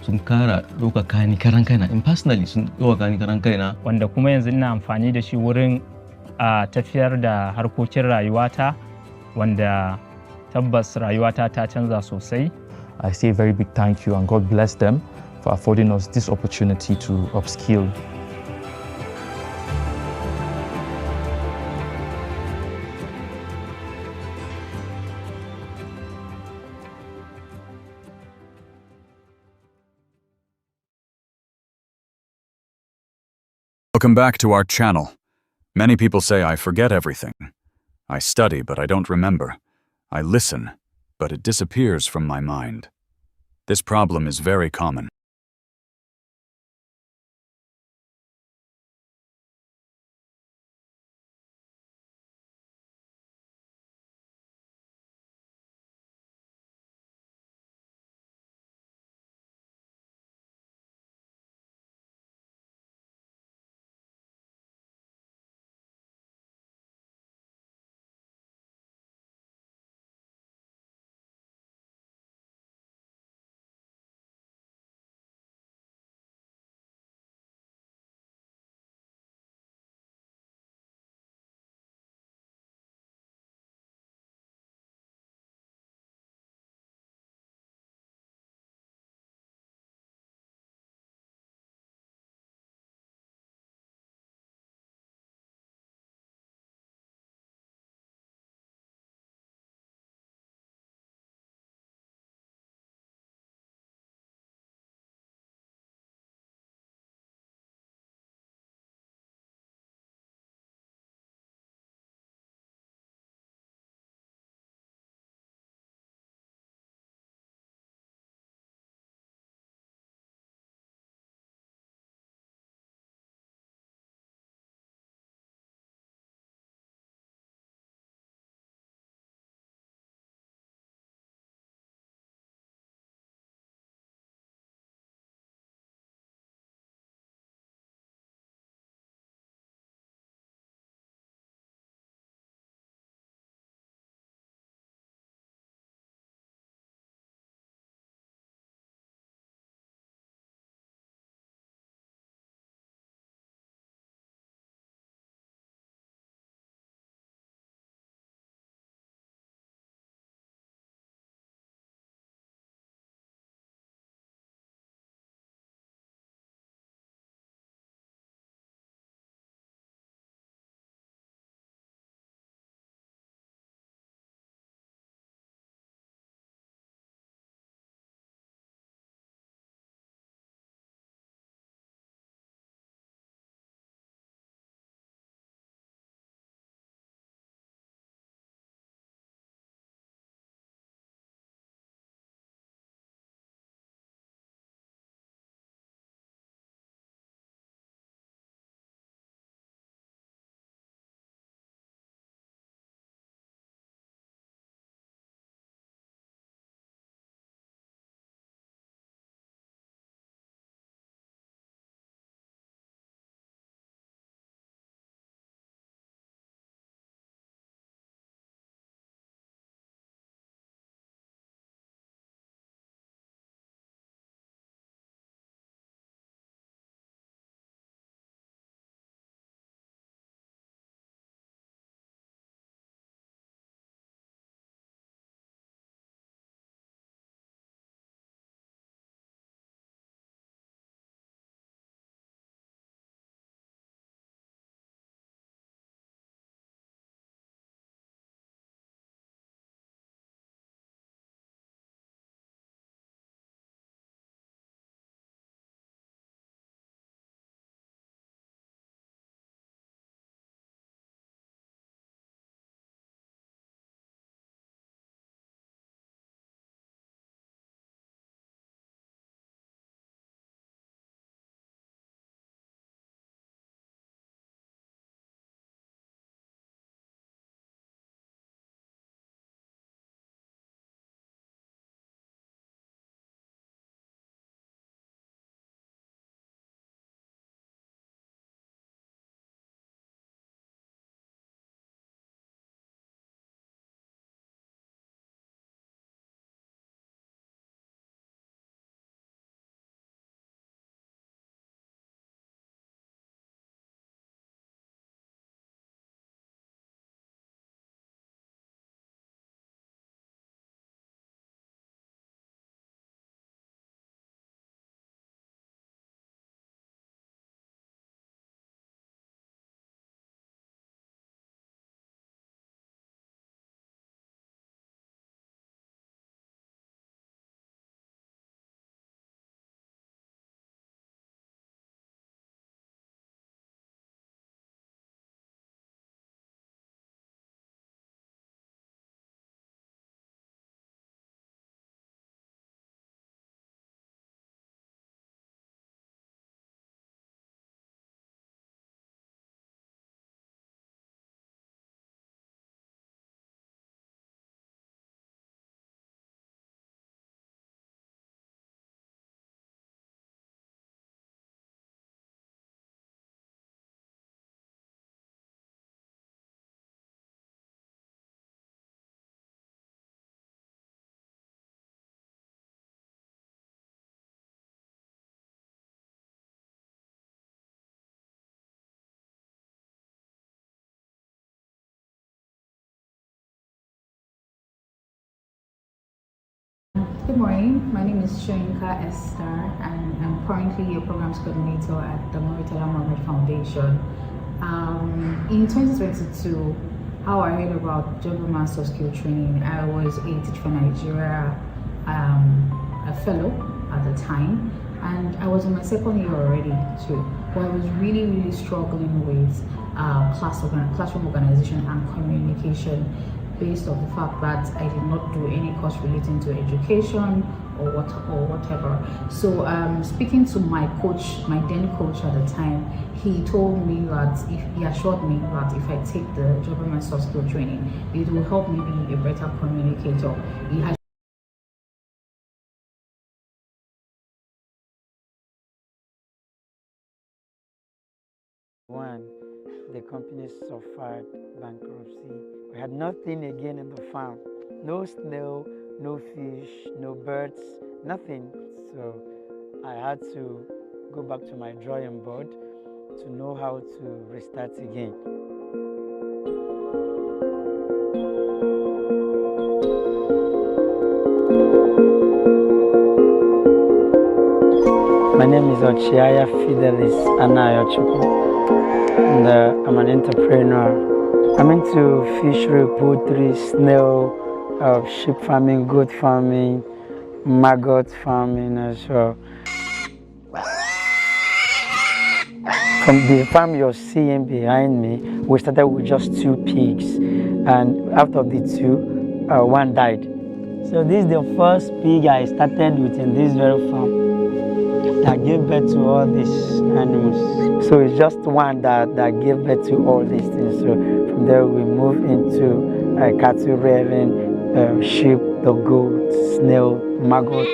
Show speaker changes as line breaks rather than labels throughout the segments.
sun kara ɗaukaka ni karan kaina, in personally sun ɗaukaka ni karan kaina.
Wanda kuma yanzu ina amfani da shi wurin tafiyar da harkokin rayuwata, wanda tabbas rayuwata ta canza sosai.
I say a very big thank you and God bless them for affording us this opportunity to upskill.
Welcome back to our channel. Many people say I forget everything. I study, but I don't remember. I listen, but it disappears from my mind. This problem is very common.
Good morning. My name is Shoyinka Esther, and I'm currently a programs coordinator at the Murtala Mohammed Foundation. In 2022, how I heard about Jobberman soft skill training, I was a Teach for Nigeria a fellow at the time, and I was in my second year already too. But I was really struggling with classroom organization and communication, based on the fact that I did not do any course relating to education or whatever. So speaking to my coach, my then coach at the time, he told me that he assured me that if I take the Jobberman soft skill training, it will help me be a better communicator. He had
One, the company suffered bankruptcy. We had nothing again in the farm. No snail, no fish, no birds, nothing. So I had to go back to my drawing board to know how to restart again. My name is Ochiaya Fidelis Anayochukwu, and I'm an entrepreneur. I'm into fishery, poultry, snail, sheep farming, goat farming, maggot farming as well. From the farm you're seeing behind me, we started with just 2 pigs, and out of the 2, 1 died. So this is the first pig I started with in this very farm that gave birth to all these animals. So it's just one that gave birth to all these things. So from there we move into cattle rearing, sheep, the goat, snail, maggot.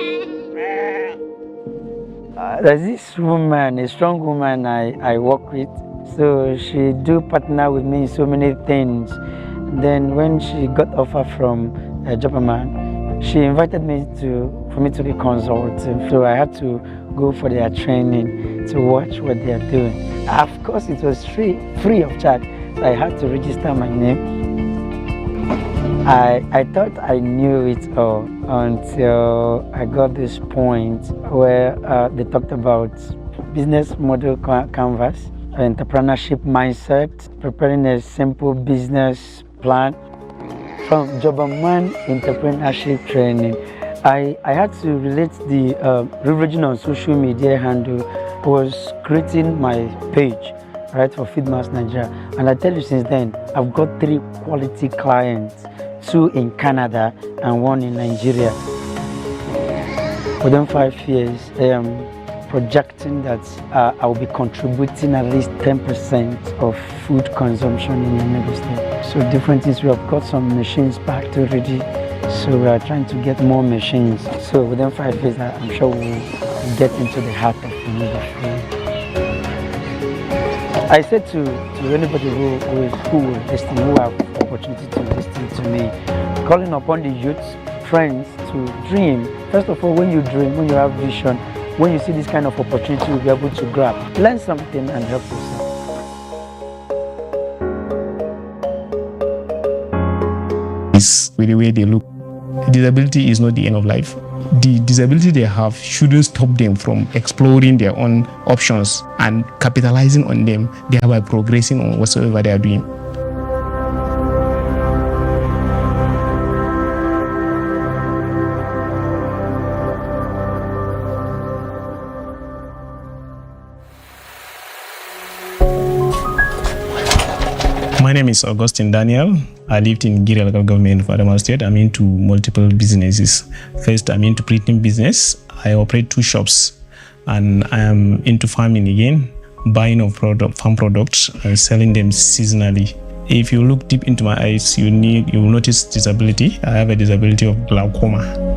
There's this woman, a strong woman I work with. So she do partner with me in so many things. Then when she got offer from Jobberman, she invited me for me to be consultant. So I had to go for their training to watch what they are doing. Of course, it was free of charge. So I had to register my name. I thought I knew it all until I got this point where they talked about business model canvas, entrepreneurship mindset, preparing a simple business plan. From Jobberman entrepreneurship training, I had to relate the leveraging on social media handle was creating my page, right, for Feedmas Nigeria. And I tell you, since then, I've got 3 quality clients, 2 in Canada and 1 in Nigeria. Within 5 years, I am projecting that I will be contributing at least 10% of food consumption in United States. So different things, we have got some machines packed already. So we are trying to get more machines. So within 5 years, I'm sure we'll get into the heart of another food. I said to anybody who will listen, who have opportunity to listen to me, calling upon the youth, friends to dream. First of all, when you dream, when you have vision, when you see this kind of opportunity, you'll be able to grab. Learn something and help yourself.
Is with the way they look. Disability is not the end of life. The disability they have shouldn't stop them from exploring their own options and capitalizing on them, thereby progressing on whatsoever they are doing. My name is Augustine Daniel. I lived in Giri local government for Adamawa State. I'm into multiple businesses. First, I'm into printing business. I operate 2 shops, and I am into farming again, buying of farm products and selling them seasonally. If you look deep into my eyes, you will notice disability. I have a disability of glaucoma.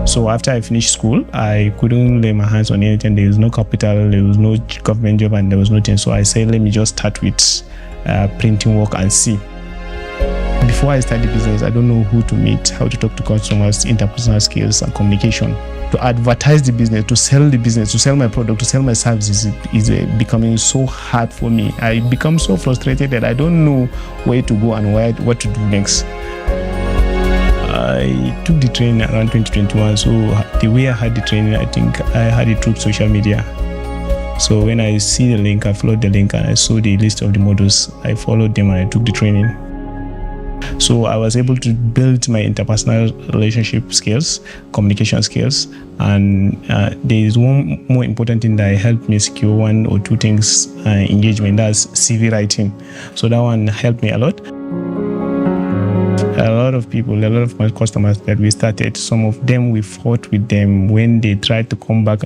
So after I finished school, I couldn't lay my hands on anything. There was no capital, there was no government job, and there was nothing. So I said, let me just start with printing work and see. Before I start the business, I don't know who to meet, how to talk to customers, interpersonal skills and communication. To advertise the business, to sell my product, to sell my services is becoming so hard for me. I become so frustrated that I don't know where to go and what to do next. I took the training around 2021. So the way I had the training, I think I had it through social media. So when I see the link, I followed the link and I saw the list of the modules. I followed them and I took the training. So I was able to build my interpersonal relationship skills, communication skills, and there is one more important thing that helped me secure 1 or 2 things engagement. That's CV writing. So that one helped me a lot. A lot of people, a lot of my customers that we started, some of them we fought with them when they tried to come back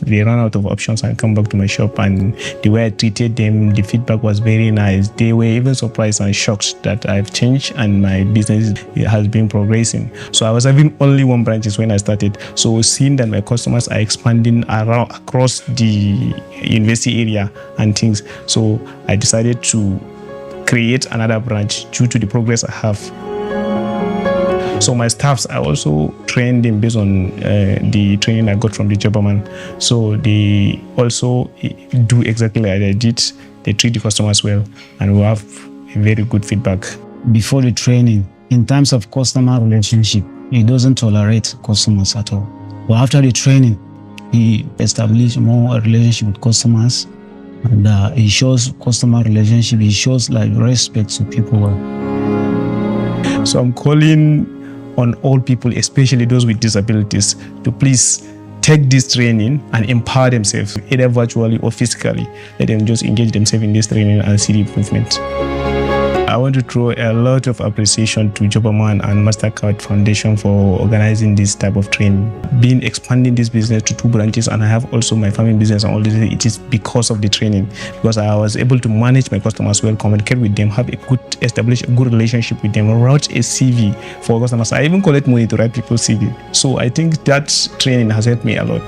they ran out of options and come back to my shop, and the way I treated them, the feedback was very nice. They were even surprised and shocked that I've changed and my business has been progressing. So I was having only 1 branch when I started. So seeing that my customers are expanding across the university area and things, so I decided to create another branch due to the progress I have. So my staffs, I also trained them based on the training I got from the Jobberman. So they also do exactly like I did. They treat the customers well, and we have a very good feedback.
Before the training, in terms of customer relationship, he doesn't tolerate customers at all. But after the training, he established more a relationship with customers, and he shows customer relationship. He shows like respect to people.
So I'm calling on all people, especially those with disabilities, to please take this training and empower themselves, either virtually or physically. Let them just engage themselves in this training and see the improvement. I want to throw a lot of appreciation to Jobberman and MasterCard Foundation for organizing this type of training. Being expanding this business to 2 branches, and I have also my family business and all this, it is because of the training, because I was able to manage my customers well, communicate with them, establish a good relationship with them, write a CV for customers. I even collect money to write people's CV. So I think that training has helped me a lot.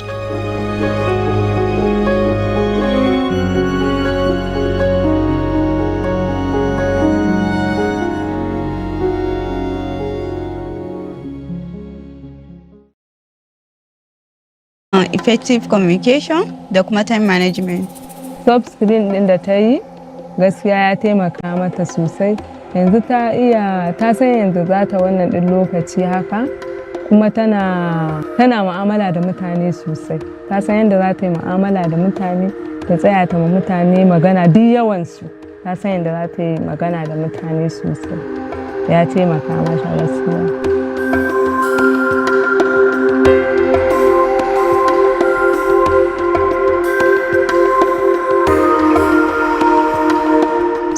Effective communication da kuma time management.
Soft screen din da ta yi gaskiya ya taimaka mata sosai. Yanzu ta san yadda za ta wannan din lokaci haka, kuma tana mu'amala da mutane sosai. Ta san yadda za ta yi mu'amala da mutane, ta tsaya ta ma mutane magana duk yawansu. Ta san yadda za ta yi magana da mutane sosai. Ya taimaka mata gaskiya.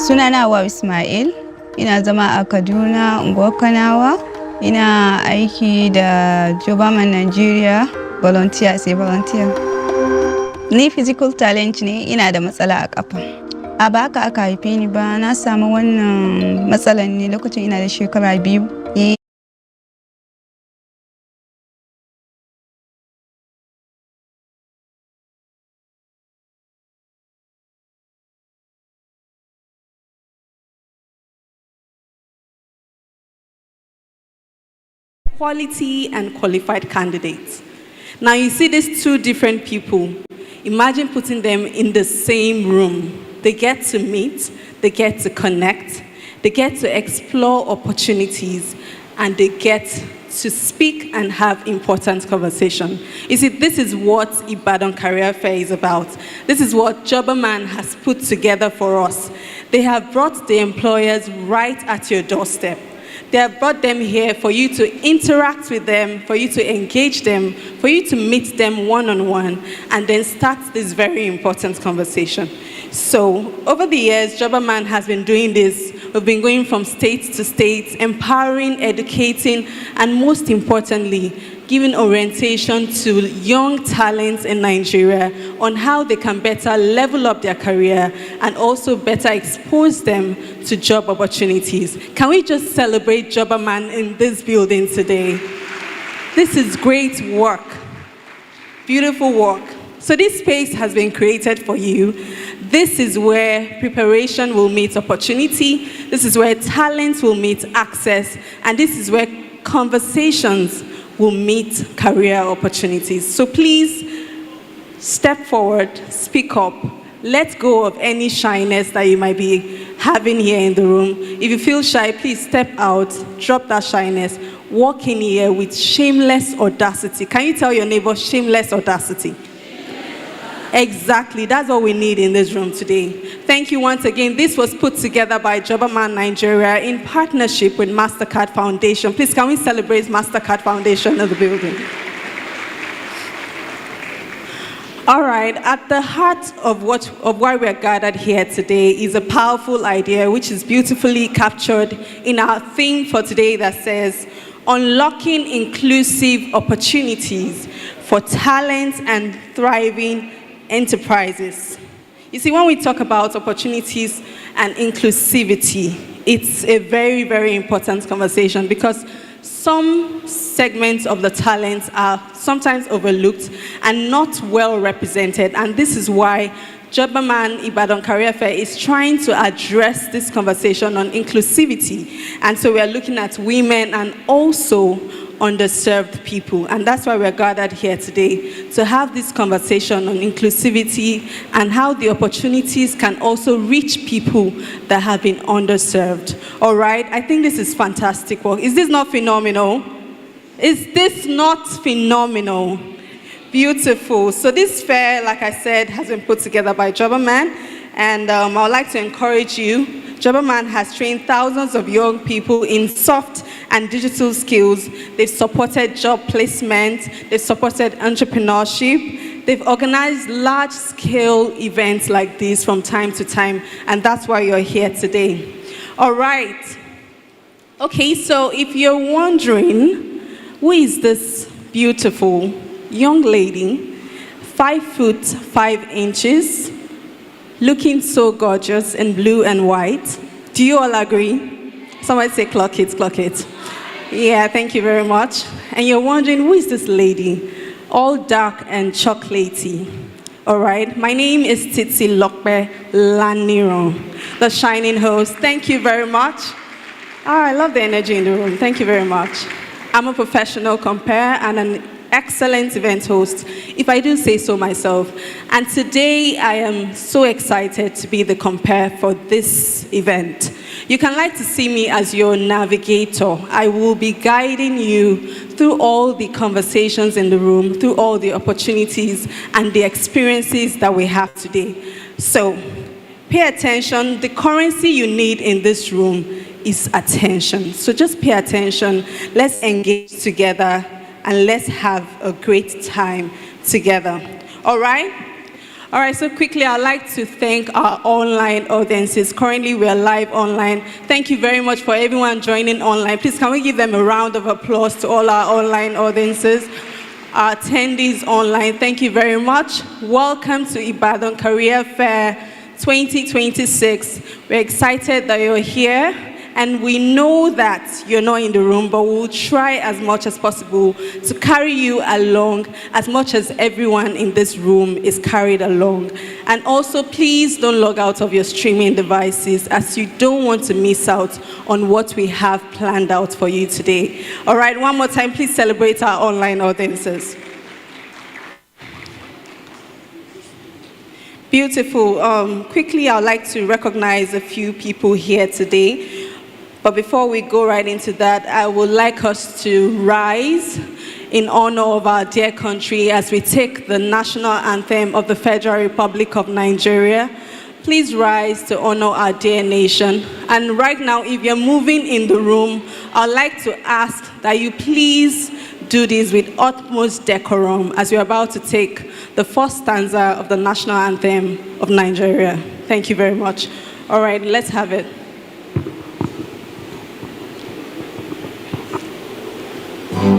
Sunana Wa Ismail, ina zama a Kaduna, unguwar Kanawa. Ina aiki da Jobberman Nigeria, volunteer. Ni physical talent ne, ina da matsala a kafa. A ba haka aka haife ni ba, na samu wannan matsalan ne lokacin ina da shekara 2.
Quality and qualified candidates. Now you see these 2 different people. Imagine putting them in the same room. They get to meet, they get to connect, they get to explore opportunities, and they get to speak and have important conversation. You see, this is what Ibadan Career Fair is about. This is what Jobberman has put together for us. They have brought the employers right at your doorstep. They have brought them here for you to interact with them, for you to engage them, for you to meet them one-on-one, and then start this very important conversation. So over the years, Jobberman has been doing this. We've been going from state to state, empowering, educating, and most importantly, giving orientation to young talents in Nigeria on how they can better level up their career and also better expose them to job opportunities. Can we just celebrate Jobberman in this building today? This is great work, beautiful work. So this space has been created for you. This is where preparation will meet opportunity. This is where talent will meet access. And this is where conversations will meet career opportunities. So please step forward, speak up, let go of any shyness that you might be having here in the room. If you feel shy, please step out, drop that shyness. walk in here with shameless audacity. Can you tell your neighbor shameless audacity? Exactly, that's what we need in this room today. Thank you once again. This was put together by Jobberman Nigeria in partnership with MasterCard Foundation. Please, can we celebrate MasterCard Foundation in the building? All right, at the heart of why we are gathered here today is a powerful idea which is beautifully captured in our theme for today that says, unlocking inclusive opportunities for talent and thriving enterprises. You see, when we talk about opportunities and inclusivity, it's a very, very important conversation because some segments of the talents are sometimes overlooked and not well represented. And this is why Jobberman Ibadan Career Fair is trying to address this conversation on inclusivity. And so we are looking at women and also underserved people. And that's why we're gathered here today, to have this conversation on inclusivity and how the opportunities can also reach people that have been underserved. All right, I think this is fantastic work. Is this not phenomenal? Is this not phenomenal? Beautiful. So this fair, like I said, has been put together by Jobberman, and I would like to encourage you. Jobberman has trained thousands of young people in soft and digital skills. They've supported job placement. They've supported entrepreneurship. They've organized large-scale events like this from time to time, and that's why you're here today. All right. Okay, so if you're wondering, who is this beautiful young lady, 5'5", looking so gorgeous in blue and white? Do you all agree? Somebody say, clock it, clock it. Yeah, thank you very much. And you're wondering, who is this lady? All dark and chocolatey. All right, my name is Titi Lokpe Laniro, the shining host. Thank you very much. Oh, I love the energy in the room. Thank you very much. I'm a professional compere and an excellent event host, if I do say so myself. And today I am so excited to be the compere for this event. You can like to see me as your navigator. I will be guiding you through all the conversations in the room, through all the opportunities and the experiences that we have today. So pay attention. The currency you need in this room is attention. So just pay attention. Let's engage together and let's have a great time together. All right? All right, so quickly, I'd like to thank our online audiences. Currently, we are live online. Thank you very much for everyone joining online. Please, can we give them a round of applause to all our online audiences? Our attendees online, thank you very much. Welcome to Ibadan Career Fair 2026. We're excited that you're here. And we know that you're not in the room, but we'll try as much as possible to carry you along as much as everyone in this room is carried along. And also, please don't log out of your streaming devices as you don't want to miss out on what we have planned out for you today. All right, one more time, please celebrate our online audiences. Beautiful. Quickly, I'd like to recognize a few people here today. But before we go right into that, I would like us to rise in honor of our dear country as we take the national anthem of the Federal Republic of Nigeria. Please rise to honor our dear nation. And right now, if you're moving in the room, I'd like to ask that you please do this with utmost decorum as we're about to take the first stanza of the national anthem of Nigeria. Thank you very much. All right, let's have it.
In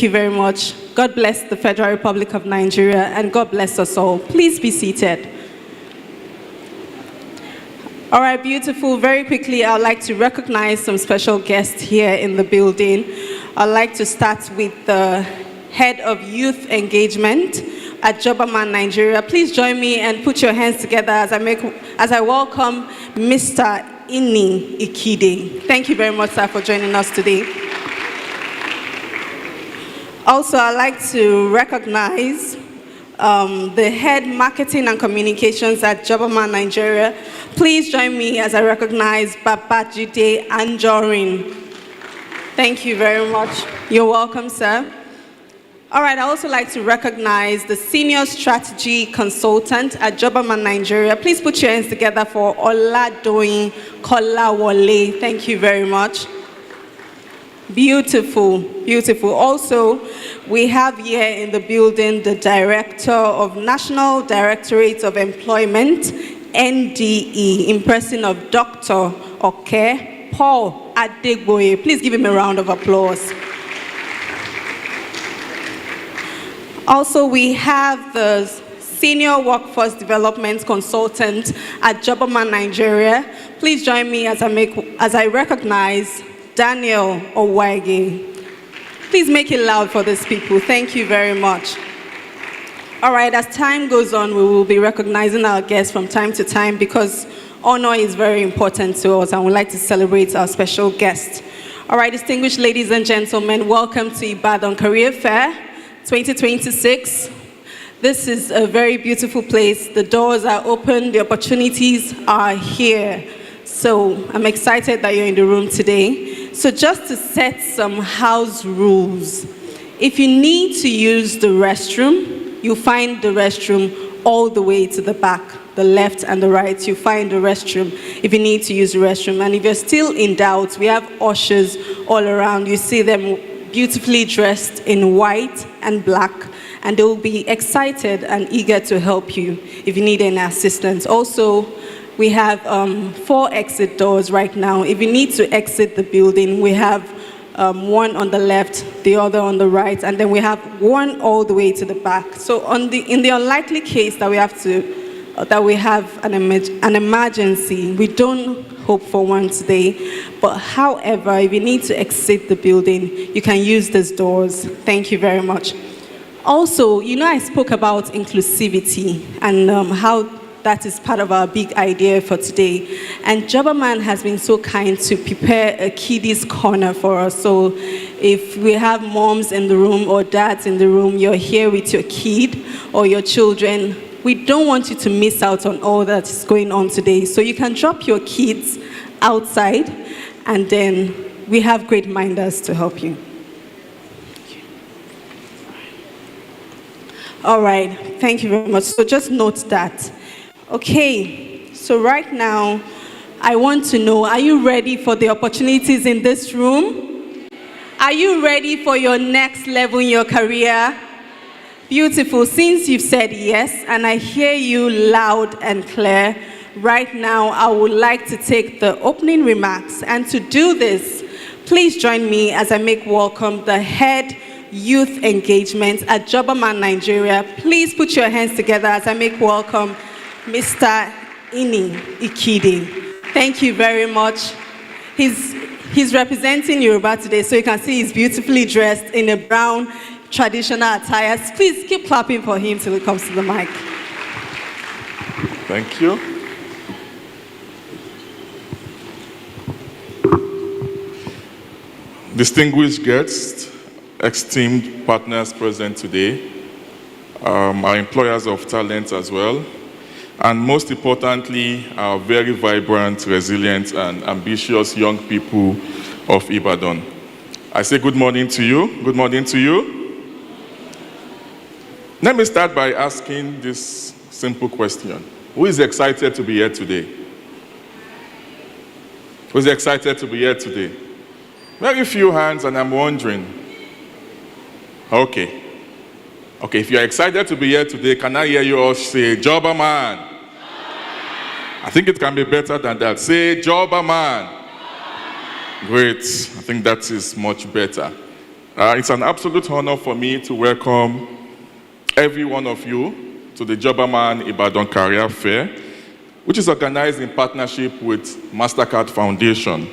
Thank you very much. God bless the Federal Republic of Nigeria, and God bless us all. Please be seated. All right, beautiful. Very quickly, I'd like to recognize some special guests here in the building. I'd like to start with the Head of Youth Engagement at Jobberman Nigeria. Please join me and put your hands together as I welcome Mr. Ini Ikide. Thank you very much, sir, for joining us today. Also, I'd like to recognize the Head Marketing and Communications at Jobberman Nigeria. Please join me as I recognize Babajide Anjorin. Thank you very much. You're welcome, sir. All right, I'd also like to recognize the Senior Strategy Consultant at Jobberman Nigeria. Please put your hands together for Oladoyin Kolawole. Thank you very much. Beautiful, beautiful. Also, we have here in the building the Director of National Directorate of Employment, NDE, in person of Dr. Oke Paul Adegboye. Please give him a round of applause. Also, we have the Senior Workforce Development Consultant at Jobberman Nigeria. Please join me as I recognize Daniel Owage. Please make it loud for these people. Thank you very much. All right, as time goes on, we will be recognizing our guests from time to time because honor is very important to us and we'd like to celebrate our special guests. All right, distinguished ladies and gentlemen, welcome to Ibadan Career Fair 2026. This is a very beautiful place. The doors are open, the opportunities are here. So I'm excited that you're in the room today. So just to set some house rules, if you need to use the restroom, you find the restroom all the way to the back, the left and the right. You find the restroom if you need to use the restroom. And if you're still in doubt, we have ushers all around. You see them beautifully dressed in white and black, and they will be excited and eager to help you if you need any assistance. Also, we have 4 exit doors right now. If you need to exit the building, we have one on the left, the other on the right, and then we have one all the way to the back. So in the unlikely case that we have an emergency, we don't hope for one today, but however, if you need to exit the building, you can use these doors. Thank you very much. Also, I spoke about inclusivity and how that is part of our big idea for today. And Jobberman has been so kind to prepare a kiddies corner for us. So if we have moms in the room or dads in the room, you're here with your kid or your children, we don't want you to miss out on all that is going on today. So you can drop your kids outside, and then we have great minders to help you. All right, thank you very much. So just note that. Okay, so right now, I want to know, are you ready for the opportunities in this room? Are you ready for your next level in your career? Beautiful. Since you've said yes, and I hear you loud and clear, right now I would like to take the opening remarks. And to do this, please join me as I make welcome the Head Youth Engagement at Jobberman Nigeria. Please put your hands together as I make welcome Mr. Ini Ikide. Thank you very much. He's representing Yoruba today, so you can see he's beautifully dressed in a brown traditional attire. Please keep clapping for him till he comes to the mic.
Thank you. Distinguished guests, esteemed partners present today, our employers of talent as well, and most importantly, our very vibrant, resilient, and ambitious young people of Ibadan. I say good morning to you. Good morning to you. Let me start by asking this simple question. Who is excited to be here today? Who is excited to be here today? Very few hands, and I'm wondering. Okay, if you're excited to be here today, can I hear you all say, Jobberman? I think it can be better than that. Say, Jobberman. Great. I think that is much better. It's an absolute honor for me to welcome every one of you to the Jobberman Ibadan Career Fair, which is organized in partnership with MasterCard Foundation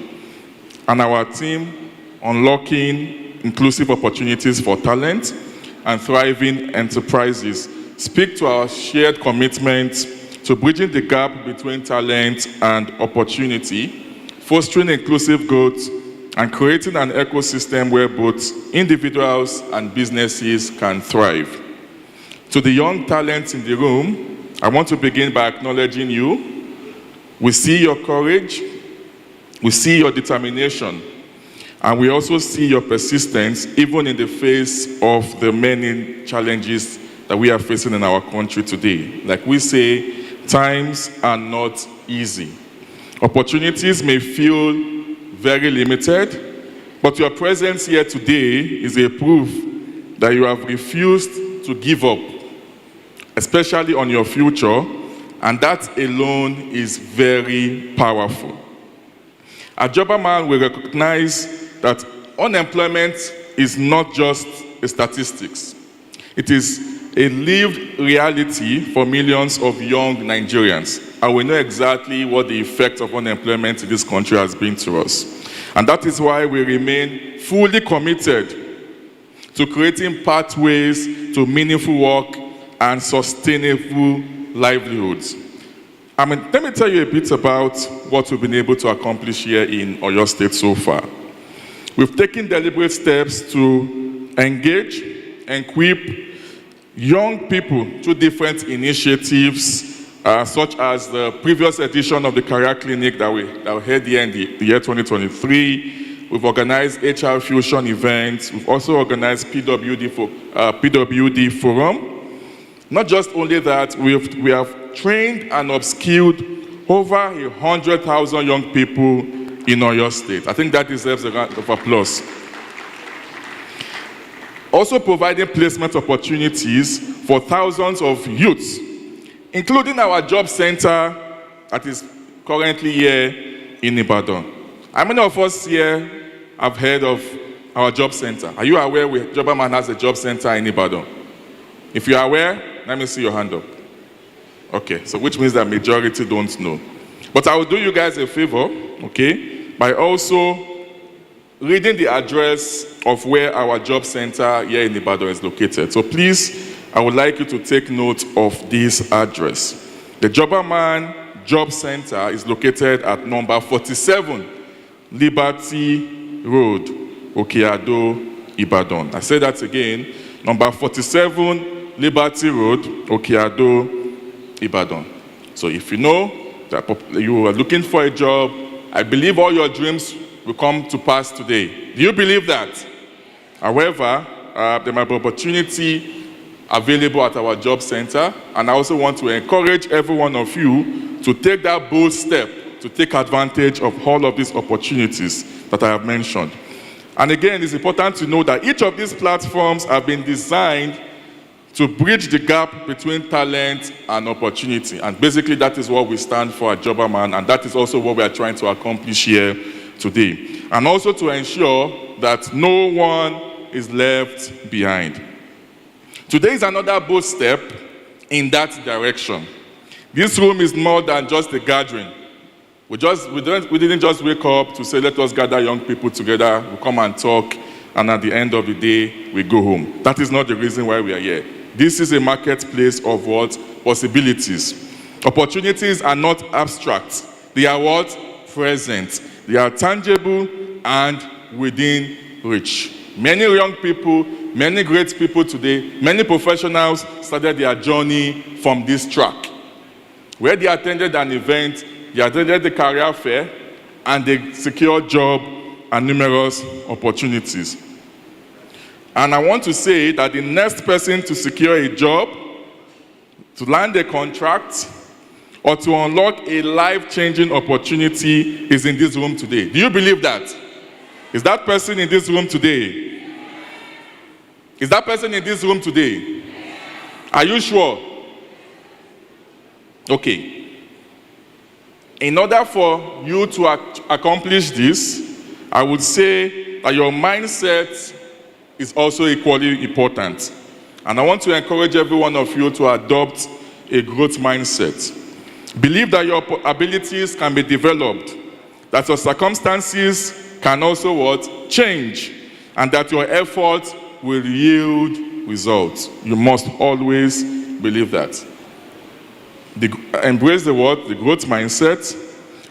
and our team Unlocking Inclusive Opportunities for Talent and Thriving Enterprises speak to our shared commitment to bridging the gap between talent and opportunity, fostering inclusive growth, and creating an ecosystem where both individuals and businesses can thrive. To the young talents in the room, I want to begin by acknowledging you. We see your courage, we see your determination, and we also see your persistence even in the face of the many challenges that we are facing in our country today. Like we say, times are not easy. Opportunities may feel very limited, but your presence here today is a proof that you have refused to give up, especially on your future, and that alone is very powerful. At Jobberman, we recognize that unemployment is not just a statistics. It is a lived reality for millions of young Nigerians, and we know exactly what the effect of unemployment in this country has been to us. And that is why we remain fully committed to creating pathways to meaningful work and sustainable livelihoods. Let me tell you a bit about what we've been able to accomplish here in Oyo State so far. We've taken deliberate steps to engage and equip young people through different initiatives, such as the previous edition of the Career Clinic that we had here in the year 2023. We've organized HR Fusion events. We've also organized PWD Forum. Not just only that, we have trained and upskilled over 100,000 young people in Oyo State. I think that deserves a round of applause. Also providing placement opportunities for thousands of youths, including our job center that is currently here in Ibadan. How many of us here have heard of our job center? Are you aware Jobberman has a job center in Ibadan? If you are aware, let me see your hand up. Okay, so which means that majority don't know. But I will do you guys a favor, okay, by also reading the address of where our job center here in Ibadan is located. So please, I would like you to take note of this address. The Jobberman Job Center is located at number 47, Liberty Road, Okeado, Ibadan. I say that again, number 47, Liberty Road, Okeado, Ibadan. So if you know that you are looking for a job, I believe all your dreams will come to pass today. Do you believe that? However, there might be opportunity available at our job center, and I also want to encourage every one of you to take that bold step to take advantage of all of these opportunities that I have mentioned. And again, it's important to know that each of these platforms have been designed to bridge the gap between talent and opportunity. And basically, that is what we stand for at Jobberman, and that is also what we are trying to accomplish here today. And also to ensure that no one is left behind. Today is another bold step in that direction. This room is more than just a gathering. We didn't just wake up to say, let us gather young people together, we come and talk, and at the end of the day, we go home. That is not the reason why we are here. This is a marketplace of what? Possibilities. Opportunities are not abstract. They are what? Present. They are tangible and within reach. Many young people, many great people today, many professionals started their journey from this track, where they attended an event, they attended the career fair, and they secured job and numerous opportunities. And I want to say that the next person to secure a job, to land a contract, or to unlock a life-changing opportunity is in this room today. Do you believe that? Is that person in this room today? Is that person in this room today? Are you sure? Okay. In order for you to accomplish this, I would say that your mindset is also equally important. And I want to encourage every one of you to adopt a growth mindset. Believe that your abilities can be developed, that your circumstances can also what? Change, and that your efforts will yield results. You must always believe that. Embrace the what? The growth mindset,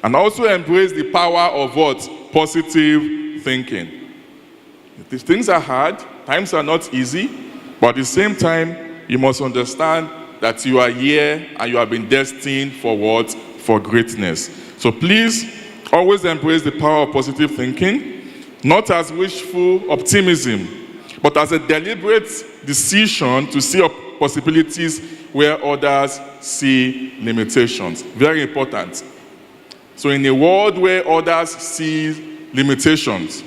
and also embrace the power of what? Positive thinking. If things are hard, times are not easy, but at the same time, you must understand that you are here and you have been destined for what? For greatness. So please, always embrace the power of positive thinking, not as wishful optimism, but as a deliberate decision to see possibilities where others see limitations. Very important. So in a world where others see limitations,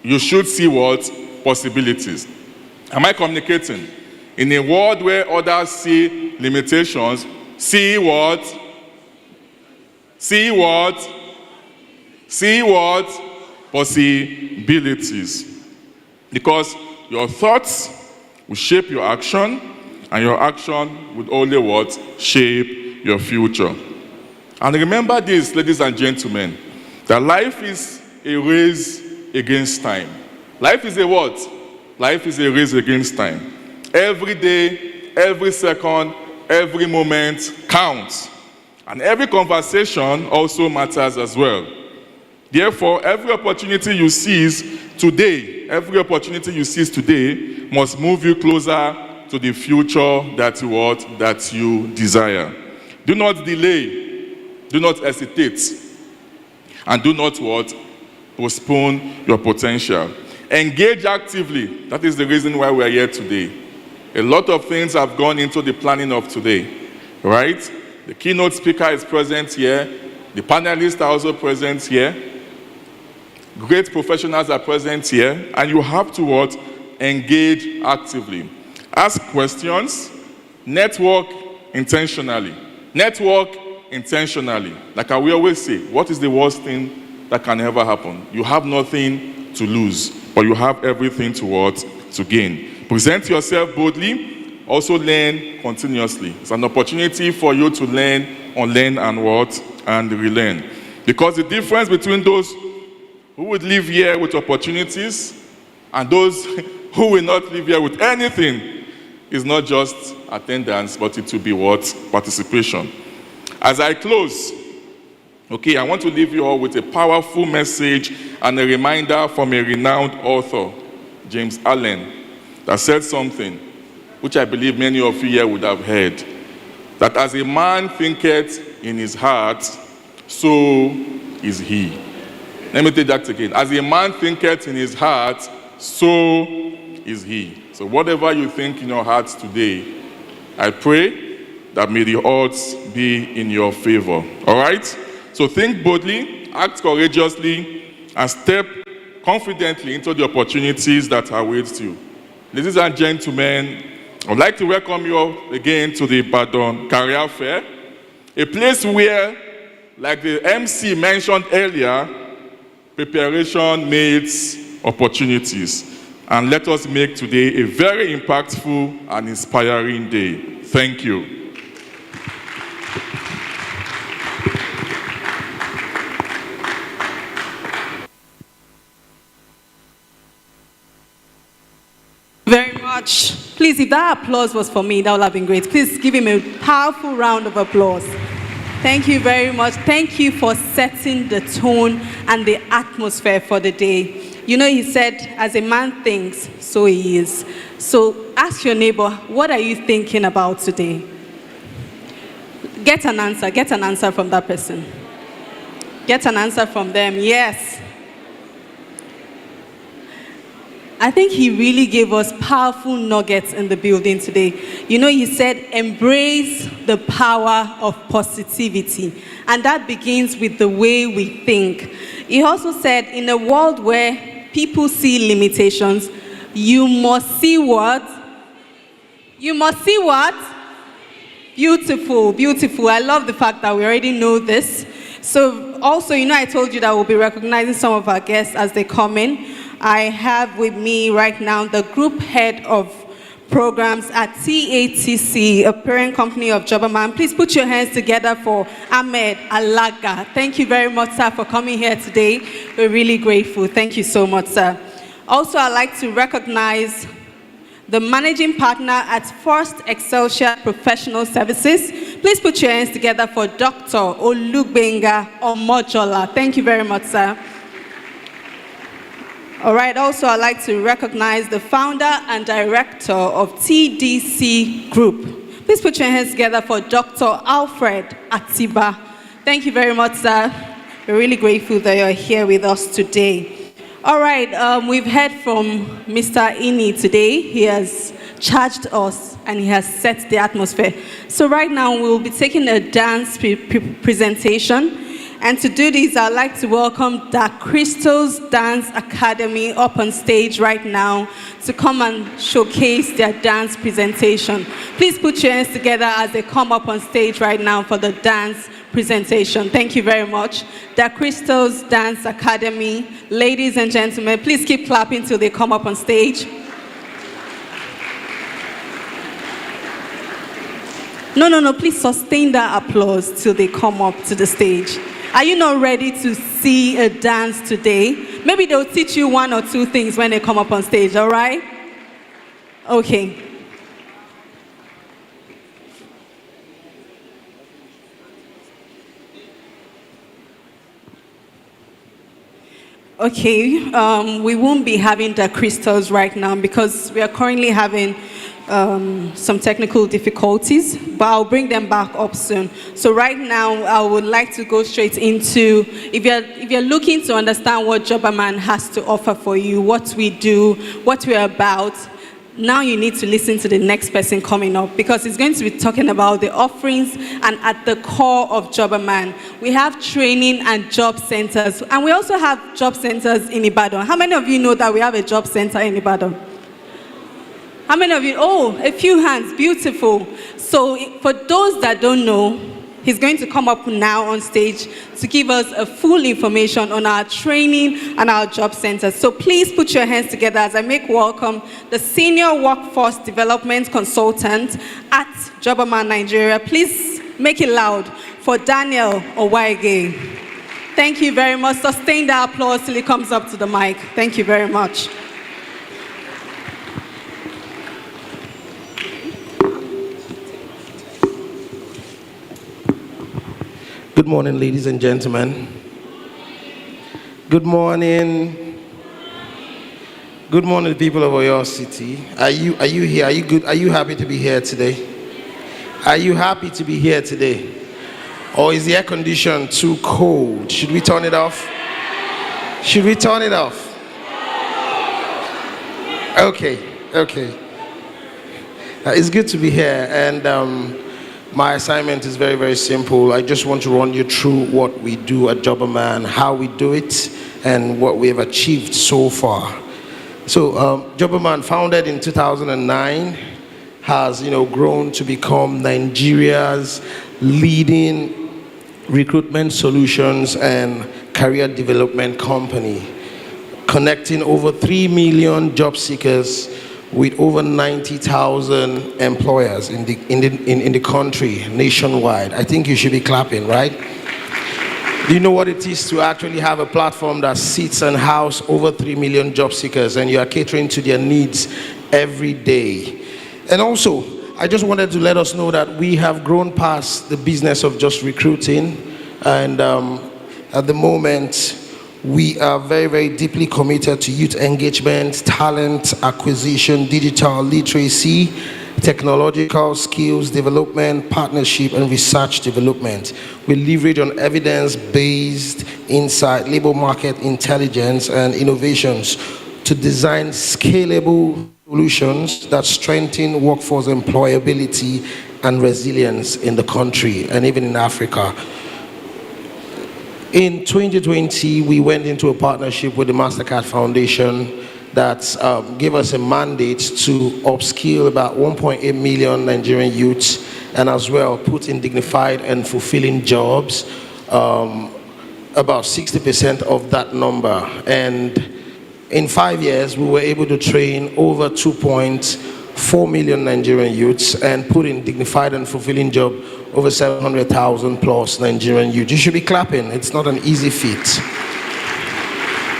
you should see what? Possibilities. Am I communicating? In a world where others see limitations, see what? See what? See what? Possibilities. Because your thoughts will shape your action, and your action would only what? Shape your future. And remember this, ladies and gentlemen, that life is a race against time. Life is a what? Life is a race against time. Every day, every second, every moment counts. And every conversation also matters as well. Therefore, every opportunity you seize today must move you closer to the future that you desire. Do not delay, do not hesitate, and do not postpone your potential. Engage actively. That is the reason why we are here today. A lot of things have gone into the planning of today, right? The keynote speaker is present here. The panelists are also present here. Great professionals are present here. And you have to engage actively. Ask questions. Network intentionally. Network intentionally. Like I will always say, what is the worst thing that can ever happen? You have nothing to lose, but you have everything to gain. Present yourself boldly. Also learn continuously. It's an opportunity for you to learn, unlearn, and relearn. Because the difference between those who would live here with opportunities and those who will not live here with anything is not just attendance, but it will be participation. As I close, I want to leave you all with a powerful message and a reminder from a renowned author, James Allen, that said something which I believe many of you here would have heard, that as a man thinketh in his heart, so is he. Let me take that again. As a man thinketh in his heart, so is he. So whatever you think in your heart today, I pray that may the odds be in your favor. All right? So think boldly, act courageously, and step confidently into the opportunities that await you. Ladies and gentlemen, I'd like to welcome you all again to the Ibadan Career Fair, a place where, like the MC mentioned earlier, preparation meets opportunities. And let us make today a very impactful and inspiring day. Thank you.
Very much. Please, if that applause was for me, that would have been great. Please give him a powerful round of applause. Thank you very much. Thank you for setting the tone and the atmosphere for the day. You know, he said, as a man thinks, so he is. So ask your neighbor, what are you thinking about today? Get an answer from that person. Get an answer from them, yes. I think he really gave us powerful nuggets in the building today. You know, he said, embrace the power of positivity. And that begins with the way we think. He also said, in a world where people see limitations, you must see what? You must see what? Beautiful, beautiful. I love the fact that we already know this. So also, you know, I told you that we'll be recognizing some of our guests as they come in. I have with me right now the group head of programs at TATC, a parent company of Jobberman. Please put your hands together for Ahmed Alaga. Thank you very much, sir, for coming here today. We're really grateful. Thank you so much, sir. Also, I'd like to recognize the managing partner at First Excelsior Professional Services. Please put your hands together for Dr. Olugbenga Omojola. Thank you very much, sir. All right, also I'd like to recognize the founder and director of TDC Group. Please put your hands together for Dr. Alfred Atiba. Thank you very much, sir. We're really grateful that you're here with us today. All right, we've heard from Mr. Ini today. He has charged us and he has set the atmosphere. So right now we'll be taking a dance presentation. And to do this, I'd like to welcome the Crystal's Dance Academy up on stage right now to come and showcase their dance presentation. Please put your hands together as they come up on stage right now for the dance presentation. Thank you very much. The Crystal's Dance Academy, ladies and gentlemen, please keep clapping till they come up on stage. No, please sustain that applause till they come up to the stage. Are you not ready to see a dance today? Maybe they'll teach you one or two things when they come up on stage, all right? Okay. Okay, we won't be having the crystals right now because we are currently having some technical difficulties, but I'll bring them back up soon. So right now, I would like to go straight into, if you're looking to understand what Jobberman has to offer for you, what we do, what we're about, now you need to listen to the next person coming up because it's going to be talking about the offerings and at the core of Jobberman. We have training and job centers, and we also have job centers in Ibadan. How many of you know that we have a job center in Ibadan? How many of you? Oh, a few hands, beautiful. So for those that don't know, he's going to come up now on stage to give us a full information on our training and our job centers. So please put your hands together as I make welcome the Senior Workforce Development Consultant at Jobberman Nigeria. Please make it loud for Daniel Owaige. Thank you very much. Sustain the applause till he comes up to the mic. Thank you very much.
Good morning, ladies and gentlemen. Good morning. Good morning, people of Oyo City. Are you here? Are you good? Are you happy to be here today? Are you happy to be here today? Or is the air condition too cold? Should we turn it off? Should we turn it off? Okay. It's good to be here, and my assignment is very, very simple. I just want to run you through what we do at Jobberman, how we do it, and what we have achieved so far. So Jobberman, founded in 2009, has grown to become Nigeria's leading recruitment solutions and career development company, connecting over 3 million job seekers with over 90,000 employers in the country, nationwide. I think you should be clapping, right? Do you know what it is to actually have a platform that sits and houses over 3 million job seekers and you are catering to their needs every day? And also, I just wanted to let us know that we have grown past the business of just recruiting, and at the moment, we are very, very deeply committed to youth engagement, talent acquisition, digital literacy, technological skills development, partnership, and research development. We leverage on evidence-based insight, labor market intelligence, and innovations to design scalable solutions that strengthen workforce employability and resilience in the country and even in Africa. In 2020, we went into a partnership with the MasterCard Foundation that gave us a mandate to upskill about 1.8 million Nigerian youths and as well put in dignified and fulfilling jobs, about 60% of that number. And In 5 years, we were able to train over 2.4 million Nigerian youths and put in dignified and fulfilling job over 700,000 plus Nigerian youth. You should be clapping. It's not an easy feat.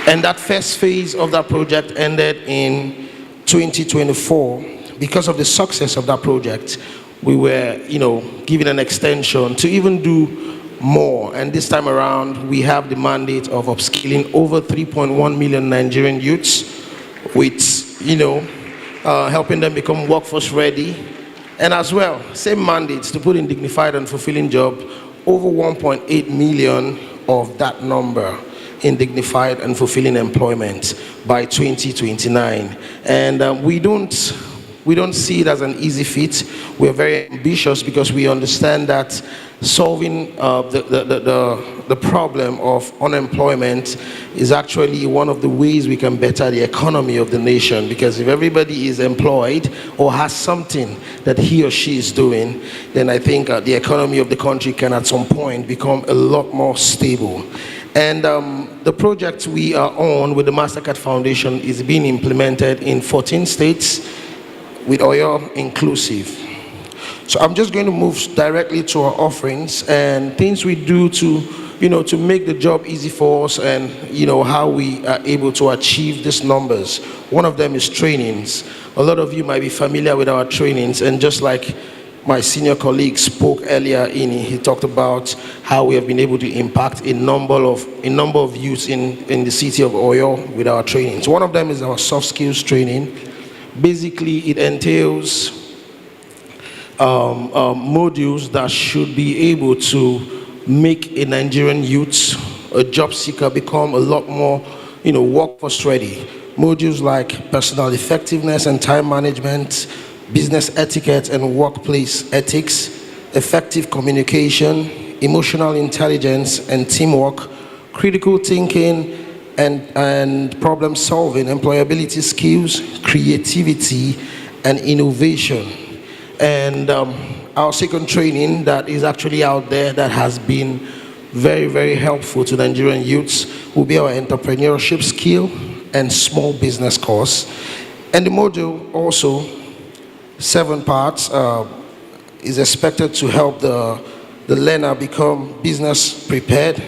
And that first phase of that project ended in 2024. Because of the success of that project, we were, given an extension to even do more. And this time around, we have the mandate of upskilling over 3.1 million Nigerian youths with, helping them become workforce ready. And as well, same mandates to put in dignified and fulfilling job, over 1.8 million of that number in dignified and fulfilling employment by 2029. And we don't see it as an easy feat. We're very ambitious because we understand that solving the problem of unemployment is actually one of the ways we can better the economy of the nation, because if everybody is employed or has something that he or she is doing, then I think the economy of the country can at some point become a lot more stable. And the project we are on with the MasterCard Foundation is being implemented in 14 states, with Oyo inclusive. So I'm just going to move directly to our offerings and things we do to make the job easy for us, and how we are able to achieve these numbers. One of them is trainings. A lot of you might be familiar with our trainings, and just like my senior colleague spoke earlier, he talked about how we have been able to impact a number of youths in the city of Oyo with our trainings. One of them is our soft skills training. Basically, it entails modules that should be able to make a Nigerian youth, a job seeker, become a lot more, workforce ready. Modules like personal effectiveness and time management, business etiquette and workplace ethics, effective communication, emotional intelligence and teamwork, critical thinking and problem solving, employability skills, creativity and innovation. And our second training that is actually out there that has been very, very helpful to Nigerian youths will be our entrepreneurship skill and small business course. And the module also, 7 parts, is expected to help the learner become business prepared.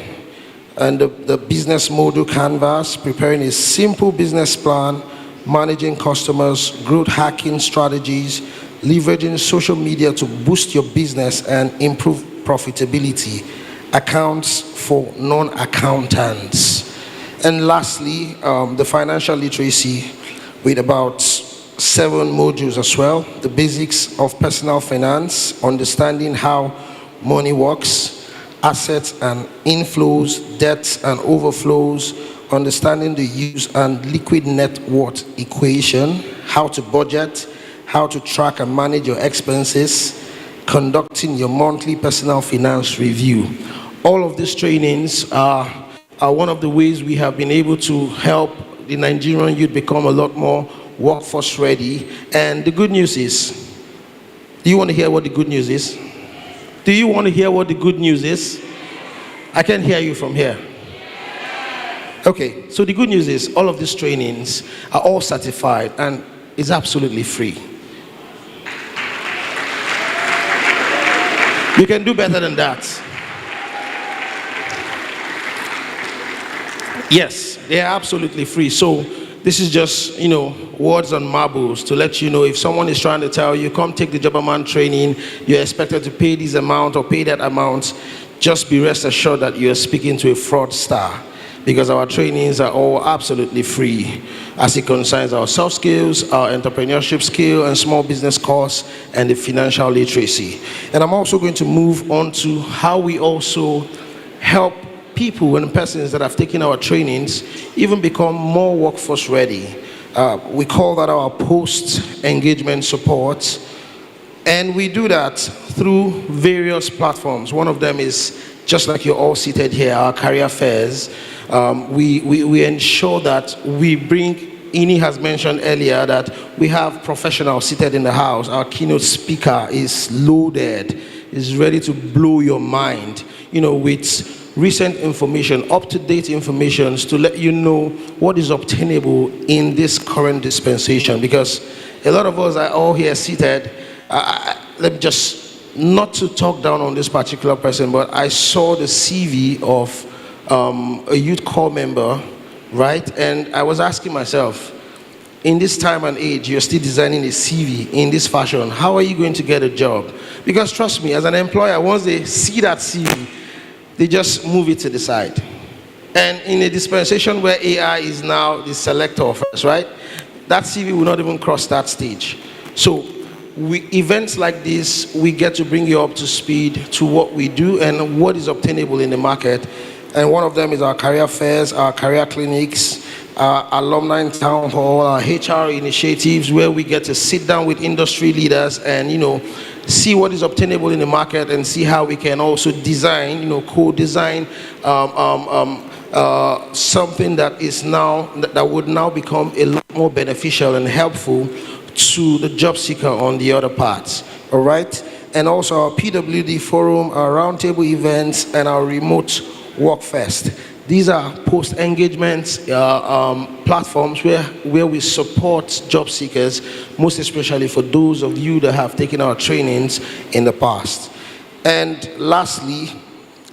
And the business module canvas, preparing a simple business plan, managing customers, growth hacking strategies, leveraging social media to boost your business and improve profitability, accounts for non-accountants. And lastly, the financial literacy with about 7 modules as well. The basics of personal finance, understanding how money works, assets and inflows, debts and overflows, understanding the use and liquid net worth equation, how to budget, how to track and manage your expenses, conducting your monthly personal finance review. All of these trainings are one of the ways we have been able to help the Nigerian youth become a lot more workforce ready. And the good news is, do you want to hear what the good news is? Do you want to hear what the good news is? I can hear you from here. Okay, so the good news is all of these trainings are all certified and it's absolutely free. You can do better than that. Yes, they are absolutely free. So this is just, words on marbles to let you know if someone is trying to tell you, come take the Jobberman training, you're expected to pay this amount or pay that amount, just be rest assured that you're speaking to a fraudster, because our trainings are all absolutely free as it concerns our soft skills, our entrepreneurship skill and small business course, and the financial literacy. And I'm also going to move on to how we also help people and persons that have taken our trainings even become more workforce ready. We call that our post-engagement support, and we do that through various platforms. One of them is, just like you're all seated here, our career fairs. We ensure that we bring, Ini has mentioned earlier that we have professionals seated in the house. Our keynote speaker is loaded, is ready to blow your mind, with recent information, up-to-date information to let you know what is obtainable in this current dispensation. Because a lot of us are all here seated. Let me just, not to talk down on this particular person, but I saw the CV of a youth corps member, right? And I was asking myself, in this time and age, you're still designing a CV in this fashion. How are you going to get a job? Because trust me, as an employer, once they see that CV, they just move it to the side. And in a dispensation where AI is now the selector of us, right? That CV will not even cross that stage. So events like this, we get to bring you up to speed to what we do and what is obtainable in the market. And one of them is our career fairs, our career clinics, our alumni town hall, our HR initiatives, where we get to sit down with industry leaders and, see what is obtainable in the market and see how we can also design, co-design something that is now, that would now become a lot more beneficial and helpful to the job seeker on the other parts. All right? And also our PWD forum, our roundtable events, and our remote work fest. These are post-engagement platforms where we support job seekers, most especially for those of you that have taken our trainings in the past. And lastly,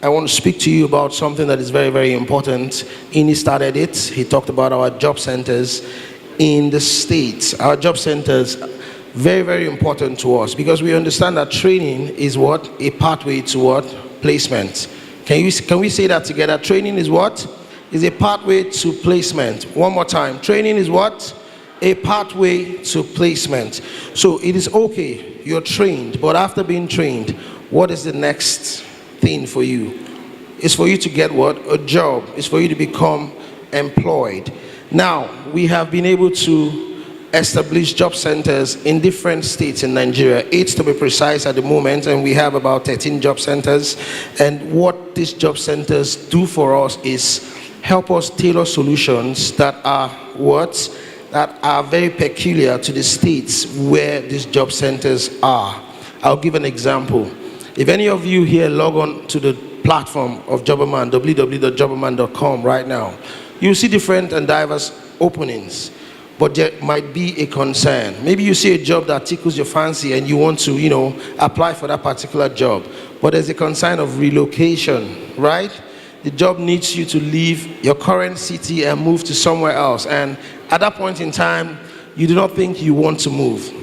I want to speak to you about something that is very, very important. Ini started it. He talked about our job centers in the States. Our job centers, very, very important to us because we understand that training is what? A pathway to what? Placement. Can we say that together? Training is what? Is a pathway to placement. One more time. Training is what? A pathway to placement. So it is okay, you're trained, but after being trained, what is the next thing for you? It's for you to get what? A job. It's for you to become employed. Now, we have been able to establish job centers in different states in Nigeria, 8 to be precise at the moment, and we have about 13 job centers. And what these job centers do for us is help us tailor solutions that are what? That are very peculiar to the states where these job centers are. I'll give an example. If any of you here log on to the platform of Jobberman, www.jobberman.com right now, you'll see different and diverse openings. But there might be a concern. Maybe you see a job that tickles your fancy and you want to, apply for that particular job. But there's a concern of relocation, right? The job needs you to leave your current city and move to somewhere else. And at that point in time, you do not think you want to move.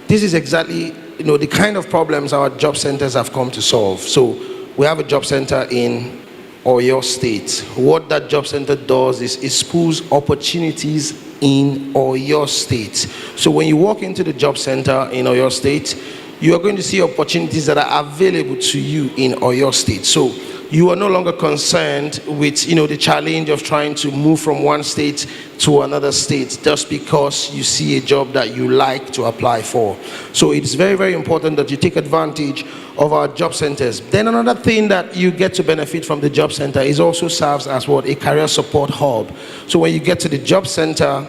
This is exactly, the kind of problems our job centers have come to solve. So we have a job center in Oyo State. What that job center does is it spools opportunities in Oyo State. So when you walk into the job center in Oyo State, you are going to see opportunities that are available to you in Oyo State. So you are no longer concerned with the challenge of trying to move from one state to another state just because you see a job that you like to apply for. So it's very, very important that you take advantage of our job centers. Then another thing that you get to benefit from the job center is also serves as what? A career support hub. So when you get to the job center,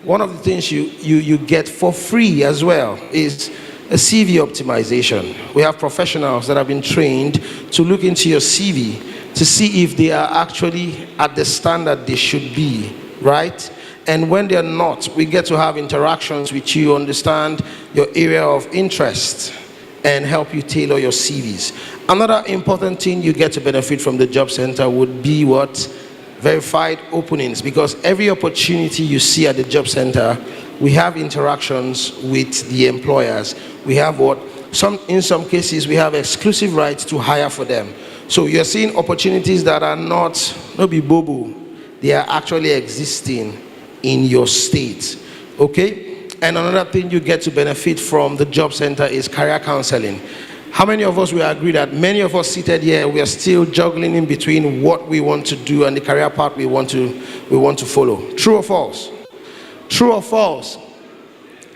one of the things you get for free as well is a CV optimization. We have professionals that have been trained to look into your CV to see if they are actually at the standard they should be, right? And when they're not, we get to have interactions with you, understand your area of interest, and help you tailor your CVs. Another important thing you get to benefit from the job center would be what? Verified openings, because every opportunity you see at the job center, we have interactions with the employers. We have what? In some cases, we have exclusive rights to hire for them. So you're seeing opportunities that are not be bobo. They are actually existing in your state. Okay? And another thing you get to benefit from the job center is career counseling. How many of us will agree that many of us seated here, we are still juggling in between what we want to do and the career path we want to follow? True or false? True or false?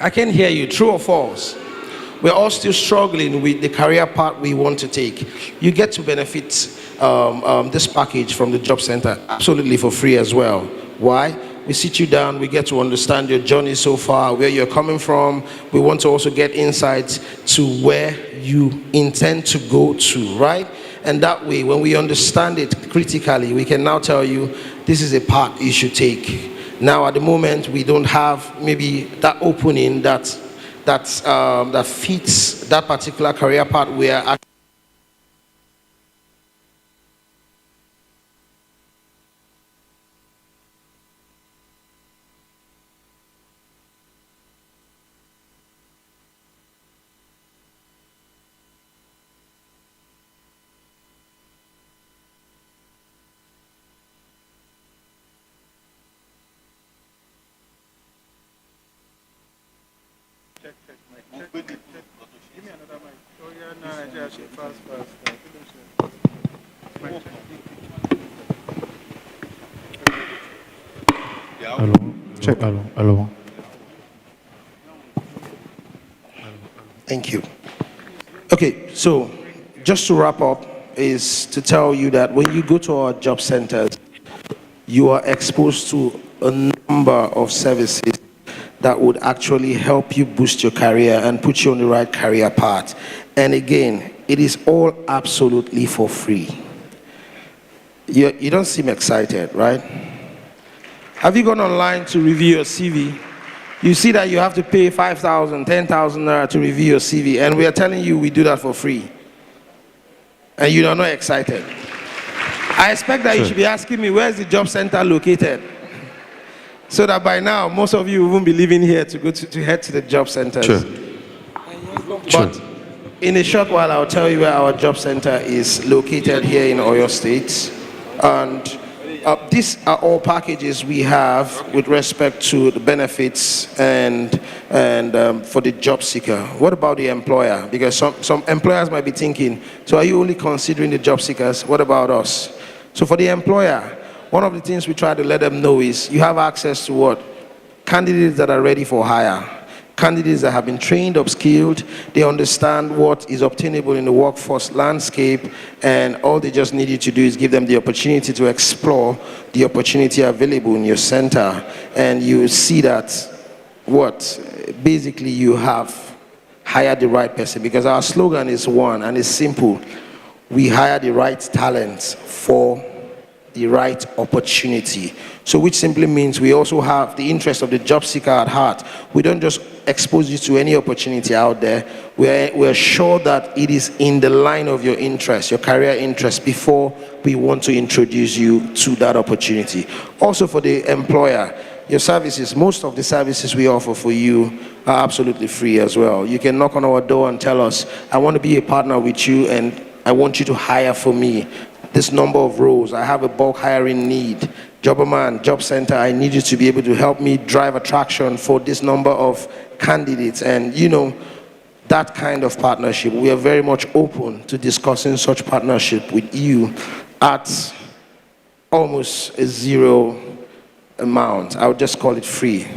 I can hear you. True or false? We're all still struggling with the career path we want to take. You get to benefit this package from the job center absolutely for free as well. Why? We sit you down, we get to understand your journey so far, where you're coming from. We want to also get insights to where you intend to go to, right? And that way, when we understand it critically, we can now tell you, this is a path you should take. Now, at the moment, we don't have maybe that opening that fits that particular career path we are at.
Hello.
Thank you. Okay, so just to wrap up is to tell you that when you go to our job centers, you are exposed to a number of services that would actually help you boost your career and put you on the right career path. And again, it is all absolutely for free. You don't seem excited, right? Have you gone online to review your CV? You see that you have to pay 5,000, 10,000 naira to review your CV, and we are telling you we do that for free. And you are not excited. I expect that you should be asking me, where's the job center located? So that by now, most of you won't be leaving here to go to head to the job centers. But in a short while, I'll tell you where our job center is located here in Oyo State. And these are all packages we have with respect to the benefits and for the job seeker. What about the employer? Because some employers might be thinking, so are you only considering the job seekers? What about us? So for the employer, one of the things we try to let them know is you have access to what? Candidates that are ready for hire. Candidates that have been trained, upskilled, they understand what is obtainable in the workforce landscape, and all they just need you to do is give them the opportunity to explore the opportunity available in your center, and you see that basically you have hired the right person, because our slogan is one and it's simple: we hire the right talent for the right opportunity. So which simply means we also have the interest of the job seeker at heart. We don't just expose you to any opportunity out there. We're sure that it is in the line of your interest, your career interest, before we want to introduce you to that opportunity. Also for the employer, your services, most of the services we offer for you are absolutely free as well. You can knock on our door and tell us, I want to be a partner with you and I want you to hire for me this number of roles. I have a bulk hiring need. Jobberman, Job Center, I need you to be able to help me drive attraction for this number of candidates. And you know, that kind of partnership, we are very much open to discussing such partnership with you at almost a zero amount. I would just call it free.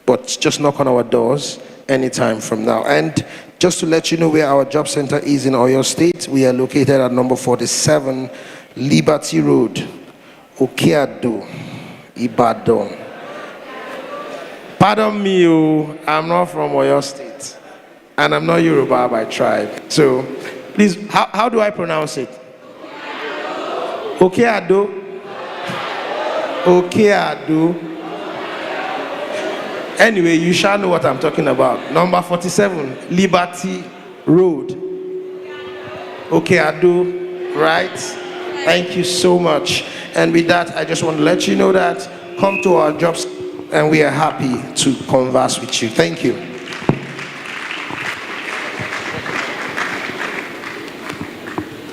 But just knock on our doors anytime from now. And just to let you know where our job center is in Oyo State, we are located at number 47 Liberty Road, Okeado, Ibadan. Pardon me, I'm not from Oyo State, and I'm not Yoruba by tribe. So, please, how do I pronounce it? Okeado. Okeado. Anyway, you shall know what I'm talking about. Number 47, Liberty Road. Okeado, right? Thank you so much. And with that, I just want to let you know that come to our jobs and we are happy to converse with you. Thank you.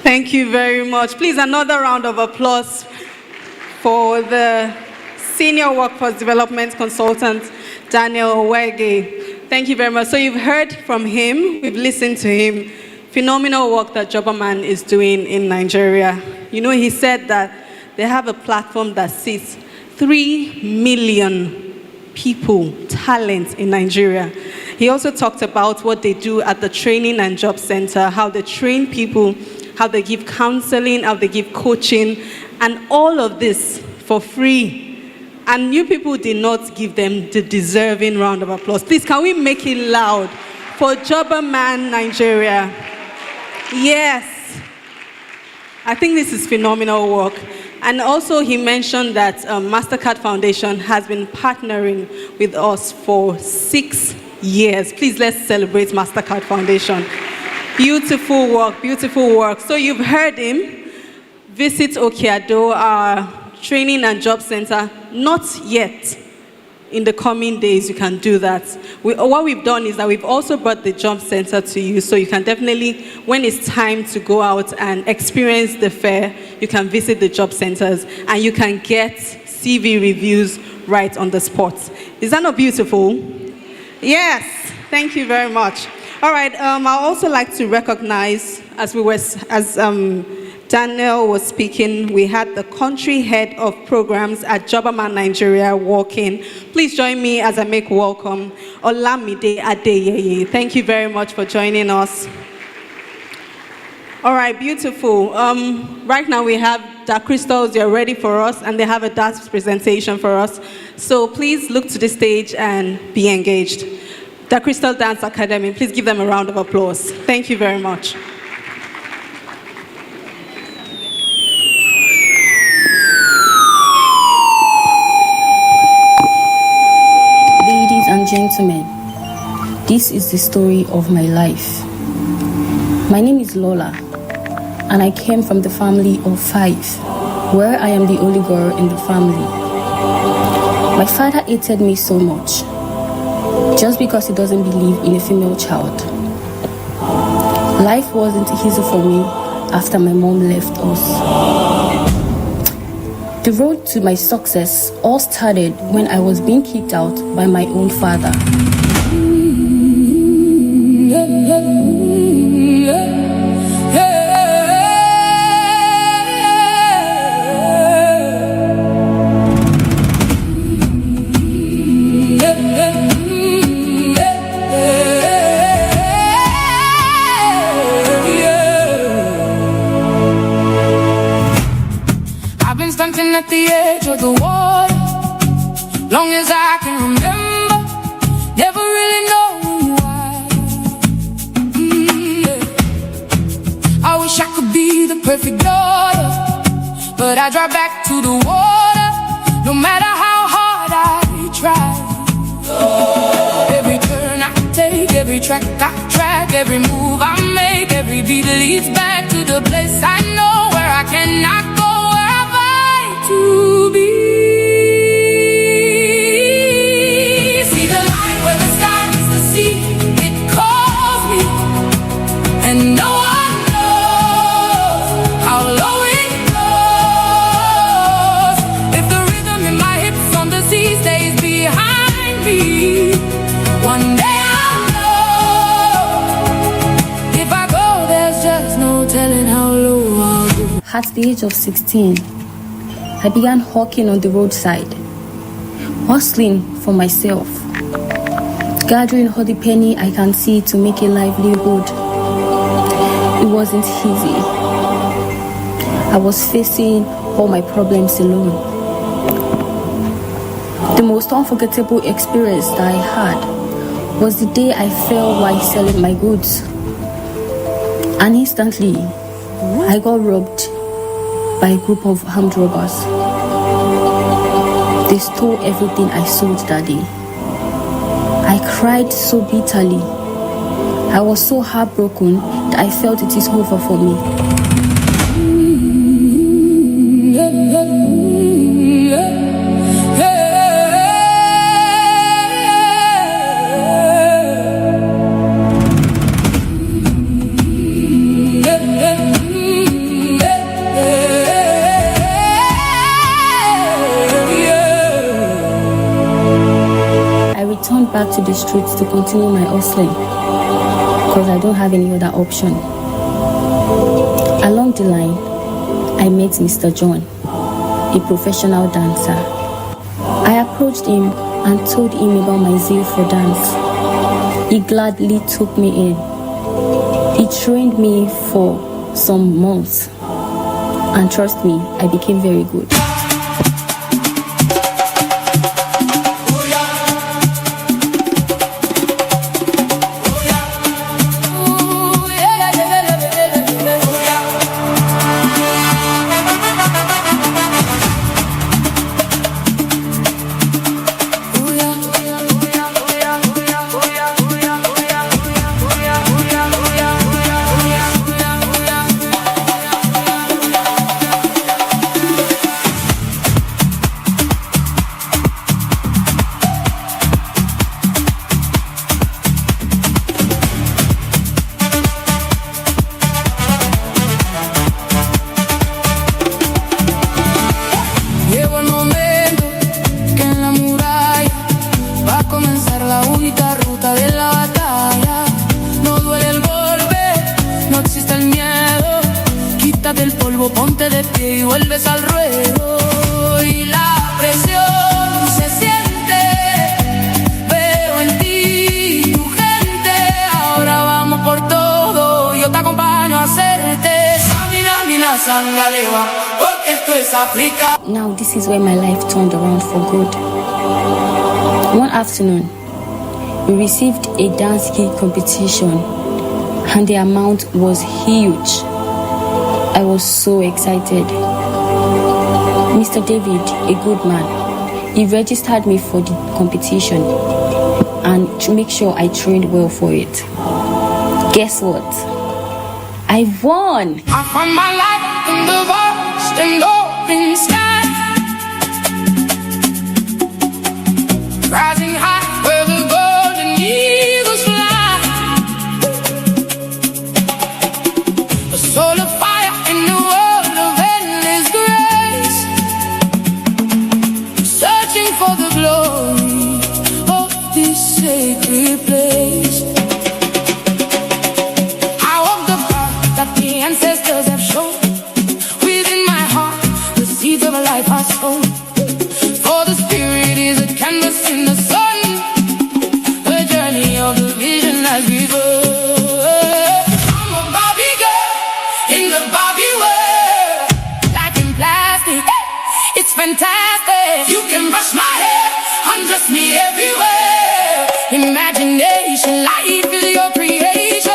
Thank you very much. Please, another round of applause for the Senior Workforce Development Consultant, Daniel Owege. Thank you very much. So you've heard from him, we've listened to him. Phenomenal work that Jobberman is doing in Nigeria. You know, he said that they have a platform that seats 3 million people, talent in Nigeria. He also talked about what they do at the Training and Job Center, how they train people, how they give counseling, how they give coaching, and all of this for free. And you people did not give them the deserving round of applause. Please, can we make it loud for Jobberman Nigeria? Yes. I think this is phenomenal work. And also he mentioned that MasterCard Foundation has been partnering with us for 6 years. Please, let's celebrate MasterCard Foundation. Beautiful work, beautiful work. So you've heard him. Visit Okeado, our training and job center. Not yet. In the coming days, you can do that. What we've done is that we've also brought the job center to you, so you can definitely, when it's time to go out and experience the fair, you can visit the job centers and you can get CV reviews right on the spot. Is that not beautiful? Yes, thank you very much. All right, I'd also like to recognize, as Daniel was speaking, we had the country head of programs at Jobberman Nigeria walking. Please join me as I make welcome Olamide Adeyeye. Thank you very much for joining us. All right, beautiful. Right now we have Dark Crystals, they're ready for us, and they have a dance presentation for us. So please look to the stage and be engaged. Dark Crystal Dance Academy, please give them a round of applause. Thank you very much.
Ladies and gentlemen, this is the story of my life. My name is Lola, and I came from the family of 5, where I am the only girl in the family. My father hated me so much, just because he doesn't believe in a female child. Life wasn't easy for me after my mom left us. The road to my success all started when I was being kicked out by my own father.
At the edge of the water, long as I can remember, never really knowing why. I wish I could be the perfect daughter, but I drive back to the water, no matter how hard I try. Every turn I take, every track I track, every move I make, every beat leads back to the place I know where I cannot go. To be. See the light where the sky meets the sea, it calls me, and no one knows how low it goes. If the rhythm in my hips on the sea stays behind me, one day I'll know. If I go, there's just no telling how low I'll go.
At the age of 16, I began hawking on the roadside, hustling for myself, gathering all the penny I can see to make a livelihood. It wasn't easy. I was facing all my problems alone. The most unforgettable experience that I had was the day I fell while selling my goods. And instantly, I got robbed by a group of armed robbers. They stole everything I sold that day. I cried so bitterly. I was so heartbroken that I felt it is over for me. Back to the streets to continue my hustling because I don't have any other option. Along the line, I met Mr. John, a professional dancer. I approached him and told him about my zeal for dance. He gladly took me in. He trained me for some months, and trust me, I became very good.
nuevo ponte de pie y vuelves al ruedo. Y la presión se siente, veo en ti tu gente. Ahora vamos por todo, yo te acompaño a hacerte Samina, mina, sangalewa, porque esto es África.
Now this is where my life turned around for good. One afternoon, we received a dance gig competition and the amount was huge. I was so excited. Mr. David, a good man, he registered me for the competition and to make sure I trained well for it. Guess what? I won!
I found my life in the vast and open sky, rising high where the golden eagles fly. A soul of fire in the world of endless grace, searching for the glory of this sacred place. I walk the path that the ancestors have shown. Within my heart, the seeds of life are sown. For the spirit is a canvas in the sun, the journey of the vision as we go. I'm a Barbie girl in the Barbie world. Life in plastic, it's fantastic. You can brush my hair, undress me everywhere. Imagination, life is your creation.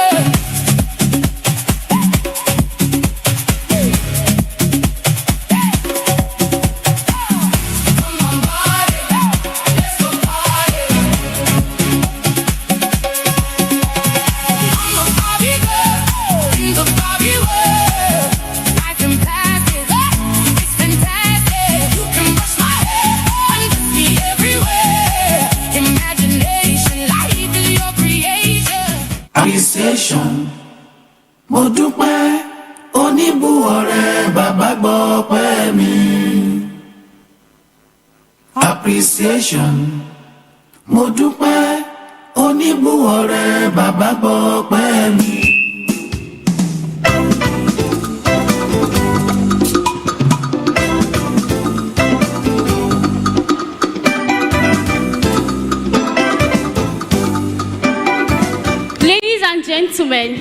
Appreciation, mo dúpẹ́ oníbùwọ̀rẹ́ bàbá gbọ́ pẹ́ mi. Appreciation, mo dúpẹ́ oníbùwọ̀rẹ́ bàbá gbọ́ pẹ́ mi.
Gentlemen,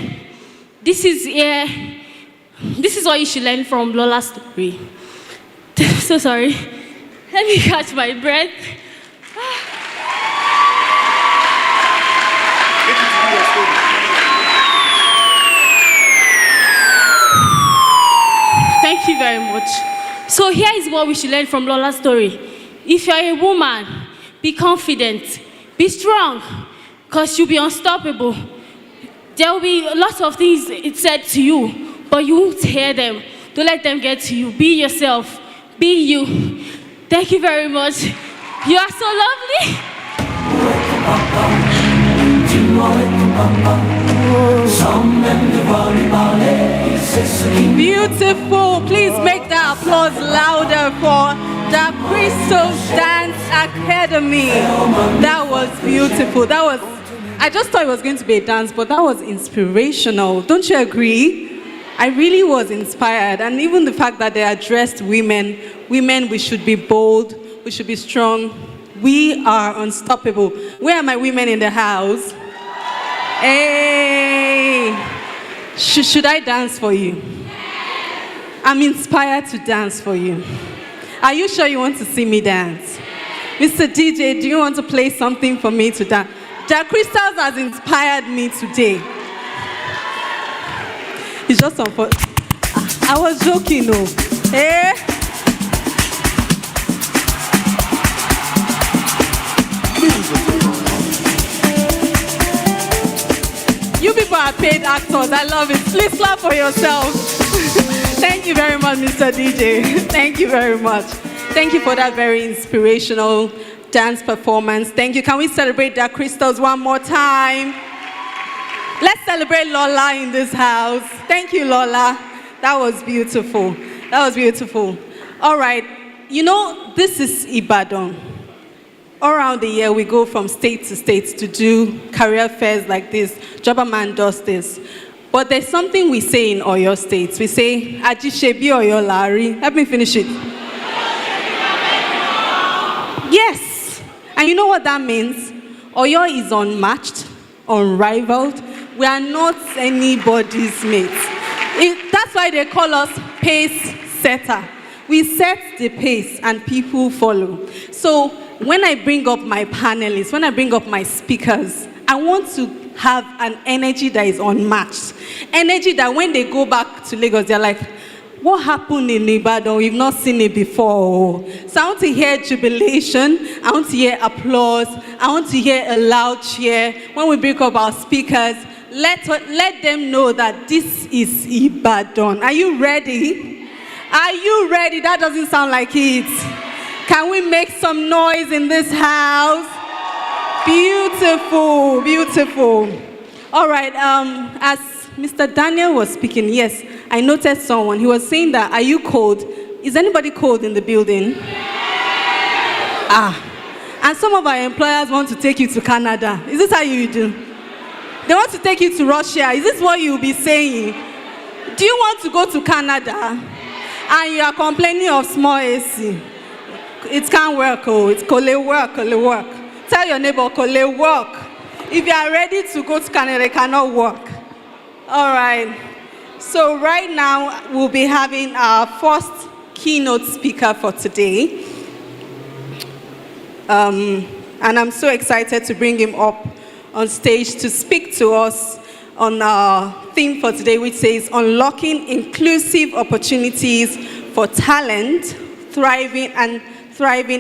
this is what you should learn from Lola's story. So sorry. Let me catch my breath. Thank you very much. So here is what we should learn from Lola's story. If you're a woman, be confident, be strong, because you'll be unstoppable. There will be lots of things it said to you, but you won't hear them. Don't let them get to you. Be yourself. Be you. Thank you very much. You are so lovely.
Beautiful. Please make that applause louder for the Crystal Dance Academy. That was beautiful. I just thought it was going to be a dance, but that was inspirational. Don't you agree? I really was inspired. And even the fact that they addressed women, we should be bold, we should be strong. We are unstoppable. Where are my women in the house? Hey! Should I dance for you? I'm inspired to dance for you. Are you sure you want to see me dance? Mr. DJ, do you want to play something for me to dance? Jack Crystals has inspired me today. It's just unfortunate. I was joking, no. Eh? You people are paid actors. I love it. Please clap for yourself. Thank you very much, Mr. DJ. Thank you very much. Thank you for that very inspirational dance performance. Thank you. Can we celebrate the Crystals one more time? Let's celebrate Lola in this house. Thank you, Lola. That was beautiful. That was beautiful. All right. You know, this is Ibadan. All around the year, we go from state to state to do career fairs like this. Jobberman does this.
But there's something we say in Oyo State. We say, Ajishebi Oyo Lari. Help me finish it. Yes. And you know what that means? Oyo is unmatched, unrivaled. We are not anybody's mates. That's why they call us pace setter. We set the pace and people follow. So when I bring up my panelists, when I bring up my speakers, I want to have an energy that is unmatched. Energy that when they go back to Lagos, they're like, what happened in Ibadan? We've not seen it before. So I want to hear jubilation. I want to hear applause. I want to hear a loud cheer. When we bring up our speakers, let them know that this is Ibadan. Are you ready? Are you ready? That doesn't sound like it. Can we make some noise in this house? Beautiful, beautiful. All right, as Mr. Daniel was speaking, yes, I noticed someone. He was saying that, are you cold? Is anybody cold in the building? And some of our employers want to take you to Canada. Is this how you do? They want to take you to Russia. Is this what you'll be saying? Do you want to go to Canada? And you are complaining of small AC. It can't work, oh. It's kole work. Tell your neighbor, kole work. If you are ready to go to Canada, it cannot work. All right. So right now, we'll be having our first keynote speaker for today. And I'm so excited to bring him up on stage to speak to us on our theme for today, which says unlocking inclusive opportunities for talent, thriving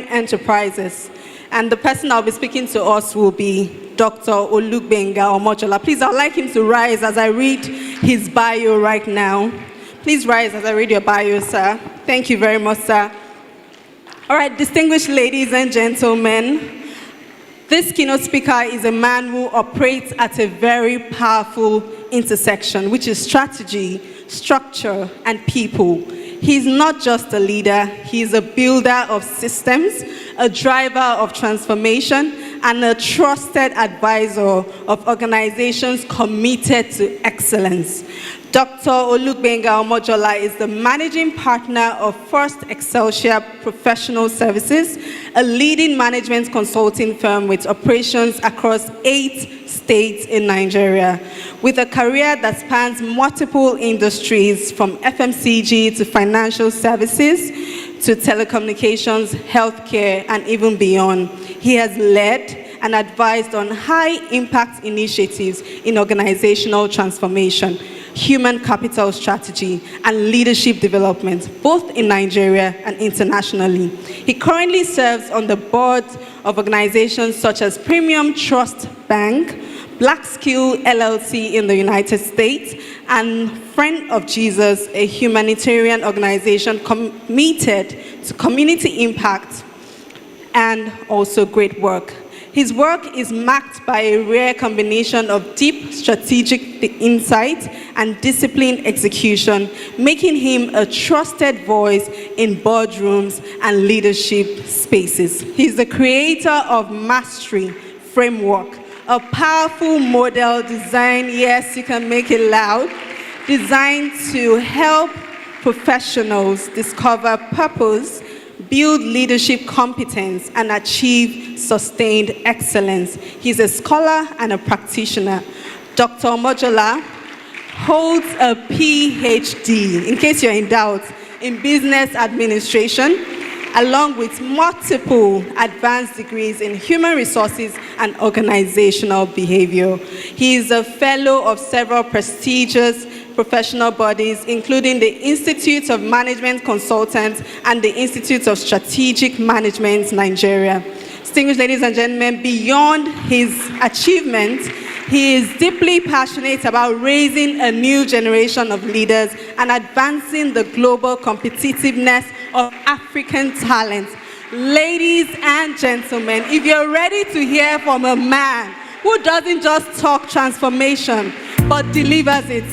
enterprises. And the person I'll be speaking to us will be Dr. Olugbenga Omojola. Please, I'd like him to rise as I read his bio right now. Please rise as I read your bio, sir. Thank you very much, sir. All right, distinguished ladies and gentlemen, this keynote speaker is a man who operates at a very powerful intersection, which is strategy, structure, and people. He's not just a leader, he's a builder of systems, a driver of transformation, and a trusted advisor of organizations committed to excellence. Dr. Olugbenga Omojola is the managing partner of First Excelsior Professional Services, a leading management consulting firm with operations across 8 states in Nigeria. With a career that spans multiple industries from FMCG to financial services to telecommunications, healthcare, and even beyond, he has led and advised on high-impact initiatives in organizational transformation, human capital strategy, and leadership development, both in Nigeria and internationally. He currently serves on the boards of organizations such as Premium Trust Bank, Black Skill LLC in the United States, and Friend of Jesus, a humanitarian organization committed to community impact and also great work. His work is marked by a rare combination of deep strategic insight and disciplined execution, making him a trusted voice in boardrooms and leadership spaces. He's the creator of Mastery Framework, a powerful model designed, yes, you can make it loud, designed to help professionals discover purpose, build leadership competence, and achieve sustained excellence. He's a scholar and a practitioner. Dr. Omojola holds a PhD, in case you're in doubt, in business administration, along with multiple advanced degrees in human resources and organizational behavior. He is a fellow of several prestigious professional bodies, including the Institute of Management Consultants and the Institute of Strategic Management, Nigeria. Distinguished ladies and gentlemen, beyond his achievements, he is deeply passionate about raising a new generation of leaders and advancing the global competitiveness of African talent. Ladies and gentlemen, if you're ready to hear from a man who doesn't just talk transformation, but delivers it,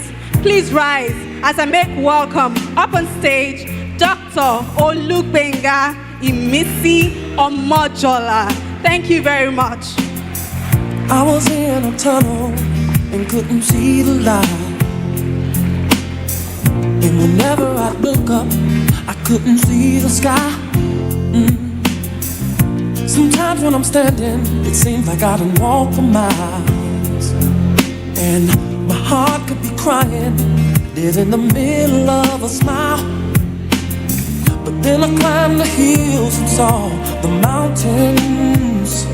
please rise as I make welcome up on stage Dr. Olugbenga Omojola. Thank you very much.
I was in a tunnel and couldn't see the light. And whenever I'd look up, I couldn't see the sky. Sometimes when I'm standing, it seems like I done walked for miles. And my heart could be crying, dead in the middle of a smile. But then I climbed the hills and saw the mountains.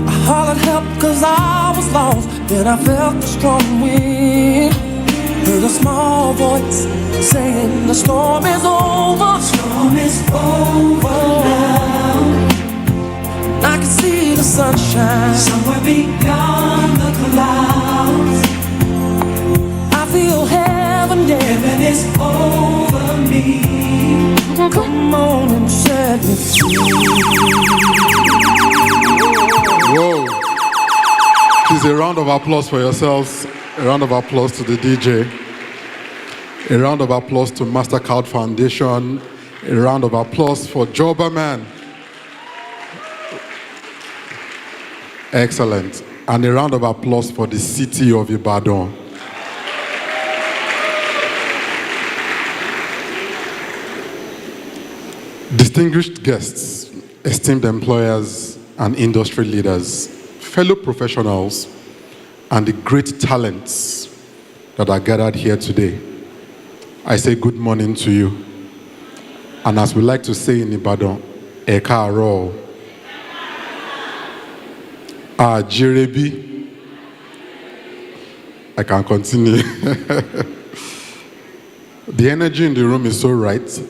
I hollered help cause I was lost. Then I felt the strong wind. Heard a small voice saying the storm is over. Storm is over now. I can see the sunshine somewhere beyond the clouds. I feel heaven, yeah. Heaven is over me. Come on and set me free.
Whoa. Please, a round of applause for yourselves. A round of applause to the DJ. A round of applause to MasterCard Foundation. A round of applause for Jobberman. Excellent. And a round of applause for the city of Ibadan. Distinguished guests, esteemed employers and industry leaders, fellow professionals, and the great talents that are gathered here today, I say good morning to you. And as we like to say in Ibadan, Eka Aro, Jirebi. I can continue. The energy in the room is so right,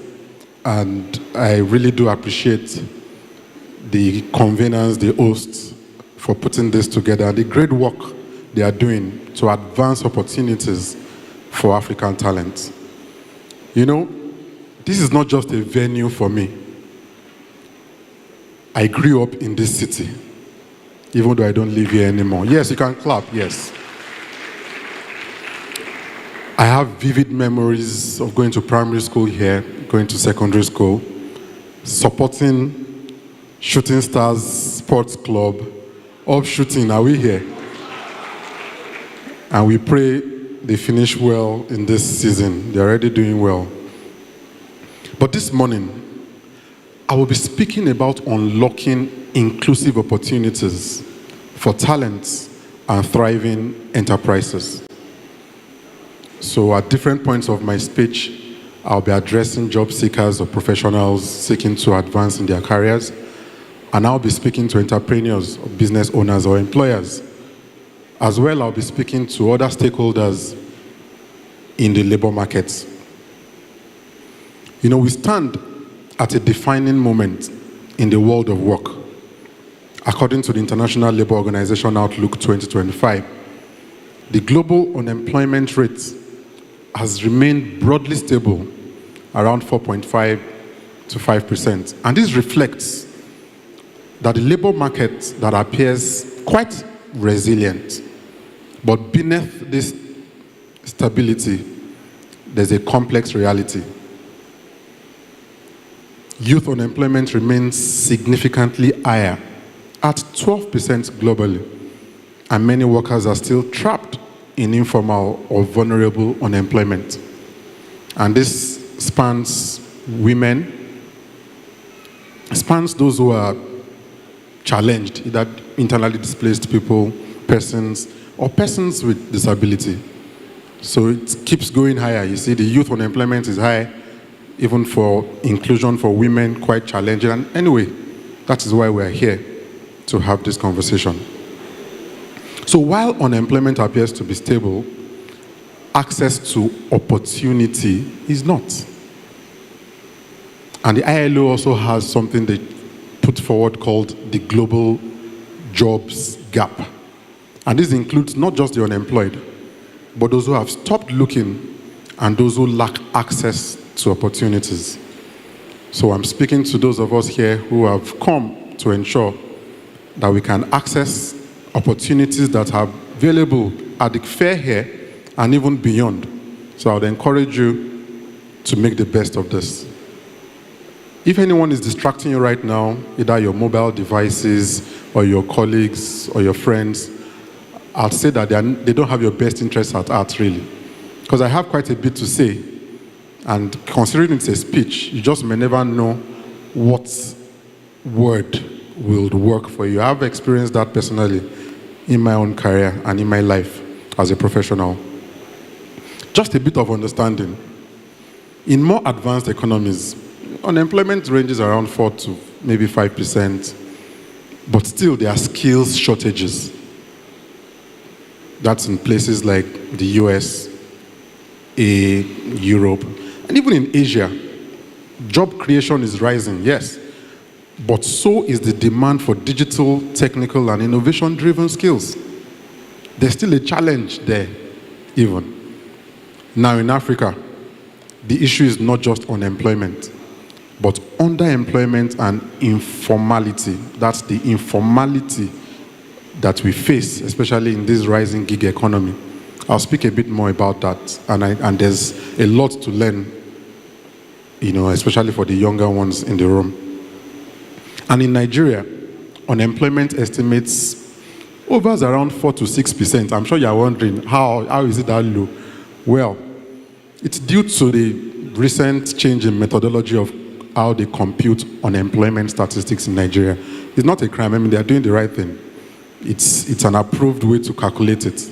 and I really do appreciate the conveners, the hosts, for putting this together, and the great work they are doing to advance opportunities for African talent. You know, this is not just a venue for me. I grew up in this city, even though I don't live here anymore. Yes, you can clap, yes. I have vivid memories of going to primary school here, going to secondary school, supporting Shooting Stars Sports Club, up shooting, are we here? And we pray they finish well in this season. They're already doing well. But this morning, I will be speaking about unlocking inclusive opportunities for talents and thriving enterprises. So at different points of my speech, I'll be addressing job seekers or professionals seeking to advance in their careers. And I'll be speaking to entrepreneurs, or business owners, or employers. As well, I'll be speaking to other stakeholders in the labor markets. You know, we stand at a defining moment in the world of work. According to the International Labour Organization Outlook 2025, the global unemployment rate has remained broadly stable around 4.5 to 5%. And this reflects that the labor market that appears quite resilient, but beneath this stability, there's a complex reality. Youth unemployment remains significantly higher at 12% globally, and many workers are still trapped in informal or vulnerable unemployment. And this spans women, spans those who are challenged, either internally displaced people, persons, or persons with disability. So it keeps going higher. You see, the youth unemployment is high, even for inclusion for women, quite challenging. And anyway, that is why we're here, to have this conversation. So while unemployment appears to be stable, access to opportunity is not. And the ILO also has something they put forward called the global jobs gap. And this includes not just the unemployed, but those who have stopped looking and those who lack access to opportunities. So I'm speaking to those of us here who have come to ensure that we can access opportunities that are available at the fair here and even beyond. So I would encourage you to make the best of this. If anyone is distracting you right now, either your mobile devices or your colleagues or your friends, I'll say that they don't have your best interests at heart, really. because I have quite a bit to say. And considering it's a speech, you just may never know what word will work for you. I've experienced that personally in my own career and in my life as a professional. Just a bit of understanding. In more advanced economies, unemployment ranges around 4 to maybe 5%, but still there are skills shortages. That's in places like the US, Europe, and even in Asia. Job creation is rising, yes, but so is the demand for digital, technical, and innovation-driven skills. There's still a challenge there, even. Now in Africa, the issue is not just unemployment, but underemployment and informality. That's the informality that we face, especially in this rising gig economy. I'll speak a bit more about that, and there's a lot to learn, especially for the younger ones in the room. And in Nigeria, unemployment estimates hovers around 4 to 6%. I'm sure you're wondering, how is it that low? Well, it's due to the recent change in methodology of how they compute unemployment statistics in Nigeria. It's not a crime. I mean, they're doing the right thing. It's an approved way to calculate it.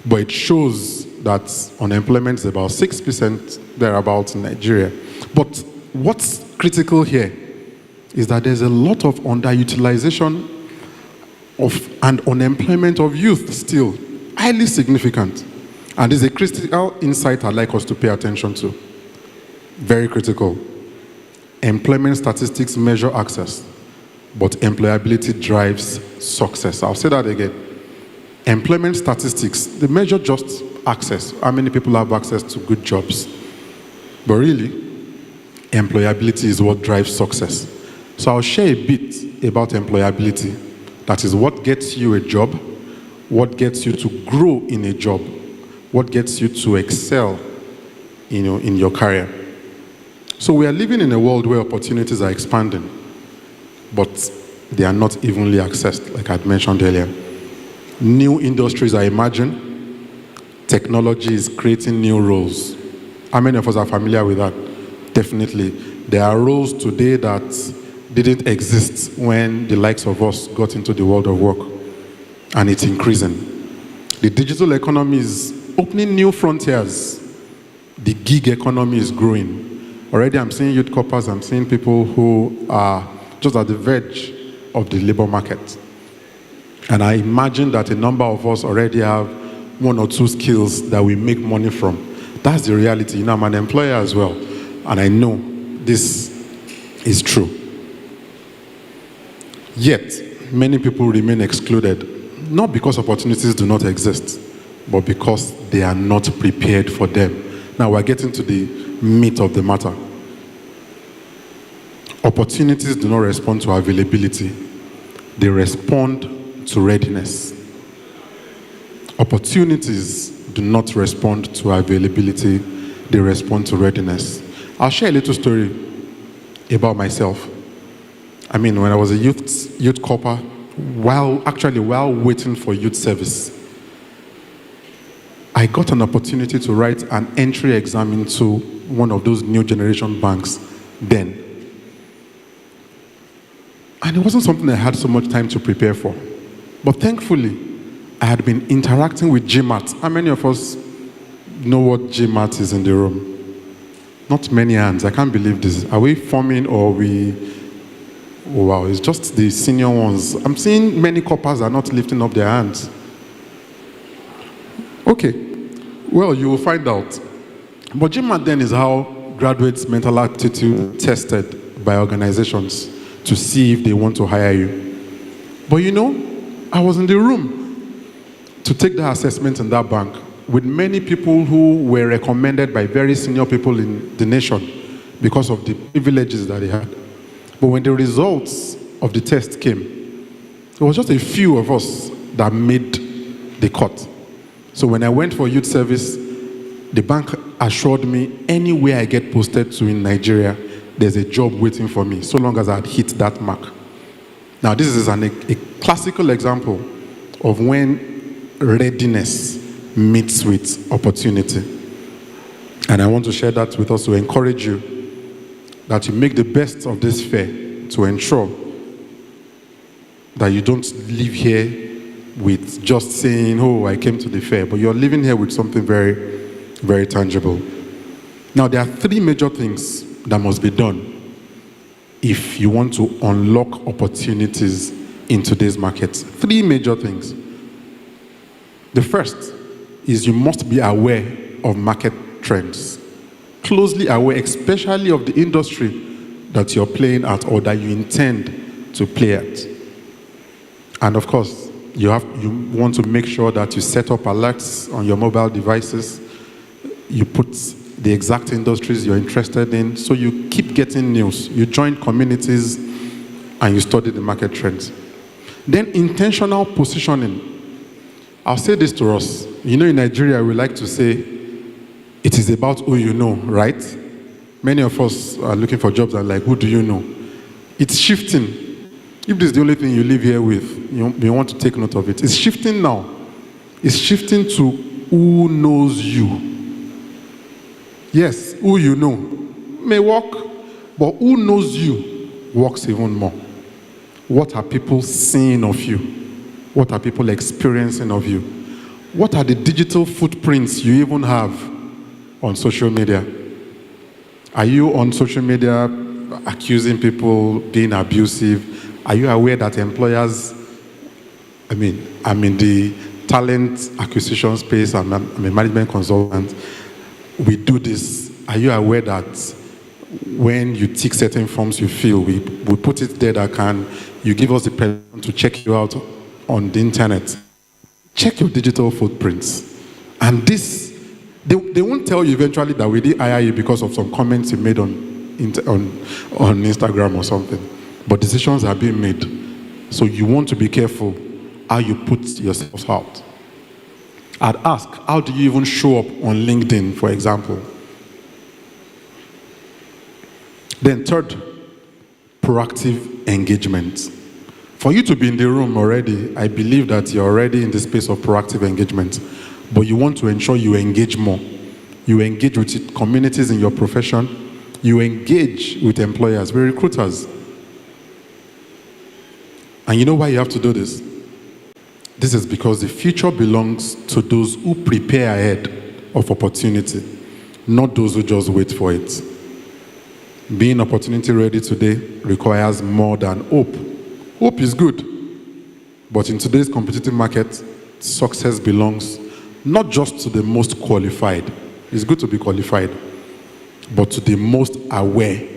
But it shows that unemployment is about 6% thereabouts in Nigeria. But what's critical here is that there's a lot of underutilization and unemployment of youth still, highly significant. And it's a critical insight I'd like us to pay attention to. Very critical. Employment statistics measure access, but employability drives success. I'll say that again. Employment statistics, they measure just access. How many people have access to good jobs? But really, employability is what drives success. So I'll share a bit about employability. That is what gets you a job, what gets you to grow in a job, what gets you to excel, in your career. So we are living in a world where opportunities are expanding, but they are not evenly accessed, like I'd mentioned earlier. New industries are emerging. Technology is creating new roles. How many of us are familiar with that? Definitely. There are roles today that didn't exist when the likes of us got into the world of work, and it's increasing. The digital economy is opening new frontiers. The gig economy is growing. Already I'm seeing youth corpers, I'm seeing people who are just at the verge of the labor market. And I imagine that a number of us already have 1 or 2 skills that we make money from. That's the reality. I'm an employer as well, and I know this is true. Yet, many people remain excluded, not because opportunities do not exist, but because they are not prepared for them. Now we're getting to the meat of the matter. Opportunities do not respond to availability. They respond to readiness. Opportunities do not respond to availability. They respond to readiness. I'll share a little story about myself. I mean, when I was a youth corper, while waiting for youth service, I got an opportunity to write an entry exam into one of those new generation banks then. And it wasn't something I had so much time to prepare for. But thankfully, I had been interacting with GMAT. How many of us know what GMAT is in the room? Not many hands. I can't believe this. Are we forming or we... Oh, wow, it's just the senior ones. I'm seeing many corpers are not lifting up their hands. Okay, well, you will find out. But GMAT then is how graduates' mental aptitude tested by organizations to see if they want to hire you. But I was in the room to take the assessment in that bank with many people who were recommended by very senior people in the nation because of the privileges that they had. But when the results of the test came, there was just a few of us that made the cut. So when I went for youth service, the bank assured me anywhere I get posted to in Nigeria, there's a job waiting for me, so long as I had hit that mark. Now, this is a classical example of when readiness meets with opportunity. And I want to share that with us to encourage you that you make the best of this fair to ensure that you don't live here with just saying, oh, I came to the fair, but you're living here with something very, very tangible. Now, there are three major things that must be done if you want to unlock opportunities in today's market. Three major things. The first is you must be aware of market trends. Closely aware, especially of the industry that you're playing at or that you intend to play at. And of course, you want to make sure that you set up alerts on your mobile devices. You put the exact industries you're interested in, so you keep getting news. You join communities and you study the market trends. Then intentional positioning. I'll say this to us. You know, in Nigeria, we like to say, it is about who you know, right? Many of us are looking for jobs and like, who do you know? It's shifting. If this is the only thing you live here with, you want to take note of it. It's shifting now. It's shifting to who knows you. Yes, who you know may work, but who knows you works even more. What are people seeing of you? What are people experiencing of you? What are the digital footprints you even have on social media? Are you on social media accusing people being abusive? Are you aware that employers, I'm in the talent acquisition space, I'm a management consultant, we do this. Are you aware that when you tick certain forms you fill, we put it there that you give us the permission to check you out on the internet? Check your digital footprints. And this, they won't tell you eventually that we didn't hire you because of some comments you made on Instagram or something. But decisions are being made. So you want to be careful how you put yourself out. I'd ask, how do you even show up on LinkedIn, for example? Then third, proactive engagement. For you to be in the room already, I believe that you're already in the space of proactive engagement. But you want to ensure you engage more. You engage with communities in your profession. You engage with employers, with recruiters. And you know why you have to do this? This is because the future belongs to those who prepare ahead of opportunity, not those who just wait for it. Being opportunity ready today requires more than hope. Hope is good, but in today's competitive market, success belongs not just to the most qualified. It's good to be qualified, but to the most aware,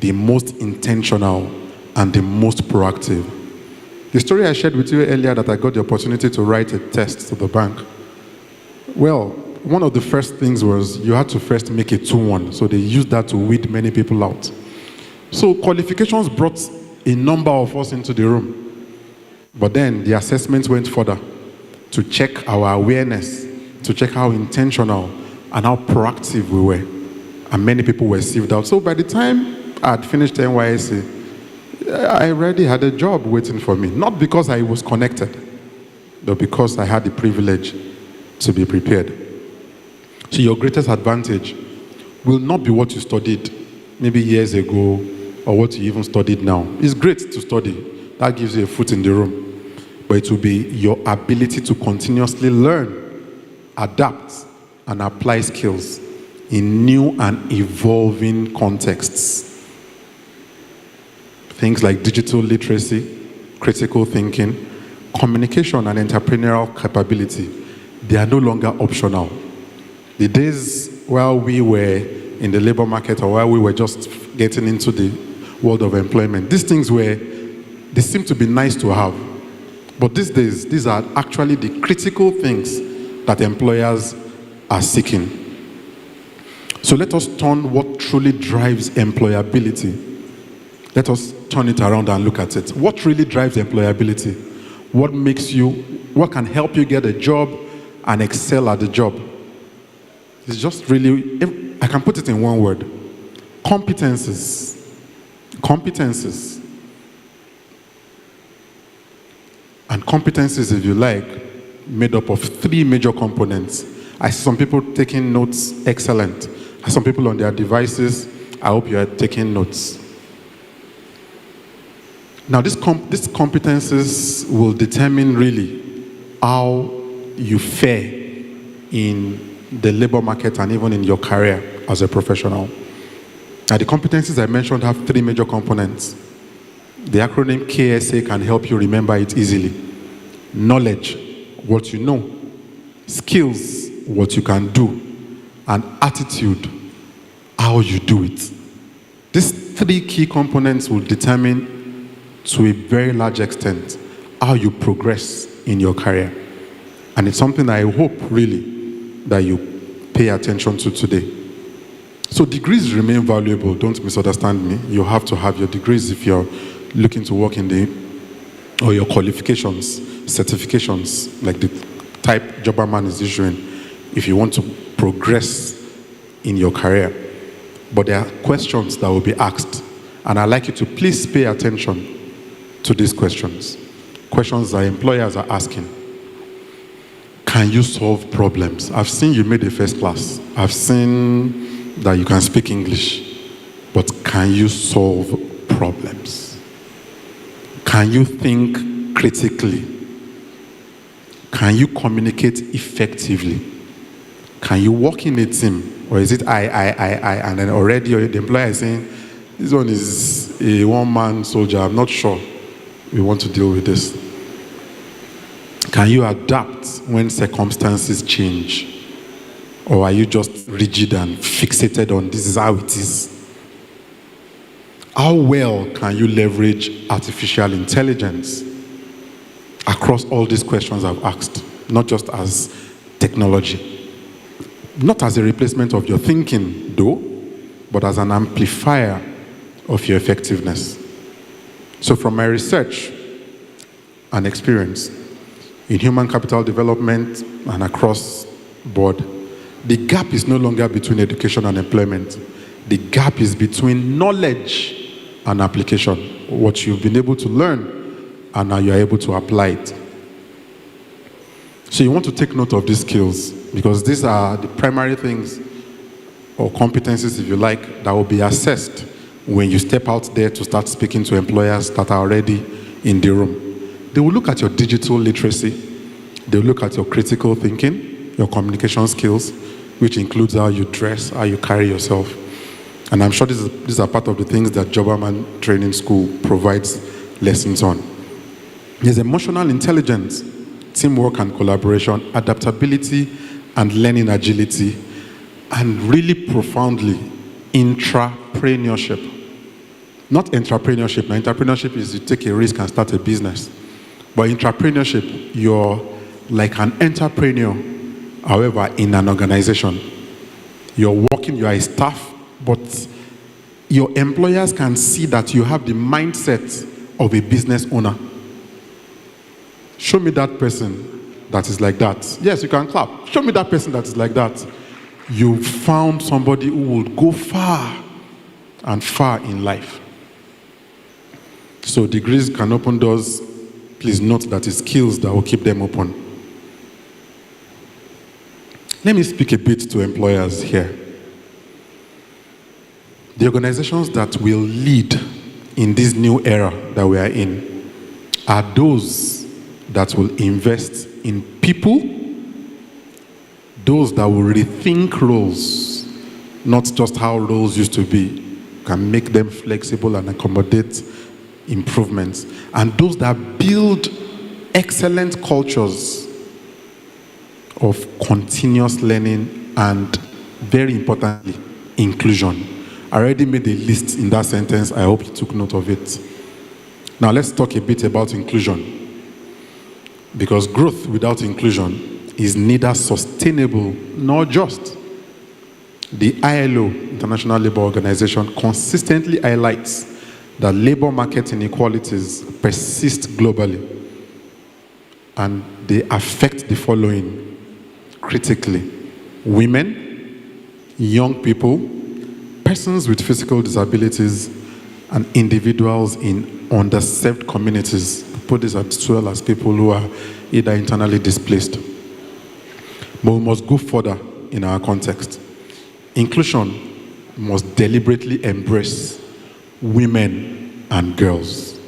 the most intentional, and the most proactive. The story I shared with you earlier that I got the opportunity to write a test to the bank. Well, one of the first things was you had to first make a 2-1. So they used that to weed many people out. So qualifications brought a number of us into the room. But then the assessments went further to check our awareness, to check how intentional and how proactive we were. And many people were sieved out. So by the time I had finished NYSC, I already had a job waiting for me. Not because I was connected, but because I had the privilege to be prepared. So your greatest advantage will not be what you studied maybe years ago or what you even studied now. It's great to study. That gives you a foot in the room. But it will be your ability to continuously learn, adapt, and apply skills in new and evolving contexts. Things like digital literacy, critical thinking, communication, and entrepreneurial capability, they are no longer optional. The days while we were in the labor market or while we were just getting into the world of employment, these things they seem to be nice to have. But these days, these are actually the critical things that employers are seeking. So let us turn what truly drives employability. Let us turn it around and look at it. What really drives employability? What can help you get a job and excel at the job? It's just really, I can put it in one word. Competences. Competences. And competencies, if you like, made up of 3 major components. I see some people taking notes, excellent. Some people on their devices, I hope you are taking notes. Now, these competencies will determine really how you fare in the labor market and even in your career as a professional. Now, the competencies I mentioned have 3 major components. The acronym KSA can help you remember it easily. Knowledge, what you know. Skills, what you can do. And attitude, how you do it. These 3 key components will determine to a very large extent how you progress in your career. And it's something I hope really that you pay attention to today. So degrees remain valuable, don't misunderstand me. You have to have your degrees if you're looking to work or your qualifications, certifications, like the type Jobberman is issuing, if you want to progress in your career. But there are questions that will be asked, and I'd like you to please pay attention to these questions. Questions that employers are asking. Can you solve problems? I've seen you made a first class. I've seen that you can speak English. But can you solve problems? Can you think critically? Can you communicate effectively? Can you work in a team? Or is it I, and then already the employer is saying, this one is a one-man soldier, I'm not sure we want to deal with this. Can you adapt when circumstances change? Or are you just rigid and fixated on this is how it is? How well can you leverage artificial intelligence across all these questions I've asked? Not just as technology. Not as a replacement of your thinking, though, but as an amplifier of your effectiveness. So from my research and experience in human capital development and across board, the gap is no longer between education and employment. The gap is between knowledge and application. What you've been able to learn and now you're able to apply it. So you want to take note of these skills because these are the primary things or competencies, if you like, that will be assessed when you step out there to start speaking to employers that are already in the room. They will look at your digital literacy. They will look at your critical thinking, your communication skills, which includes how you dress, how you carry yourself. And I'm sure these are part of the things that Jobberman Training School provides lessons on. There's emotional intelligence, teamwork and collaboration, adaptability and learning agility, and really profoundly, intrapreneurship. Not entrepreneurship. Now, entrepreneurship is you take a risk and start a business. But intrapreneurship, you're like an entrepreneur, however, in an organization. You're working, you are a staff, but your employers can see that you have the mindset of a business owner. Show me that person that is like that. Yes, you can clap. Show me that person that is like that. You found somebody who will go far and far in life. So degrees can open doors. Please note that it's skills that will keep them open. Let me speak a bit to employers here. The organizations that will lead in this new era that we are in are those that will invest in people, those that will rethink roles, not just how roles used to be, can make them flexible and accommodate improvements, and those that build excellent cultures of continuous learning and, very importantly, inclusion. I already made a list in that sentence. I hope you took note of it. Now let's talk a bit about inclusion. Because growth without inclusion is neither sustainable nor just. The ILO, International Labour Organization, consistently highlights that labor market inequalities persist globally, and they affect the following critically: women, young people, persons with physical disabilities, and individuals in underserved communities. Put this as well as people who are either internally displaced. But we must go further in our context. Inclusion must deliberately embrace women and girls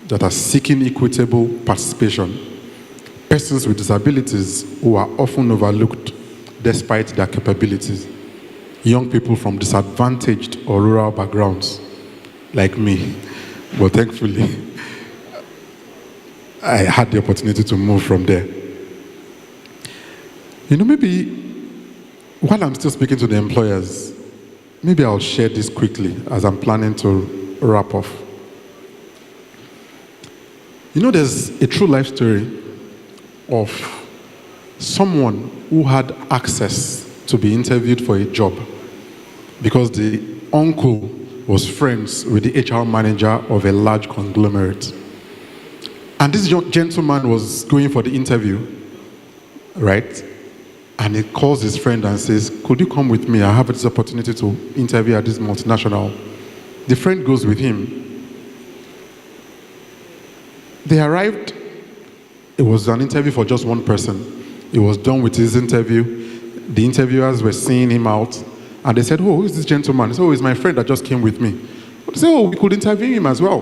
that are seeking equitable participation, persons with disabilities who are often overlooked despite their capabilities, young people from disadvantaged or rural backgrounds, like me. But thankfully, I had the opportunity to move from there. You know, maybe while I'm still speaking to the employers, maybe I'll share this quickly as I'm planning to wrap off. You know, there's a true life story of someone who had access to be interviewed for a job because the uncle was friends with the HR manager of a large conglomerate. And this gentleman was going for the interview, right? And he calls his friend and says, could you come with me? I have this opportunity to interview at this multinational. The friend goes with him. They arrived. It was an interview for just one person. He was done with his interview. The interviewers were seeing him out. And they said, oh, who is this gentleman? He said, oh, it's my friend that just came with me. They said, oh, we could interview him as well.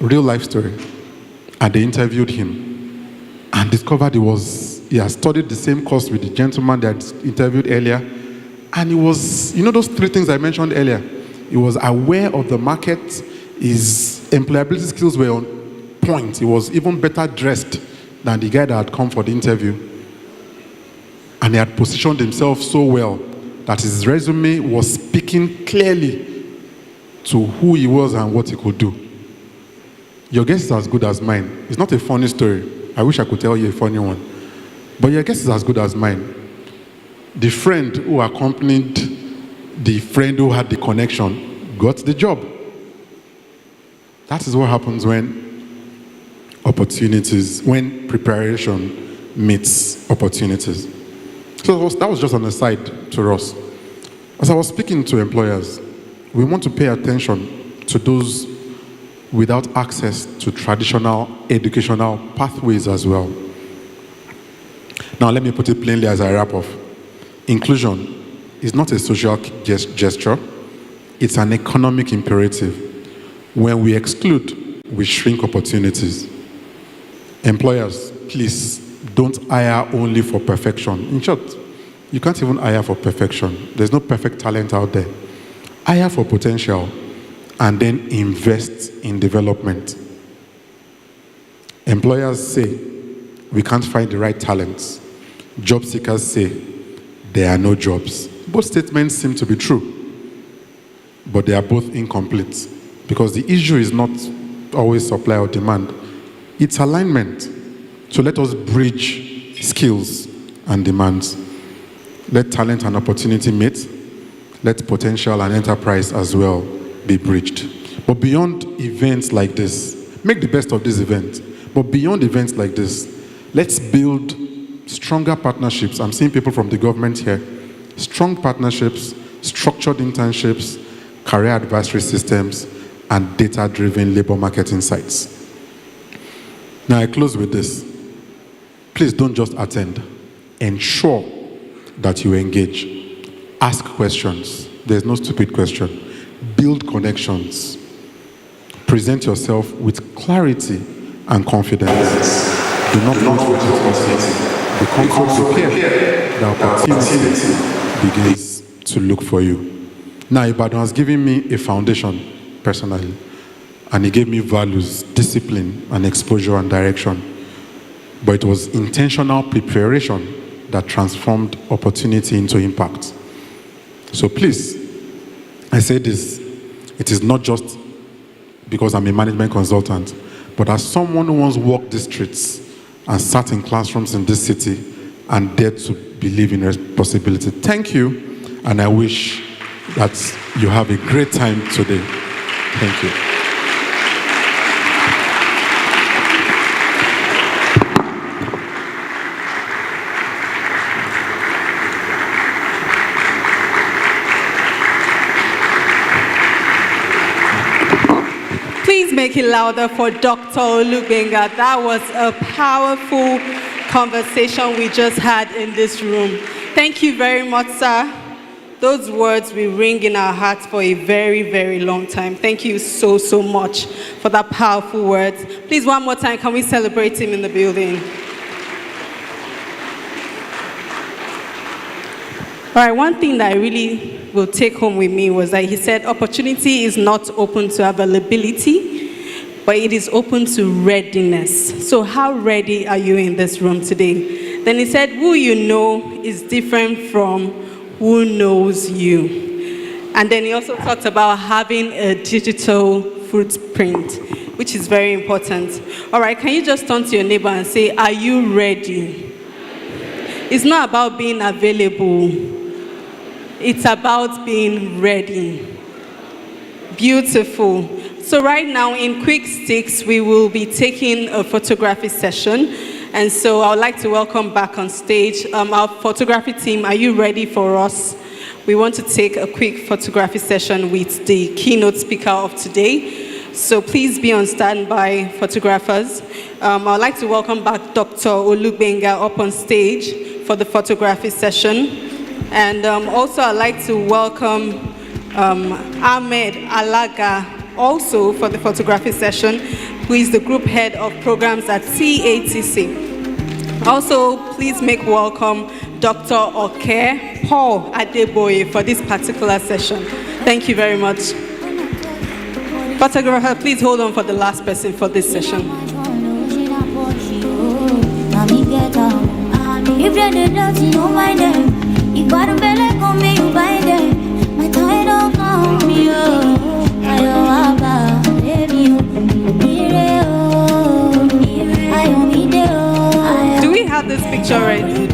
Real life story. And they interviewed him and discovered he had studied the same course with the gentleman that interviewed earlier. And he was, you know those three things I mentioned earlier? He was aware of the market. His employability skills were on point. He was even better dressed than the guy that had come for the interview. And he had positioned himself so well that his resume was speaking clearly to who he was and what he could do. Your guess is as good as mine. It's not a funny story. I wish I could tell you a funny one. But your guess is as good as mine. The friend who accompanied the friend who had the connection got the job. That is what happens when preparation meets opportunities. So that was just an aside to us. As I was speaking to employers, we want to pay attention to those without access to traditional educational pathways as well. Now, let me put it plainly as I wrap off. Inclusion is not a social gesture, it's an economic imperative. When we exclude, we shrink opportunities. Employers, please don't hire only for perfection. In short, you can't even hire for perfection. There's no perfect talent out there. Hire for potential and then invest in development. Employers say, we can't find the right talents. Job seekers say, there are no jobs. Both statements seem to be true, but they are both incomplete because the issue is not always supply or demand. It's alignment. So let us bridge skills and demands. Let talent and opportunity meet. Let potential and enterprise as well be bridged. But beyond events like this, make the best of this event. But beyond events like this, let's build stronger partnerships. I'm seeing people from the government here. Strong partnerships, structured internships, career advisory systems, and data-driven labor market insights. Now I close with this. Please don't just attend. Ensure that you engage. Ask questions. There's no stupid question. Build connections. Present yourself with clarity and confidence. Do not wait for the opportunity. Become so prepared. The opportunity begins to look for you. Now, Ibadan has given me a foundation personally, and he gave me values, discipline, and exposure and direction. But it was intentional preparation that transformed opportunity into impact. So please, I say this, it is not just because I'm a management consultant, but as someone who once walked the streets and sat in classrooms in this city and dared to believe in responsibility. Thank you, and I wish that you have a great time today. Thank you.
Make it louder for Dr. Olubenga. That was a powerful conversation we just had in this room. Thank you very much, sir. Those words will ring in our hearts for a very, very long time. Thank you so, so much for that powerful words. Please, one more time, can we celebrate him in the building? All right, one thing that I really will take home with me was that he said opportunity is not open to availability, but it is open to readiness. So how ready are you in this room today? Then he said, who you know is different from who knows you. And then he also talked about having a digital footprint, which is very important. All right, can you just turn to your neighbor and say, are you ready? It's not about being available. It's about being ready. Beautiful. So right now in Quick Sticks, we will be taking a photography session. And so I would like to welcome back on stage our photography team. Are you ready for us? We want to take a quick photography session with the keynote speaker of today. So please be on standby, photographers. I would like to welcome back Dr. Olubenga up on stage for the photography session. And also I'd like to welcome Ahmed Alaga also for the photography session, who is the group head of programs at CATC. Also, please make welcome Dr. Oke Paul Adeboye for this particular session. Thank you very much. Photographer, please hold on for the last person for this session.
If you're the dirty, don't mind them. If I don't feel like on me, you buy them. My time don't come me, I
do we have this picture ready?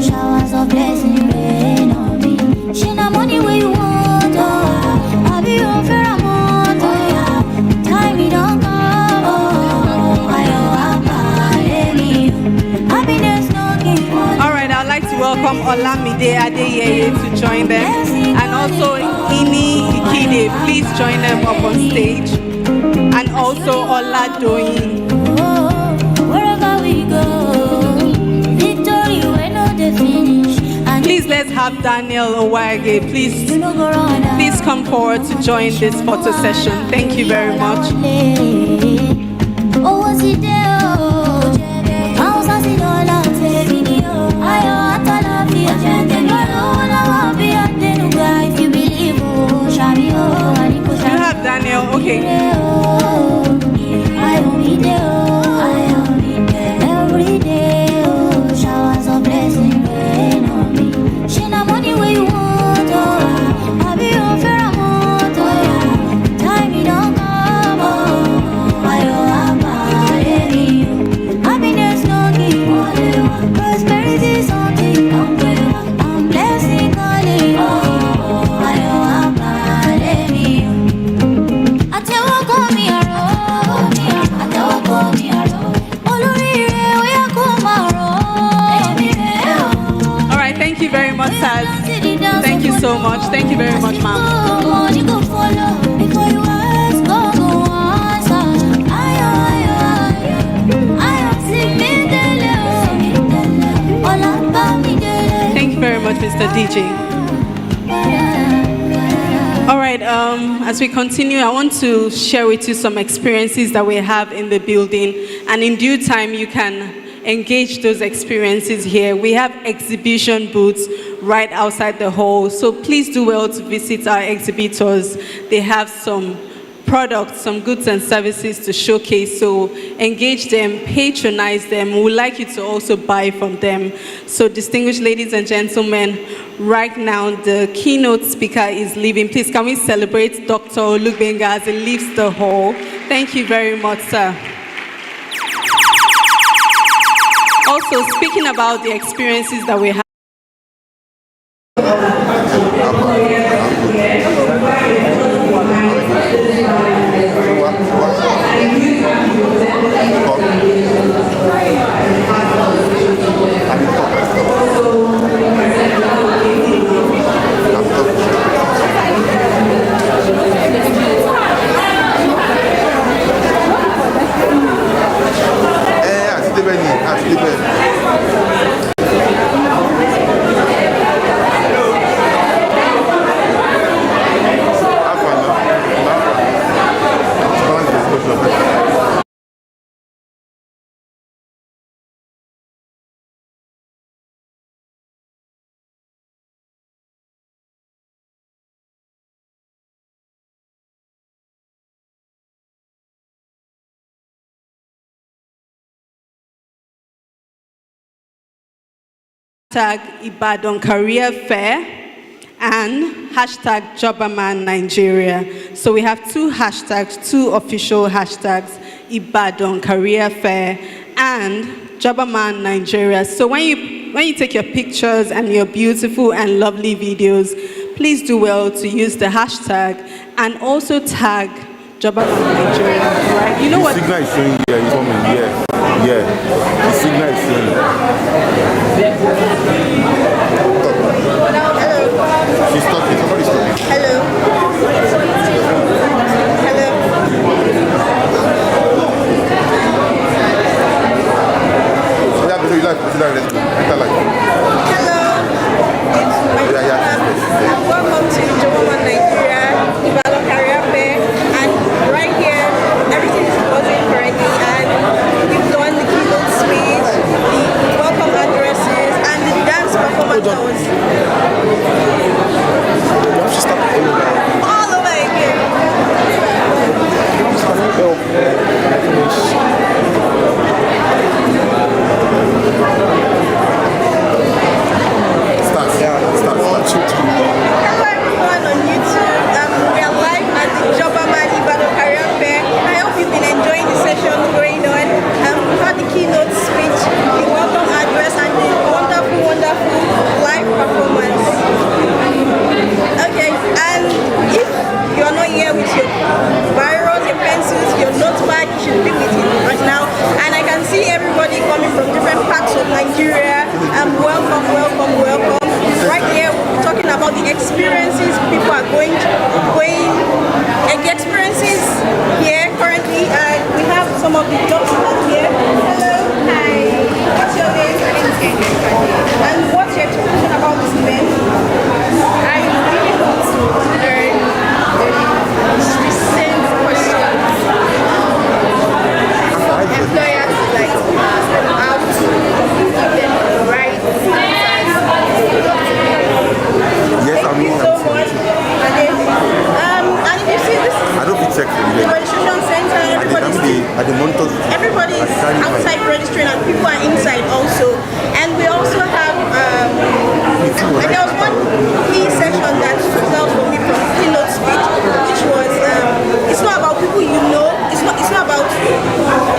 Showers of blessing rain on me. She not money where you want, I'll be your pheromone, time me don't come,
All right, I'd like to welcome Olamide Adeyeye to join them, and also Ini Ikide, please join them up on stage, and also Oladoyin.
Wherever we go, victory when not the finish.
Please let's have Daniel Owage. Please come forward to join this photo session. Thank you very much. You have Daniel, okay.
Every day, showers of blessing rain on me. She not money where you want, I'll be your pheromone, time you don't come, happiness no give, prosperity something, I'm blessing calling,
Thank you very much, Saz. Thank you so much. Thank you very much, ma'am. Thank you very much, Mr. DJ. All right, as we continue, I want to share with you some experiences that we have in the building, and in due time, you can engage those experiences here. We have exhibition booths right outside the hall, so please do well to visit our exhibitors. They have some products, some goods and services to showcase, so engage them, patronize them. We would like you to also buy from them. So distinguished ladies and gentlemen, right now the keynote speaker is leaving. Please can we celebrate Dr. Olubenga as he leaves the hall. Thank you very much, sir. Also, speaking about the experiences that we have.
Ibadan Career Fair and hashtag Jobberman Nigeria. So we have two hashtags, two official hashtags, Ibadan Career Fair and Jobberman Nigeria. So when you take your pictures and your beautiful and lovely videos, please do well to use the hashtag and also tag Jobberman Nigeria. Right? You know what?
The signal is showing here. It's coming. Yeah. The signal is showing. She's talking. Somebody's talking.
Hello. Welcome to Jogor Nigeria, Ibadan Career Fair, and right here, everything is buzzing correctly, and we've done the keynote speech, the welcome addresses, and the dance performance that was all over again. Hello everyone on YouTube. We are live at the Jobberman Ibadan Career Fair. I hope you've been enjoying the sessions going on. We've had the keynote speech, the welcome address, and the wonderful live performance. Okay, and if you're not here with your biros, your pencils, your notepad, you should be with it right now. And I can see everybody coming from different parts of Nigeria. Welcome. Right here, we're talking about the experiences people are going and the experiences here currently. And we have some of the jobs here. Hello. Hi. What's your name? And what's your expectation about this event? I really want to learn recent questions. Employers like how to give them the right
Yes,
Thank you so much. And if you see this,
I don't feel checked
the registration center, everybody is outside registering and people are inside also. And we also have, and there was one key session that stood out for me from keynote speech, which was, it's not about people you know, it's not about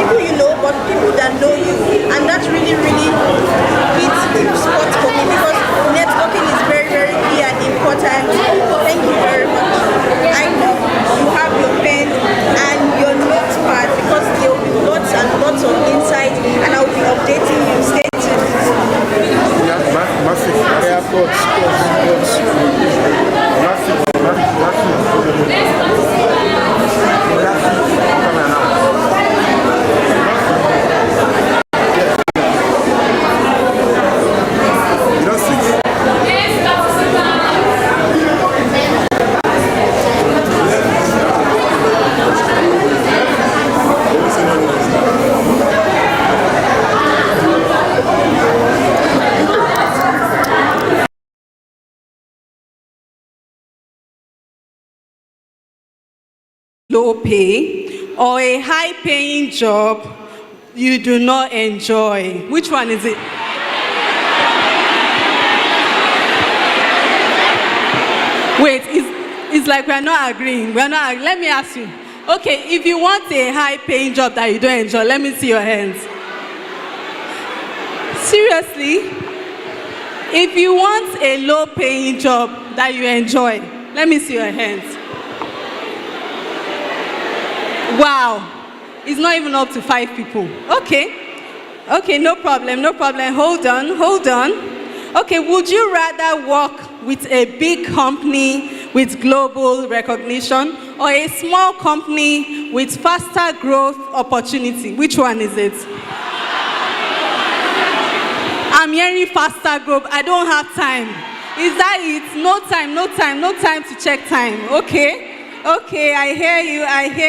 people you know, but people that know you. And that's really hits the spot for me because networking is very key and important. Thank you very much. I hope you have your pen and your notepad because there will be lots and lots of insights and I will be updating you. Stay tuned.
Low pay or a high paying job you do not enjoy. Which one is it? Wait, it's like we're not agreeing. Let me ask you. Okay, if you want a high paying job that you don't enjoy, let me see your hands. Seriously? If you want a low paying job that you enjoy, let me see your hands. Wow, it's not even up to 5 people. Okay, no problem. Hold on. Okay, would you rather work with a big company with global recognition or a small company with faster growth opportunity? Which one is it? I'm hearing faster growth. I don't have time. Is that it? No time to check time. Okay, I hear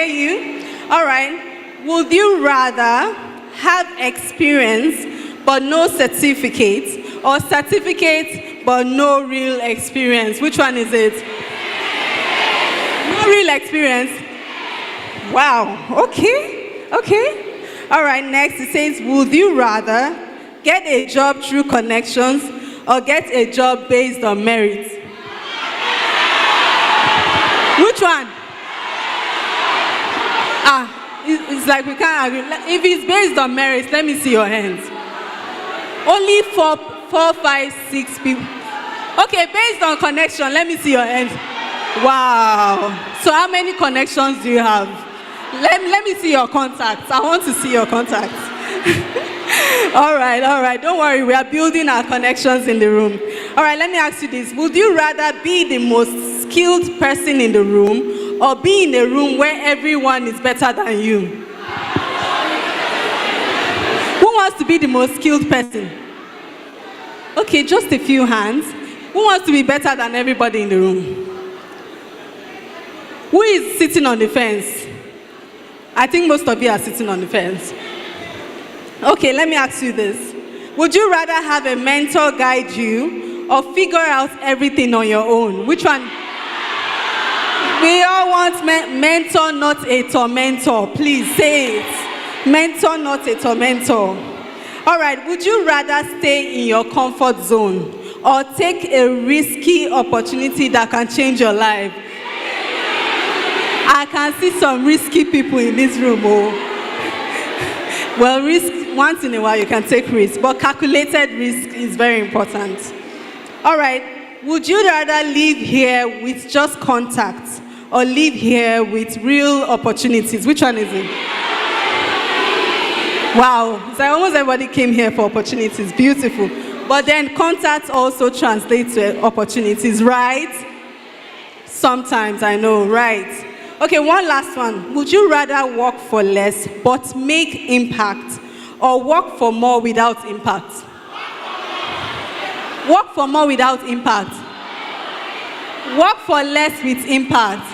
you. All right. Would you rather have experience but no certificate or certificate but no real experience? Which one is it? No real experience? Wow. Okay. All right, next it says, would you rather get a job through connections
or get a job based on merit? Which one? It's like we can't agree. If it's based on merit, let me see your hands. Only four, 5, 6 people. Okay, based on connection, let me see your hands. Wow. So how many connections do you have? Let me see your contacts. I want to see your contacts. All right. Don't worry. We are building our connections in the room. All right, let me ask you this. Would you rather be the most skilled person in the room or be in a room where everyone is better than you? Who wants to be the most skilled person? Okay, just a few hands. Who wants to be better than everybody in the room? Who is sitting on the fence? I think most of you are sitting on the fence. Okay, let me ask you this. Would you rather have a mentor guide you or figure out everything on your own? Which one? We all want mentor, not a tormentor. Please say it. Mentor, not a tormentor. All right, would you rather stay in your comfort zone or take a risky opportunity that can change your life? I can see some risky people in this room. Oh. Well, risk, once in a while you can take risk, but calculated risk is very important. All right, would you rather live here with just contacts or live here with real opportunities? Which one is it? Wow, it's like almost everybody came here for opportunities. Beautiful. But then contacts also translate to opportunities, right? Sometimes, I know, right? Okay, one last one. Would you rather work for less but make impact or work for more without impact? Work for more without impact. Work for less with impact.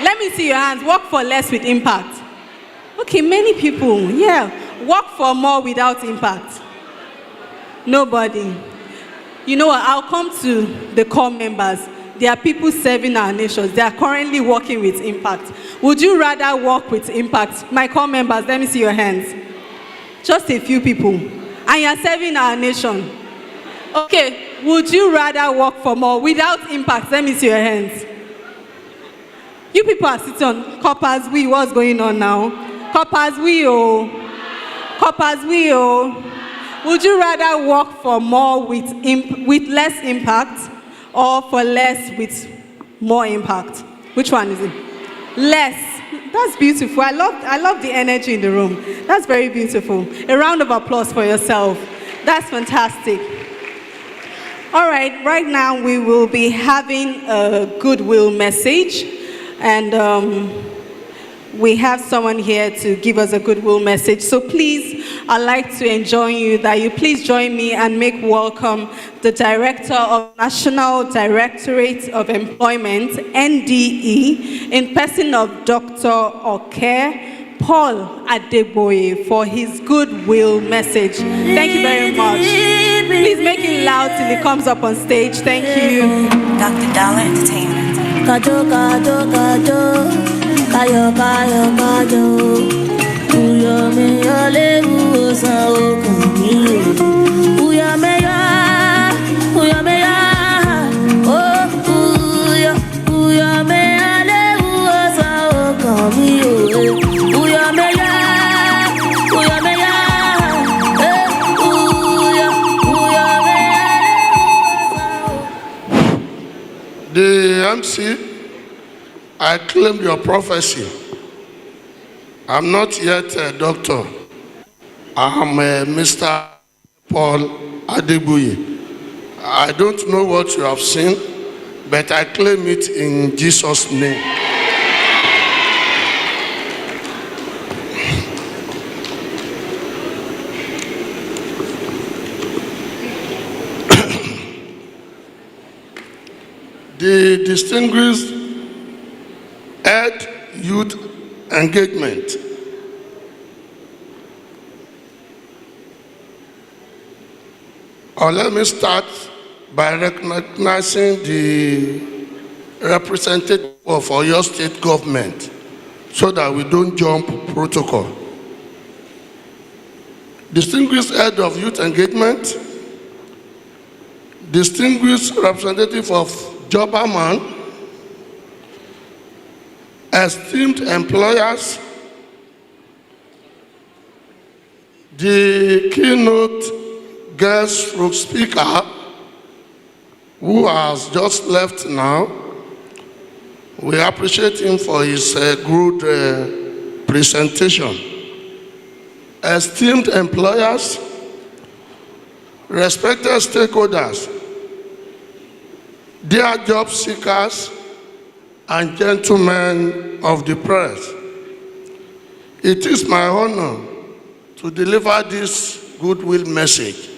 Let me see your hands. Work for less with impact. Okay, many people, yeah. Work for more without impact. Nobody. You know what? I'll come to the core members. There are people serving our nations. They are currently working with impact. Would you rather work with impact? My core members, let me see your hands. Just a few people. And you're serving our nation. Okay, would you rather work for more without impact? Let me see your hands. You people are sitting on coppers, what's going on now? Coppers, Coppers, would you rather work for more with less impact or for less with more impact? Which one is it? Less. That's beautiful. I love the energy in the room. That's very beautiful. A round of applause for yourself. That's fantastic. All right now we will be having a goodwill message, and we have someone here to give us a goodwill message. So please, I'd like to enjoin you that you please join me and make welcome the Director of National Directorate of Employment, NDE, in person of Dr. Oke Paul Adeboye, for his goodwill message. Thank you very much. Please make it loud till he comes up on stage. Thank you.
Dr. Dollar Entertainment.
Kajo, kajo, kajo. Kayo, kayo, kajo. Uyo me yo le uosa okami. Uyo me yo, oh uyo me yo le uosa okami. Uyo me yo, uyo me yo le uosa.
The MC, I claim your prophecy. I'm not yet a doctor. I'm a Mr. Paul Adeboye. I don't know what you have seen, but I claim it in Jesus' name. The distinguished Head Youth Engagement. Or let me start by recognizing the representative of your state government so that we don't jump protocol. Distinguished Head of Youth Engagement, distinguished representative of Jobberman, esteemed employers, the keynote guest speaker, who has just left now. We appreciate him for his good presentation. Esteemed employers, respected stakeholders, dear job seekers, and gentlemen of the press, it is my honor to deliver this goodwill message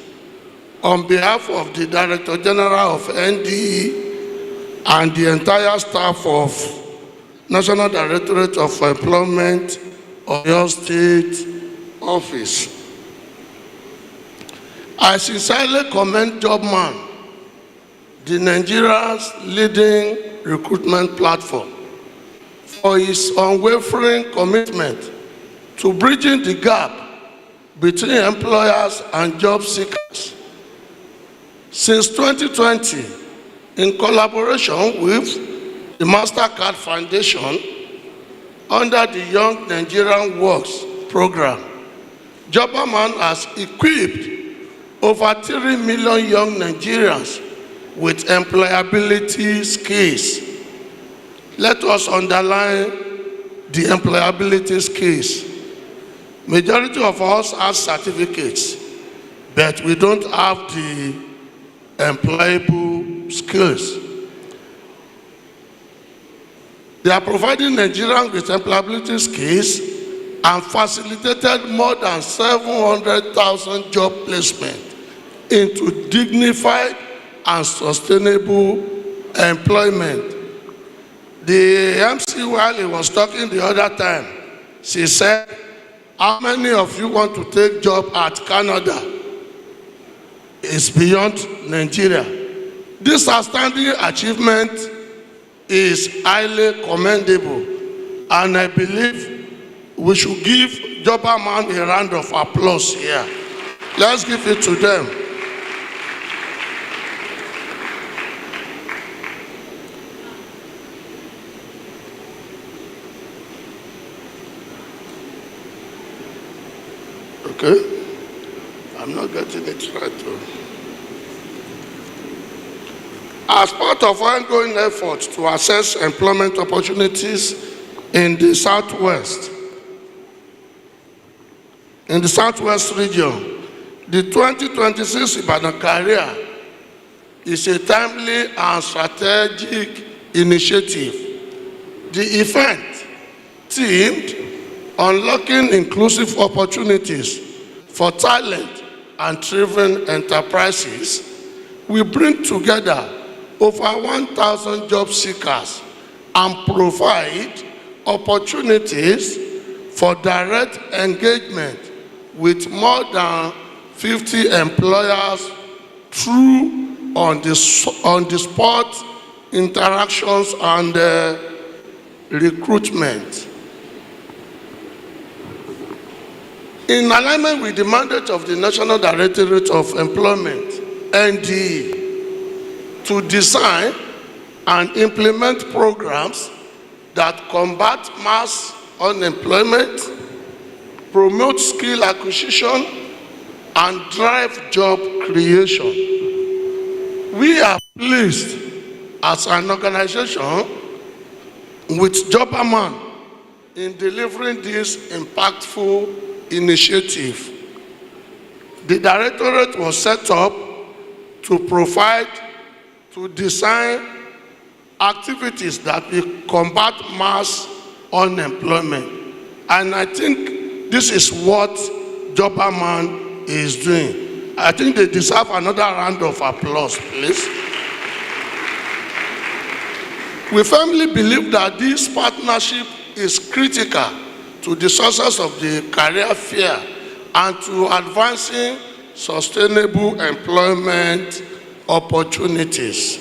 on behalf of the Director General of NDE and the entire staff of National Directorate of Employment, Oyo State Office. I sincerely commend Jobberman, the Nigeria's leading recruitment platform, for his unwavering commitment to bridging the gap between employers and job seekers. Since 2020, in collaboration with the MasterCard Foundation under the Young Nigerian Works program, Jobberman has equipped over 3 million young Nigerians with employability skills. Let us underline the employability skills. Majority of us have certificates, but we don't have the employable skills. They are providing Nigerians with employability skills and facilitated more than 700,000 job placements into dignified and sustainable employment. The MC, while he was talking the other time, she said, how many of you want to take job at Canada? It's beyond Nigeria. This outstanding achievement is highly commendable, and I believe we should give Jobberman a round of applause here. Let's give it to them. Okay? I'm not getting it right though. As part of ongoing efforts to assess employment opportunities in the Southwest region, the 2026 Ibadan career is a timely and strategic initiative. The event, themed Unlocking Inclusive Opportunities for Talent and Driven Enterprises, will bring together over 1,000 job seekers and provide opportunities for direct engagement with more than 50 employers through on-the-spot interactions and recruitment. In alignment with the mandate of the National Directorate of Employment, NDE, to design and implement programs that combat mass unemployment, promote skill acquisition, and drive job creation. We are pleased as an organization with Jobberman in delivering this impactful initiative. The Directorate was set up to design activities that will combat mass unemployment. And I think this is what Jobberman is doing. I think they deserve another round of applause, please. We firmly believe that this partnership is critical to the success of the career fair and to advancing sustainable employment opportunities.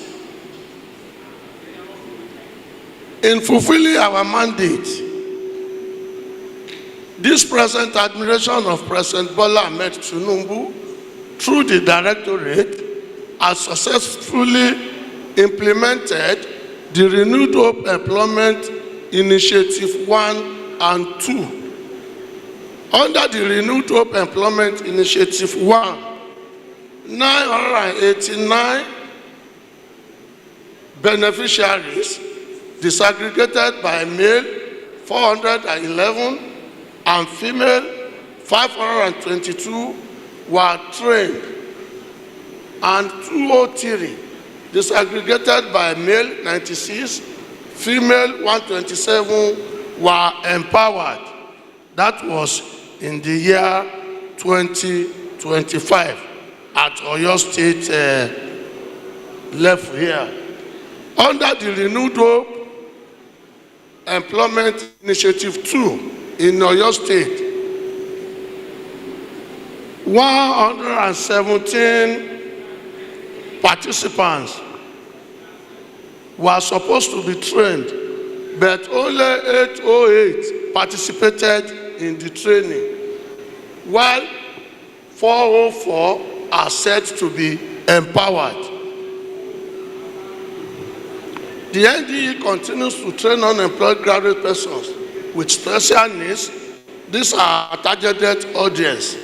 In fulfilling our mandate, this present administration of President Bola Ahmed Tinubu, through the Directorate, has successfully implemented the Renewed Hope Employment Initiative 1 and 2. Under the Renewed Hope Employment Initiative 1, 989 beneficiaries, disaggregated by male 411 and female 522, were trained, and 203, disaggregated by male 96, female 127, were empowered. That was in the year 2025 at Oyo State level here. Under the Renewed Hope Employment Initiative 2 in Oyo State, 117 participants were supposed to be trained, but only 808 participated in the training, while 404 are said to be empowered. The NDE continues to train unemployed graduate persons with special needs. These are targeted audience: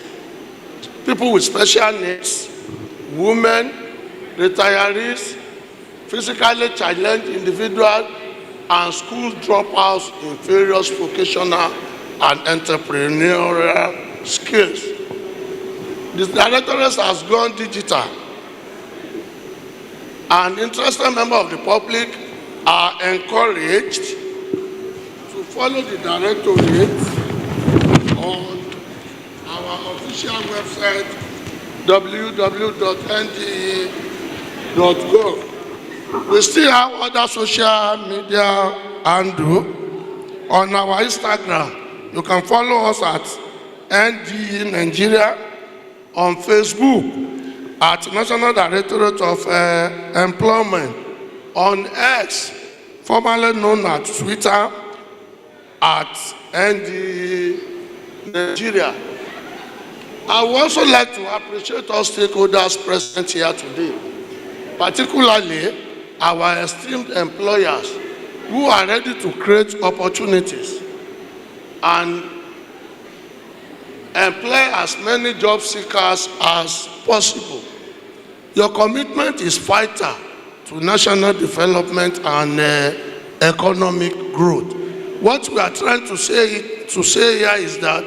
people with special needs, women, retirees, physically challenged individuals, and school dropouts in various vocational and entrepreneurial skills. The directorate has gone digital, and interested members of the public are encouraged to follow the directorate on our official website www.nde.gov. We still have other social media handle. On our Instagram, you can follow us at NDE Nigeria, on Facebook at National Directorate of Employment, on X, formerly known as Twitter, at NDE Nigeria. I would also like to appreciate all stakeholders present here today, particularly our esteemed employers who are ready to create opportunities and employ as many job seekers as possible. Your commitment is vital to national development and economic growth. What we are trying to say here is that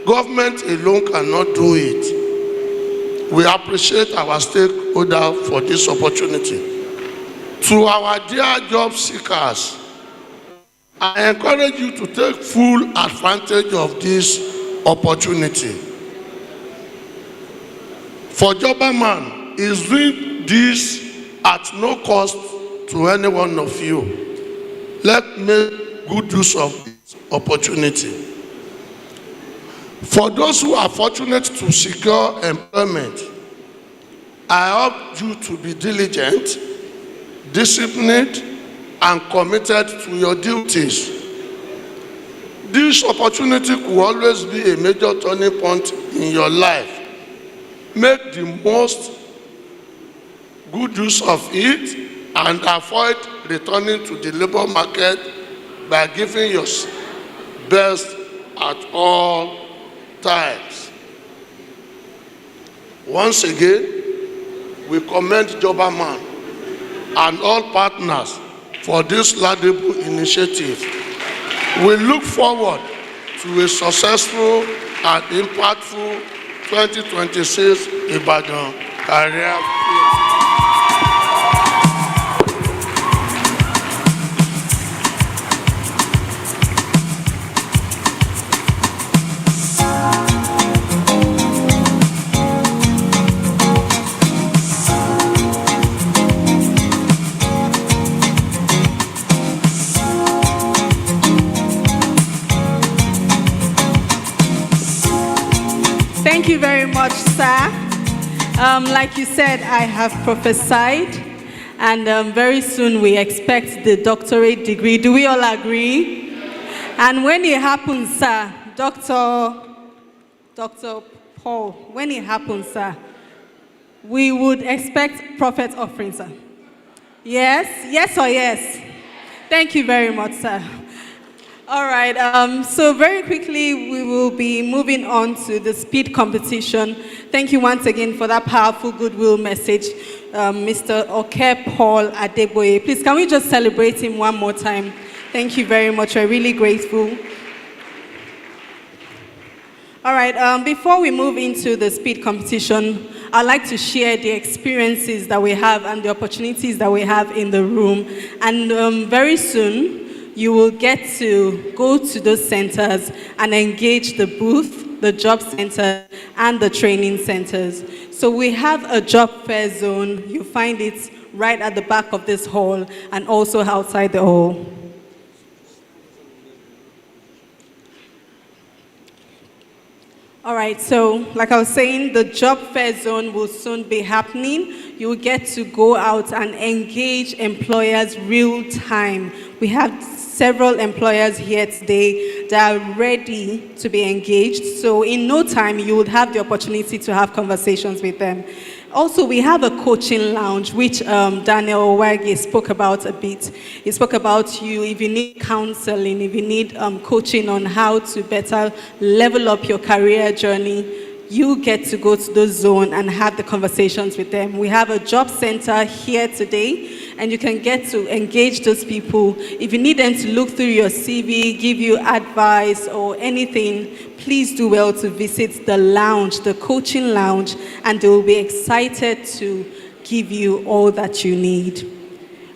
government alone cannot do it. We appreciate our stakeholder for this opportunity. To our dear job seekers, I encourage you to take full advantage of this opportunity. For Jobberman is doing this at no cost to any one of you. Let's make good use of this opportunity. For those who are fortunate to secure employment, I urge you to be diligent, disciplined, and committed to your duties. This opportunity could always be a major turning point in your life. Make the most good use of it and avoid returning to the labor market by giving your best at all times. Once again, we commend Jobberman and all partners for this laudable initiative. We look forward to a successful and impactful 2026 Ibadan career fair.
Thank you very much, sir. Like you said, I have prophesied, and very soon we expect the doctorate degree. Do we all agree? And when it happens, sir, Dr. Paul, when it happens, sir, we would expect prophet offerings, sir. Yes? Yes or yes? Thank you very much, sir. All right, so very quickly, we will be moving on to the speed competition. Thank you once again for that powerful goodwill message, Mr. Oke Paul Adeboye. Please, can we just celebrate him one more time? Thank you very much. We're really grateful. All right, before we move into the speed competition, I'd like to share the experiences that we have and the opportunities that we have in the room. And very soon, you will get to go to those centers and engage the booth, the job center, and the training centers. So we have a job fair zone. You find it right at the back of this hall and also outside the hall. All right, so like I was saying, the job fair zone will soon be happening. You will get to go out and engage employers real time. We have several employers here today that are ready to be engaged. So in no time, you would have the opportunity to have conversations with them. Also, we have a coaching lounge, which Daniel Owage spoke about a bit. He spoke about you, if you need counseling, if you need coaching on how to better level up your career journey, you get to go to the zone and have the conversations with them. We have a job center here today, and you can get to engage those people. If you need them to look through your CV, give you advice or anything, please do well to visit the lounge, the coaching lounge, and they will be excited to give you all that you need.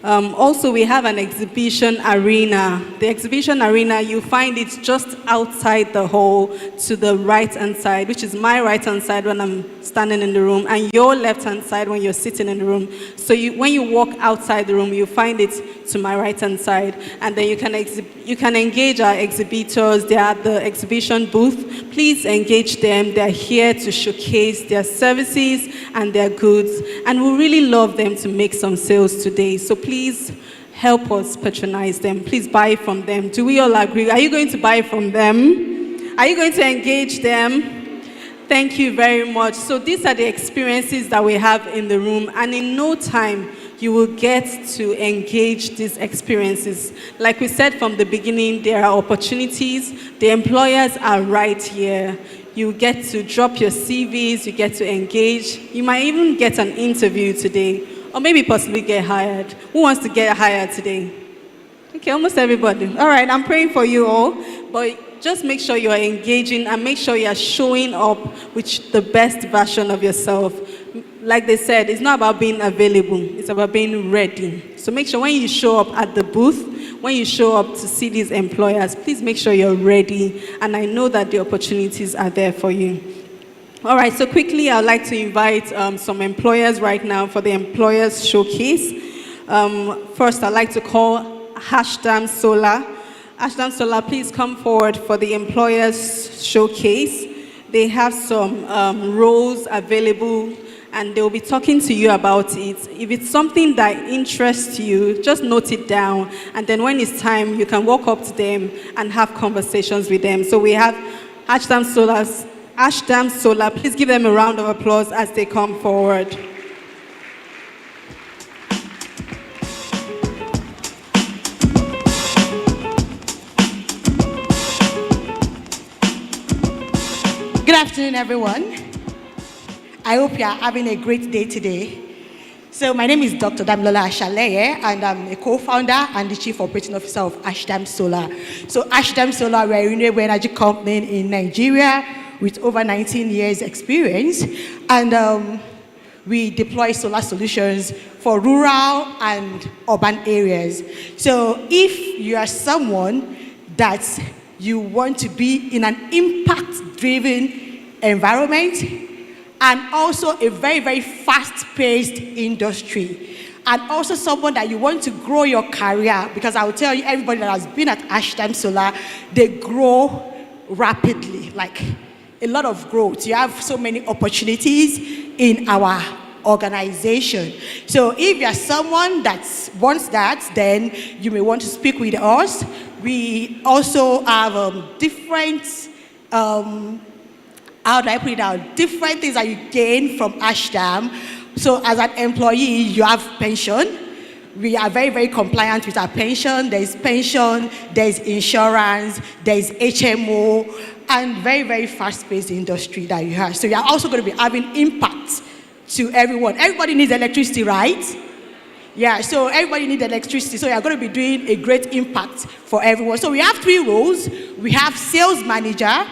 Also, we have an exhibition arena. The exhibition arena, you find it just outside the hall to the right-hand side, which is my right-hand side when I'm standing in the room, and your left-hand side when you're sitting in the room. So when you walk outside the room, you find it to my right-hand side, and then you can engage our exhibitors. They are at the exhibition booth. Please engage them. They're here to showcase their services and their goods, and we really love them to make some sales today. So please help us patronize them. Please buy from them. Do we all agree? Are you going to buy from them? Are you going to engage them? Thank you very much. So these are the experiences that we have in the room, and in no time, you will get to engage these experiences. Like we said from the beginning, there are opportunities. The employers are right here. You get to drop your CVs, you get to engage. You might even get an interview today, or maybe possibly get hired. Who wants to get hired today? Okay, almost everybody. All right, I'm praying for you all, but just make sure you are engaging and make sure you are showing up with the best version of yourself. Like they said, it's not about being available, it's about being ready. So make sure when you show up at the booth, when you show up to see these employers, please make sure you're ready, and I know that the opportunities are there for you. All right, so quickly, I'd like to invite some employers right now for the Employers Showcase. First, I'd like to call Hashdam Solar. Hashdam Solar, please come forward for the Employers Showcase. They have some roles available, and they'll be talking to you about it. If it's something that interests you, just note it down, and then when it's time, you can walk up to them and have conversations with them. So we have Hashdam Solar, please give them a round of applause as they come forward.
Good afternoon, everyone. I hope you are having a great day today. So my name is Dr. Damilola Ashaleye, and I'm a co-founder and the chief operating officer of Hashdam Solar. So Hashdam Solar, we're a renewable energy company in Nigeria with over 19 years experience, and we deploy solar solutions for rural and urban areas. So if you are someone that you want to be in an impact-driven environment, and also a very, very fast-paced industry, and also someone that you want to grow your career, because I will tell you, everybody that has been at Hashdam Solar, they grow rapidly, like a lot of growth. You have so many opportunities in our organization. So if you're someone that wants that, then you may want to speak with us. We also have different how do I put it out? Different things that you gain from Hashdam. So as an employee, you have pension. We are very, very compliant with our pension. There is insurance, there is HMO, and very, very fast-paced industry that you have. So you are also going to be having impact to everyone. Everybody needs electricity, right? Yeah, so everybody needs electricity. So you are going to be doing a great impact for everyone. So we have 3 roles. We have sales manager.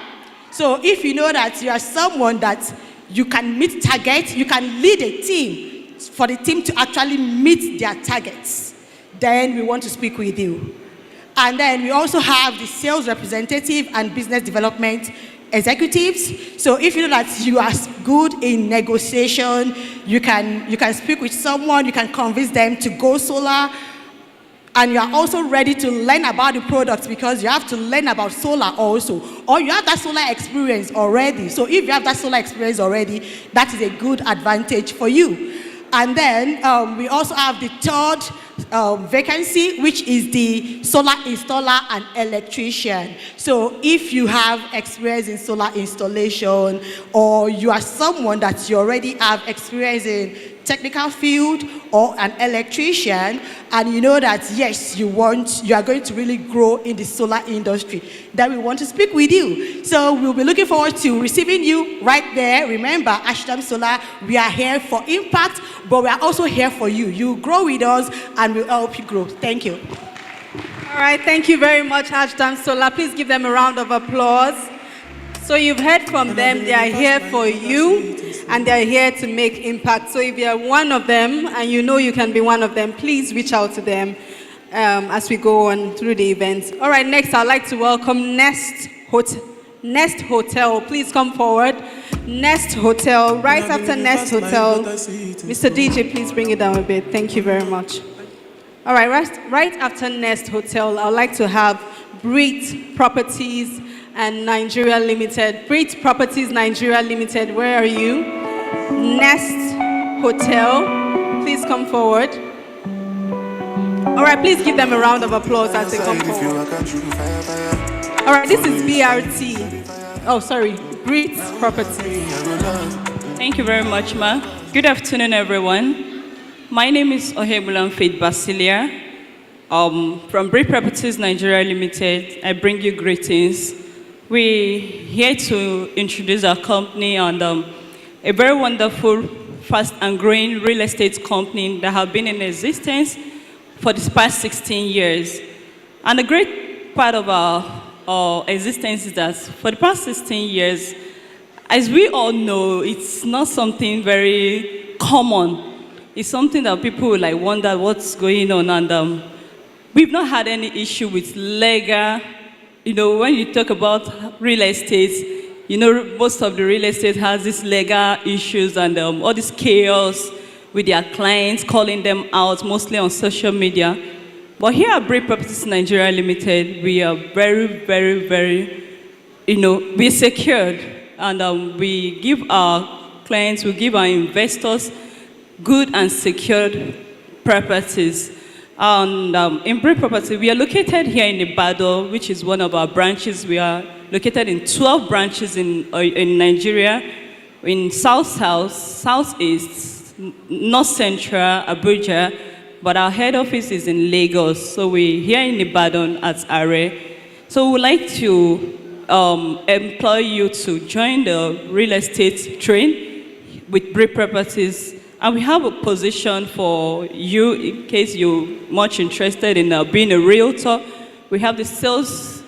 So if you know that you are someone that you can meet targets, you can lead a team for the team to actually meet their targets, then we want to speak with you. And then we also have the sales representative and business development executives. So if you know that you are good in negotiation, you can speak with someone, you can convince them to go solar, and you are also ready to learn about the products because you have to learn about solar also. Or you have that solar experience already. So if you have that solar experience already, that is a good advantage for you. And then we also have the 3rd vacancy, which is the solar installer and electrician. So if you have experience in solar installation, or you are someone that you already have experience in technical field or an electrician, and you know that yes, you are going to really grow in the solar industry, then we want to speak with you. So we'll be looking forward to receiving you right there. Remember, Ashton Solar, we are here for impact, but we are also here for you. You grow with us and we'll help you grow. Thank you.
All right, thank you very much, Ashton Solar. Please give them a round of applause. So you've heard from them, they are here for you, and they're here to make impact. So if you're one of them, and you know you can be one of them, please reach out to them as we go on through the events. All right, next I'd like to welcome Nest Hotel. Please come forward. Nest Hotel, right after Nest Hotel. Mr. DJ, please bring it down a bit. Thank you very much. All right, right after Nest Hotel, I'd like to have Brit Properties and Nigeria Limited. Brit Properties Nigeria Limited, where are you? Nest Hotel, please come forward. All right, please give them a round of applause as they come forward. All right, this is BRT. Oh, sorry, Brit Properties.
Thank you very much, Ma. Good afternoon, everyone. My name is Ohebulan Faith Basilia. From Brit Properties Nigeria Limited, I bring you greetings. We're here to introduce our company and a very wonderful, fast and growing real estate company that have been in existence for the past 16 years. And the great part of our existence is that for the past 16 years, as we all know, it's not something very common. It's something that people will like wonder what's going on, and we've not had any issue with legal. You know, when you talk about real estate, you know, most of the real estate has these legal issues and all this chaos with their clients, calling them out, mostly on social media. But here at Brit Properties Nigeria Limited, we are very, very, very, we're secured. And we give our clients, we give our investors good and secured properties. And in Brit Property, we are located here in Ibadan, which is one of our branches. We are located in 12 branches in Nigeria, in South, Southeast, North Central, Abuja, but our head office is in Lagos. So we're here in Ibadan at Are. So we would like to employ you to join the real estate train with Brit Properties. And we have a position for you in case you're much interested in being a realtor. We have the sales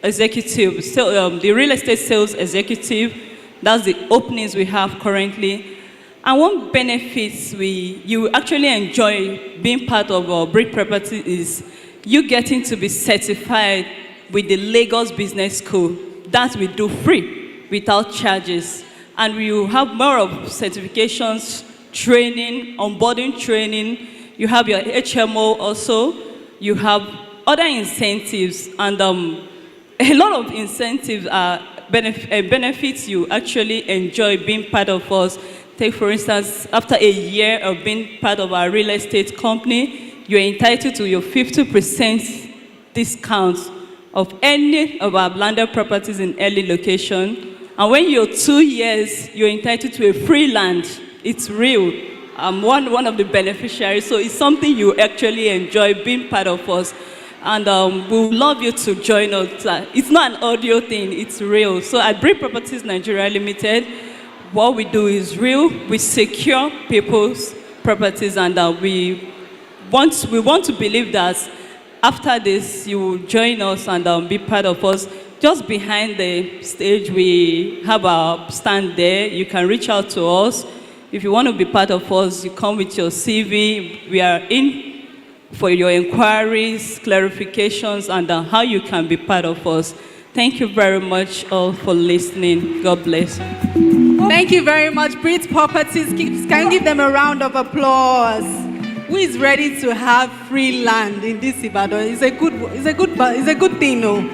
executive, the real estate sales executive. That's the openings we have currently. And one benefit you actually enjoy being part of Brit Property is you getting to be certified with the Lagos Business School. That we do free, without charges. And we will have more of certifications, training, onboarding training. You have your HMO also. You have other incentives, and a lot of incentives are benefits you actually enjoy being part of us. Take, for instance, after a year of being part of our real estate company, you're entitled to your 50% discount of any of our landed properties in early location. And when you're 2 years, you're entitled to a free land. It's real. I'm one of the beneficiaries, so it's something you actually enjoy being part of us. And we would love you to join us. It's not an audio thing, it's real. So at Brick Properties Nigeria Limited, what we do is real. We secure people's properties, and we want to believe that after this, you will join us and be part of us. Just behind the stage, we have our stand there. You can reach out to us. If you want to be part of us, you come with your CV. We are in for your inquiries, clarifications, and how you can be part of us. Thank you very much all for listening. God bless you.
Thank you very much, Brit Properties. Can you give them a round of applause? Who is ready to have free land in this Ibadan? It's a good thing, no?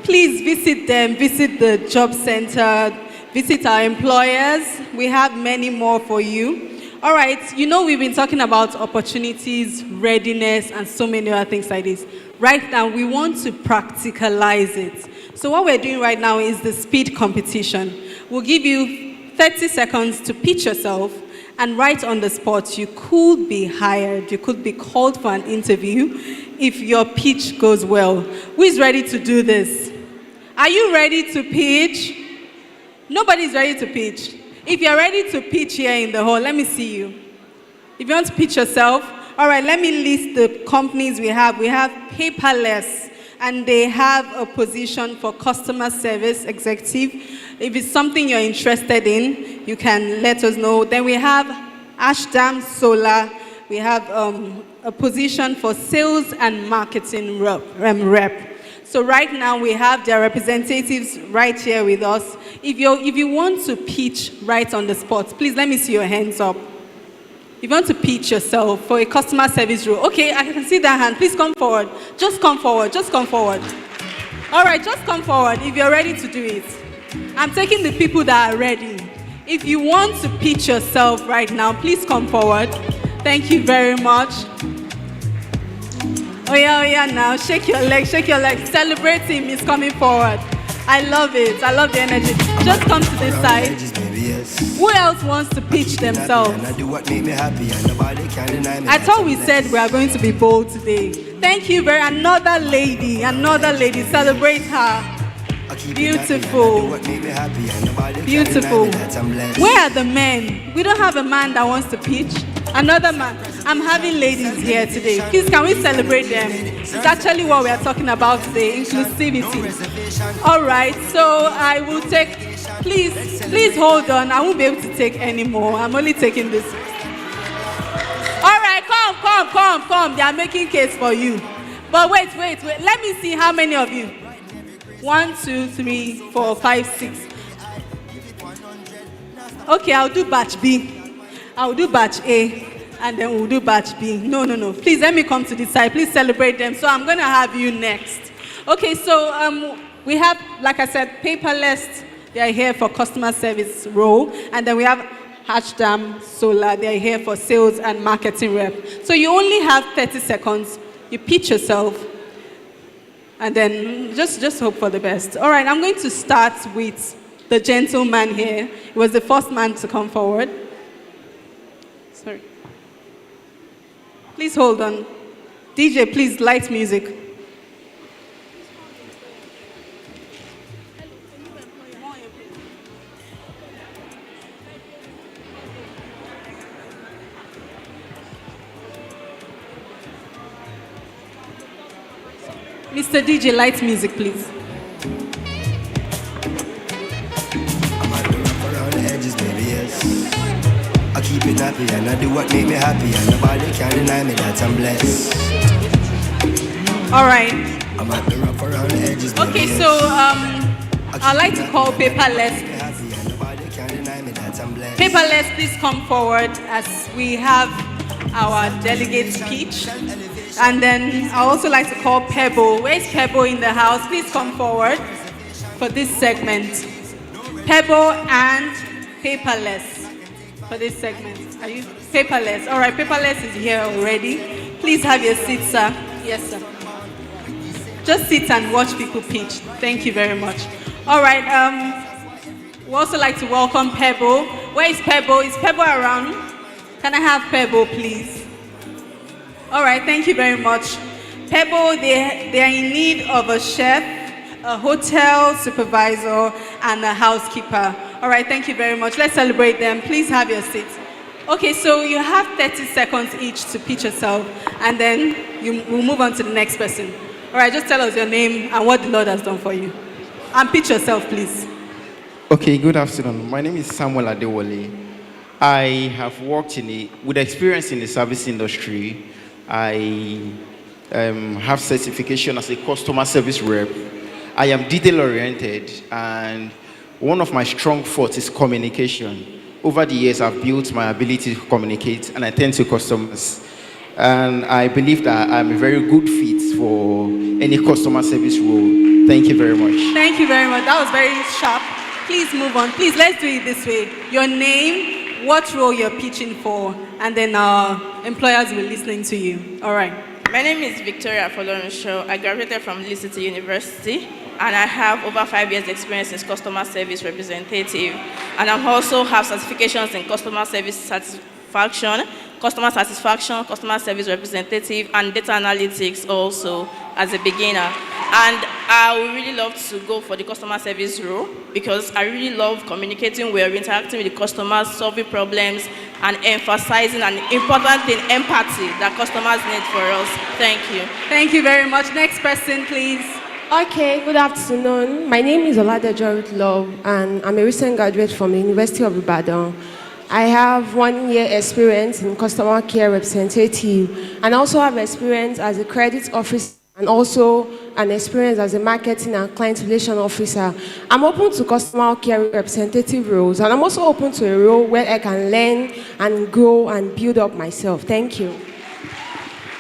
Please visit them, visit the Job Centre, visit our employers. We have many more for you. All right, you know we've been talking about opportunities, readiness, and so many other things like this. Right now, we want to practicalize it. So what we're doing right now is the speed competition. We'll give you 30 seconds to pitch yourself, and right on the spot, you could be hired, you could be called for an interview if your pitch goes well. Who is ready to do this? Are you ready to pitch? Nobody's ready to pitch. If you're ready to pitch here in the hall, let me see you. If you want to pitch yourself, all right, let me list the companies we have. We have Paperless, and they have a position for customer service executive. If it's something you're interested in, you can let us know. Then we have Ashdam Solar. We have a position for sales and marketing rep. So right now we have their representatives right here with us. If you want to pitch right on the spot, please let me see your hands up. If you want to pitch yourself for a customer service role, okay, I can see that hand. Please come forward. Just come forward. Just come forward. All right, just come forward if you're ready to do it. I'm taking the people that are ready. If you want to pitch yourself right now, please come forward. Thank you very much. Oh yeah, now. Shake your leg, shake your leg. Celebrate him, he's coming forward. I love it. I love the energy. Just come to this side. Who else wants to pitch themselves? I thought we said we are going to be bold today. Thank you very much. Another lady. Celebrate her. Beautiful. Beautiful. Where are the men? We don't have a man that wants to pitch. Another man. I'm having ladies here today. Please, can we celebrate them? It's actually what we are talking about today, inclusivity. All right, so I will take, please hold on. I won't be able to take any more. I'm only taking this. All right, come. They are making case for you. But wait. Let me see how many of you. 1, 2, 3, 4, 5, 6. Okay, I'll do batch B. I'll do batch A, and then we'll do batch B. No. Please let me come to this side. Please celebrate them. So I'm going to have you next. Okay, so we have, like I said, Paperless. They are here for customer service role. And then we have Ashdam Solar. They are here for sales and marketing rep. So you only have 30 seconds. You pitch yourself. And then just hope for the best. All right, I'm going to start with the gentleman here. He was the first man to come forward. Sorry. Please hold on. DJ, please light music. Mr. DJ, light music, please.
I keep it happy and I do what make me happy, and nobody can deny me that I'm blessed.
All right.
I'm at the rough around the edges.
Okay, so I'd like to call Paperless. Paperless, please come forward as we have our delegate speech. And then I also like to call Pebble. Where's Pebble in the house? Please come forward for this segment. Pebble and Paperless for this segment. Are you Paperless? All right, Paperless is here already. Please have your seat, sir. Yes, sir. Just sit and watch people pitch. Thank you very much. All right, we also like to welcome Pebble. Where is Pebble? Is Pebble around? Can I have Pebble, please? All right, thank you very much. Pebble, they are in need of a chef, a hotel supervisor, and a housekeeper. All right, thank you very much. Let's celebrate them. Please have your seats. Okay, so you have 30 seconds each to pitch yourself, and then we'll move on to the next person. All right, just tell us your name and what the Lord has done for you. And pitch yourself, please.
Okay, good afternoon. My name is Samuel Adewale. I have worked with experience in the service industry. I have certification as a customer service rep. I am detail-oriented, and one of my strong forts is communication. Over the years, I've built my ability to communicate and attend to customers. And I believe that I'm a very good fit for any customer service role. Thank you very much.
Thank you very much. That was very sharp. Please move on. Please, let's do it this way. Your name, what role you're pitching for, and then our employers will be listening to you. All right.
My name is Victoria Folorenshaw. I graduated from Lee City University, and I have over 5 years experience as customer service representative. And I also have certifications in customer service satisfaction, customer service representative, and data analytics also as a beginner. And I would really love to go for the customer service role because I really love communicating well, interacting with the customers, solving problems, and emphasizing an important thing, empathy, that customers need for us. Thank you.
Thank you very much. Next person, please.
Okay, good afternoon. My name is Oladejo Love, and I'm a recent graduate from the University of Ibadan. I have 1 year experience in customer care representative, and also have experience as a credit officer, and also an experience as a marketing and client relation officer. I'm open to customer care representative roles, and I'm also open to a role where I can learn and grow and build up myself. Thank you.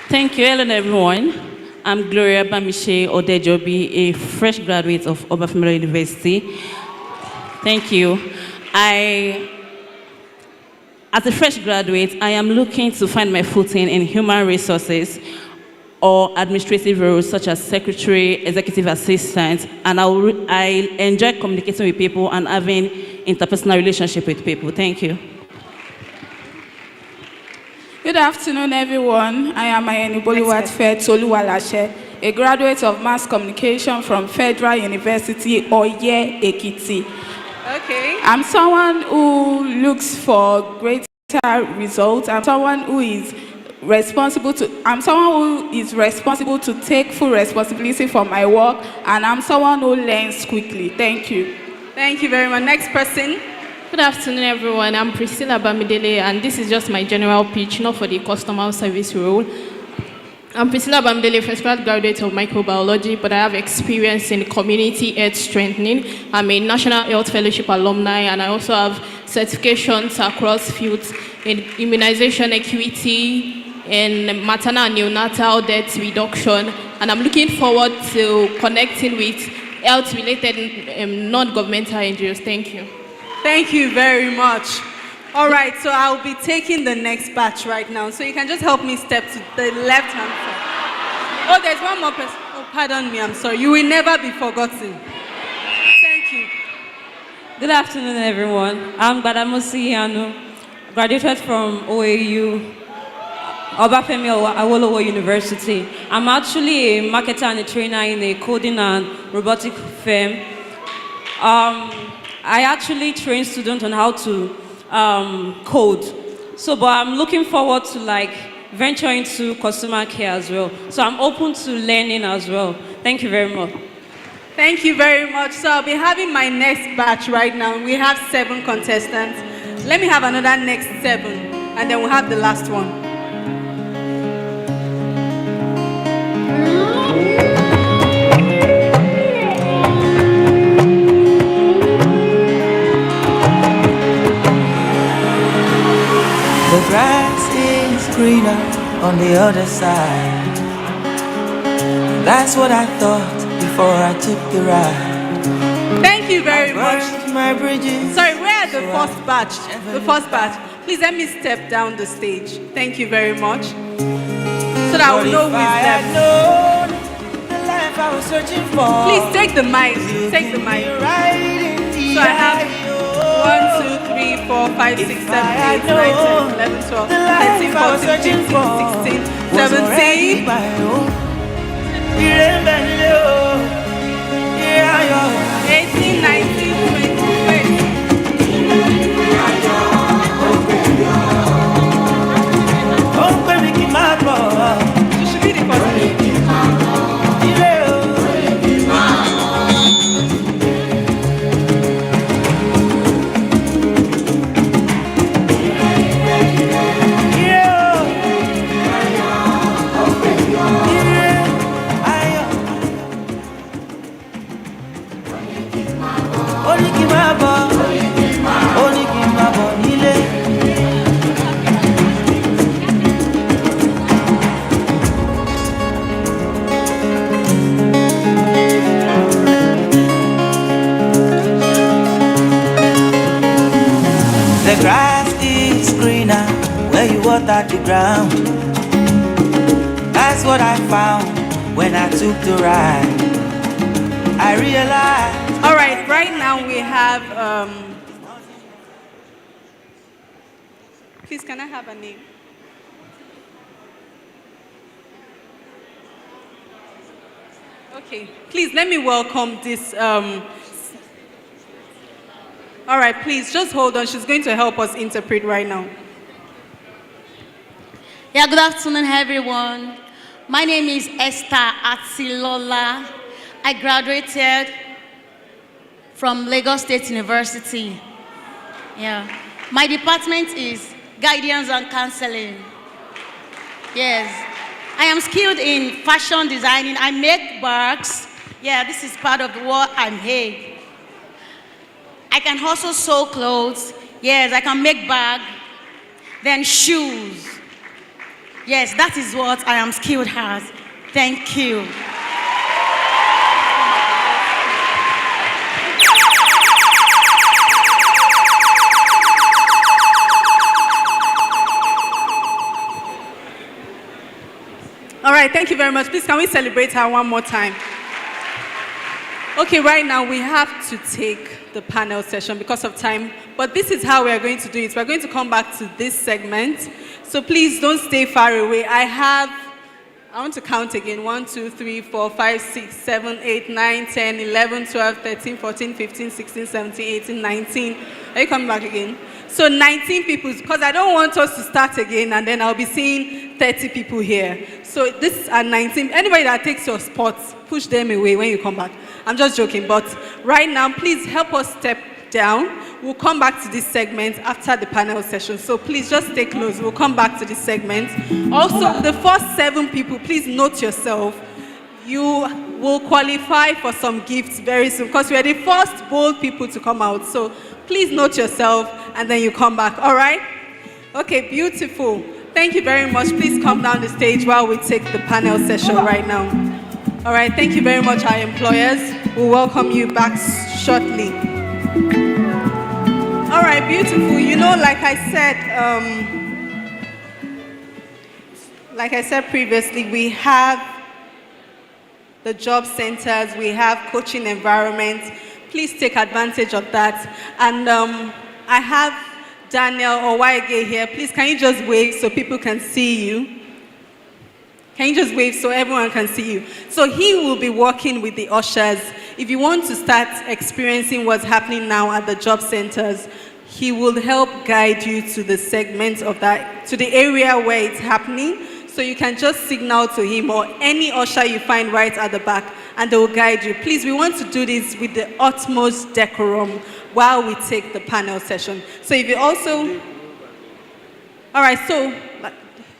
Thank you, Ellen, everyone. I'm Gloria Bamishe Odejobi, a fresh graduate of Obafemi University. Thank you. As a fresh graduate, I am looking to find my footing in human resources or administrative roles such as secretary, executive assistant, and I enjoy communicating with people and having interpersonal relationship with people. Thank you.
Good afternoon, everyone. I am Ayeni Boluwatfe Toluwalashe, a graduate of mass communication from Federal University, Oye, Ekiti.
Okay.
I'm someone who looks for greater results. I'm someone who is responsible to take full responsibility for my work, and I'm someone who learns quickly. Thank you.
Thank you very much. Next person.
Good afternoon, everyone. I'm Priscilla Bamidele, and this is just my general pitch, not for the customer service role. I'm Priscilla Bamidele, first graduate of microbiology, but I have experience in community health strengthening. I'm a National Health Fellowship alumni, and I also have certifications across fields in immunization equity, in maternal and neonatal death reduction, and I'm looking forward to connecting with health-related non-governmental NGOs. Thank you.
Thank you very much. All right, so I'll be taking the next batch right now. So you can just help me step to the left-hand side. Oh, there's one more person. Oh, pardon me, I'm sorry. You will never be forgotten. Thank you.
Good afternoon, everyone. I'm Badamosi Yanu, graduated from OAU, Obafemi Awolowo University. I'm actually a marketer and a trainer in a coding and robotic firm. I actually train students on how to code. But I'm looking forward to venture into customer care as well. So I'm open to learning as well. Thank you very much.
Thank you very much. So I'll be having my next batch right now. We have 7 contestants. Let me have another next 7, and then we'll have the last one.
The grass is greener on the other side. That's what I thought before I took the ride.
Thank you very much.
My bridges.
Sorry, we're at the first batch. The first batch. Please let me step down the stage. Thank you very much. So that I will know who is left.
The life I was searching for.
Please take the mic. Take the mic. So I have 1, 2, 3, 4, 5, 6, 7, 8, 9, 10, 11, 12, 13, 14, 15, 16, 17. 18, 19, 20, wait. You should be the first.
The grass is greener where you water the ground. That's what I found when I took the ride. I realized.
All right, right now we have. Please, can I have a name? Okay, please let me welcome this. All right, please just hold on. She's going to help us interpret right now.
Yeah, good afternoon, everyone. My name is Esther Atilola. I graduated from Lagos State University. Yeah, my department is guidance and counseling. Yes, I am skilled in fashion designing. I make bags. Yeah, this is part of what I make. I can also sew clothes. Yes, I can make bags. Then shoes. Yes, that is what I am skilled at. Thank you.
All right, thank you very much. Please, can we celebrate her one more time? Okay, right now we have to take the panel session because of time, but this is how we are going to do it. We're going to come back to this segment, so please don't stay far away. I want to count again. 1, 2, 3, 4, 5, 6, 7, 8, 9, 10, 11, 12, 13, 14, 15, 16, 17, 18, 19. Are you coming back again? So 19 people, because I don't want us to start again and then I'll be seeing 30 people here. So this are 19. Anybody that takes your spots, push them away when you come back. I'm just joking, but right now, please help us step down. We'll come back to this segment after the panel session. So please just stay close. We'll come back to this segment. Also, the first 7 people, please note yourself. You will qualify for some gifts very soon because we are the first bold people to come out. So please note yourself and then you come back. All right? Okay, beautiful. Thank you very much. Please come down the stage while we take the panel session right now. All right, thank you very much, our employers. We'll welcome you back shortly. All right, beautiful. You know, like I said previously, we have the job centers, we have coaching environments. Please take advantage of that. And I have Daniel Owaige here. Please, can you just wave so people can see you? Can you just wave so everyone can see you? So he will be working with the ushers. If you want to start experiencing what's happening now at the job centers, he will help guide you to the segments of that, to the area where it's happening. So you can just signal to him or any usher you find right at the back and they will guide you. Please, we want to do this with the utmost decorum while we take the panel session. So if you also... All right, so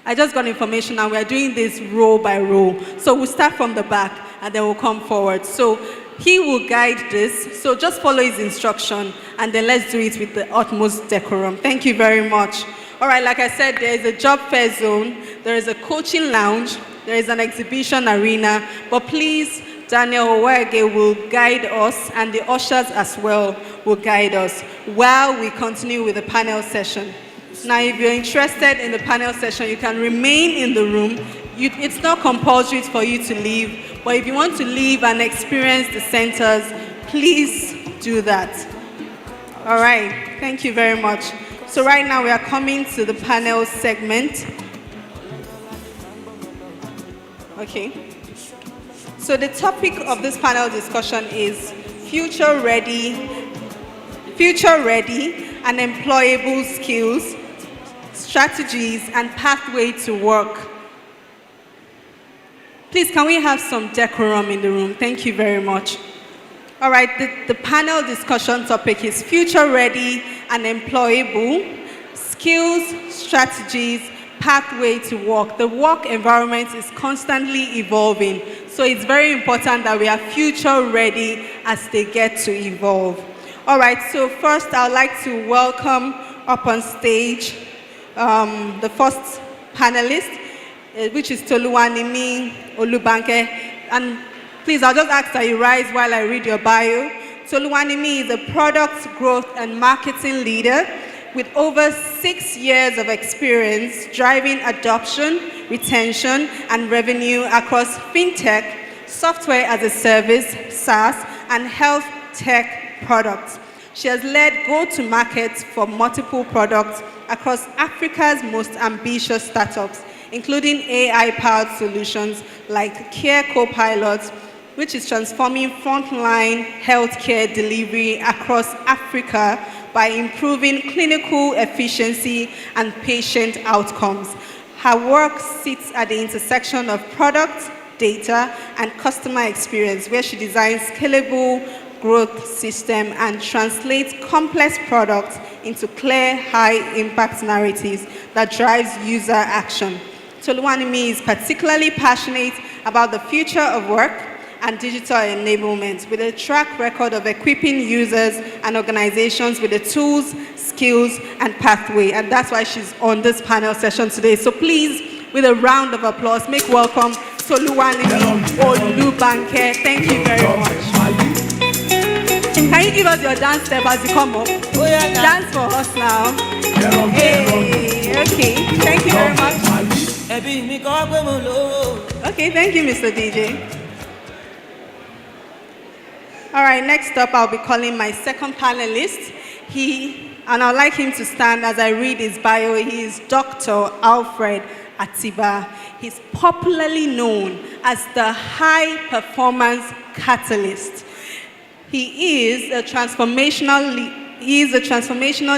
I just got information now. We are doing this row by row. So we'll start from the back and then we'll come forward. So he will guide this. So just follow his instruction and then let's do it with the utmost decorum. Thank you very much. All right, like I said, there is a job fair zone. There is a coaching lounge. There is an exhibition arena. But please, Daniel Owage will guide us and the ushers as well will guide us while we continue with the panel session. Now, if you're interested in the panel session, you can remain in the room. It's not compulsory for you to leave, but if you want to leave and experience the centers, please do that. All right, thank you very much. So right now we are coming to the panel segment. Okay. So the topic of this panel discussion is future ready and employable skills, strategies, and pathway to work. Please, can we have some decorum in the room? Thank you very much. All right, the panel discussion topic is future ready and employable skills, strategies, pathway to work. The work environment is constantly evolving, so it's very important that we are future ready as they get to evolve. All right, so first I'd like to welcome up on stage the first panelist, which is Toluwanimi Olubanke. And please, I'll just ask that you rise while I read your bio. Toluwanimi is a product growth and marketing leader with over 6 years of experience driving adoption, retention, and revenue across fintech, software as a service, SaaS, and health tech products. She has led go-to-markets for multiple products across Africa's most ambitious startups, including AI-powered solutions like Care Copilot, which is transforming frontline healthcare delivery across Africa by improving clinical efficiency and patient outcomes. Her work sits at the intersection of product, data, and customer experience, where she designs scalable growth system and translates complex products into clear, high-impact narratives that drives user action. Toluwanimi is particularly passionate about the future of work and digital enablement, with a track record of equipping users and organizations with the tools, skills, and pathway. And that's why she's on this panel session today. So please, with a round of applause, make welcome Toluwanimi Olubanke. Thank you very much. Can you give us your dance step as you come up? Dance for us now. Hey, okay. Thank you very much. Okay, thank you, Mr. DJ. All right, next up, I'll be calling my second panelist. And I'd like him to stand as I read his bio. He is Dr. Alfred Atiba. He's popularly known as the high performance catalyst. He is a transformational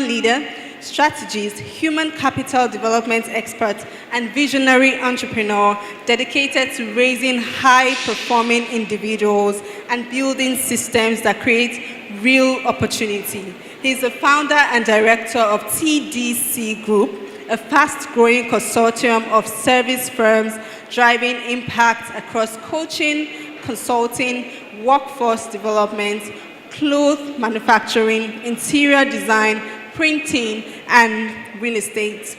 leader, strategist, human capital development expert, and visionary entrepreneur dedicated to raising high-performing individuals and building systems that create real opportunity. He's the founder and director of TDC Group, a fast-growing consortium of service firms driving impact across coaching, consulting, workforce development, cloth manufacturing, interior design, printing, and real estate.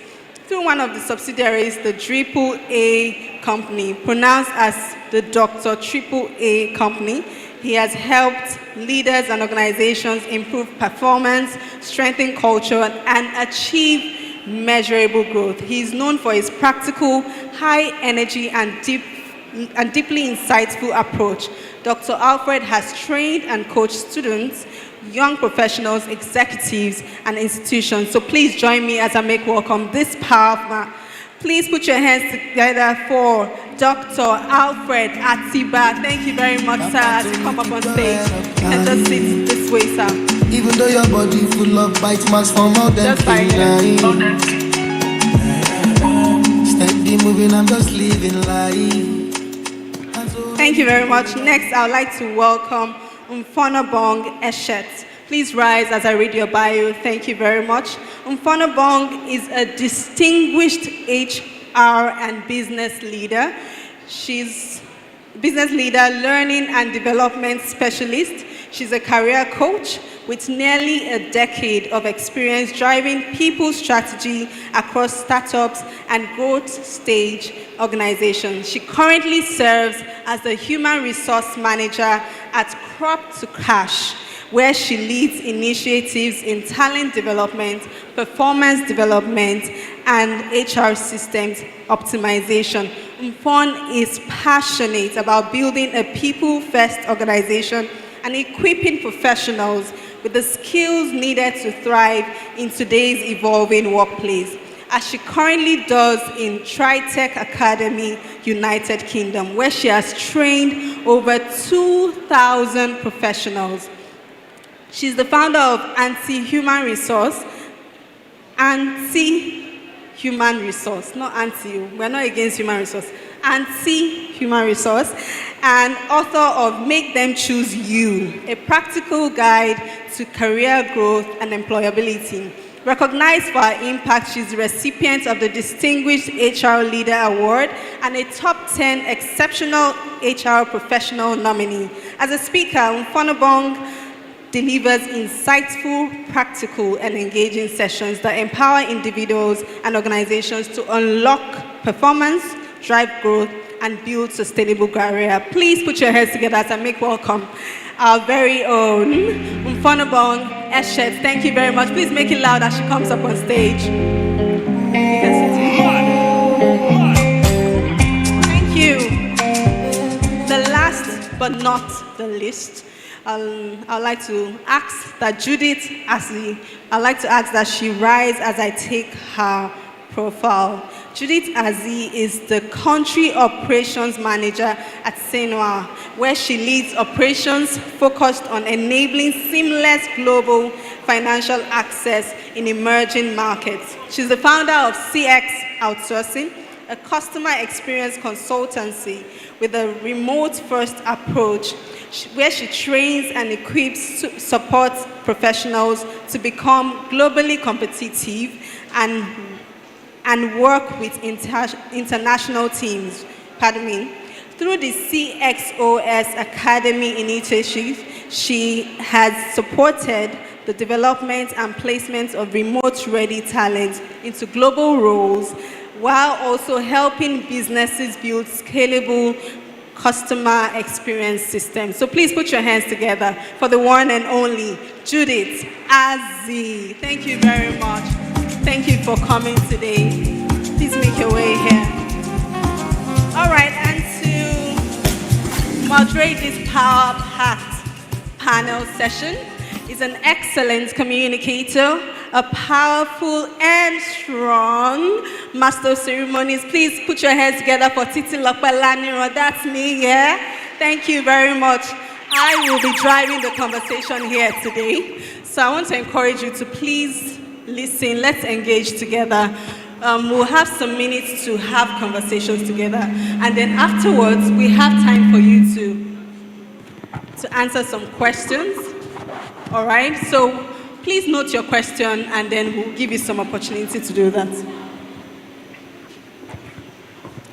Through one of the subsidiaries, the AAA company, pronounced as the Dr. AAA company, he has helped leaders and organizations improve performance, strengthen culture, and achieve measurable growth. He is known for his practical, high energy, and deeply insightful approach. Dr. Alfred has trained and coached students, young professionals, executives, and institutions. So please join me as I make welcome this powerful. Please put your hands together for Dr. Alfred Atiba. Thank you very much, sir, as you come up on stage. You can just sit this way, sir.
Even though your body full of bite marks from all them feelings. Steady moving, I'm just living life.
Thank you very much. Next, I would like to welcome Mfonobong Eshet. Please rise as I read your bio. Thank you very much. Mfonobong is a distinguished HR and business leader. She's a business leader, learning and development specialist. She's a career coach with nearly a decade of experience driving people strategy across startups and growth stage organizations. She currently serves as the human resource manager at Crop to Cash, where she leads initiatives in talent development, performance development, and HR systems optimization. Mfon is passionate about building a people-first organization and equipping professionals
with the skills needed to thrive in today's evolving workplace, as she currently does in Tritech Academy, United Kingdom, where she has trained over 2,000 professionals. She's the founder of Anti-Human Resource, Anti-Human Resource, not anti, we're not against human resource, Anti-Human Resource, and author of Make Them Choose You, a practical guide to career growth and employability. Recognized for her impact, she's the recipient of the Distinguished HR Leader Award and a top 10 Exceptional HR Professional nominee. As a speaker, Mfonobong delivers insightful, practical, and engaging sessions that empower individuals and organizations to unlock performance, drive growth, and build sustainable career. Please put your hands together as I make welcome our very own Mfonobong Eshet. Thank you very much. Please make it loud as she comes up on stage. Thank you. The last but not the least, I'd like to ask that Judith I'd like to ask that she rise as I take her profile. Judith Azzi is the Country Operations Manager at Senwa, where she leads operations focused on enabling seamless global financial access in emerging markets. She's the founder of CX Outsourcing, a customer experience consultancy with a remote-first approach, where she trains and equips support professionals to become globally competitive and work with international teams. Through the CXOS Academy initiative, she has supported the development and placement of remote-ready talent into global roles, while also helping businesses build scalable customer experience systems. So please put your hands together for the one and only Judith Azzi. Thank you very much. Thank you for coming today. Please make your way here. All right, and to moderate this power-packed panel session is an excellent communicator, a powerful and strong master of ceremonies. Please put your hands together for Titi Lopelaniro. That's me, yeah? Thank you very much. I will be driving the conversation here today. So I want to encourage you to please listen. Let's engage together. We'll have some minutes to have conversations together. And then afterwards, we have time for you to answer some questions. All right? So please note your question, and then we'll give you some opportunity to do that.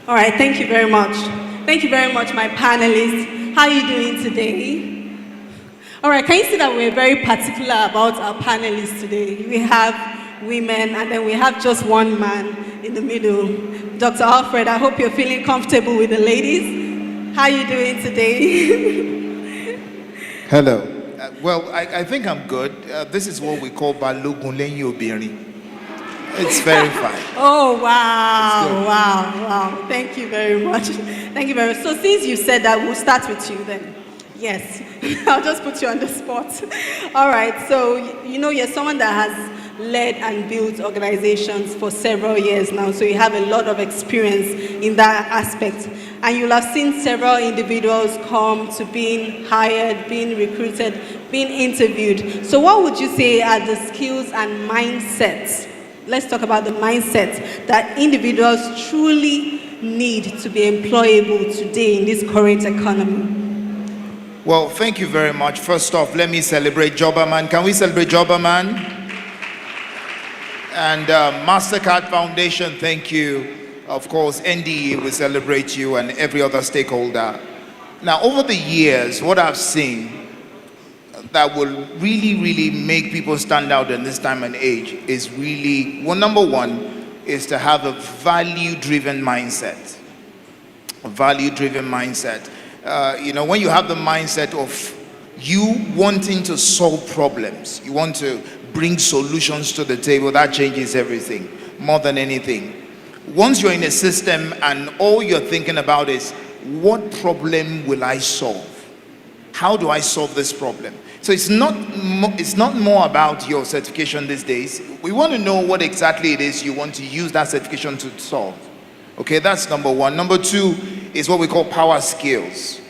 All right, thank you very much. Thank you very much, my panelists. How are you doing today? All right, can you see that we're very particular about our panelists today? We have women, and then we have just one man in the middle. Dr. Alfred, I hope you're feeling comfortable with the ladies. How are you doing today?
Hello. Well, I think I'm good. This is what we call Balogun Lenyi Obìnrin. It's very fine.
Oh, wow, wow. Thank you very much. Thank you very much. So since you said that, we'll start with you then. Yes, I'll just put you on the spot. All right, so you know you're someone that has led and built organizations for several years now, so you have a lot of experience in that aspect. And you'll have seen several individuals come to being hired, being recruited, being interviewed. So what would you say are the skills and mindsets? Let's talk about the mindset that individuals truly need to be employable today in this current economy.
Well, thank you very much. First off, let me celebrate Jobberman. Can we celebrate Jobberman? And MasterCard Foundation, thank you. Of course, NDE will celebrate you and every other stakeholder. Now, over the years, what I've seen that will really make people stand out in this time and age is really, well, number one, is to have a value-driven mindset. A value-driven mindset. When you have the mindset of you wanting to solve problems, you want to bring solutions to the table, that changes everything, more than anything. Once you're in a system and all you're thinking about is, what problem will I solve? how do I solve this problem? So it's not more about your certification these days. We want to know what exactly it is you want to use that certification to solve. Okay, that's number one. Number two is what we call power skills.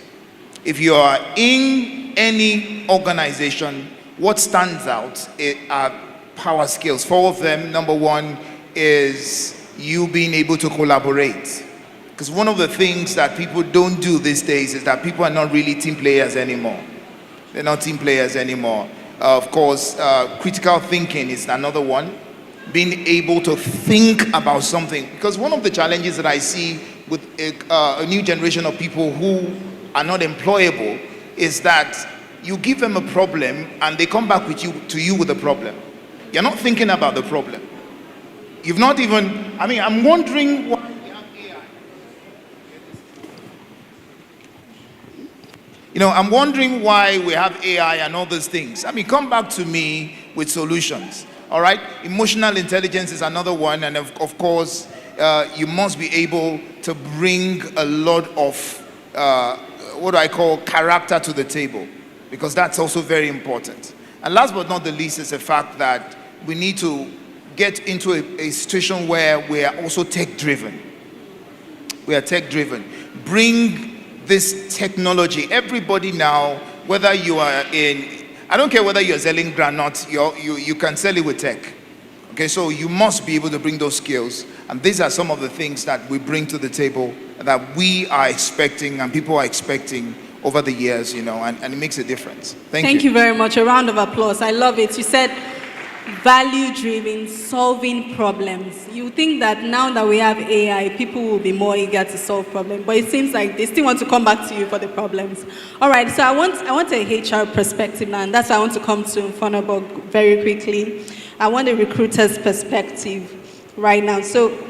If you are in any organization, what stands out are power skills. 4 of them. Number one is you being able to collaborate. Because one of the things that people don't do these days is that people are not really team players anymore. They're not team players anymore. Of course, critical thinking is another one. Being able to think about something. Because one of the challenges that I see with a new generation of people who are not employable is that you give them a problem and they come back to you with a problem. You're not thinking about the problem. You've not even, I'm wondering why we have AI. I'm wondering why we have AI and all those things. Come back to me with solutions. All right? Emotional intelligence is another one. And of course, you must be able to bring a lot of what I call character to the table, because that's also very important. And last but not the least is the fact that we need to get into a situation where we are also tech-driven. We are tech-driven. Bring this technology. Everybody now, whether you are I don't care whether you're selling granuts, you can sell it with tech. Okay, so you must be able to bring those skills. And these are some of the things that we bring to the table that we are expecting and people are expecting over the years, and it makes a difference.
Thank you very much. A round of applause. I love it. You said value-driven, solving problems. You think that now that we have AI, people will be more eager to solve problems, but it seems like they still want to come back to you for the problems. All right, so I want a HR perspective now, and that's why I want to come to Fonabog very quickly. I want a recruiter's perspective right now. So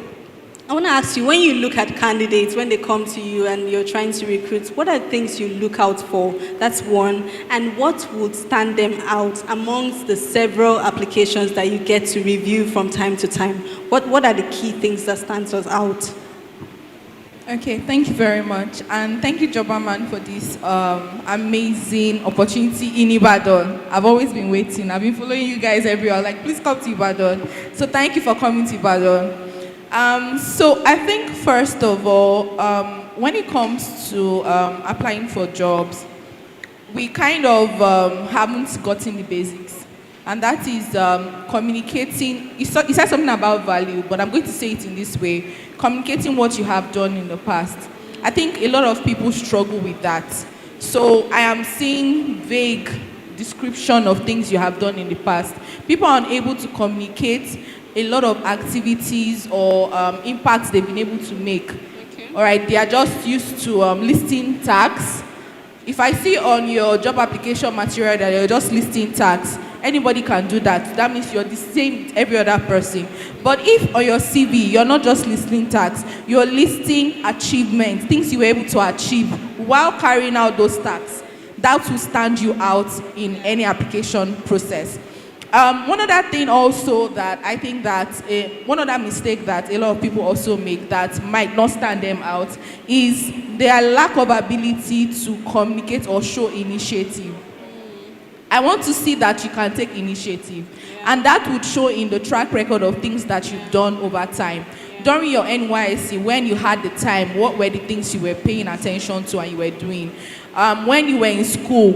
I want to ask you, when you look at candidates, when they come to you and you're trying to recruit, what are things you look out for? That's one. And what would stand them out amongst the several applications that you get to review from time to time? What are the key things that stands us out?
Okay, thank you very much. And thank you, Jobberman, for this amazing opportunity in Ibadan. I've always been waiting. I've been following you guys everywhere. Like, please come to Ibadan. So thank you for coming to Ibadan. So I think, first of all, when it comes to applying for jobs, we kind of haven't gotten the basics. And that is communicating. You said something about value, but I'm going to say it in this way. Communicating what you have done in the past. I think a lot of people struggle with that. So I am seeing vague description of things you have done in the past. People are unable to communicate a lot of activities or impacts they've been able to make. Okay. All right, they are just used to listing tags. If I see on your job application material that you're just listing tags, anybody can do that. That means you're the same with every other person. But if on your CV, you're not just listing tags, you're listing achievements, things you were able to achieve while carrying out those tasks, that will stand you out in any application process. One other thing also that I think that one other mistake that a lot of people also make that might not stand them out is their lack of ability to communicate or show initiative. I want to see that you can take initiative, and that would show in the track record of things that you've done over time. During your NYSC, when you had the time, what were the things you were paying attention to and you were doing? When you were in school,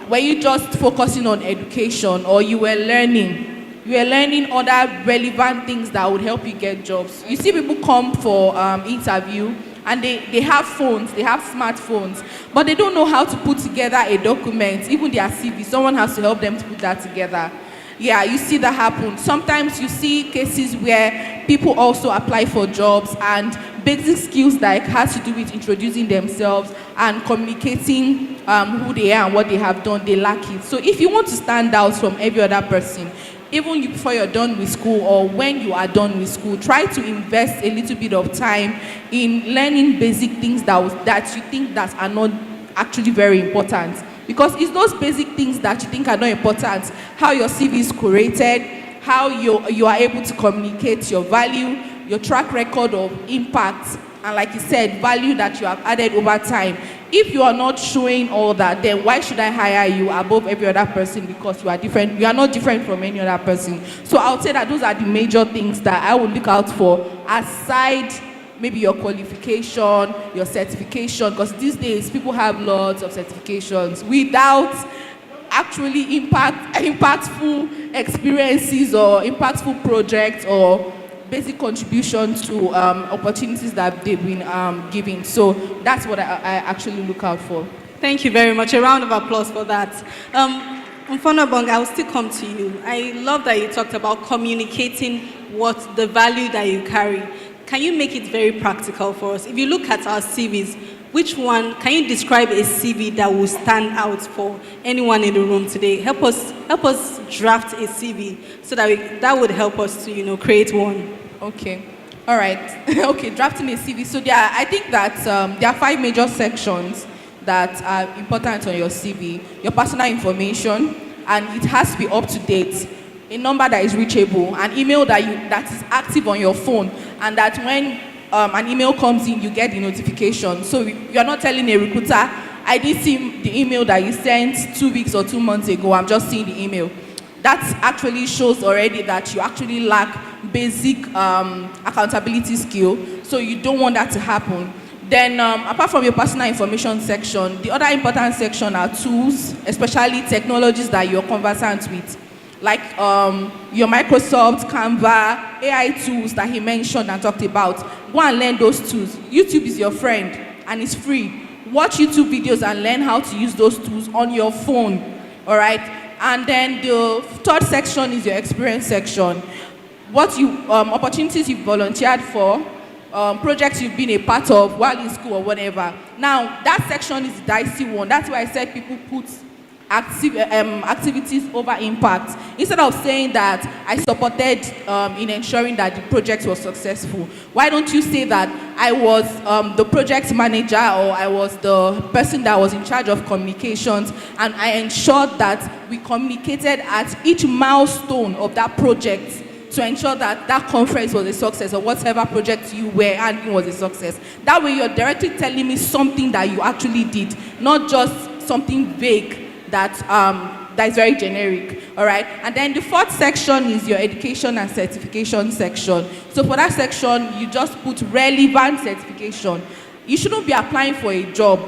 were you just focusing on education, or you were learning? You were learning other relevant things that would help you get jobs. You see people come for interview, and they have phones, they have smartphones, but they don't know how to put together a document, even their CV. Someone has to help them to put that together. Yeah, you see that happen. Sometimes you see cases where people also apply for jobs and basic skills that has to do with introducing themselves and communicating who they are and what they have done, they lack it. So if you want to stand out from every other person, even before you're done with school or when you are done with school, try to invest a little bit of time in learning basic things that you think that are not actually very important. Because it's those basic things that you think are not important, how your CV is curated, how you are able to communicate your value, your track record of impact, and like you said, value that you have added over time if you are not showing all that, then why should I hire you above every other person because you are different? You are not different from any other person. So I would say that those are the major things that I would look out for, aside maybe your qualification, your certification, because these days people have lots of certifications without actually impactful experiences or impactful projects or basic contributions to opportunities that they've been given. So that's what I actually look out for.
Thank you very much. A round of applause for that. Mfonobong, I will still come to you. I love that you talked about communicating what the value that you carry. Can you make it very practical for us? If you look at our CVs, which one, can you describe a CV that will stand out for anyone in the room today? Help us draft a CV so that that would help us to, create one.
Okay. All right. Okay, drafting a CV. So I think that there are 5 major sections that are important on your CV. Your personal information, and it has to be up to date. A number that is reachable, an email that is active on your phone, and that when an email comes in, you get the notification. So you're not telling a recruiter, I did see the email that you sent 2 weeks or 2 months ago, I'm just seeing the email. That actually shows already that you actually lack basic accountability skill, so you don't want that to happen. Then apart from your personal information section, the other important section are tools, especially technologies that you're conversant with. Like your Microsoft, Canva, AI tools that he mentioned and talked about. Go and learn those tools. YouTube is your friend and it's free. Watch YouTube videos and learn how to use those tools on your phone, all right? And then the third section is your experience section. What opportunities you've volunteered for, projects you've been a part of while in school or whatever. Now, that section is the dicey one. That's why I said people put activities over impact. Instead of saying that I supported in ensuring that the project was successful, why don't you say that I was the project manager, or I was the person that was in charge of communications, and I ensured that we communicated at each milestone of that project to ensure that that conference was a success, or whatever project you were handling was a success. That way you're directly telling me something that you actually did, not just something vague that is very generic, all right? And then the fourth section is your education and certification section. So for that section, you just put relevant certification. You shouldn't be applying for a job,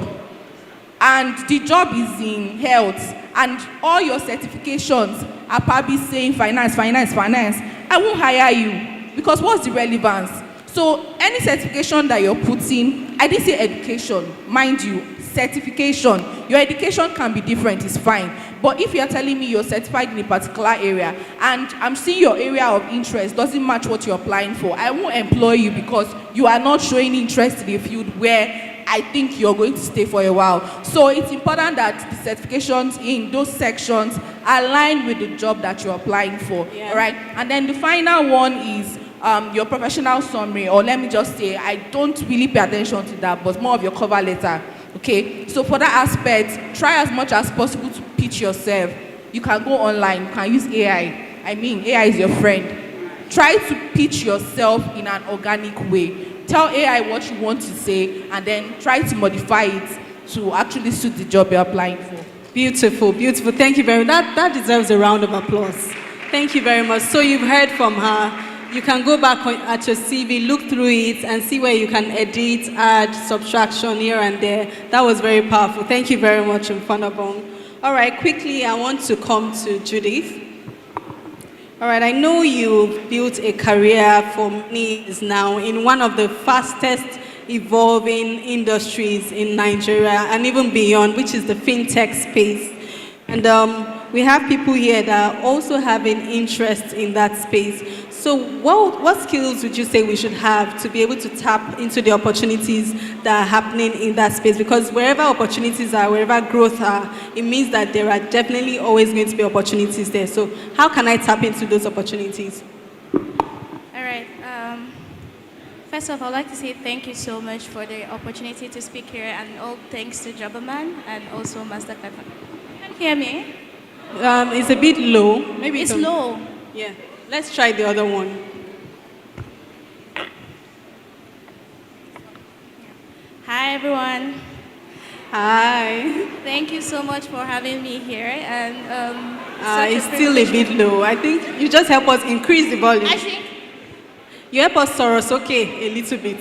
and the job is in health, and all your certifications are probably saying finance. I won't hire you, because what's the relevance? So any certification that you're putting, I didn't say education, mind you, certification. Your education can be different, it's fine. But if you're telling me you're certified in a particular area, and I'm seeing your area of interest doesn't match what you're applying for, I won't employ you because you are not showing interest in the field where I think you're going to stay for a while. So it's important that the certifications in those sections align with the job that you're applying for, all right? And then the final one is your professional summary, or let me just say, I don't really pay attention to that, but more of your cover letter. Okay, so for that aspect, try as much as possible to pitch yourself. You can go online, you can use AI. I mean, AI is your friend. Try to pitch yourself in an organic way. Tell AI what you want to say, and then try to modify it to actually suit the job you're applying for.
Beautiful, beautiful. Thank you very much. That deserves a round of applause. Thank you very much. So you've heard from her. You can go back at your CV, look through it, and see where you can edit, add, subtraction here and there. That was very powerful. Thank you very much, Mfonobong. All right, quickly, I want to come to Judith. All right, I know you've built a career for many years now in one of the fastest evolving industries in Nigeria and even beyond, which is the fintech space. And we have people here that also have an interest in that space. So what skills would you say we should have to be able to tap into the opportunities that are happening in that space? Because wherever opportunities are, wherever growth are, it means that there are definitely always going to be opportunities there. So how can I tap into those opportunities?
All right. First of all, I'd like to say thank you so much for the opportunity to speak here, and all thanks to Jobberman and also Master Kata. Can you hear me?
It's a bit low. Maybe
it's low.
Yeah. Let's try the other one.
Hi, everyone.
Hi.
Thank you so much for having me here. And
It's still a bit low. I think you just help us increase the volume.
I think.
You help us source, okay, a little bit.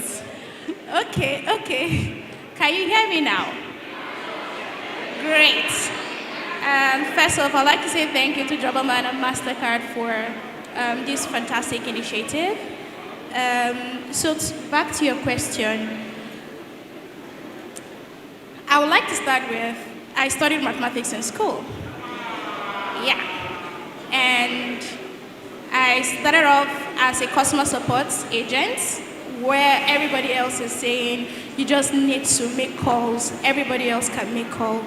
Okay. Can you hear me now? Great. First off, I'd like to say thank you to Jobberman and MasterCard for this fantastic initiative. Back to your question. I would like to start with, I studied mathematics in school. Yeah. And I started off as a customer support agent, where everybody else is saying, you just need to make calls, everybody else can make calls.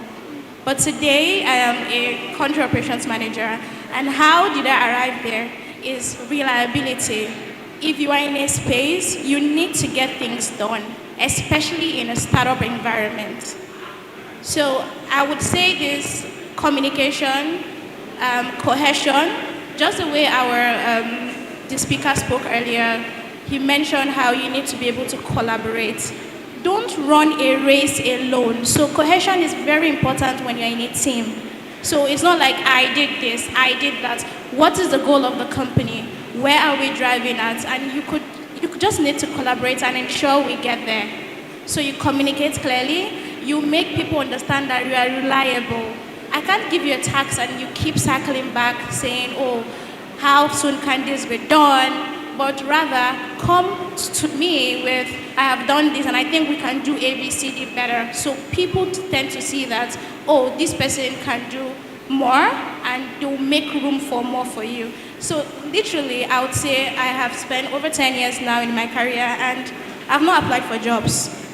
But today, I am a country operations manager, and how did I arrive there is reliability. If you are in a space, you need to get things done, especially in a startup environment. So I would say this communication, cohesion, just the way the speaker spoke earlier, he mentioned how you need to be able to collaborate. Don't run a race alone. So cohesion is very important when you're in a team. So it's not like I did this, I did that. What is the goal of the company? Where are we driving at? And you could just need to collaborate and ensure we get there. So you communicate clearly, you make people understand that you are reliable. I can't give you a task and you keep circling back saying, oh, how soon can this be done? But rather, come to me with, I have done this and I think we can do A, B, C, D better. So people tend to see that, oh, this person can do more and they'll make room for more for you. So literally, I would say I have spent over 10 years now in my career and I've not applied for jobs.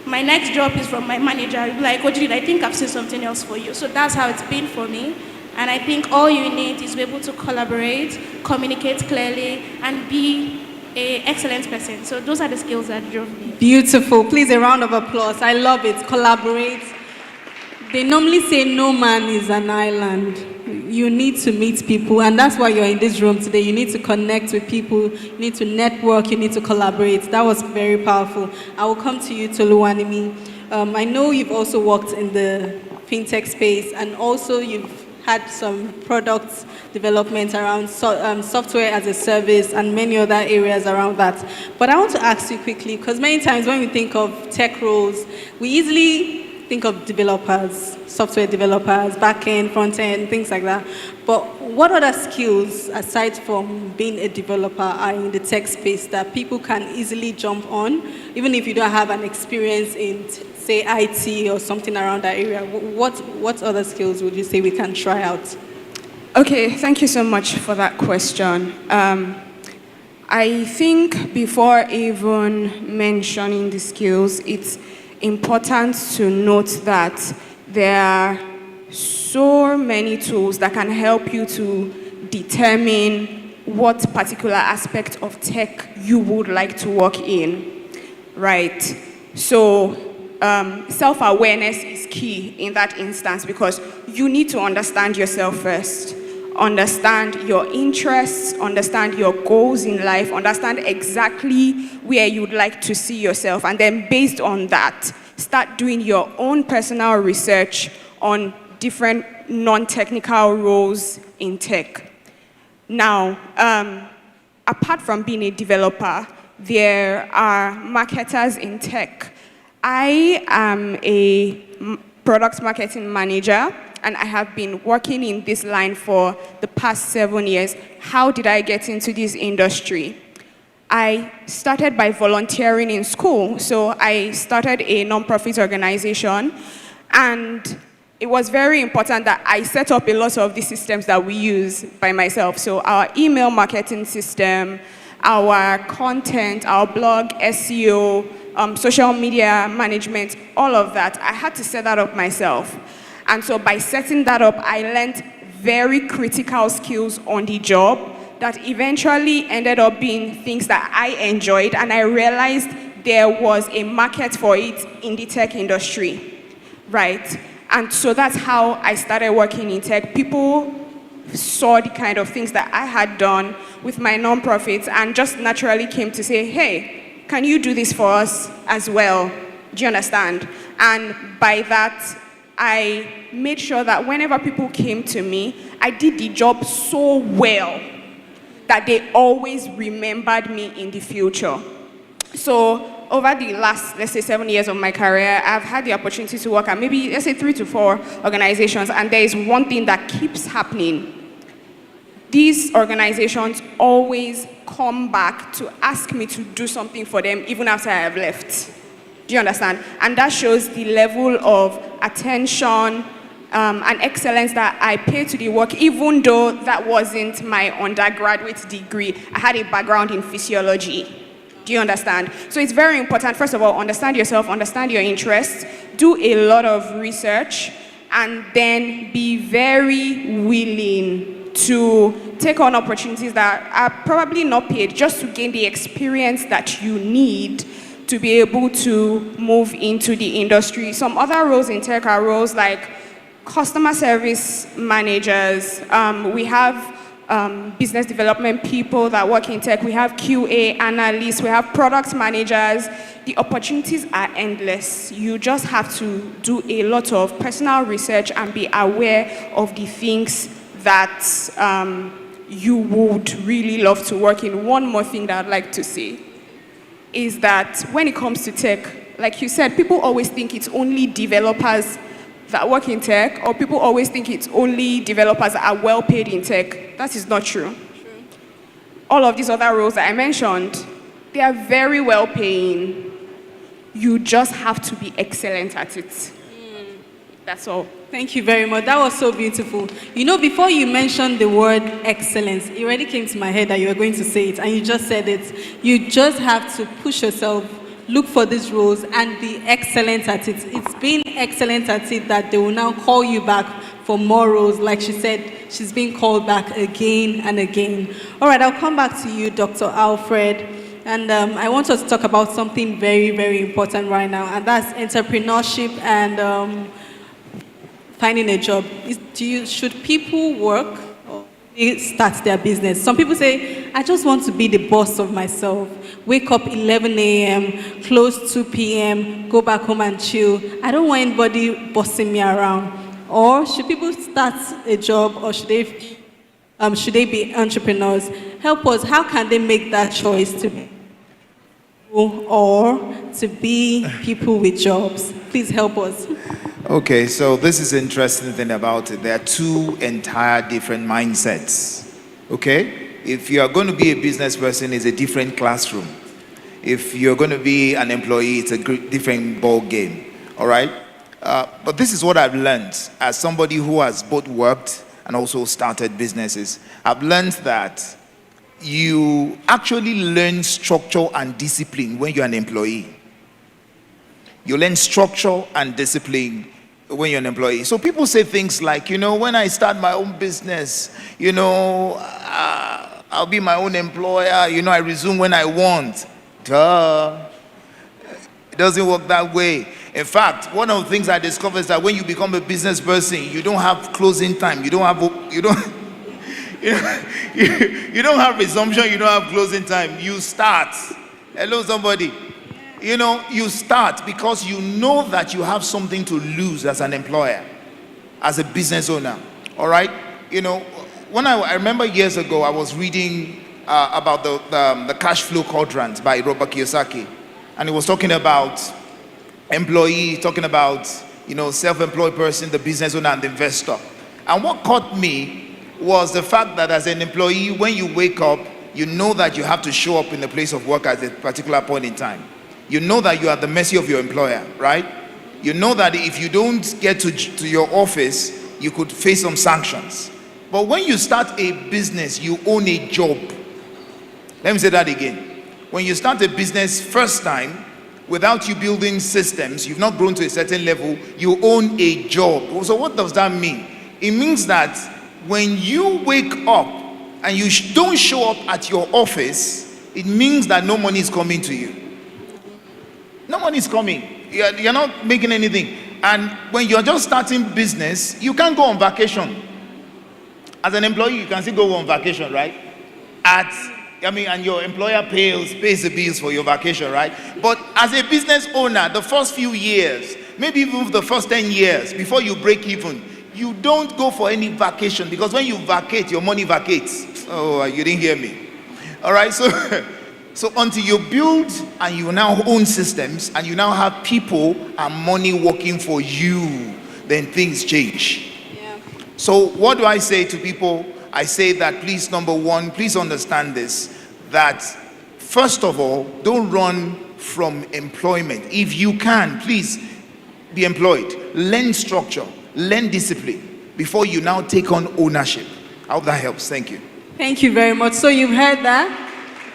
My next job is from my manager. I'll be like, oh, Judy, I think I've seen something else for you. So that's how it's been for me. And I think all you need is be able to collaborate, communicate clearly, and be an excellent person. So those are the skills that drove me.
Beautiful. Please, a round of applause. I love it. Collaborate. They normally say no man is an island. You need to meet people, and that's why you're in this room today. You need to connect with people, you need to network, you need to collaborate. That was very powerful. I will come to you, Toluwanimi. I know you've also worked in the fintech space, and also you've had some product development around software as a service and many other areas around that. But I want to ask you quickly, because many times when we think of tech roles, we easily think of developers, software developers, back-end, front-end, things like that. But what other skills, aside from being a developer, are in the tech space that people can easily jump on, even if you don't have an experience in, say, IT or something around that area? What other skills would you say we can try out?
Okay, thank you so much for that question. I think before even mentioning the skills, it's important to note that there are so many tools that can help you to determine what particular aspect of tech you would like to work in, right? So self-awareness is key in that instance because you need to understand yourself first. Understand your interests, understand your goals in life, understand exactly where you'd like to see yourself, and then based on that, start doing your own personal research on different non-technical roles in tech. Now, apart from being a developer, there are marketers in tech. I am a product marketing manager, and I have been working in this line for the past 7 years. How did I get into this industry? I started by volunteering in school. So I started a nonprofit organization, and it was very important that I set up a lot of the systems that we use by myself. So our email marketing system, our content, our blog, SEO, social media management, all of that, I had to set that up myself. And so by setting that up, I learned very critical skills on the job that eventually ended up being things that I enjoyed, and I realized there was a market for it in the tech industry, right? And so that's how I started working in tech. People saw the kind of things that I had done with my nonprofits and just naturally came to say, hey, can you do this for us as well? Do you understand? And by that, I made sure that whenever people came to me, I did the job so well that they always remembered me in the future. So over the last, let's say, 7 years of my career, I've had the opportunity to work at maybe, let's say, 3 to 4 organizations, and there is one thing that keeps happening. These organizations always come back to ask me to do something for them even after I have left. Do you understand? And that shows the level of attention and excellence that I pay to the work, even though that wasn't my undergraduate degree. I had a background in physiology. Do you understand? So it's very important, first of all, understand yourself, understand your interests, do a lot of research, and then be very willing to take on opportunities that are probably not paid, just to gain the experience that you need to be able to move into the industry. Some other roles in tech are roles like customer service managers. We have business development people that work in tech. We have QA analysts. We have product managers. The opportunities are endless. You just have to do a lot of personal research and be aware of the things that you would really love to work in. One more thing that I'd like to say is that when it comes to tech, like you said, people always think it's only developers that work in tech, or people always think it's only developers that are well paid in tech. That is not true. All of these other roles that I mentioned, they are very well paying. You just have to be excellent at it. That's all.
Thank you very much. That was so beautiful. You know, before you mentioned the word excellence, it already came to my head that you were going to say it, and you just said it. You just have to push yourself, look for these roles, and be excellent at it. It's being excellent at it that they will now call you back for more roles. Like she said, she's being called back again and again. All right, I'll come back to you, Dr. Alfred. And I want us to talk about something very, very important right now, and that's entrepreneurship and finding a job. Should people work or start their business? Some people say, I just want to be the boss of myself. Wake up 11 a.m., close 2 p.m., go back home and chill. I don't want anybody bossing me around. Or should people start a job, or should they be entrepreneurs? Help us. How can they make that choice to be or to be people with jobs? Please help us.
Okay, so this is the interesting thing about it. There are two entire different mindsets. Okay? If you are going to be a business person, it's a different classroom. If you're going to be an employee, it's a different ball game. All right? But this is what I've learned as somebody who has both worked and also started businesses. I've learned that you actually learn structure and discipline when you're an employee. You learn structure and discipline when you're an employee. So people say things like, when I start my own business, I'll be my own employer, I resume when I want. Duh. It doesn't work that way. In fact, one of the things I discovered is that when you become a business person, you don't have closing time. You don't have resumption, you don't have closing time. You start. Hello, somebody. You start because you know that you have something to lose as an employer, as a business owner. All right? When I remember years ago, I was reading about the cash flow quadrant by Robert Kiyosaki. And he was talking about employee, talking about, self-employed person, the business owner, and the investor. And what caught me was the fact that as an employee, when you wake up, you know that you have to show up in the place of work at a particular point in time. You know that you are at the mercy of your employer, right? You know that if you don't get to your office, you could face some sanctions. But when you start a business, you own a job. Let me say that again. When you start a business first time, without you building systems, you've not grown to a certain level, you own a job. So what does that mean? It means that when you wake up and you don't show up at your office, it means that no money is coming to you. No money is coming. You're not making anything. And when you're just starting business, you can't go on vacation. As an employee, you can still go on vacation, right? At I mean, and your employer pays the bills for your vacation, right? But as a business owner, the first few years, maybe even the first 10 years, before you break even, you don't go for any vacation, because when you vacate, your money vacates. Oh, you didn't hear me. All right, so until you build and you now own systems and you now have people and money working for you, then things change.
Yeah.
So what do I say to people? I say that, please, number one, please understand this, that first of all, don't run from employment. If you can, please be employed. Learn structure, learn discipline before you now take on ownership. I hope that helps. Thank you.
Thank you very much. So you've heard that?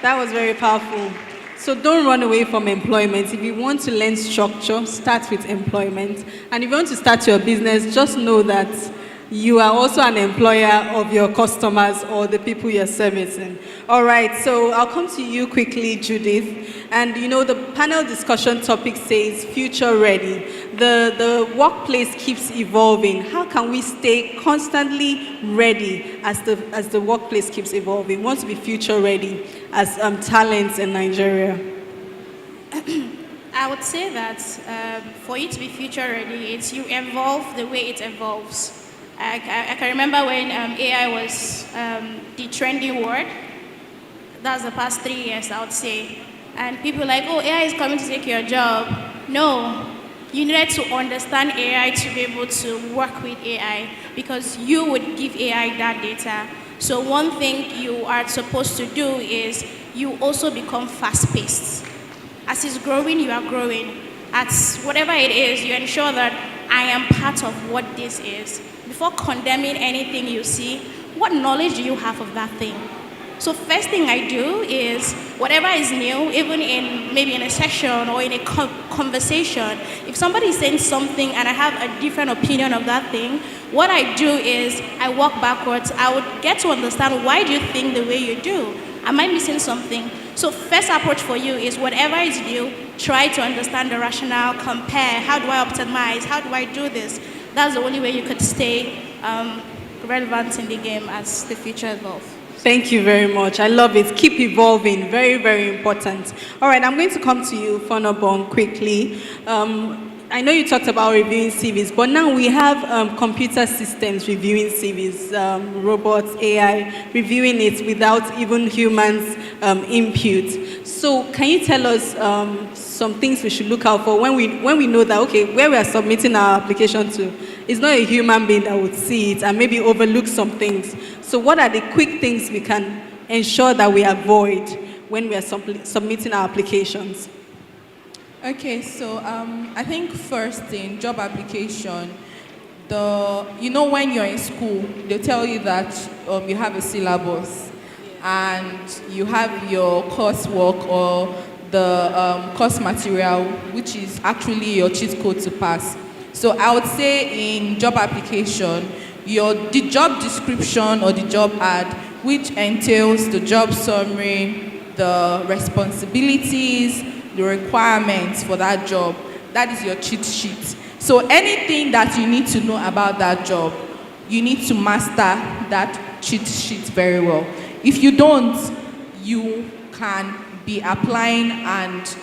That was very powerful. So don't run away from employment. If you want to learn structure, start with employment. And if you want to start your business, just know that you are also an employer of your customers or the people you're servicing. All right, so I'll come to you quickly, Judith. And you know, the panel discussion topic says future ready. The workplace keeps evolving. How can we stay constantly ready as the workplace keeps evolving? We want to be future ready as talents in Nigeria.
I would say that for you to be future ready, it's you evolve the way it evolves. I can remember when AI was the trendy word. That's the past 3 years, I would say. And people were like, oh, AI is coming to take your job. No, you needed to understand AI to be able to work with AI, because you would give AI that data. So one thing you are supposed to do is you also become fast-paced. As it's growing, you are growing. At whatever it is, you ensure that I am part of what this is. Before condemning anything you see, what knowledge do you have of that thing? So first thing I do is, whatever is new, even maybe in a session or in a conversation, if somebody is saying something and I have a different opinion of that thing, what I do is I walk backwards. I would get to understand, why do you think the way you do? Am I missing something? So first approach for you is, whatever is new, try to understand the rationale, compare, how do I optimize, how do I do this? That's the only way you could stay relevant in the game as the future evolves.
Thank you very much. I love it. Keep evolving. Very, very important. All right, I'm going to come to you, Fonobong, quickly. I know you talked about reviewing CVs, but now we have computer systems reviewing CVs, robots, AI, reviewing it without even humans' input. So can you tell us some things we should look out for when we know that, okay, where we are submitting our application to, it's not a human being that would see it and maybe overlook some things. So what are the quick things we can ensure that we avoid when we are submitting our applications?
Okay, so I think first in job application, when you're in school, they tell you that you have a syllabus and you have your coursework or the course material, which is actually your cheat code to pass. So I would say in job application, the job description or the job ad, which entails the job summary, the responsibilities, the requirements for that job, that is your cheat sheet. So anything that you need to know about that job, you need to master that cheat sheet very well. If you don't, you can be applying and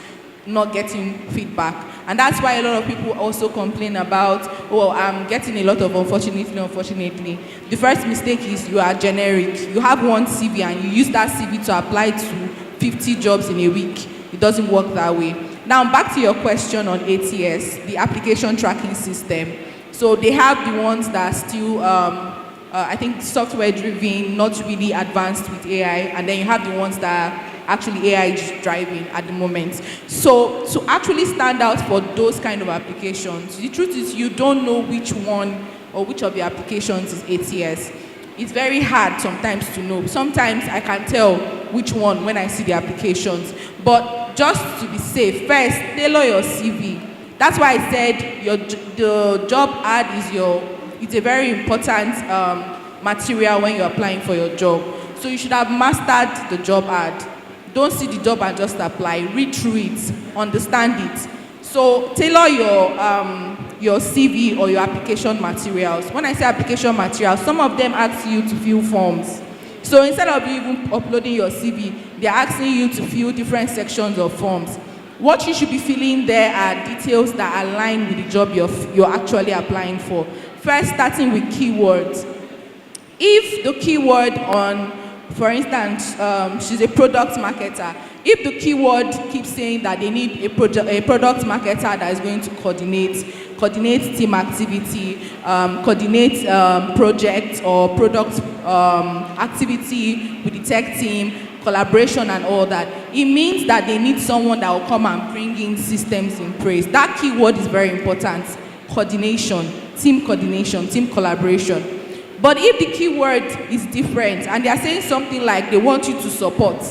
not getting feedback. And that's why a lot of people also complain about, oh, I'm getting a lot of unfortunately. The first mistake is you are generic. You have one CV and you use that CV to apply to 50 jobs in a week. It doesn't work that way. Now, back to your question on ATS, the application tracking system. So they have the ones that are still, I think, software-driven, not really advanced with AI, and then you have the ones that are actually AI-driving at the moment. So to actually stand out for those kind of applications, the truth is you don't know which one or which of the applications is ATS. It's very hard sometimes to know. Sometimes I can tell which one when I see the applications. But just to be safe, first, tailor your CV. That's why I said the job ad it's a very important material when you're applying for your job. So you should have mastered the job ad. Don't see the job and just apply. Read through it, understand it. So tailor your CV or your application materials. When I say application materials, some of them ask you to fill forms. So instead of you even uploading your CV, they're asking you to fill different sections of forms. What you should be filling there are details that align with the job you're actually applying for. First, starting with keywords. If the keyword on, for instance, she's a product marketer, if the keyword keeps saying that they need a product marketer that is going to coordinate team activity, coordinate projects or product activity with the tech team, collaboration and all that, it means that they need someone that will come and bring in systems in place. That keyword is very important. Coordination, team collaboration. But if the keyword is different and they are saying something like they want you to support,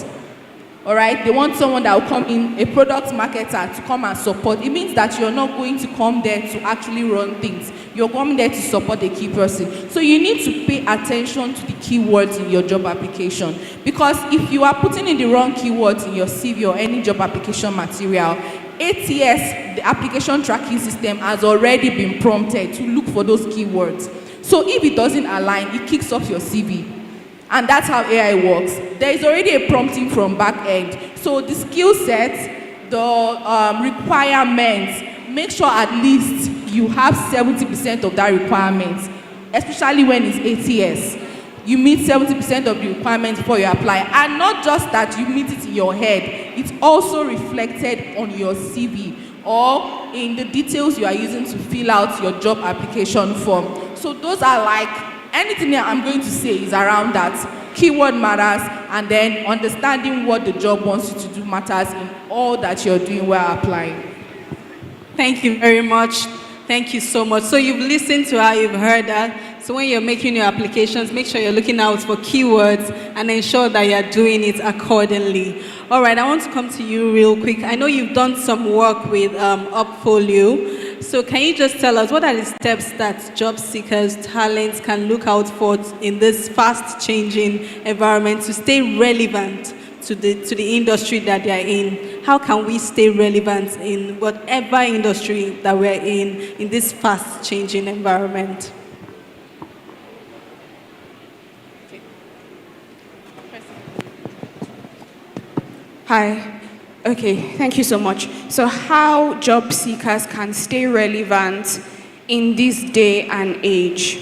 all right, they want someone that will come in, a product marketer, to come and support, it means that you're not going to come there to actually run things. You're coming there to support a key person. So you need to pay attention to the keywords in your job application. Because if you are putting in the wrong keywords in your CV or any job application material, ATS, the application tracking system, has already been prompted to look for those keywords. So if it doesn't align, it kicks off your CV. And that's how AI works. There is already a prompting from back end. So the skill set, the requirements, make sure at least you have 70% of that requirement, especially when it's ATS. You meet 70% of the requirements before you apply. And not just that you meet it in your head, it's also reflected on your CV or in the details you are using to fill out your job application form. So those are like, anything that I'm going to say is around that. Keyword matters, and then understanding what the job wants you to do matters in all that you're doing while applying.
Thank you very much. Thank you so much. So you've listened to her, you've heard that. So when you're making your applications, make sure you're looking out for keywords and ensure that you're doing it accordingly. All right, I want to come to you real quick. I know you've done some work with Upfolio. So can you just tell us what are the steps that job seekers, talents can look out for in this fast-changing environment to stay relevant to the industry that they're in? How can we stay relevant in whatever industry that we're in this fast-changing environment?
Hi. Okay, thank you so much. So how job seekers can stay relevant in this day and age?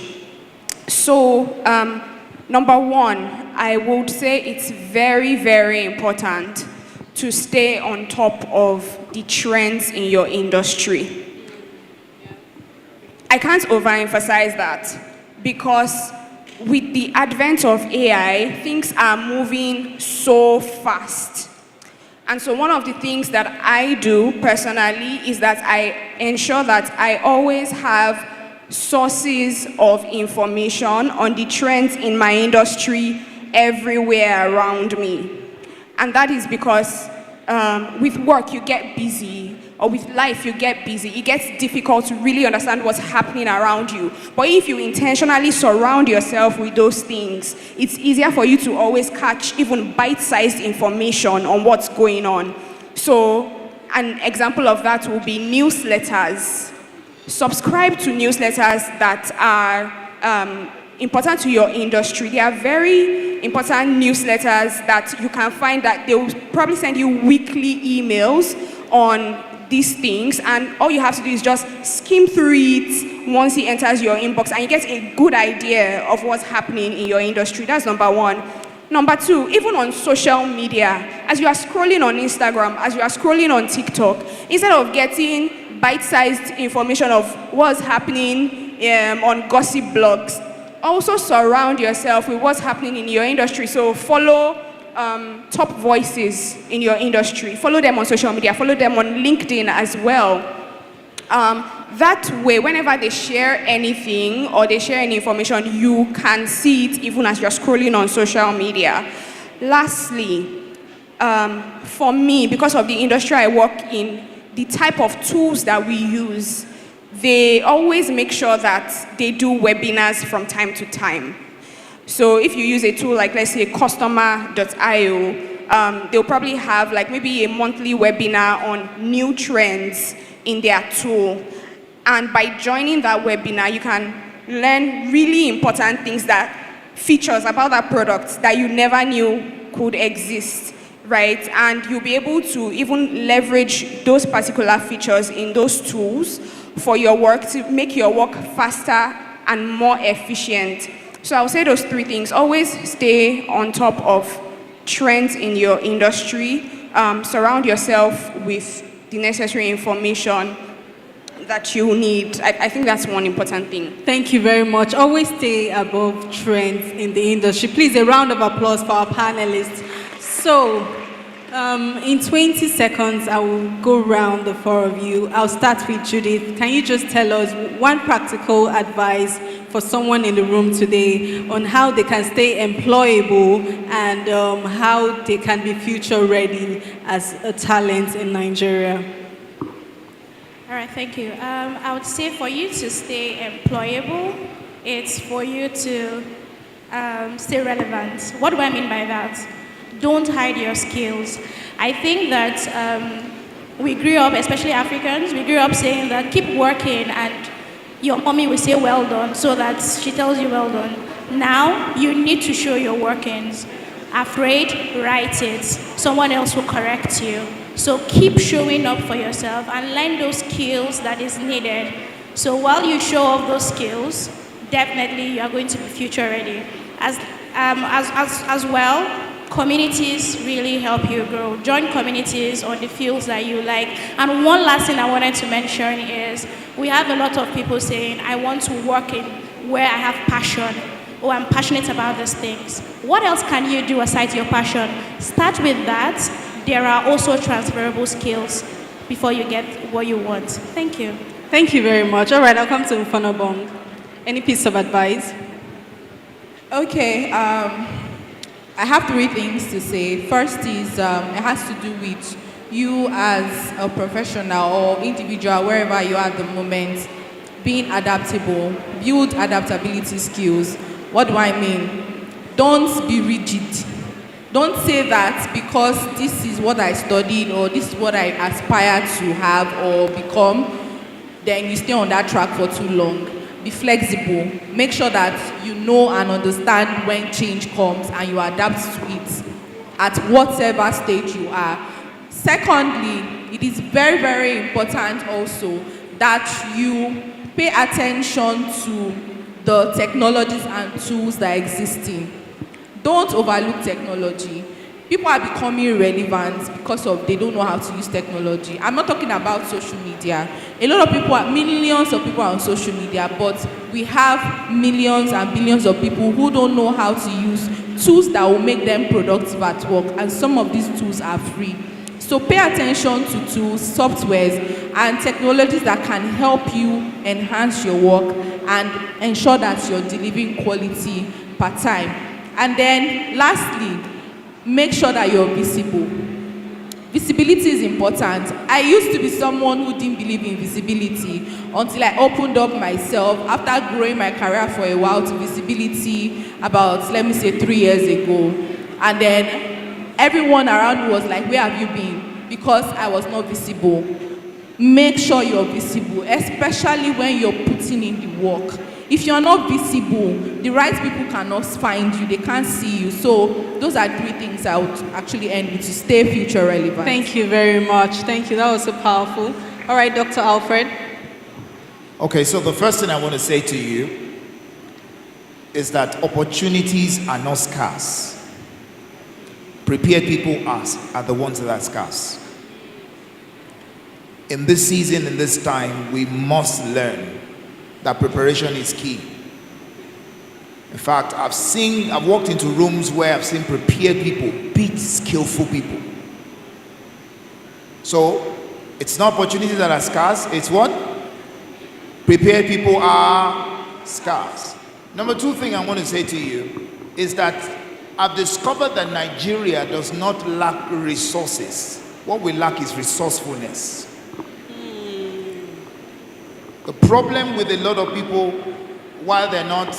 So number one, I would say it's very, very important to stay on top of the trends in your industry. I can't overemphasize that because with the advent of AI, things are moving so fast. And so one of the things that I do personally is that I ensure that I always have sources of information on the trends in my industry everywhere around me. And that is because with work you get busy, or with life you get busy. It gets difficult to really understand what's happening around you. But if you intentionally surround yourself with those things, it's easier for you to always catch even bite-sized information on what's going on. So an example of that will be newsletters. Subscribe to newsletters that are important to your industry. They are very important newsletters that you can find that they will probably send you weekly emails on these things, and all you have to do is just skim through it once it enters your inbox, and you get a good idea of what's happening in your industry. That's number one. Number two, even on social media, as you are scrolling on Instagram, as you are scrolling on TikTok, instead of getting bite-sized information of what's happening on gossip blogs, also surround yourself with what's happening in your industry. So follow top voices in your industry. Follow them on social media. Follow them on LinkedIn as well. That way, whenever they share anything or they share any information, you can see it even as you're scrolling on social media. Lastly, for me, because of the industry I work in, the type of tools that we use, they always make sure that they do webinars from time to time. So if you use a tool like, let's say, customer.io, they'll probably have like maybe a monthly webinar on new trends in their tool. And by joining that webinar, you can learn really important things, that features about that product that you never knew could exist. right? And you'll be able to even leverage those particular features in those tools for your work to make your work faster and more efficient. So I'll say those three things. Always stay on top of trends in your industry. Surround yourself with the necessary information that you need. I think that's one important thing.
Thank you very much. Always stay above trends in the industry. Please, a round of applause for our panelists. So, in 20 seconds, I will go around the four of you. I'll start with Judith. Can you just tell us one practical advice for someone in the room today on how they can stay employable and how they can be future ready as a talent in Nigeria?
All right, thank you. I would say for you to stay employable, it's for you to stay relevant. What do I mean by that? Don't hide your skills. I think that we grew up, especially Africans, we grew up saying that keep working and your mommy will say well done, so that she tells you well done. Now, you need to show your workings. Afraid, write it. Someone else will correct you. So keep showing up for yourself and learn those skills that is needed. So while you show off those skills, definitely you are going to be future ready. As well, communities really help you grow. Join communities on the fields that you like. And one last thing I wanted to mention is we have a lot of people saying, I want to work in where I have passion, or I'm passionate about these things. What else can you do aside your passion? Start with that. There are also transferable skills before you get what you want. Thank you.
Thank you very much. All right, I'll come to Mfanobong. Any piece of advice?
Okay, I have three things to say. First is it has to do with you as a professional or individual, wherever you are at the moment, being adaptable, build adaptability skills. What do I mean? Don't be rigid. Don't say that because this is what I studied or this is what I aspire to have or become, then you stay on that track for too long. Be flexible. Make sure that you know and understand when change comes and you adapt to it at whatever stage you are. Secondly, it is very, very important also that you pay attention to the technologies and tools that are existing. Don't overlook technology. People are becoming irrelevant because of they don't know how to use technology. I'm not talking about social media. A lot of people, millions of people are on social media, but we have millions and billions of people who don't know how to use tools that will make them productive at work, and some of these tools are free. So pay attention to tools, softwares, and technologies that can help you enhance your work and ensure that you're delivering quality per time. And then lastly, make sure that you're visible. Visibility is important. I used to be someone who didn't believe in visibility until I opened up myself after growing my career for a while to visibility about, let me say, 3 years ago. And then everyone around me was like, where have you been? Because I was not visible. Make sure you're visible, especially when you're putting in the work. If you're not visible, the right people cannot find you, they can't see you. So those are three things I would actually end with to stay future relevant.
Thank you very much. Thank you. That was so powerful. All right, Dr. Alfred.
Okay, so the first thing I want to say to you is that opportunities are not scarce. Prepared people are the ones that are scarce. In this season, in this time, we must learn that preparation is key. In fact, I've walked into rooms where I've seen prepared people beat skillful people. So, it's not opportunities that are scarce, it's what? Prepared people are scarce. Number two thing I want to say to you is that I've discovered that Nigeria does not lack resources. What we lack is resourcefulness. The problem with a lot of people, while they're not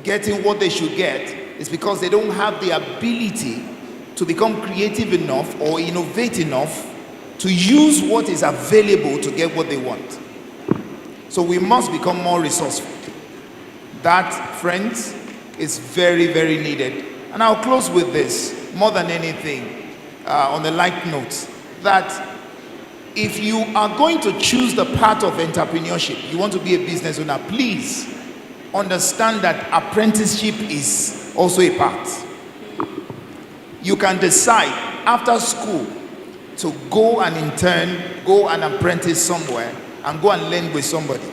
getting what they should get, is because they don't have the ability to become creative enough or innovate enough to use what is available to get what they want. So we must become more resourceful. That, friends, is very, very needed. And I'll close with this. More than anything, on a light note, that if you are going to choose the path of entrepreneurship, you want to be a business owner, please understand that apprenticeship is also a part. You can decide after school to go and intern, go and apprentice somewhere, and go and learn with somebody.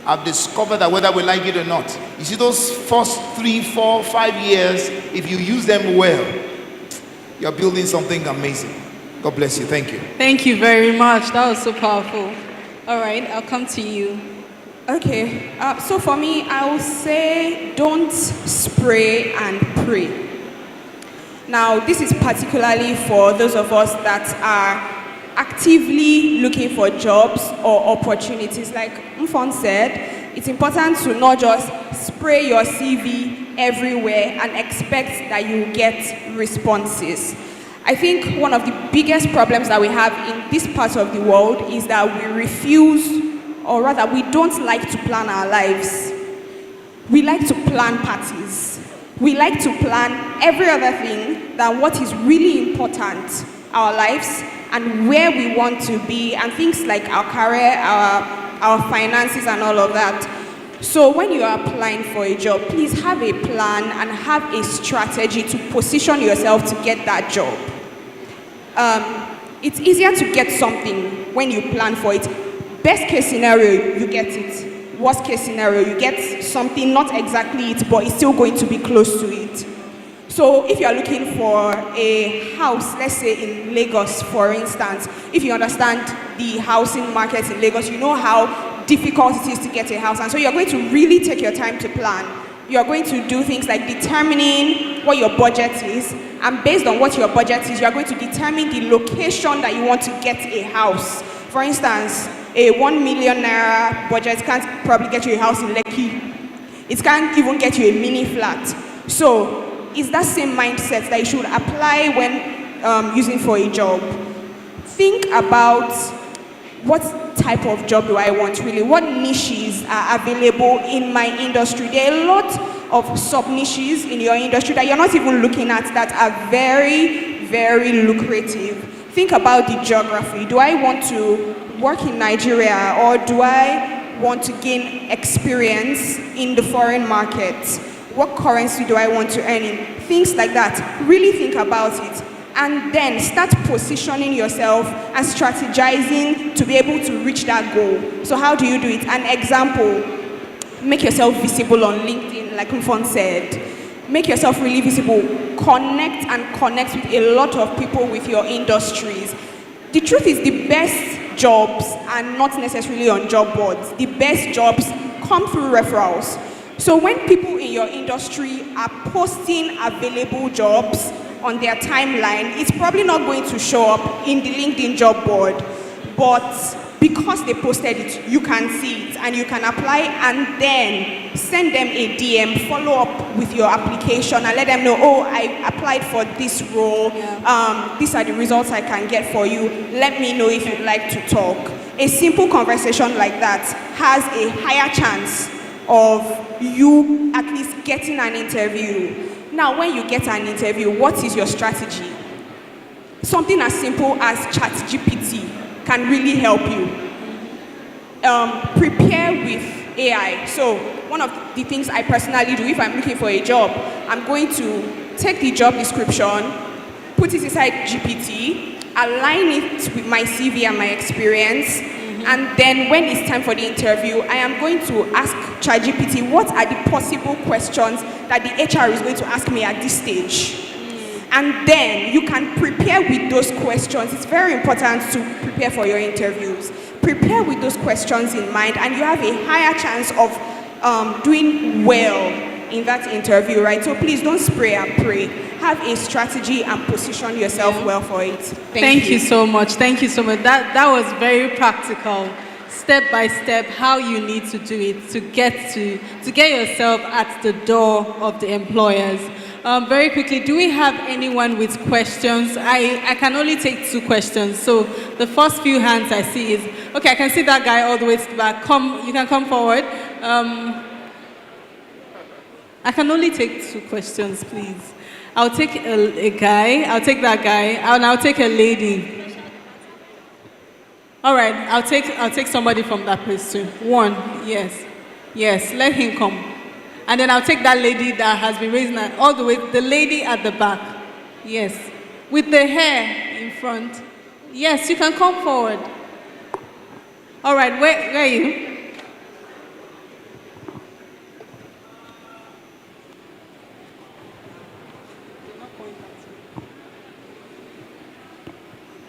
I've discovered that whether we like it or not, you see those first 3, 4, 5 years, if you use them well, you're building something amazing. God bless you. Thank you.
Thank you very much. That was so powerful. All right, I'll come to you.
Okay, so for me, I would say don't spray and pray. Now, this is particularly for those of us that are actively looking for jobs or opportunities. Like Mfon said, it's important to not just spray your CV everywhere and expect that you get responses. I think one of the biggest problems that we have in this part of the world is that we refuse, or rather we don't like to plan our lives. We like to plan parties. We like to plan every other thing than what is really important, our lives, and where we want to be, and things like our career, our finances, and all of that. So when you are applying for a job, please have a plan and have a strategy to position yourself to get that job. It's easier to get something when you plan for it. Best case scenario, you get it. Worst case scenario, you get something, not exactly it, but it's still going to be close to it. So if you're looking for a house, let's say in Lagos, for instance, if you understand the housing market in Lagos, you know how difficult it is to get a house. And so you're going to really take your time to plan. You're going to do things like determining what your budget is. And based on what your budget is, you're going to determine the location that you want to get a house. For instance, a 1 million naira budget can't probably get you a house in Lekki. It can't even get you a mini flat. So it's that same mindset that you should apply when using for a job. Think about what type of job do I want really? What niches are available in my industry? There are a lot of sub-niches in your industry that you're not even looking at that are very, very lucrative. Think about the geography. Do I want to work in Nigeria, or do I want to gain experience in the foreign market? What currency do I want to earn in? Things like that. Really think about it. And then start positioning yourself and strategizing to be able to reach that goal. So how do you do it? An example, make yourself visible on LinkedIn, like Mfon said. Make yourself really visible. Connect with a lot of people with your industries. The truth is, the best jobs are not necessarily on job boards. The best jobs come through referrals. So when people in your industry are posting available jobs on their timeline, it's probably not going to show up in the LinkedIn job board. But because they posted it, you can see it and you can apply, and then send them a DM, follow up with your application and let them know, oh, I applied for this role. These are the results I can get for you. Let me know if you'd like to talk. A simple conversation like that has a higher chance of you at least getting an interview. Now, when you get an interview, what is your strategy? Something as simple as ChatGPT can really help you. Prepare with AI. So one of the things I personally do if I'm looking for a job, I'm going to take the job description, put it inside GPT, align it with my CV and my experience, and then when it's time for the interview, I am going to ask ChatGPT what are the possible questions that the HR is going to ask me at this stage. And then you can prepare with those questions. It's very important to prepare for your interviews. Prepare with those questions in mind, and you have a higher chance of doing well in that interview, right? So please don't spray and pray. Have a strategy and position yourself well for it.
Thank you so much. Thank you so much. That was very practical. Step by step, how you need to do it to get yourself at the door of the employers. Very quickly, do we have anyone with questions? I can only take 2 questions. So the first few hands I see is, okay, I can see that guy all the way to the back. You can come forward. I can only take 2 questions, please. I'll take a guy, I'll take that guy, and I'll take a lady. All right, I'll take somebody from that place too. One, yes. Yes, let him come. And then I'll take that lady that has been raising her all the way, the lady at the back. Yes. With the hair in front. Yes, you can come forward. All right, where are you?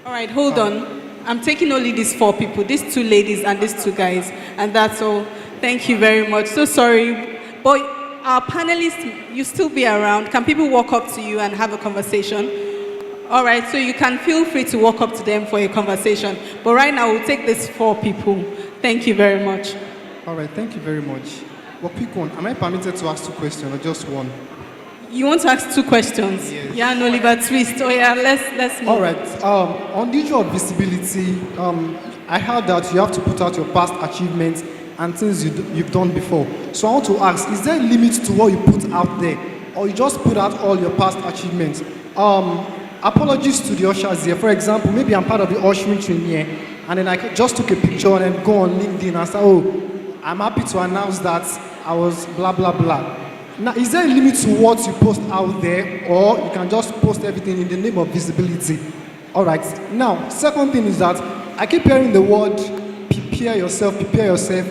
All right, hold on. I'm taking only these 4 people, these 2 ladies and these 2 guys, and that's all. Thank you very much. So sorry, but our panelists, you still be around. Can people walk up to you and have a conversation? All right, so you can feel free to walk up to them for a conversation. But right now, we'll take these 4 people. Thank you very much.
All right, thank you very much. Well, quick one. Am I permitted to ask 2 questions or just one?
You want to ask 2 questions? Yes. Yeah, no, Oliver Twist. Oh yeah, let's move.
All right. On the issue of visibility, I heard that you have to put out your past achievements and things you've done before. So I want to ask, is there a limit to what you put out there, or you just put out all your past achievements? Apologies to the ushers here. For example, maybe I'm part of the ushering team here, and then I just took a picture and then go on LinkedIn and say, oh, I'm happy to announce that I was blah, blah, blah. Now, is there a limit to what you post out there, or you can just post everything in the name of visibility? All right. Now, second thing is that I keep hearing the word prepare yourself,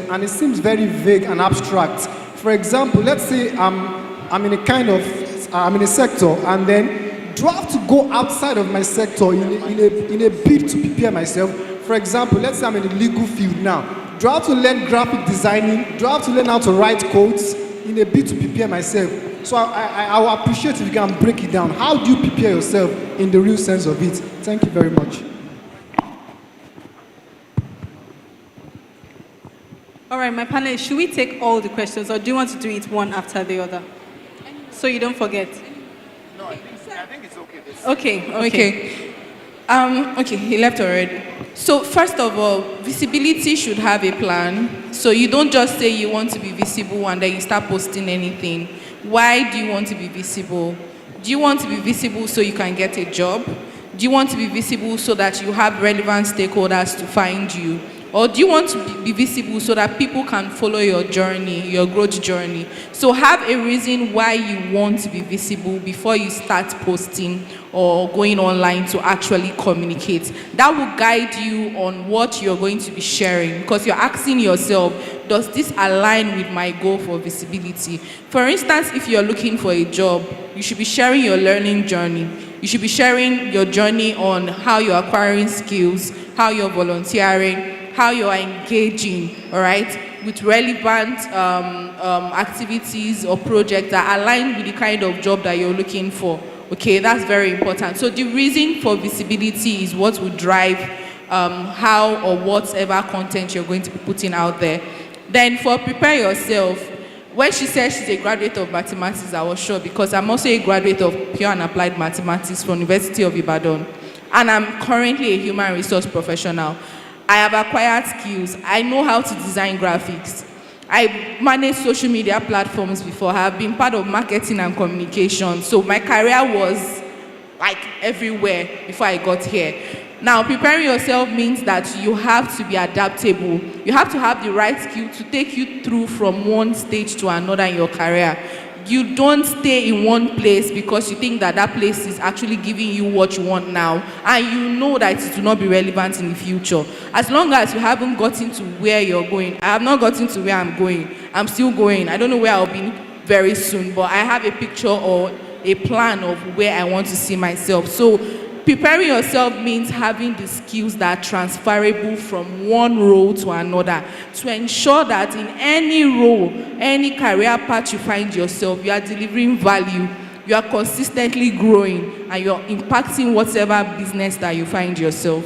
and it seems very vague and abstract. For example, let's say I'm in a sector, and then do I have to go outside of my sector in a bid to prepare myself? For example, let's say I'm in the legal field now. Do I have to learn graphic designing? Do I have to learn how to write codes in a bid to prepare myself? So I will appreciate if you can break it down. How do you prepare yourself in the real sense of it? Thank you very much.
All right, my panel, should we take all the questions, or do you want to do it one after the other? So you don't forget.
No, I think it's okay.
Okay.
Okay, he left already. So first of all, visibility should have a plan. So you don't just say you want to be visible and then you start posting anything. Why do you want to be visible? Do you want to be visible so you can get a job? Do you want to be visible so that you have relevant stakeholders to find you? Or do you want to be visible so that people can follow your journey, your growth journey? So have a reason why you want to be visible before you start posting or going online to actually communicate. That will guide you on what you're going to be sharing, because you're asking yourself, does this align with my goal for visibility? For instance, if you're looking for a job, you should be sharing your learning journey. You should be sharing your journey on how you're acquiring skills, how you're volunteering, how you're engaging, all right, with relevant activities or projects that align with the kind of job that you're looking for. Okay, that's very important. So the reason for visibility is what will drive how or whatever content you're going to be putting out there. Then for prepare yourself, when she said she's a graduate of mathematics, I was sure, because I'm also a graduate of pure and applied mathematics from University of Ibadan, and I'm currently a human resource professional. I have acquired skills. I know how to design graphics. I managed social media platforms before. I have been part of marketing and communication. So my career was like everywhere before I got here. Now, preparing yourself means that you have to be adaptable. You have to have the right skill to take you through from one stage to another in your career. You don't stay in one place because you think that that place is actually giving you what you want now, and you know that it will not be relevant in the future. As long as you haven't gotten to where you're going. I have not gotten to where I'm going. I'm still going. I don't know where I'll be very soon, but I have a picture or a plan of where I want to see myself. So preparing yourself means having the skills that are transferable from one role to another, to ensure that in any role, any career path you find yourself, you are delivering value, you are consistently growing, and you're impacting whatever business that you find yourself.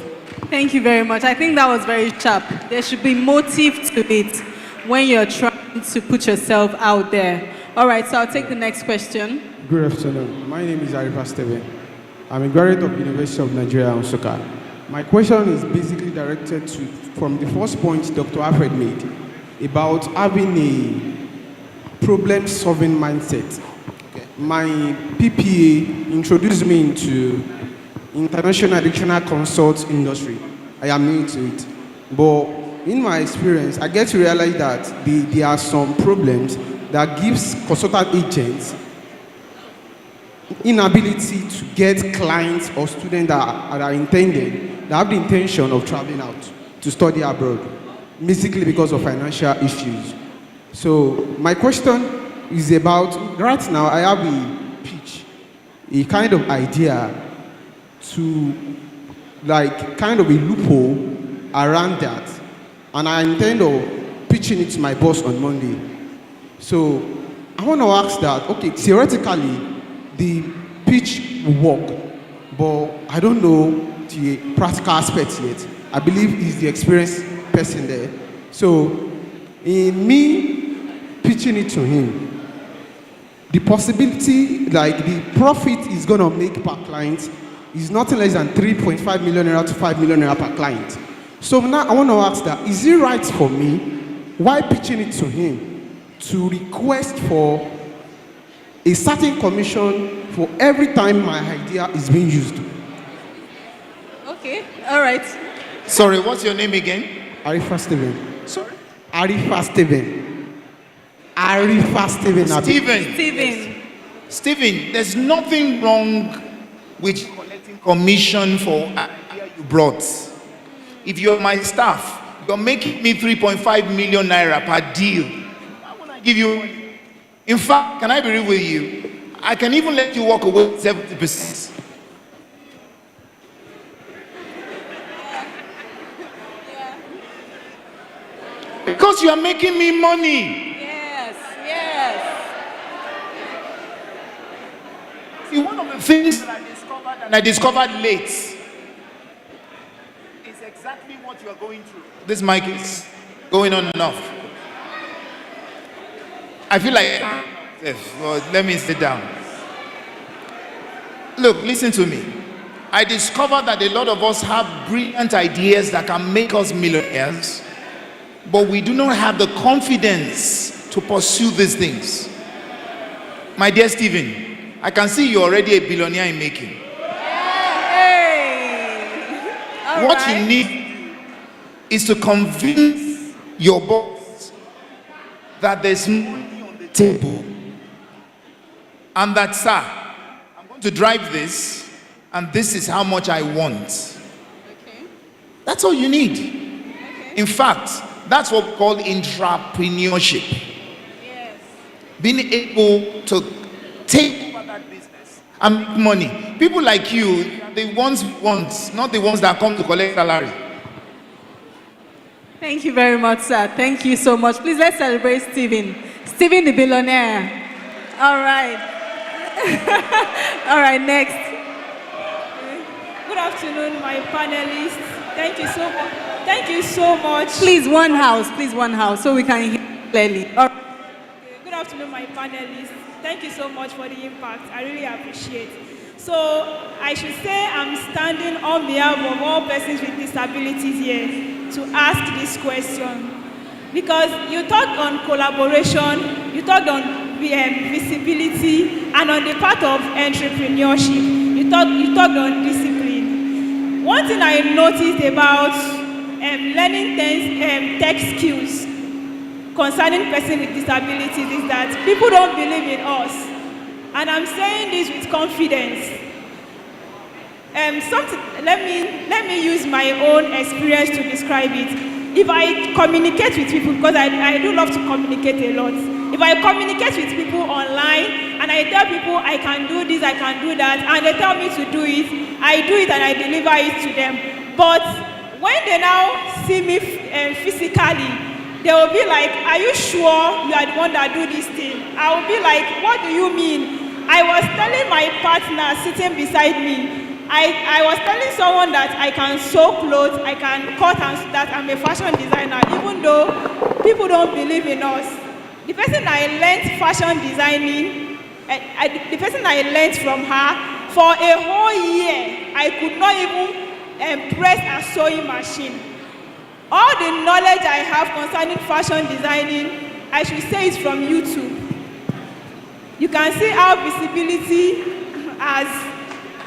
Thank you very much. I think that was very sharp. There should be motive to it when you're trying to put yourself out there. All right, so I'll take the next question.
Good afternoon. My name is Arifa Steven. I'm a graduate of University of Nigeria, Nsukka. My question is basically directed to, from the first point Dr. Alfred made, about having a problem-solving mindset.
Okay.
my PPA introduced me into international additional consult industry. I am new to it. But in my experience, I get to realize that there are some problems that gives consultant agents inability to get clients or students that are intended, that have the intention of traveling out to study abroad, basically because of financial issues. So my question is about, right now I have a pitch, a kind of idea to like kind of a loophole around that. And I intend on pitching it to my boss on Monday. So I want to ask that, okay, theoretically, the pitch will work, but I don't know the practical aspects yet. I believe he's the experienced person there. So in me pitching it to him, the possibility, like the profit is going to make per client is nothing less than 3.5 million naira to 5 million naira per client. So now I want to ask that, is it right for me, while pitching it to him, to request for a certain commission for every time my idea is being used?
Okay, all right.
Sorry, what's your name again?
Arifa Steven.
Sorry?
Arifa Steven. Arifa Steven.
Steven. Stephen, there's nothing wrong with collecting commission for an idea you brought. If you're my staff, you're making me 3.5 million naira per deal. Why would I give you money? In fact, can I be real with you? I can even let you walk away with 70%. Because you are making me money.
Yes, yes.
See, one of the things that I discovered late is exactly what you are going through. This mic is going on and off. I feel like, well, let me sit down. Look, listen to me. I discovered that a lot of us have brilliant ideas that can make us millionaires, but we do not have the confidence to pursue these things. My dear Stephen, I can see you're already a billionaire in making.
Hey.
What you need is to convince your boss that there's money on the table and that, sir, I'm going to drive this and this is how much I want.
Okay.
That's all you need.
Okay.
In fact, that's what we call entrepreneurship.
Yes.
Being able to take over that business and make money. People like you, the ones we want, not the ones that come to collect salary.
Thank you very much, sir. Thank you so much. Please let's celebrate Stephen. Stephen the billionaire. All right. All right, next.
Good afternoon, my panelists. Thank you so much. Thank you so much.
Please, one house, so we can hear clearly. All right.
Good afternoon, my panelists. Thank you so much for the impact. I really appreciate. So I should say I'm standing on behalf of all persons with disabilities here to ask this question. Because you talked on collaboration, you talked on visibility, and on the part of entrepreneurship, you talked on discipline. One thing I noticed about learning tech skills concerning persons with disabilities is that people don't believe in us. And I'm saying this with confidence. Let me use my own experience to describe it. If I communicate with people, because I do love to communicate a lot. If I communicate with people online and I tell people I can do this, I can do that, and they tell me to do it, I do it and I deliver it to them. But when they now see me physically, they will be like, are you sure you are the one that do this thing? I will be like, what do you mean? I was telling my partner sitting beside me, I was telling someone that I can sew clothes, I can cut, and that I'm a fashion designer, even though people don't believe in us. The person I learned fashion designing, the person I learned from her, for a whole year, I could not even press a sewing machine. All the knowledge I have concerning fashion designing, I should say it's from YouTube.
you can see how visibility has,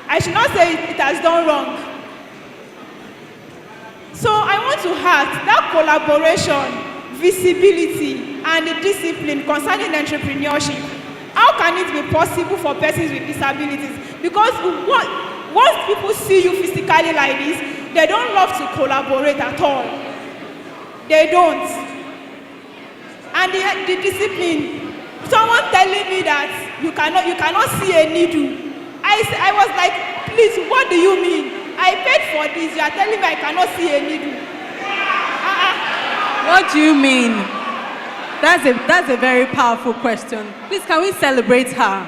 I should not say it has done wrong. So I want to ask, that collaboration, visibility, and the discipline concerning entrepreneurship, how can it be possible for persons with disabilities? Because once people see you physically like this, they don't love to collaborate at all. They don't. And the discipline, someone telling me that you cannot see a needle. I was like, please, what do you mean? I paid for this, you are telling me I cannot see a needle.
What do you mean? That's a very powerful question. Please, can we celebrate her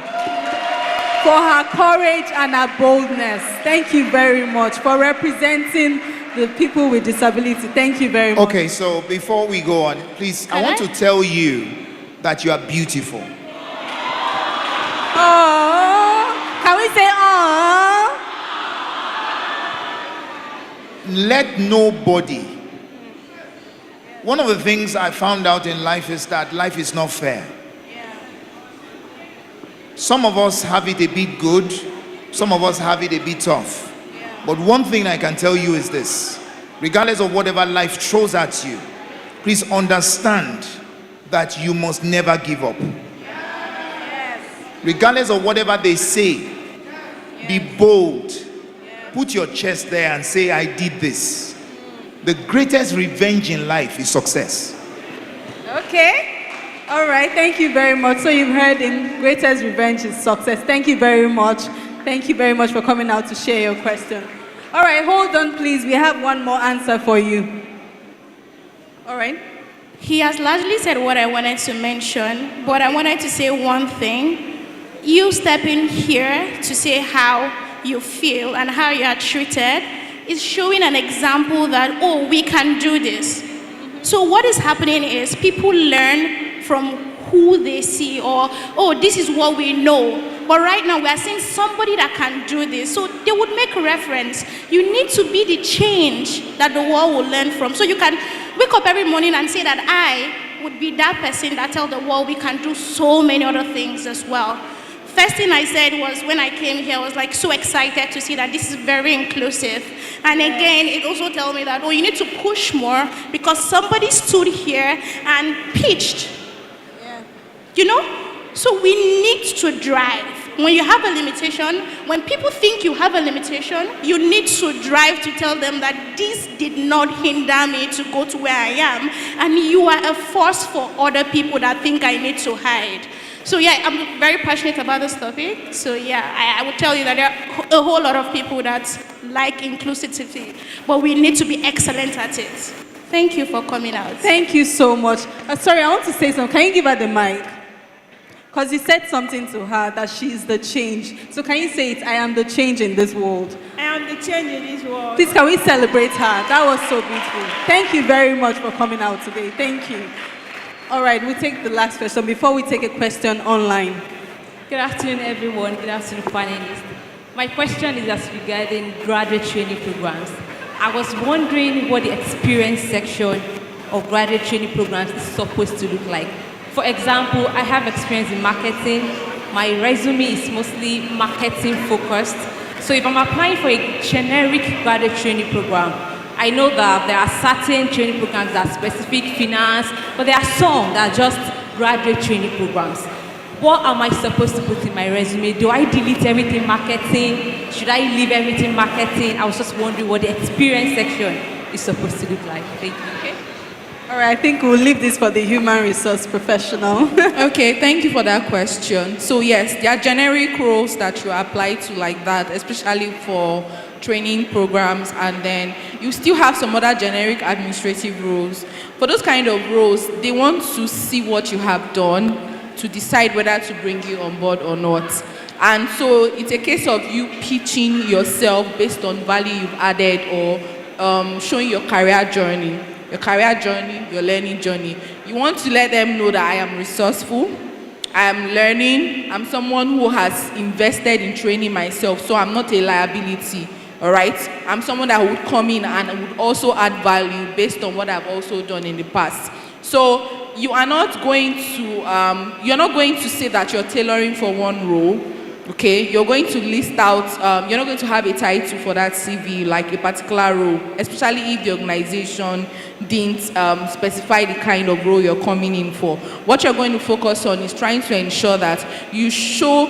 for her courage and her boldness? Thank you very much for representing the people with disability. Thank you very much.
Okay, so before we go on, please, I want to tell you that you are beautiful.
Oh, can we say oh?
Let nobody. One of the things I found out in life is that life is not fair. Some of us have it a bit good, some of us have it a bit tough. But one thing I can tell you is this: regardless of whatever life throws at you, please understand that you must never give up. Regardless of whatever they say, be bold. Put your chest there and say, I did this. The greatest revenge in life is success.
Okay. All right. Thank you very much. So you've heard in greatest revenge is success. Thank you very much. Thank you very much for coming out to share your question. All right. Hold on, please. We have one more answer for you. All right.
He has largely said what I wanted to mention, but I wanted to say one thing. You stepping here to say how you feel and how you are treated is showing an example that, oh, we can do this. So what is happening is people learn from who they see, or, oh, this is what we know. But right now we are seeing somebody that can do this. So they would make reference. You need to be the change that the world will learn from. So you can wake up every morning and say that I would be that person that tell the world we can do so many other things as well. First thing I said was, when I came here, I was like so excited to see that this is very inclusive. And again, it also tells me that, oh, you need to push more because somebody stood here and pitched. You know? So we need to drive. When you have a limitation, when people think you have a limitation, you need to drive to tell them that this did not hinder me to go to where I am. And you are a force for other people that think I need to hide. So yeah, I'm very passionate about this topic. So yeah, I would tell you that there are a whole lot of people that like inclusivity, but we need to be excellent at it. Thank you for coming out.
Thank you so much. Sorry, I want to say something. Can you give her the mic? Because you said something to her that she's the change. So can you say it? I am the change in this world.
I am the change in this world.
Please, can we celebrate her? That was so beautiful. Thank you very much for coming out today. Thank you. All right, we'll take the last question before we take a question online.
Good afternoon, everyone. Good afternoon, panelists. My question is as regarding graduate training programs. I was wondering what the experience section of graduate training programs is supposed to look like. For example, I have experience in marketing. My resume is mostly marketing focused. So if I'm applying for a generic graduate training program, I know that there are certain training programs that are specific finance, but there are some that are just graduate training programs. What am I supposed to put in my resume? Do I delete everything marketing? Should I leave everything marketing? I was just wondering what the experience section is supposed to look like. Thank you. Okay.
All right, I think we'll leave this for the human resource professional.
Okay, thank you for that question. So yes, there are generic roles that you apply to like that, especially for training programs, and then you still have some other generic administrative roles. For those kind of roles, they want to see what you have done to decide whether to bring you on board or not. And so it's a case of you pitching yourself based on value you've added, or showing your career journey. Your learning journey. You want to let them know that I am resourceful, I am learning, I'm someone who has invested in training myself, so I'm not a liability, all right? I'm someone that would come in and would also add value based on what I've also done in the past. So you are not going to say that you're tailoring for one role. Okay, you're going to list out, you're not going to have a title for that CV, like a particular role, especially if the organization didn't specify the kind of role you're coming in for. What you're going to focus on is trying to ensure that you show,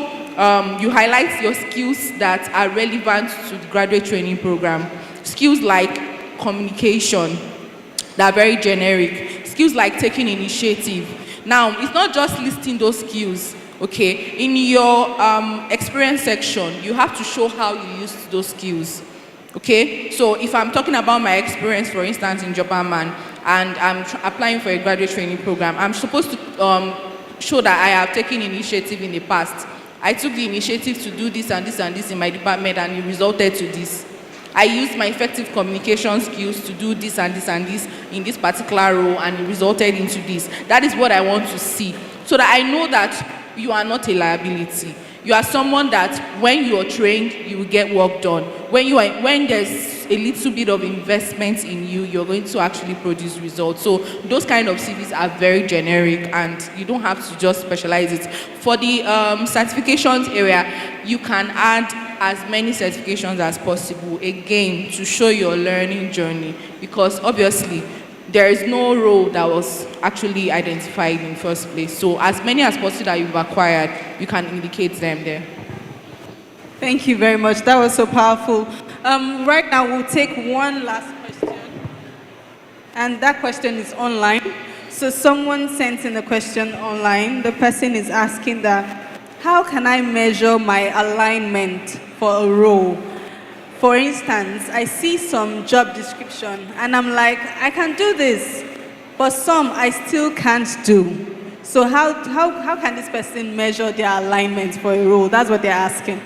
you highlight your skills that are relevant to the graduate training program. Skills like communication, that are very generic. Skills like taking initiative. Now, it's not just listing those skills. Okay, in your experience section, you have to show how you used those skills. Okay, so if I'm talking about my experience, for instance, in Jobberman, and I'm applying for a graduate training program, I'm supposed to show that I have taken initiative in the past. I took the initiative to do this and this and this in my department, and it resulted to this. I used my effective communication skills to do this and this and this in this particular role, and it resulted into this. That is what I want to see, so that I know that you are not a liability. You are someone that when you are trained, you will get work done. When there's a little bit of investment in you, you're going to actually produce results. So those kind of CVs are very generic, and you don't have to just specialize it. For the certifications area, you can add as many certifications as possible, again, to show your learning journey, because obviously there is no role that was actually identified in the first place. So as many as possible that you've acquired, you can indicate them there.
Thank you very much. That was so powerful. Right now, we'll take one last question. And that question is online. So someone sent in a question online. The person is asking that, how can I measure my alignment for a role? For instance, I see some job description and I'm like, I can do this, but some I still can't do. So how can this person measure their alignment for a role? That's what they're asking.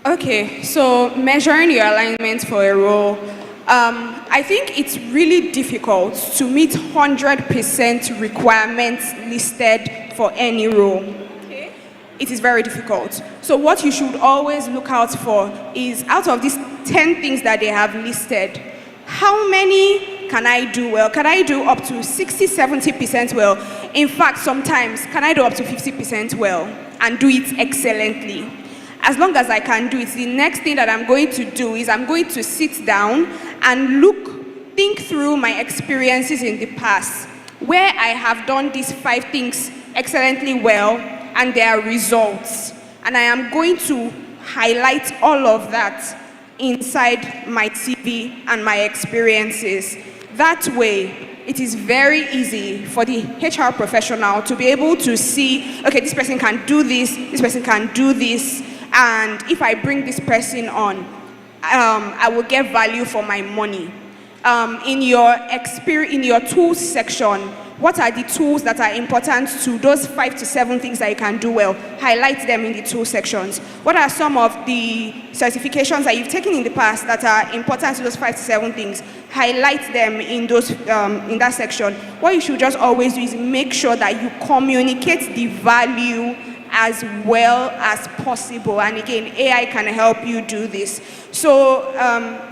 Okay, so measuring your alignment for a role, I think it's really difficult to meet 100% requirements listed for any role. Okay. It is very difficult. So what you should always look out for is, out of these 10 things that they have listed, how many can I do well? Can I do up to 60, 70% well? In fact, sometimes, can I do up to 50% well and do it excellently? As long as I can do it, the next thing that I'm going to do is I'm going to sit down and think through my experiences in the past, where I have done these 5 things excellently well and their results. And I am going to highlight all of that inside my CV and my experiences. That way, it is very easy for the HR professional to be able to see, okay, this person can do this person can do this, and if I bring this person on, I will get value for my money. In your tools section, what are the tools that are important to those 5 to 7 things that you can do well? Highlight them in the tool sections. What are some of the certifications that you've taken in the past that are important to those 5 to 7 things? Highlight them in that section. What you should just always do is make sure that you communicate the value as well as possible. And again, AI can help you do this. So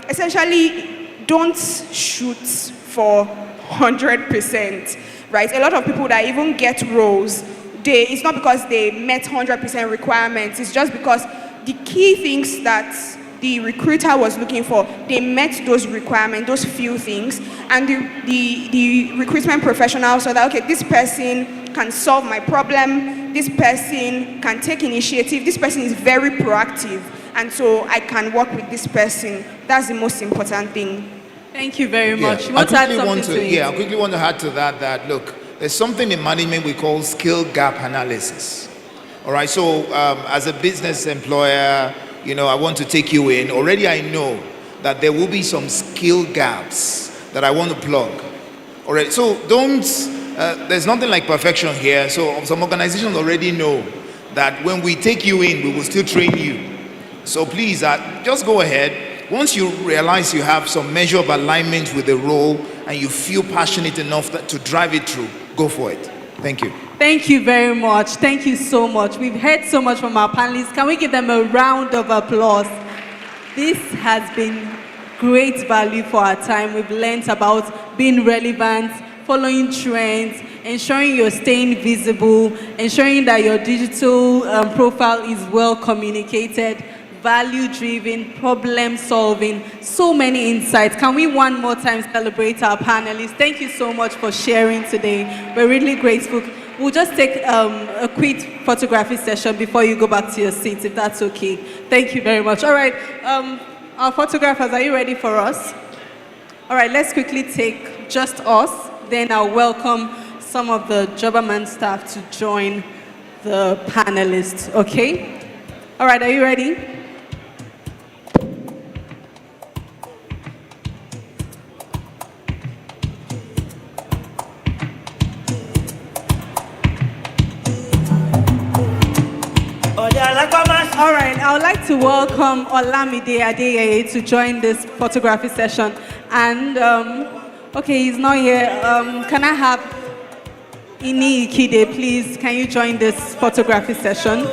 essentially, don't shoot for 100%, right? A lot of people that even get roles, it's not because they met 100% requirements, it's just because the key things that the recruiter was looking for, they met those requirements, those few things, and the recruitment professional saw that, okay, this person can solve my problem, this person can take initiative, this person is very proactive, and so I can work with this person. That's the most important thing.
Thank you very much.
I quickly want to add to that, look, there's something in management we call skill gap analysis. All right, so as a business employer, I want to take you in. Already I know that there will be some skill gaps that I want to plug. All right, so there's nothing like perfection here. So some organizations already know that when we take you in, we will still train you. So please, just go ahead. Once you realize you have some measure of alignment with the role and you feel passionate enough to drive it through, go for it. Thank you.
Thank you very much. Thank you so much. We've heard so much from our panelists. Can we give them a round of applause? This has been great value for our time. We've learned about being relevant, following trends, ensuring you're staying visible, ensuring that your digital profile is well communicated, value-driven, problem-solving, so many insights. Can we one more time celebrate our panelists? Thank you so much for sharing today. We're really grateful. We'll just take a quick photography session before you go back to your seats, if that's okay. Thank you very much. All right, our photographers, are you ready for us? All right, let's quickly take just us. Then I'll welcome some of the Jobberman staff to join the panelists, okay? All right, are you ready? All right, I would like to welcome Olamide Adeyeye to join this photography session. And, okay, he's not here. Can I have Ini Ikide, please? Can you join this photography session?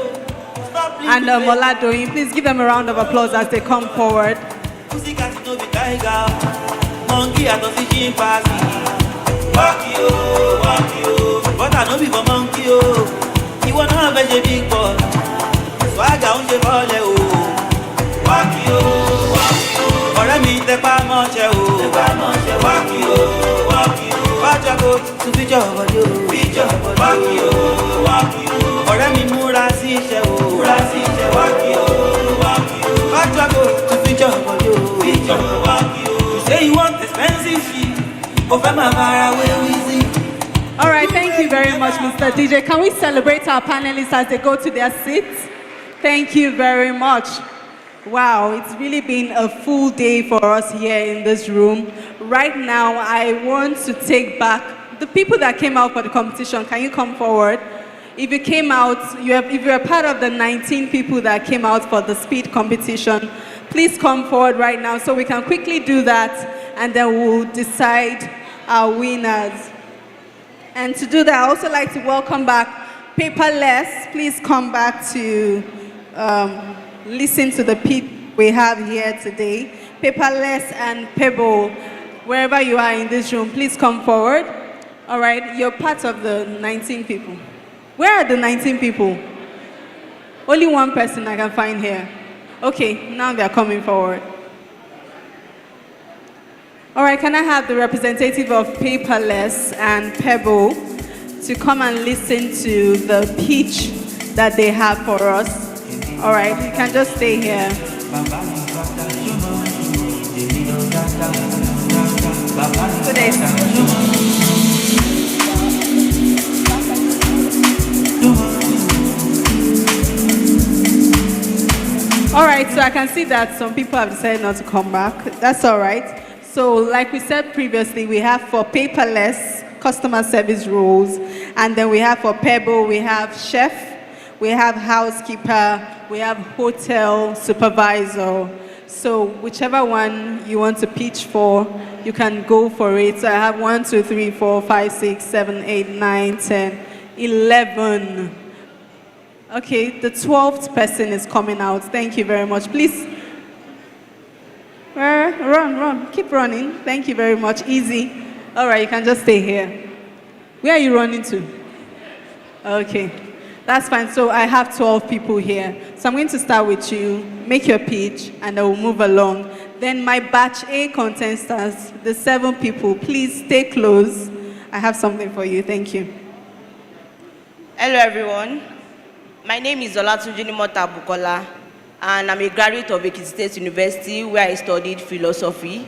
And Oladoyin, please give them a round of applause as they come forward. Swagger on the bọ́ọ̀lẹ̀ o, wákì o, ọ̀rẹ́ mi tẹpá mọ́ṣẹ́ o, wákì o, bájọ́ kó tún fíjọ́ ọ̀bọ̀dé o, wákì o, ọ̀rẹ́ mi múra sí iṣẹ́ o, wákì o, bájọ́ kó tún fíjọ́ ọ̀bọ̀dé o, you say you want expensive shit, o fẹ́ máa fara wé wíìsì. All right, thank you very much, Mr. DJ. Can we celebrate our panelists as they go to their seats? Thank you very much. Wow, it's really been a full day for us here in this room. Right now, I want to take back the people that came out for the competition. Can you come forward? If you came out, if you're part of the 19 people that came out for the speed competition, please come forward right now so we can quickly do that and then we'll decide our winners. And to do that, I also like to welcome back Paperless. Please come back to listen to the people we have here today. Paperless and Pebble, wherever you are in this room, please come forward. All right, you're part of the 19 people. Where are the 19 people? Only one person I can find here. Okay, now they're coming forward. All right, can I have the representative of Paperless and Pebble to come and listen to the pitch that they have for us? All right, you can just stay here. Good day. All right, so I can see that some people have decided not to come back. That's all right. So like we said previously, we have for Paperless, customer service roles, and then we have for Pebble, we have chef, we have housekeeper, we have hotel supervisor. So whichever one you want to pitch for, you can go for it. So I have 1, 2, 3, 4, 5, 6, 7, 8, 9, 10, 11. Okay, the 12th person is coming out. Thank you very much. Please, run, keep running. Thank you very much. Easy. All right, you can just stay here. Where are you running to? Okay, that's fine. So I have 12 people here. So I'm going to start with you. Make your pitch, and I will move along. Then my batch A contestants, the 7 people, please stay close. I have something for you. Thank you.
Hello, everyone. My name is Olatunji Nimota Bukola, and I'm a graduate of Ekiti State University, where I studied philosophy.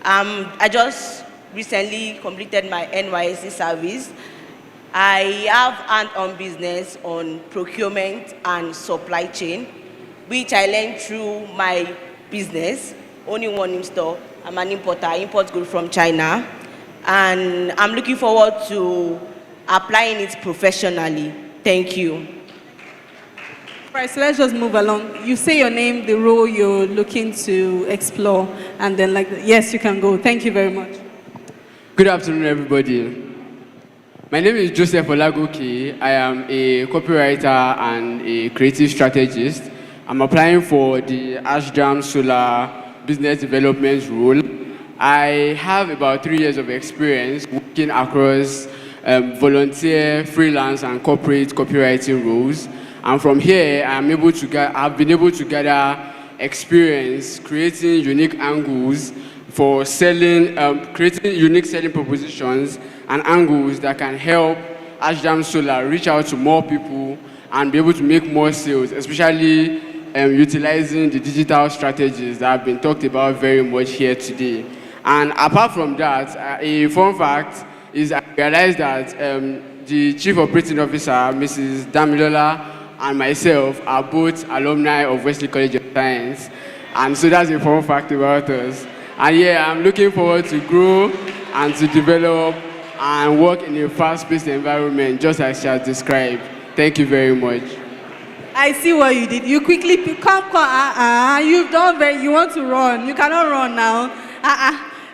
I just recently completed my NYSC service. I have hand-on business on procurement and supply chain, which I learned through my business, only one in store. I'm an importer, I import goods from China, and I'm looking forward to applying it professionally. Thank you.
Right, so let's just move along. You say your name, the role you're looking to explore, and then yes, you can go. Thank you very much.
Good afternoon, everybody. My name is Joseph Olagoke. I am a copywriter and a creative strategist. I'm applying for the Ashdown Solar Business Development role. I have about 3 years of experience working across volunteer, freelance, and corporate copywriting roles. And from here, I've been able to gather experience creating unique angles for selling, creating unique selling propositions and angles that can help Ashdown Solar reach out to more people and be able to make more sales, especially utilizing the digital strategies that have been talked about very much here today. And apart from that, a fun fact is I realized that the Chief Operating Officer, Mrs. Damilola, and myself are both alumni of Wesley College of Science. And so that's a fun fact about us. And yeah, I'm looking forward to grow and to develop and work in a fast-paced environment, just as she has described. Thank you very much.
I see what you did. You quickly you've done very. You want to run. You cannot run now.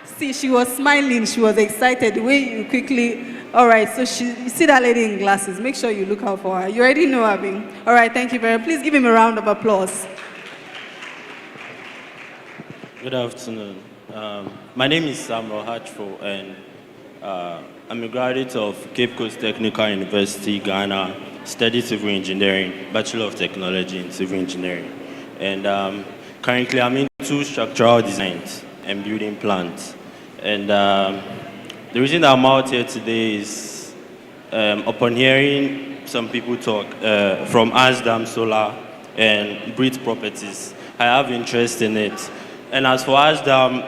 See, she was smiling. She was excited. The way you quickly. All right. So you see that lady in glasses. Make sure you look out for her. You already know Abby. All right. Thank you very much. Please give him a round of applause.
Good afternoon. My name is Samuel Hatchful, and I'm a graduate of Cape Coast Technical University, Ghana, study civil engineering, Bachelor of Technology in Civil Engineering. And currently I'm into structural designs and building plans. And the reason that I'm out here today is upon hearing some people talk from Ashdown Solar and Brit Properties, I have interest in it. And as for Ashdown,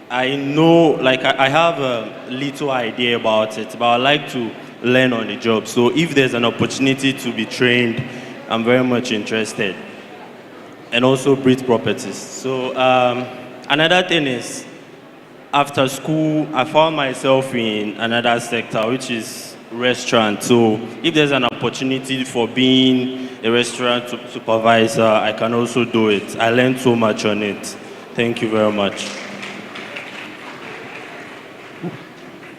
I know, like I have a little idea about it, but I'd like to learn on the job. So if there's an opportunity to be trained, I'm very much interested. And also Brit Properties. So another thing is, after school, I found myself in another sector, which is restaurant. So if there's an opportunity for being a restaurant supervisor, I can also do it. I learned so much on it. Thank you very much.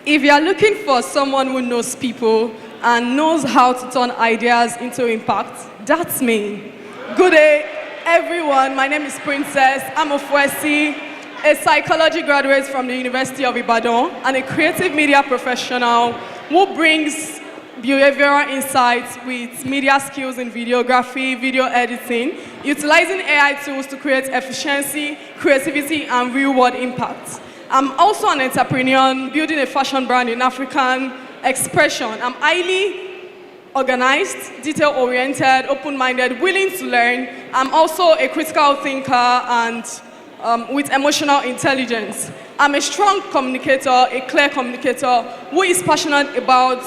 If you are looking for someone who knows people and knows how to turn ideas into impact, that's me. Good day, everyone. My name is Princess. I'm of Wesi, a psychology graduate from the University of Ibadan, and a creative media professional who brings behavioral insights with media skills in videography, video editing, utilizing AI tools to create efficiency, creativity, and real-world impact. I'm also an entrepreneur building a fashion brand in African expression. I'm highly organized, detail-oriented, open-minded, willing to learn. I'm also a critical thinker and with emotional intelligence. I'm a strong communicator, a clear communicator who is passionate about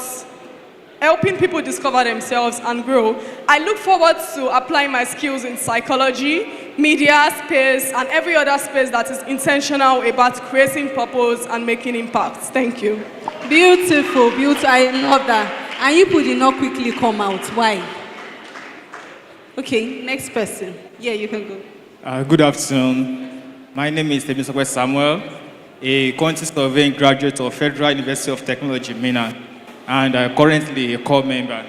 helping people discover themselves and grow. I look forward to applying my skills in psychology, media space, and every other space that is intentional about creating purpose and making impact. Thank you.
Beautiful, beautiful. I love that. And you did not quickly come out. Why? Okay, next person. Yeah, you can go.
Good afternoon. My name is Tebisokwe Samuel, a quantity surveying graduate of Federal University of Technology, Mina, and currently a core member.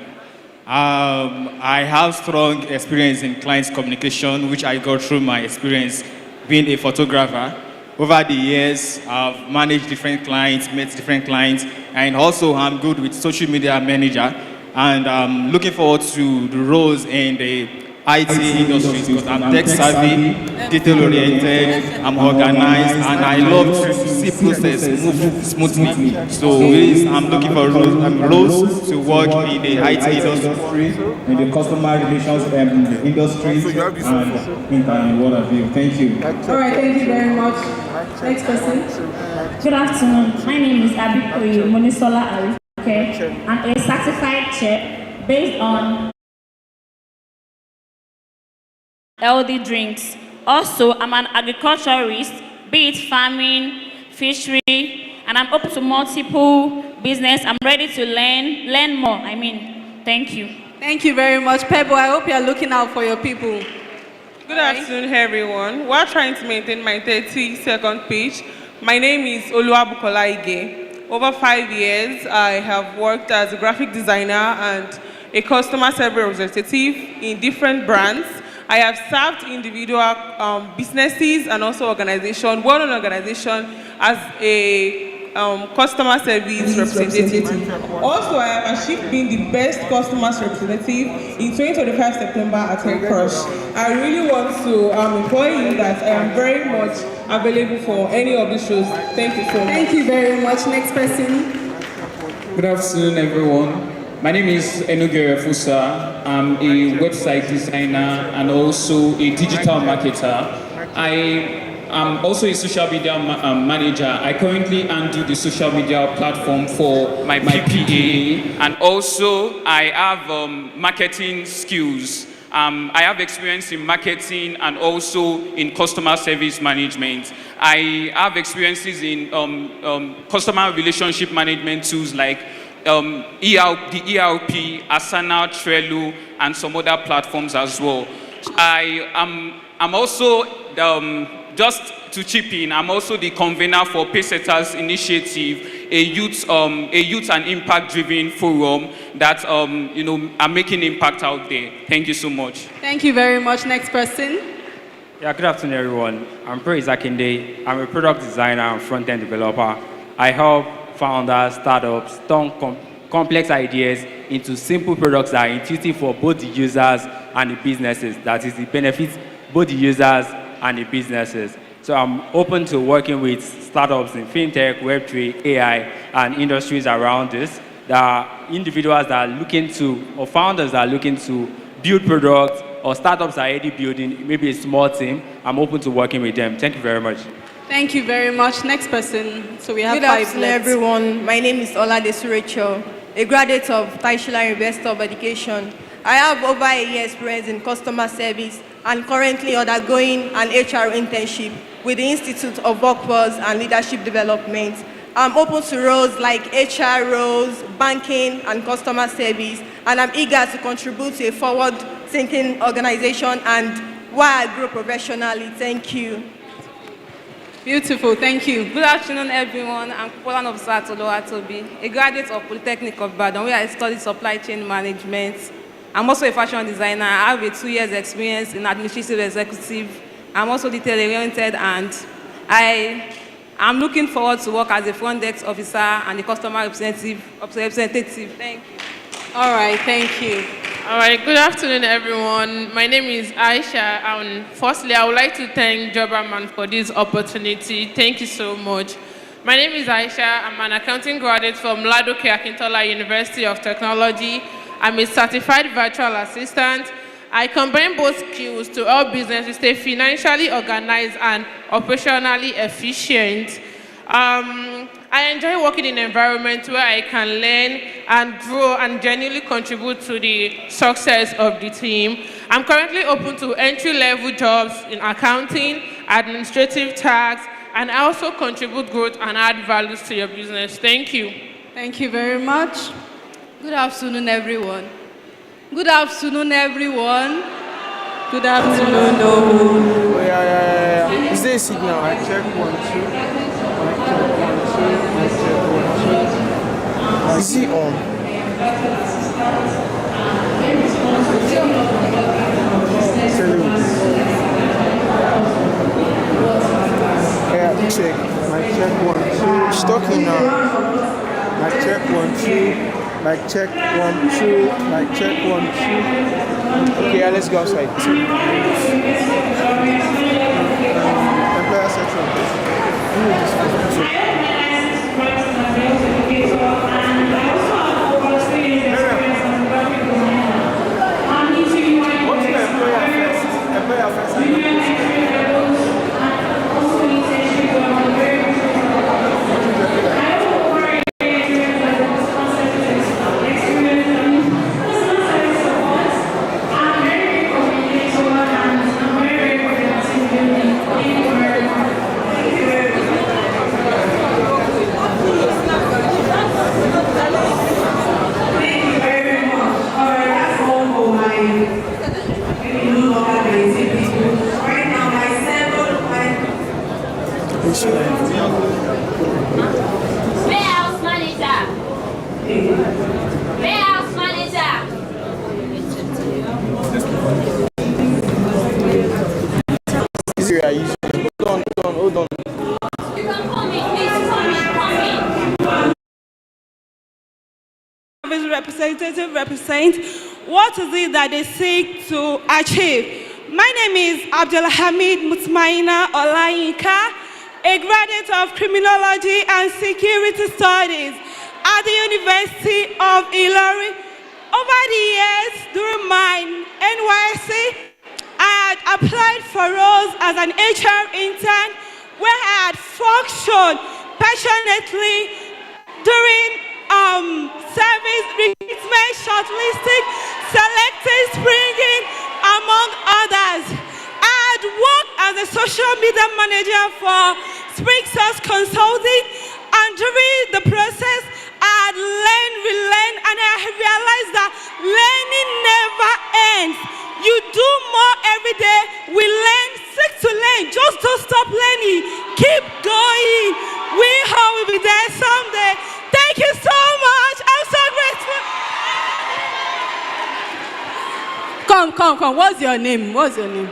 I have strong experience in client communication, which I got through my experience being a photographer. Over the years, I've managed different clients, met different clients, and also I'm good with social media manager. And I'm looking forward to the roles in the IT industries because I'm tech savvy, detail oriented, I'm organized, and I love to see process move smoothly. So I'm looking for roles to work in the IT industry, in the customer relations industry, and what have you. Thank you.
All right, thank you very much. Next person.
Good afternoon. My name is Abikoyi Monisola Arike. I'm a certified chef based on healthy drinks. Also, I'm an agriculturist, be it farming, fishery, and I'm open to multiple business. I'm ready to learn more. Thank you.
Thank you very much, Pebble. I hope you are looking out for your people.
Good afternoon, everyone. While trying to maintain my 30-second pitch, my name is Oluwabukola Ige. Over 5 years, I have worked as a graphic designer and a customer service representative in different brands. I have served individual businesses and also organizations, well-known organization as a customer service representative. Also, I have achieved being the best customer representative in 2025 September at Crush. I really want to employ you that I am very much available for any of these shows. Thank you so much.
Thank you very much. Next person.
Good afternoon, everyone. My name is Enugere Fusa. I'm a website designer and also a digital marketer. I'm also a social media manager. I currently handle the social media platform for my PA, and also I have marketing skills. I have experience in marketing and also in customer service management. I have experiences in customer relationship management tools like the ERP, Asana, Trello, and some other platforms as well. I'm also, just to chip in, I'm also the convener for Paysetters Initiative, a youth and impact-driven forum that are making impact out there. Thank you so much.
Thank you very much. Next person.
Yeah, good afternoon, everyone. I'm Praise Akinde. I'm a product designer and front-end developer. I help founders, startups turn complex ideas into simple products that are intuitive for both the users and the businesses. That is, it benefits both the users and the businesses. So I'm open to working with startups in fintech, Web3, AI, and industries around this. There are individuals that are looking to, or founders that are looking to build products, or startups are already building, maybe a small team. I'm open to working with them. Thank you very much.
Thank you very much. Next person. So we have
Good
5
afternoon,
left.
everyone. My name is Oladesu Rachel, a graduate of Taishila University of Education. I have over a year experience in customer service and currently undergoing an HR internship with the Institute of Workforce and Leadership Development. I'm open to roles like HR roles, banking, and customer service, and I'm eager to contribute to a forward-thinking organization and while I grow professionally. Thank you.
Beautiful, thank you.
Good afternoon, everyone. I'm Kupolan of Satolo Atobi, a graduate of Polytechnic of Ibadan, where I studied supply chain management. I'm also a fashion designer. I have a 2 years experience in administrative executive. I'm also detail-oriented, and I'm looking forward to work as a front desk officer and a customer representative. Thank you.
All right, thank you.
All right, good afternoon, everyone. My name is Aisha, and firstly, I would like to thank Jobberman for this opportunity. Thank you so much. My name is Aisha. I'm an accounting graduate from Ladoke Akintola University of Technology. I'm a certified virtual assistant. I combine both skills to help businesses stay financially organized and operationally efficient. I enjoy working in an environment where I can learn and grow and genuinely contribute to the success of the team. I'm currently open to entry-level jobs in accounting, administrative tasks, and I also contribute growth and add values to your business. Thank you.
Thank you very much.
Good afternoon, everyone. Good afternoon, everyone.
Good afternoon.
Oh,
yeah. Is there a signal? I check 1, 2. Is he on? Yeah, check. My check 1, 2. It's talking now. My check 1, 2. My check 1, 2. My check 1, 2. Okay, let's go outside. Employer section.
representative represent, what is it that they seek to achieve. My name is Abdulhamid Mutmaina Olayinka, a graduate of Criminology and Security Studies at the University of Ilorin. Over the years, during my NYSC, I had applied for roles as an HR intern where I had functioned passionately during service recruitment, shortlisting, selecting, springing, among others. I had worked as a social media manager for Spring Source Consulting, and during the process, I had learned, relearned, and I realized that learning never ends. You do more every day. We learn, seek to learn. Just don't stop learning. Keep going. We all will be there someday. Thank you so much. I'm so grateful.
Come. What's your name? What is your name?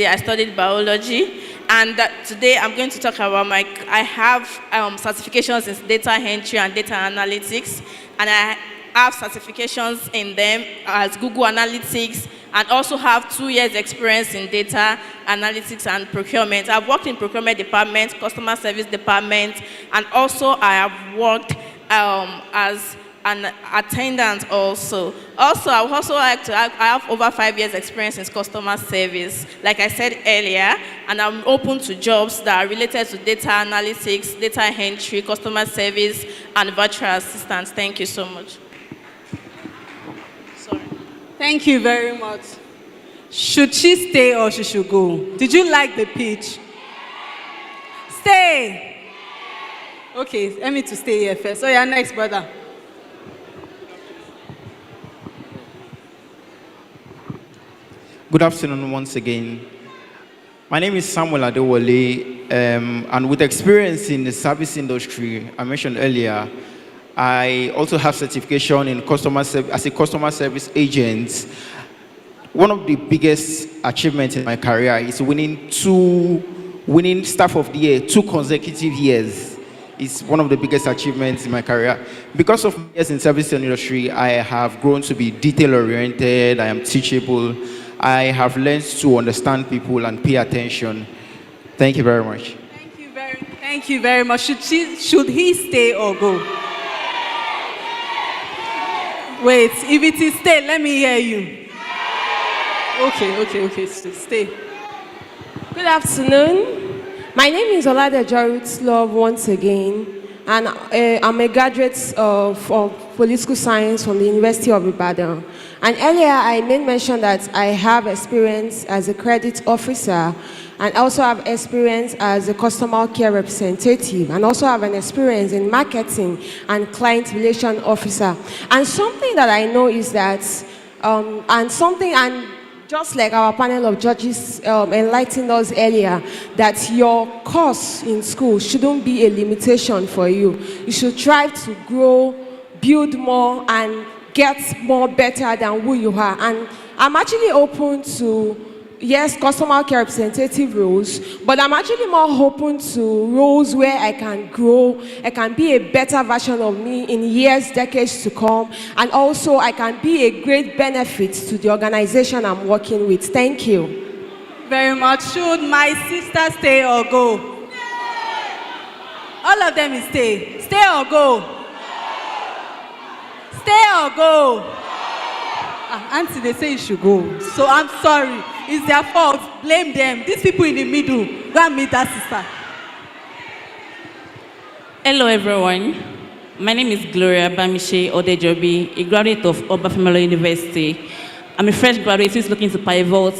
I studied biology, and today I'm going to talk about I have certifications in data entry and data analytics, and I have certifications in them as Google Analytics, and also have 2 years experience in data analytics and procurement. I've worked in procurement department, customer service department, and also I have worked as an attendant also. I would also like to, I have over 5 years experience in customer service, like I said earlier, and I'm open to jobs that are related to data analytics, data entry, customer service, and virtual assistants. Thank you so much. Sorry.
Thank you very much. Should she stay or she should go? Did you like the pitch? Stay. Okay, let me to stay here first. So you're next, brother.
Good afternoon once again. My name is Samuel Adewale, and with experience in the service industry, I mentioned earlier, I also have certification in as a customer service agent. One of the biggest achievements in my career is winning Staff of the Year 2 consecutive years. It's one of the biggest achievements in my career. Because of my years in service industry, I have grown to be detail-oriented, I am teachable, I have learned to understand people and pay attention. Thank you very much.
Thank you very much. Should he stay or go? Wait, if it is stay, let me hear you. Okay, stay.
Good afternoon. My name is Olade Jarut Love once again, and I'm a graduate of political science from the University of Ibadan. And earlier I made mention that I have experience as a credit officer and also have experience as a customer care representative and also have an experience in marketing and client relation officer. And something that I know is that, just like our panel of judges enlightened us earlier, that your course in school shouldn't be a limitation for you. You should try to grow, build more, and get more better than who you are. And I'm actually open to, yes, customer care representative roles, but I'm actually more open to roles where I can grow, I can be a better version of me in years, decades to come, and also I can be a great benefit to the organization I'm working with. Thank you.
Very much. Should my sister stay or go? All of them is stay. Stay or go? Stay or go? Auntie, they say you should go. So I'm sorry. It's their fault. Blame them. These people in the middle. Go and meet that sister.
Hello, everyone. My name is Gloria Bamishe Odejobi, a graduate of Obafemelo University. I'm a fresh graduate who's looking to pivot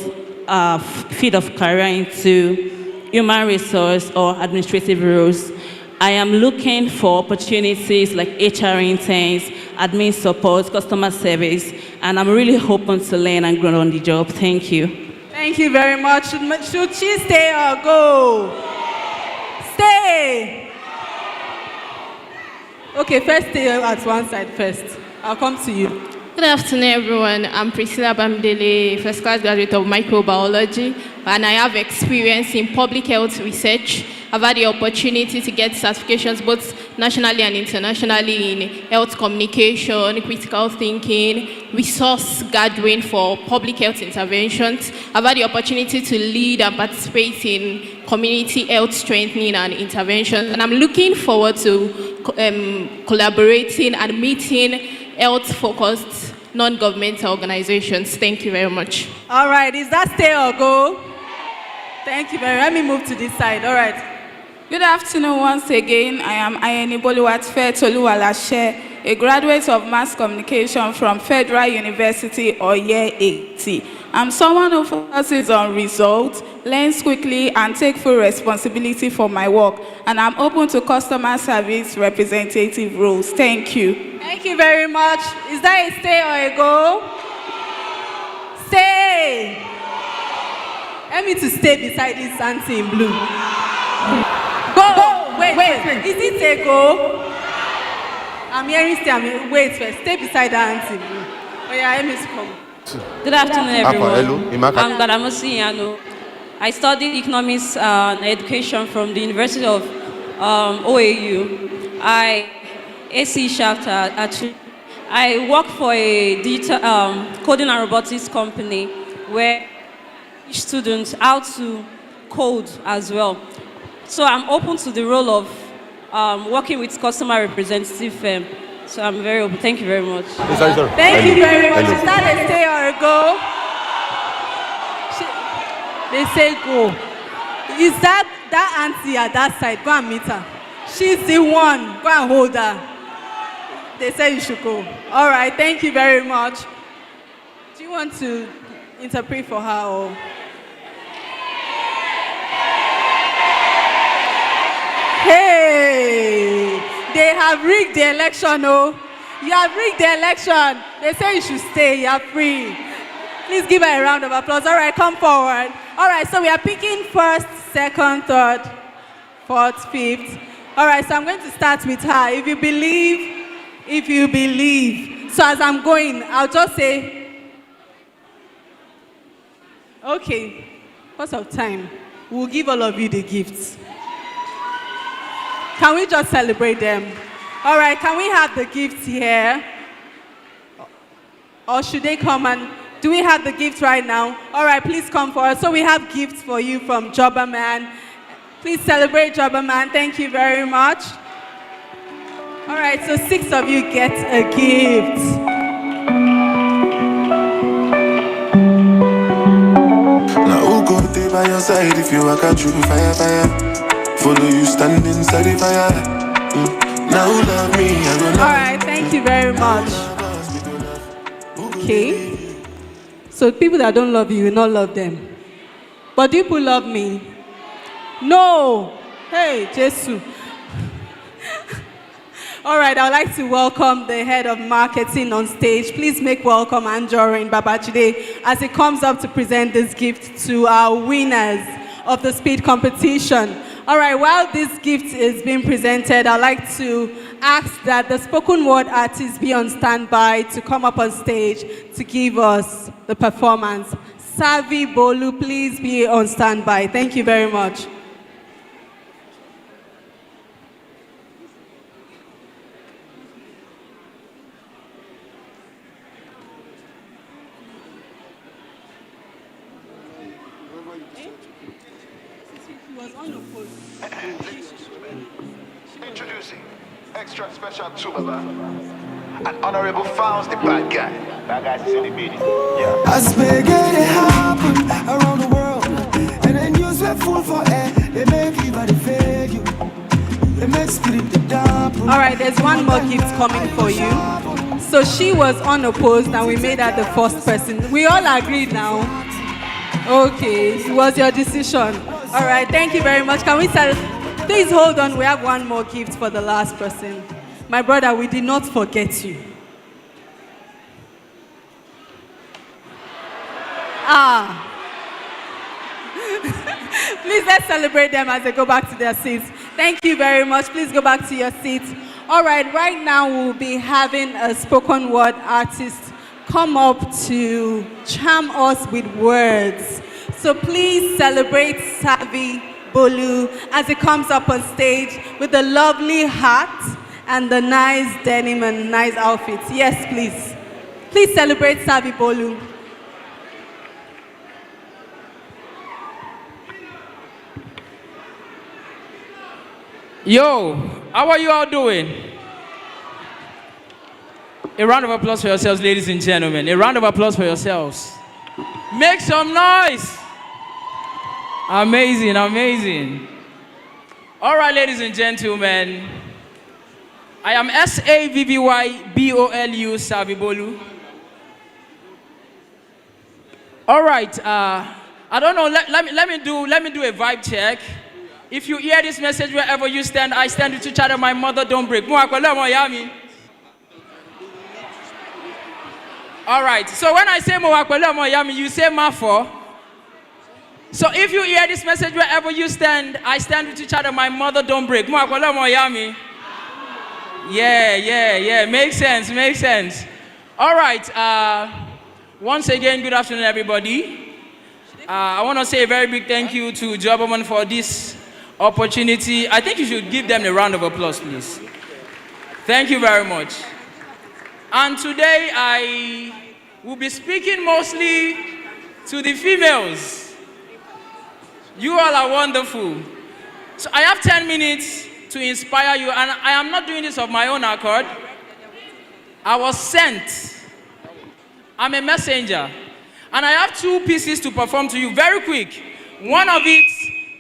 field of career into human resource or administrative roles. I am looking for opportunities like HR interns, admin support, customer service, and I'm really hoping to learn and grow on the job. Thank you.
Thank you very much. Should she stay or go? Stay. Okay, first stay at one side first. I'll come to you.
Good afternoon, everyone. I'm Priscilla Bamdele, first class graduate of microbiology, and I have experience in public health research. I've had the opportunity to get certifications both nationally and internationally in health communication, critical thinking, resource gathering for public health interventions. I've had the opportunity to lead and participate in community health strengthening and interventions, and I'm looking forward to collaborating and meeting health-focused non-governmental organizations. Thank you very much.
All right, is that stay or go? Thank you very much. Let me move to this side. All right.
Good afternoon once again. I am Ayeni Boluwatfe Toluwalashe, a graduate of mass communication from Federal University, Oye Ekiti. I'm someone who focuses on results, learns quickly, and takes full responsibility for my work. And I'm open to customer service representative roles. Thank you.
Thank you very much. Is that a stay or a go? Stay. Let me to stay beside this auntie in blue. Go. Wait. Is it a go? I'm hearing stay. Wait first. Stay beside the auntie in blue. Oh yeah, let me come.
Good afternoon, everyone. I'm Gadamosi Yano. I studied economics and education from the University of OAU. AC Shaft actually. I work for a digital coding and robotics company where I teach students how to code as well. So I'm open to the role of working with customer representative firm. So I'm very open. Thank you very much.
Sorry. Thank you very much. Is that a stay or a go? They say go. Is that auntie at that side? Go and meet her. She's the one. Go and hold her. They say you should go. All right. Thank you very much. Do you want to interpret for her or? Hey, they have rigged the election, oh. You have rigged the election. They say you should stay, you are free. Please give her a round of applause. All right, come forward. All right, so we are picking first, second, third, fourth, fifth. All right, so I'm going to start with her. If you believe. So as I'm going, I'll just say, okay, because of time, we'll give all of you the gifts. Can we just celebrate them? All right, can we have the gifts here? Or should they come and, do we have the gifts right now? All right, please come forward. So we have gifts for you from Jobberman. Please celebrate Jobberman. Thank you very much. All right, so 6 of you get a gift.
be by your side if you walk out through fire, fire. Follow you stand inside the fire. Now love me, I go now.
All right, thank you very much. Okay. So people that don't love you will not love them. But do people love me? No. Hey, Jesus. All right, I'd like to welcome the head of marketing on stage. Please make welcome Anjorin Babachide as he comes up to present this gift to our winners of the speed competition. All right, while this gift is being presented, I'd like to ask that the spoken word artists be on standby to come up on stage to give us the performance. Savi Bolu, please be on standby. Thank you very much.
Introducing extra special to Baba. And Honorable Fouls, the bad guy. Bad guy is in the meeting. Yeah.
As big as it happen around the world, and then news were full for air. They make everybody fake you. They make spirit the damp.
All right, there's one more gift coming for you. So she was unopposed, and we made her the first person. We all agreed now. Okay, it was your decision. All right, thank you very much. Can we start? Please hold on. We have one more gift for the last person. My brother, we did not forget you. Please, let's celebrate them as they go back to their seats. Thank you very much. Please go back to your seats. All right, right now we'll be having a spoken word artist come up to charm us with words. So please celebrate Savi Bolu as he comes up on stage with the lovely hat and the nice denim and nice outfits. Yes, please. Please celebrate Savi Bolu.
Yo, how are you all doing? A round of applause for yourselves, ladies and gentlemen. A round of applause for yourselves. Make some noise. Amazing, amazing. All right, ladies and gentlemen. I am SAVVYBOLU Savi Bolu. All right, I don't know, let me do a vibe check. If you hear this message wherever you stand, I stand with each other, my mother don't break. All right, so when I say Mowakwele, you say Mafo. So if you hear this message wherever you stand, I stand with each other, my mother don't break. Yeah, makes sense. All right, once again, good afternoon, everybody. I want to say a very big thank you to Jobberman for this opportunity. I think you should give them a round of applause, please. Thank you very much. And today I will be speaking mostly to the females. You all are wonderful. So I have 10 minutes to inspire you, and I am not doing this of my own accord. I was sent. I'm a messenger. And I have 2 pieces to perform to you very quick. One of it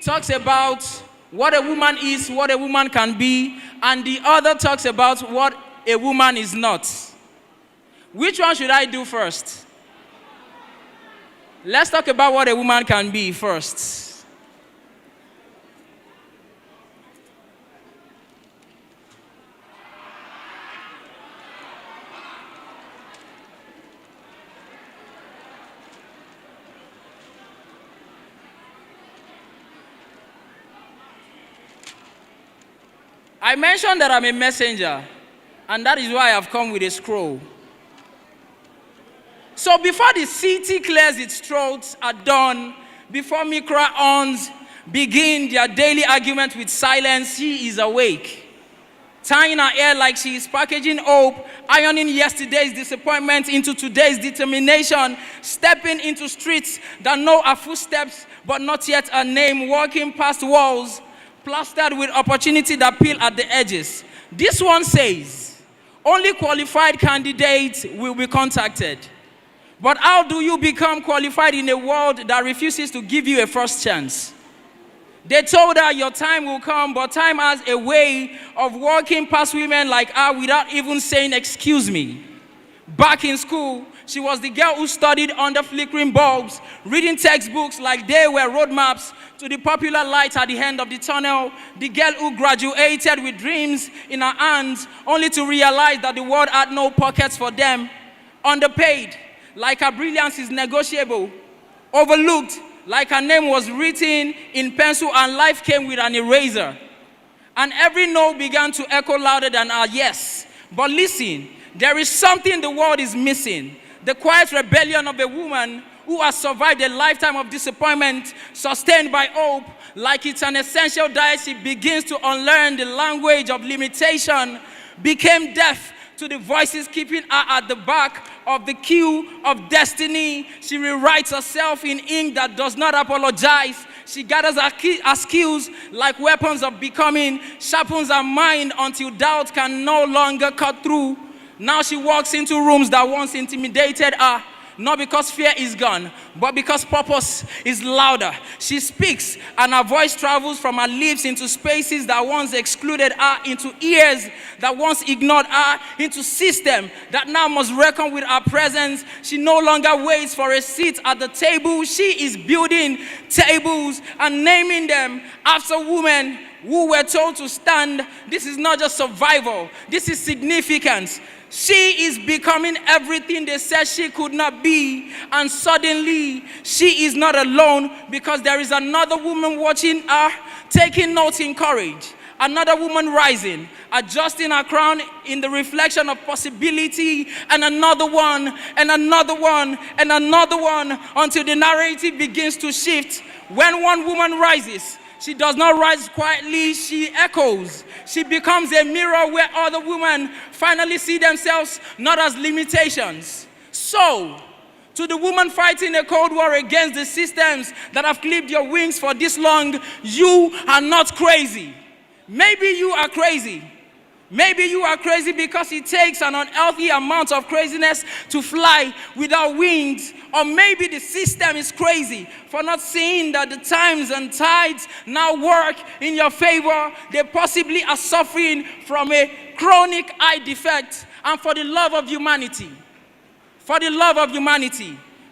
talks about what a woman is, what a woman can be, and the other talks about what a woman is not. Which one should I do first? Let's talk about what a woman can be first. I mentioned that I'm a messenger, and that is why I've come with a scroll. So before the city clears its throats at dawn, before micro-ons begin their daily argument with silence, she is awake. Tying her hair like she is packaging hope, ironing yesterday's disappointment into today's determination, stepping into streets that know her footsteps but not yet her name, walking past walls plastered with opportunity that peel at the edges. This one says, only qualified candidates will be contacted. But how do you become qualified in a world that refuses to give you a first chance? They told her your time will come, but time has a way of walking past women like her without even saying, excuse me. Back in school, she was the girl who studied under flickering bulbs, reading textbooks like they were roadmaps to the popular light at the end of the tunnel. The girl who graduated with dreams in her hands, only to realize that the world had no pockets for them. Underpaid, like her brilliance is negotiable. Overlooked, like her name was written in pencil and life came with an eraser. And every no began to echo louder than our yes. But listen, there is something the world is missing. The quiet rebellion of a woman who has survived a lifetime of disappointment, sustained by hope. Like it's an essential diet, she begins to unlearn the language of limitation, became deaf to the voices keeping her at the back of the queue of destiny. She rewrites herself in ink that does not apologize. She gathers her skills like weapons of becoming, sharpens her mind until doubt can no longer cut through. Now she walks into rooms that once intimidated her, not because fear is gone, but because purpose is louder. She speaks, and her voice travels from her lips into spaces that once excluded her, into ears that once ignored her, into system that now must reckon with her presence. She no longer waits for a seat at the table. She is building tables and naming them after women who were told to stand. This is not just survival. This is significance. She is becoming everything they said she could not be. And suddenly, she is not alone because there is another woman watching her, taking notes in courage. Another woman rising, adjusting her crown in the reflection of possibility, and another one, and another one, and another one, until the narrative begins to shift. When one woman rises, she does not rise quietly, she echoes. She becomes a mirror where other women finally see themselves not as limitations. So, to the woman fighting a cold war against the systems that have clipped your wings for this long, you are not crazy. Maybe you are crazy. Maybe you are crazy because it takes an unhealthy amount of craziness to fly without wings. Or maybe the system is crazy for not seeing that the times and tides now work in your favor. They possibly are suffering from a chronic eye defect. And for the love of humanity,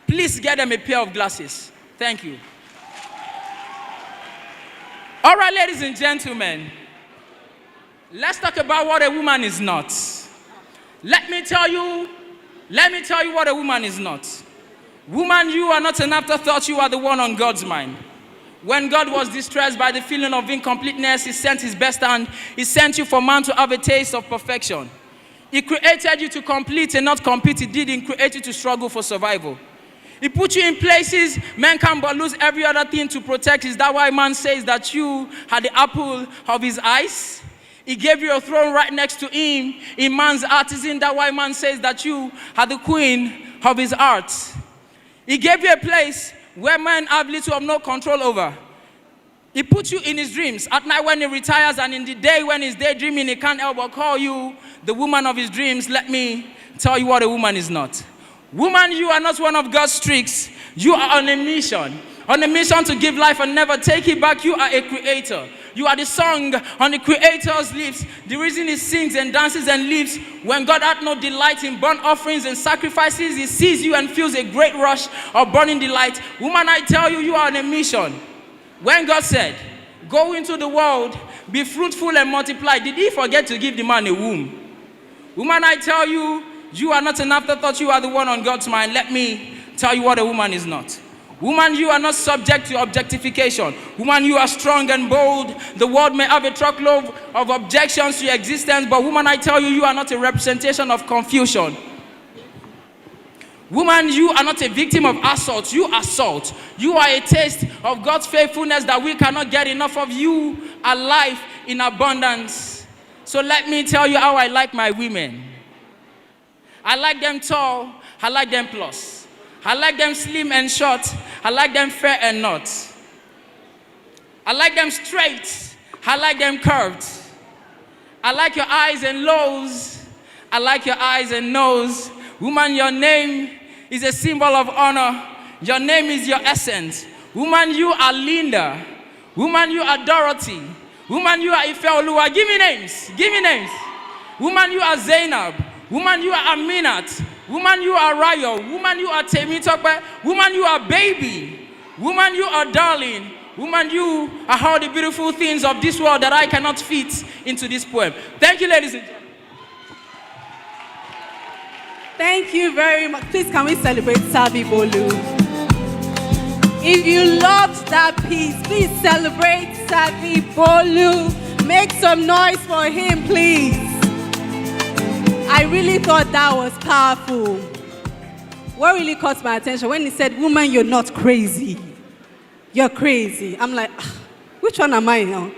please get them a pair of glasses. Thank you. All right, ladies and gentlemen. Let's talk about what a woman is not. Let me tell you what a woman is not. Woman, you are not an afterthought, you are the one on God's mind. When God was distressed by the feeling of incompleteness, He sent His best hand. He sent you for man to have a taste of perfection. He created you to complete and not compete. He didn't create you to struggle for survival. He put you in places man can but lose every other thing to protect. Is that why man says that you are the apple of His eyes? He gave you a throne right next to Him in man's heart. Isn't that why man says that you are the queen of His heart? He gave you a place where men have little or no control over. He put you in His dreams. At night when He retires and in the day when He's daydreaming, He can't help but call you the woman of His dreams. Let me tell you what a woman is not. Woman, you are not one of God's tricks. You are on a mission. On a mission to give life and never take it back. You are a creator. You are the song on the Creator's lips. The reason He sings and dances and lives. When God had no delight in burnt offerings and sacrifices, He sees you and feels a great rush of burning delight. Woman, I tell you, you are on a mission. When God said, go into the world, be fruitful and multiply, did He forget to give the man a womb? Woman, I tell you, you are not an afterthought. You are the one on God's mind. Let me tell you what a woman is not. Woman, you are not subject to objectification. Woman, you are strong and bold. The world may have a truckload of objections to your existence, but woman, I tell you, you are not a representation of confusion. Woman, you are not a victim of assault. You are salt. You are a taste of God's faithfulness that we cannot get enough of. You are life in abundance. So let me tell you how I like my women. I like them tall. I like them plus. I like them slim and short. I like them fair and not. I like them straight. I like them curved. I like your eyes and lows. I like your eyes and nose. Woman, your name is a symbol of honor. Your name is your essence. Woman, you are Linda. Woman, you are Dorothy. Woman, you are Ifeoluwa. Give me names. Give me names. Woman, you are Zainab. Woman, you are Aminat. Woman, you are Rayo. Woman, you are Temitope. Woman, you are Baby. Woman, you are Darling. Woman, you are all the beautiful things of this world that I cannot fit into this poem. Thank you, ladies and gentlemen.
Thank you very much. Please, can we celebrate Sabi Bolu? If you loved that piece, please celebrate Sabi Bolu. Make some noise for him, please. I really thought that was powerful. What really caught my attention when he said, "Woman, you're not crazy. You're crazy." I'm like, which one am I now?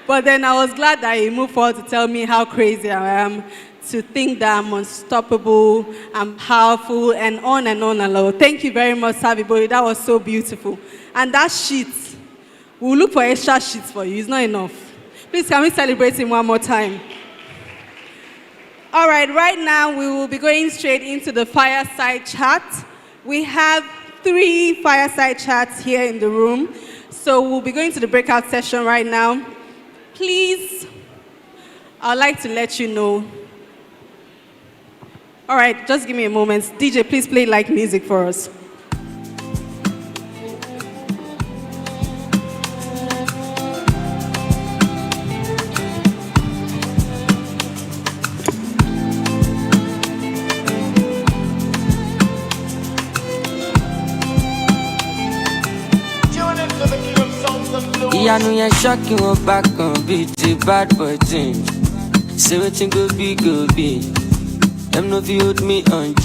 But then I was glad that he moved forward to tell me how crazy I am, to think that I'm unstoppable, I'm powerful, and on and on and on. Thank you very much, Sabi Bolu. That was so beautiful. And that sheet, we'll look for extra sheets for you. It's not enough. Please, can we celebrate him one more time? All right, right now we will be going straight into the fireside chat. We have 3 fireside chats here in the room. So we'll be going to the breakout session right now. Please, I'd like to let you know. All right, just give me a moment. DJ, please play like music for us.
Ìyanu yẹn ṣọ́ọ̀kì wọn bá kan bíi ti bad boy team. Say wetin go be go be. Dem no fit hold me on G.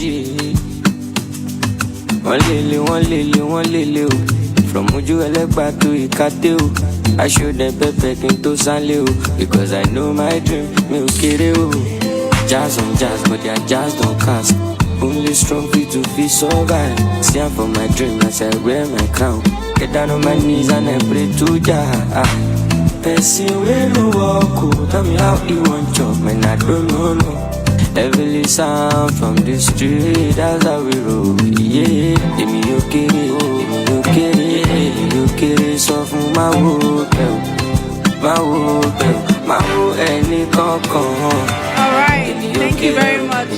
Wọ́n lele o. From ojú ẹlẹ́gbàá to ìkàtẹ́ o. I show them pepper kí n tó sánlé o. Because I know my dream, mi ò kéré o. Jazz on jazz, but their jazz don't cast. Only strong feet to feel survive. See I'm for my dream as I wear my crown. Get down on my knees and I pray to Jah. Person wey no walk, tell me how he want chop, man I don't know. Heavily sound from the street, that's how we roll. Yeah, èmi ò kéré, sọ fún máa wo ẹni kankan.
All right, thank you very much.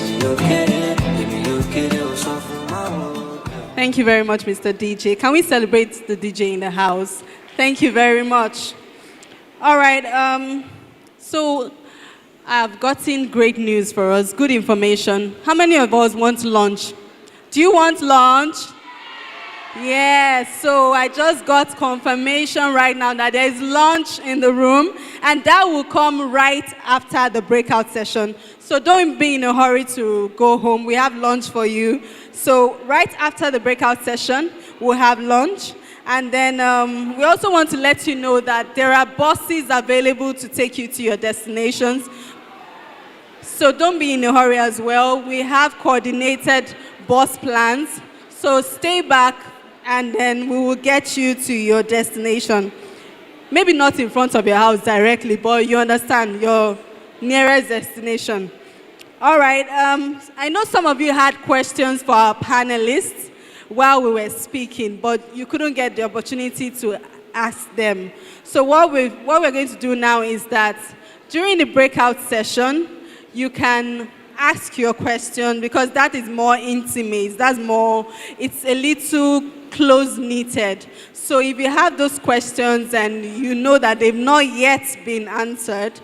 Thank you very much, Mr. DJ. Can we celebrate the DJ in the house? Thank you very much. All right, so I've gotten great news for us, good information. How many of us want lunch? Do you want lunch? Yes, so I just got confirmation right now that there is lunch in the room, and that will come right after the breakout session. So don't be in a hurry to go home. We have lunch for you. So right after the breakout session, we'll have lunch. And then we also want to let you know that there are buses available to take you to your destinations. So don't be in a hurry as well. We have coordinated bus plans. So stay back, and then we will get you to your destination. Maybe not in front of your house directly, but you understand, your nearest destination. All right, I know some of you had questions for our panelists while we were speaking, but you couldn't get the opportunity to ask them. So what we're going to do now is that during the breakout session, you can ask your question, because that is more intimate. It's a little close-knitted. So if you have those questions and you know that they've not yet been answered,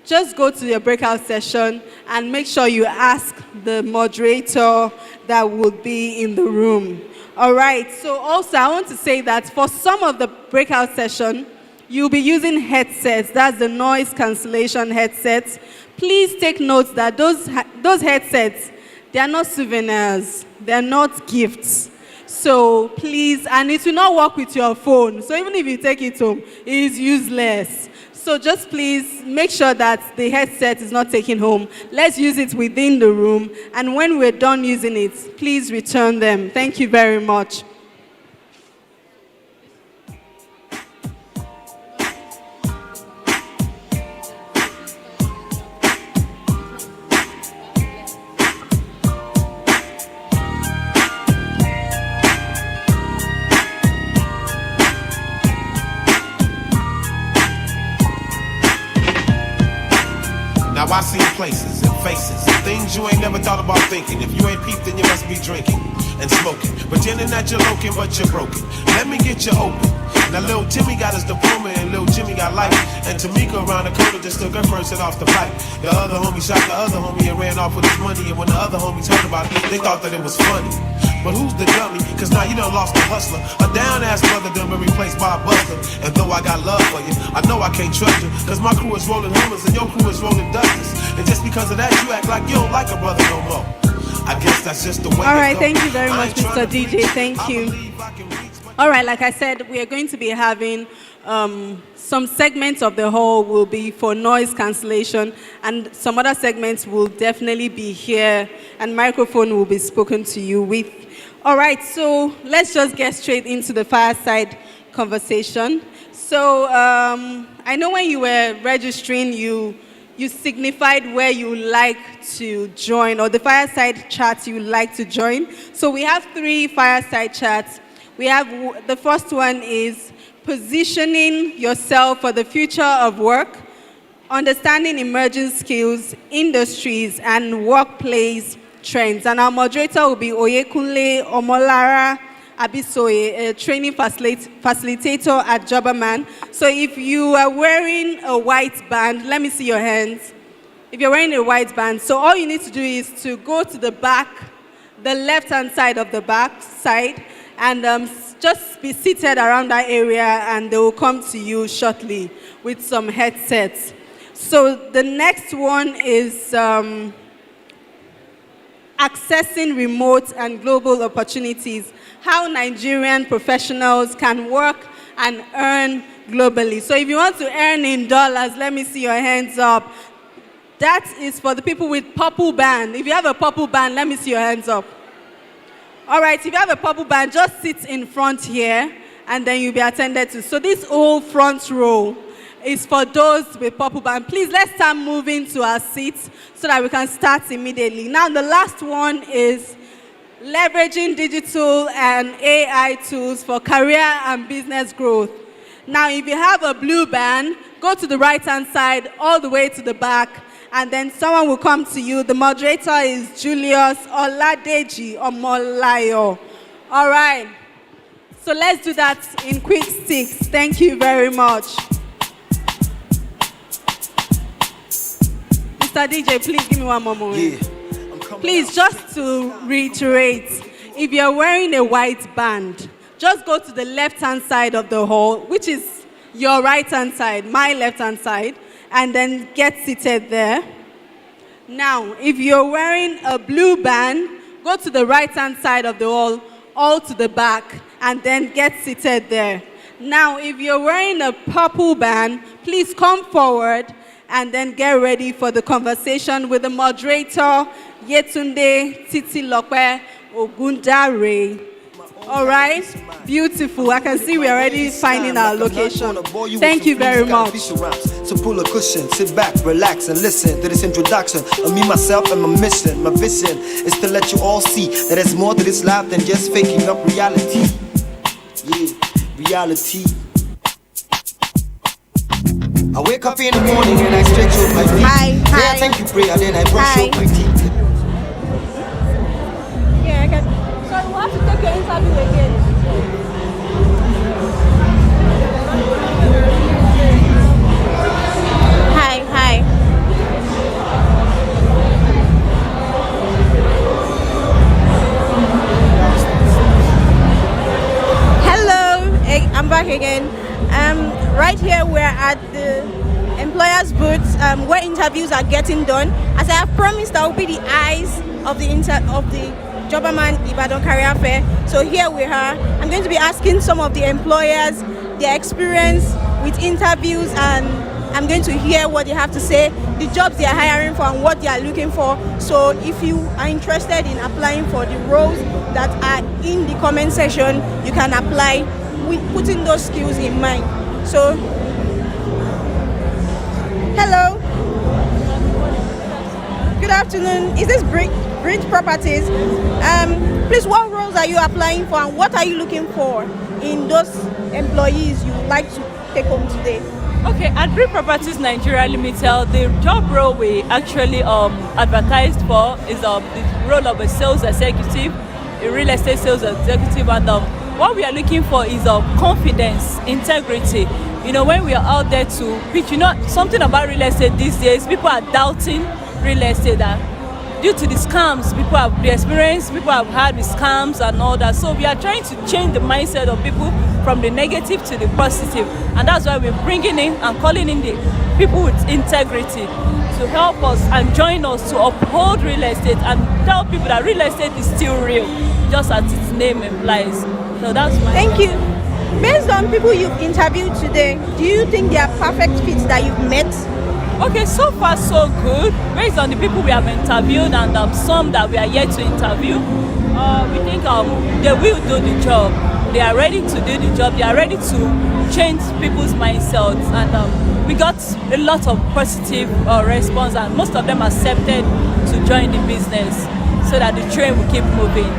just go to your breakout session and make sure you ask the moderator that will be in the room. All right, so also I want to say that for some of the breakout session, you'll be using headsets. That's the noise cancellation headsets. Please take note that those headsets, they are not souvenirs. They are not gifts. So please, and it will not work with your phone. So even if you take it home, it is useless. So just please make sure that the headset is not taken home. Let's use it within the room. And when we're done using it, please return them. Thank you very much.
places and faces and things you ain't never thought about thinking. If you ain't peeped, then you must be drinking and smoking, pretending that you're looking, but you're broken. Let me get you open. Now Lil Timmy got his diploma and Lil Jimmy got life. And Tamika around the corner just took her first hit off the pipe. The other homie shot the other homie and ran off with his money. And when the other homies heard about it, they thought that it was funny. But who's the dummy? Cause now you done lost a hustler. A down-ass brother done been replaced by a buster. And though I got love for you, I know I can't trust you. Cause my crew is rolling Hummers and your crew is rolling Dusters. And just because of that, you act like you don't like a brother no more. I guess that's just the way.
All right, thank you very much, Mr. DJ. Thank you. All right, like I said, we are going to be having some segments of the hall will be for noise cancellation, and some other segments will definitely be here, and microphone will be spoken to you with. All right, so let's just get straight into the fireside conversation. So I know when you were registering, you signified where you like to join, or the fireside chats you like to join. So we have 3 fireside chats. We have, the first one is positioning yourself for the future of work, understanding emerging skills, industries, and workplace trends. And our moderator will be Oyekunle Omolara Abisoye, a training facilitator at Jobberman. So if you are wearing a white band, let me see your hands. If you're wearing a white band, so all you need to do is to go to the back, the left-hand side of the back side, and just be seated around that area, and they will come to you shortly with some headsets. So the next one is accessing remote and global opportunities, how Nigerian professionals can work and earn globally. So if you want to earn in dollars, let me see your hands up. That is for the people with purple band. If you have a purple band, let me see your hands up. All right, if you have a purple band, just sit in front here, and then you'll be attended to. So this whole front row is for those with purple band. Please, let's start moving to our seats so that we can start immediately. Now, the last one is leveraging digital and AI tools for career and business growth. Now, if you have a blue band, go to the right-hand side, all the way to the back, and then someone will come to you. The moderator is Julius Oladeji Omolayo. All right. So let's do that in quick sticks. Thank you very much. Mr. DJ, please give me one more moment. Yeah, please, just to reiterate, if you're wearing a white band, just go to the left-hand side of the hall, which is your right-hand side, my left-hand side, and then get seated there. Now, if you're wearing a blue band, go to the right-hand side of the hall, all to the back, and then get seated there. Now, if you're wearing a purple band, please come forward and then get ready for the conversation with the moderator, Yetunde Titilope Ogundare. All right, beautiful. I can see we're already finding our location. Thank you very much.
So pull a cushion, sit back, relax, and listen to this introduction of me, myself, and my mission. My vision is to let you all see that there's more to this life than just faking up reality. Yeah, reality. I wake up in the morning and I stretch out my feet. Hi. I thank you, pray, and then I brush out my teeth.
Yeah, I can. So we'll have to take your interview again. Hi. Hello, I'm back again. Right here we're at the employers' booth where interviews are getting done. As I have promised, I will be the eyes of the Jobberman Ibadan Career Fair. So here we are. I'm going to be asking some of the employers their experience with interviews, and I'm going to hear what they have to say, the jobs they are hiring for and what they are looking for. So if you are interested in applying for the roles that are in the comment section, you can apply with putting those skills in mind. So, hello. Good afternoon. Is this Bridge Properties? Please, what roles are you applying for, and what are you looking for in those employees you would like to take home today?
Okay, at Green Properties Nigeria Limited, the job role we actually advertised for is the role of a sales executive, a real estate sales executive, and what we are looking for is confidence, integrity. You know, when we are out there to pitch, you know, something about real estate these days, people are doubting real estate due to the scams the experience people have had with scams and all that. So we are trying to change the mindset of people from the negative to the positive, and that's why we're bringing in and calling in the people with integrity to help us and join us to uphold real estate and tell people that real estate is still real, just as its name implies. So that's my
Thank you. Based on people you've interviewed today, do you think they are perfect fits that you've met?
Okay, so far so good. Based on the people we have interviewed and some that we are yet to interview, we think they will do the job. They are ready to do the job. They are ready to change people's mindsets, and we got a lot of positive response, and most of them accepted to join the business so that the train will keep moving.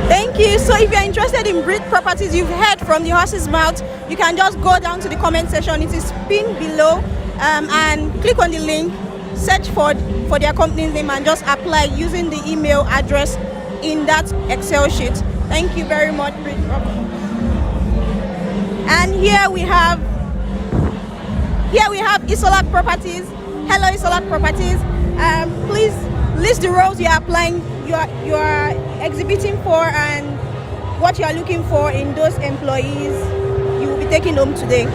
Thank you. So if you're interested in Brit Properties, you've heard from the horse's mouth, you can just go down to the comment section. It is pinned below, and click on the link, search for their company's name, and just apply using the email address in that Excel sheet. Thank you very much, Brit Properties. And here we have Isolak Properties. Hello, Isolak Properties. Please list the roles you are applying, you are exhibiting for, and what you are looking for in those employees you will be taking home today.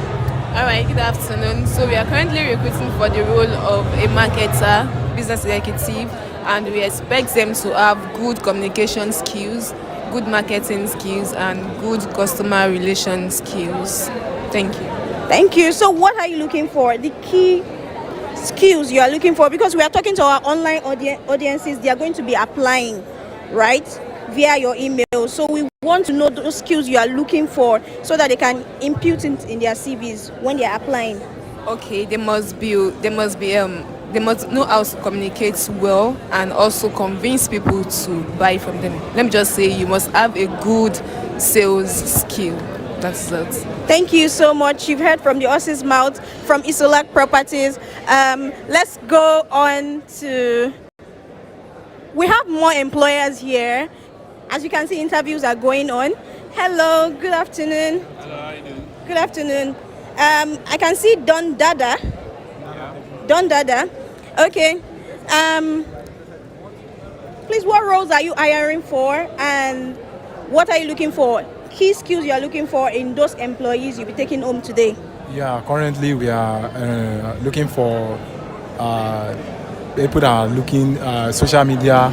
All right, good afternoon. So we are currently recruiting for the role of a marketer, business executive, and we expect them to have good communication skills, good marketing skills, and good customer relation skills. Thank you.
Thank you. So what are you looking for? The key skills you are looking for, because we are talking to our online audiences, they are going to be applying, right, via your email. So we want to know those skills you are looking for so that they can impute it in their CVs when they are applying.
Okay, they must know how to communicate well and also convince people to buy from them. Let me just say, you must have a good sales skill. That's it.
Thank you so much. You've heard from the horse's mouth from Isolak Properties. Let's go on to... We have more employers here. As you can see, interviews are going on. Hello, good afternoon.
Hello, how are you doing?
Good afternoon. I can see Don Dada. Don Dada. Okay. Please, what roles are you hiring for, and what are you looking for? Key skills you are looking for in those employees you'll be taking home today?
Yeah, currently we are looking for people that are looking social media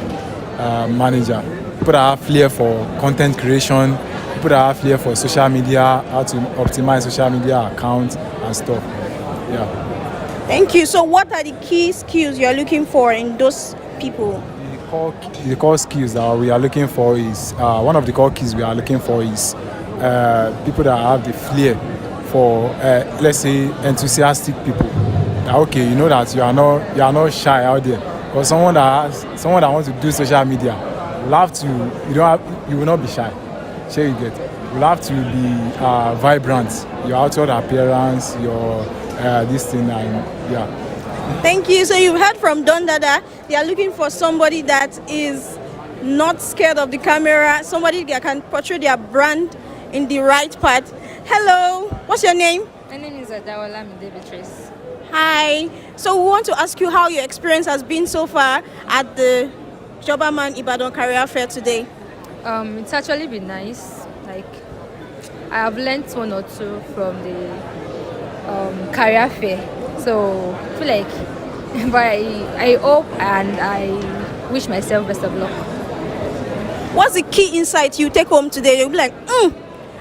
manager, people that have flair for content creation, people that have flair for social media, how to optimize social media accounts and stuff. Yeah.
Thank you. So what are the key skills you are looking for in those people?
The core skills that we are looking for is, one of the core keys we are looking for is people that have the flair for, let's say, enthusiastic people. That, okay, you know that you are not shy out there. Because someone that wants to do social media, you will not be shy. Sure, you get. You have to be vibrant. Your outward appearance, your this thing, and yeah.
Thank you. So you've heard from Don Dada. They are looking for somebody that is not scared of the camera, somebody that can portray their brand in the right path. Hello, what's your name?
My name is Adawola Beatrice.
Hi. So we want to ask you how your experience has been so far at the Jobberman Ibadan Career Fair today.
It's actually been nice. Like, I have learned one or two from the career fair. So I feel like, but I hope and I wish myself best of luck.
What's the key insight you take home today? You'll be like,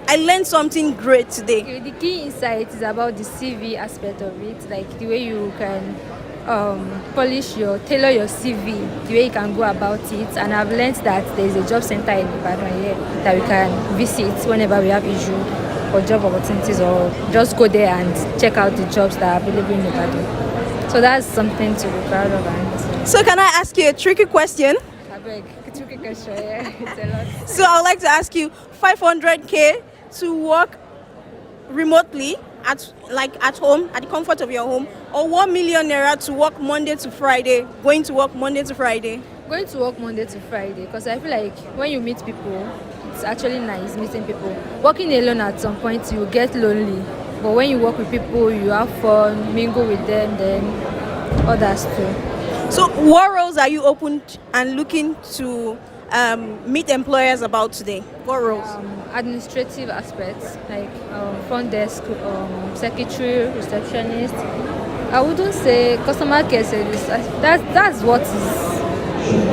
I learned something great today.
Okay, the key insight is about the CV aspect of it, like the way you can tailor your CV, the way you can go about it. And I've learned that there's a job center in Ibadan here that we can visit whenever we have issue or job opportunities, or just go there and check out the jobs that are available in Ibadan. So that's something to be proud of.
So can I ask you a tricky question?
I beg, a tricky question, yeah, it's a lot.
So I would like to ask you, 500K to work remotely at home, at the comfort of your home, or 1 million naira to work Monday to Friday, going to work Monday to Friday?
Going to work Monday to Friday, because I feel like when you meet people, it's actually nice meeting people. Working alone at some point, you get lonely. But when you work with people, you have fun, mingle with them, then others too.
So what roles are you open and looking to meet employers about today? What roles?
Administrative aspects, like front desk, secretary, receptionist. I wouldn't say customer care service. That's what is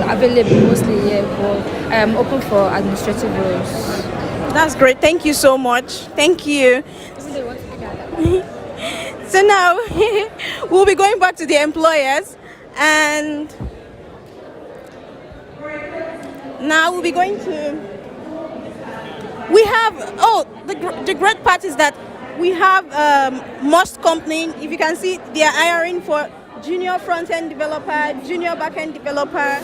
available mostly here, but I am open for administrative roles.
That's great. Thank you so much. Thank you. So now we'll be going back to the employers, and now we'll be going to. We have the great part is that we have most company. If you can see, they are hiring for junior front-end developer, junior back-end developer,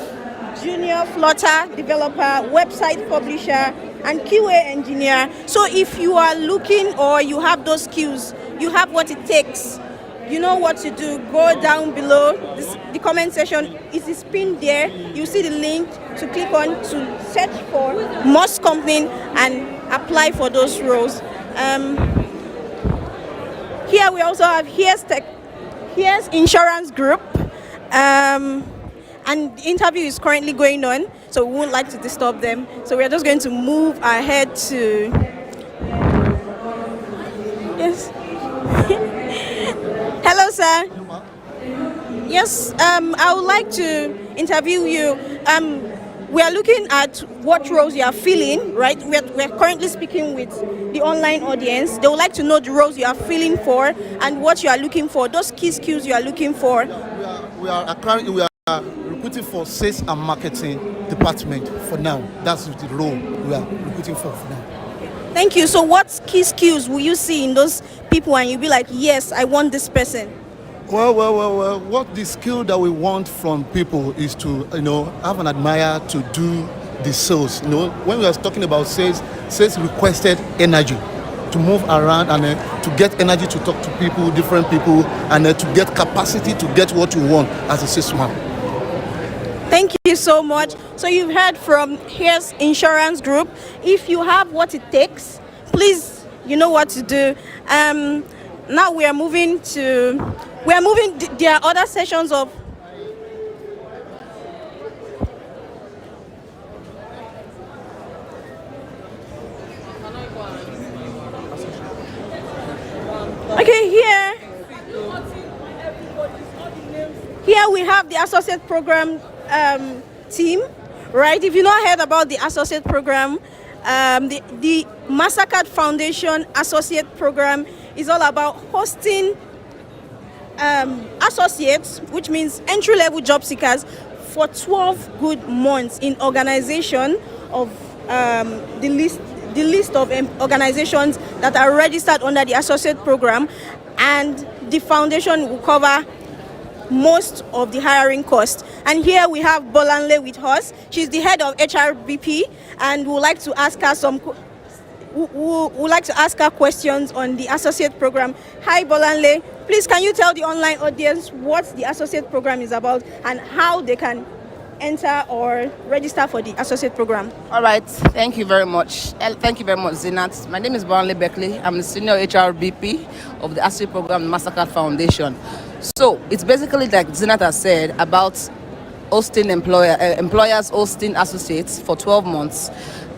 junior Flutter developer, website publisher, and QA engineer. So if you are looking or you have those skills, you have what it takes, you know what to do, go down below. The comment section is pinned there. You see the link to click on to search for most company and apply for those roles. Here we also have Here's Insurance Group, and the interview is currently going on, so we won't like to disturb them. So we are just going to move ahead to. Yes. Hello, sir. Yes, I would like to interview you. We are looking at what roles you are filling, right? We're currently speaking with the online audience. They would like to know the roles you are filling for and what you are looking for, those key skills you are looking for.
We are recruiting for sales and marketing department for now. That's the role we are recruiting for now.
Thank you. So what key skills will you see in those people and you'll be like, yes, I want this person?
Well, what the skill that we want from people is to, have an admirer to do the sales. When we are talking about sales requested energy to move around and to get energy to talk to people, different people, and to get capacity to get what you want as a salesman.
Thank you so much. So you've heard from Here's Insurance Group. If you have what it takes, please, you know what to do. Now there are other sessions of. Okay, here we have the associate program team, right? If you've not heard about the associate program, the Mastercard Foundation associate program is all about hosting associates, which means entry-level job seekers, for 12 good months in organization of the list of organizations that are registered under the associate program, and the foundation will cover most of the hiring costs. And here we have Bolanle with us. She's the head of HRBP, and we'd like to ask her questions on the associate program. Hi, Bolanle. Please, can you tell the online audience what the associate program is about and how they can enter or register for the associate program?
All right. Thank you very much. Thank you very much, Zinat. My name is Bolanle Beckley. I'm the senior HRBP of the associate program, Mastercard Foundation. So it's basically, like Zinat has said, about hosting employers hosting associates for 12 months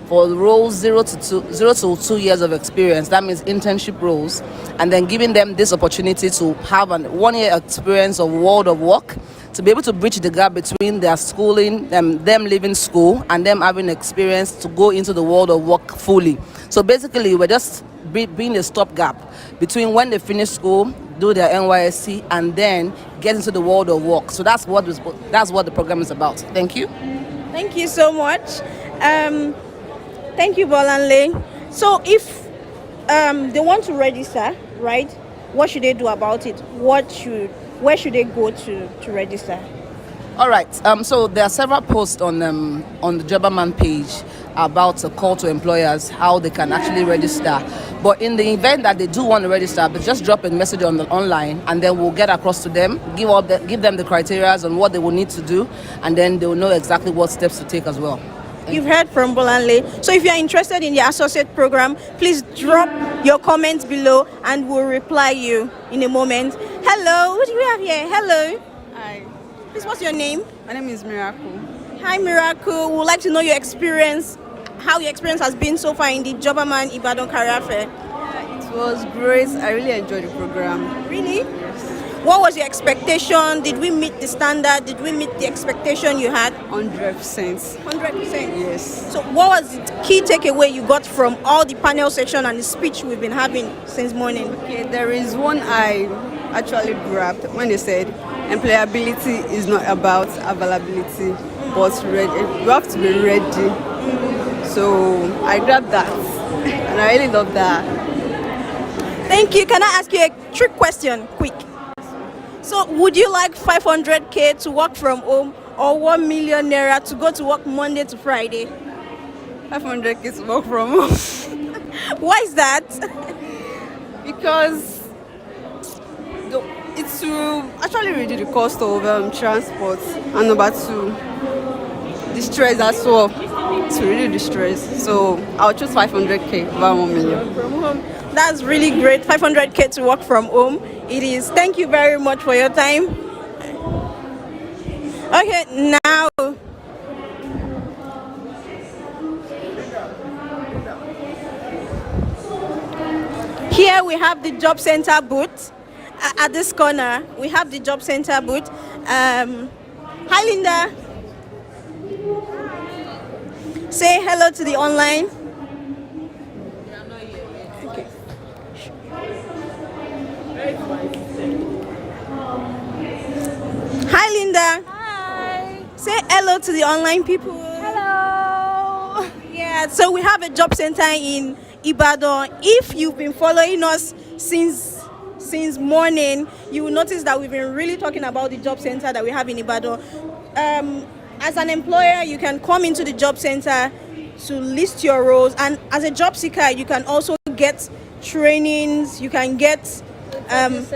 for roles 0 to 2 years of experience. That means internship roles, and then giving them this opportunity to have a 1 year experience of world of work, to be able to bridge the gap between their schooling, them leaving school, and them having experience to go into the world of work fully. So basically, we're just being a stopgap between when they finish school, do their NYSC, and then get into the world of work. So that's what the program is about. Thank you.
Thank you so much. Thank you, Bolanle. So if they want to register, right, what should they do about it? Where should they go to register?
All right. So there are several posts on the Jobberman page about a call to employers, how they can actually register. But in the event that they do want to register, but just drop a message on the online, and then we'll get across to them, give them the criteria on what they will need to do, and then they will know exactly what steps to take as well.
You've heard from Bolanle. So if you're interested in the associate program, please drop your comments below and we'll reply you in a moment. Hello, who do we have here? Hello.
Hi.
Please, what's your name?
My name is Miracle.
Hi, Miracle. We would like to know your experience, how your experience has been so far in the Jobberman Ibadan Career Fair.
Yeah, it was great. I really enjoyed the program.
Really? Yes. What was your expectation? Did we meet the standard? Did we meet the expectation you had?
100%.
100%?
Yes.
So what was the key takeaway you got from all the panel section and the speech we've been having since morning?
Okay, there is one I actually grabbed when they said employability is not about availability, but ready. You have to be ready. So I grabbed that and I really love that.
Thank you. Can I ask you a trick question, quick? So would you like 500K to work from home or 1 million naira to go to work Monday to Friday?
500K to work from home.
Why is that?
Because it will actually reduce the cost of transport, and number two, the stress as well. To reduce the stress. So I'll choose 500K over 1 million.
From home. That's really great. 500K to work from home. It is. Thank you very much for your time. Okay, now. Here we have the Job Center booth. At this corner, we have the Job Center booth. Hi, Linda. Say hello to the online. Okay. Hi, Linda.
Hi.
Say hello to the online people.
Hello.
Yeah, so we have a job center in Ibadan. If you've been following us since morning, you will notice that we've been really talking about the job center that we have in Ibadan. As an employer, you can come into the job center to list your roles, and as a job seeker, you can also get trainings. You can get
sessions.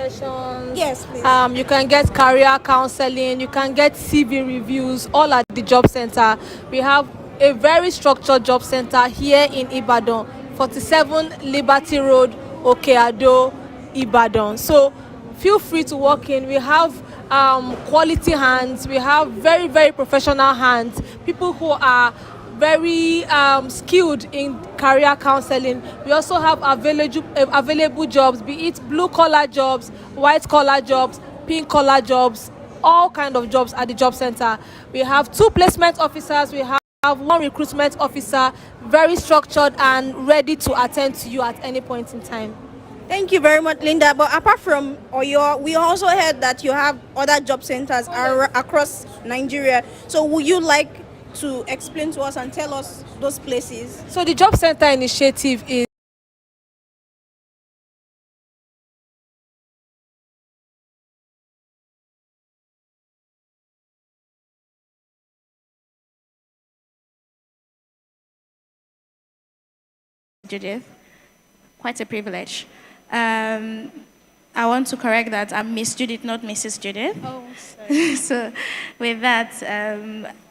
Yes, please.
You can get career counseling. You can get CV reviews. All at the job center. We have a very structured job center here in Ibadan, 47 Liberty Road, Okeado, Ibadan. So feel free to walk in. We have quality hands. We have very, very professional hands. People who are very skilled in career counseling. We also have available jobs, be it blue collar jobs, white collar jobs, pink collar jobs, all kind of jobs at the job center. We have 2 placement officers. We have 1 recruitment officer, very structured and ready to attend to you at any point in time.
Thank you very much, Linda. But apart from Oyo, we also heard that you have other job centers across Nigeria. So would you like to explain to us and tell us those places?
So the job center initiative is
Judith. Quite a privilege. I want to correct that. I'm Miss Judith, not Mrs. Judith.
Oh, sorry.
So with that,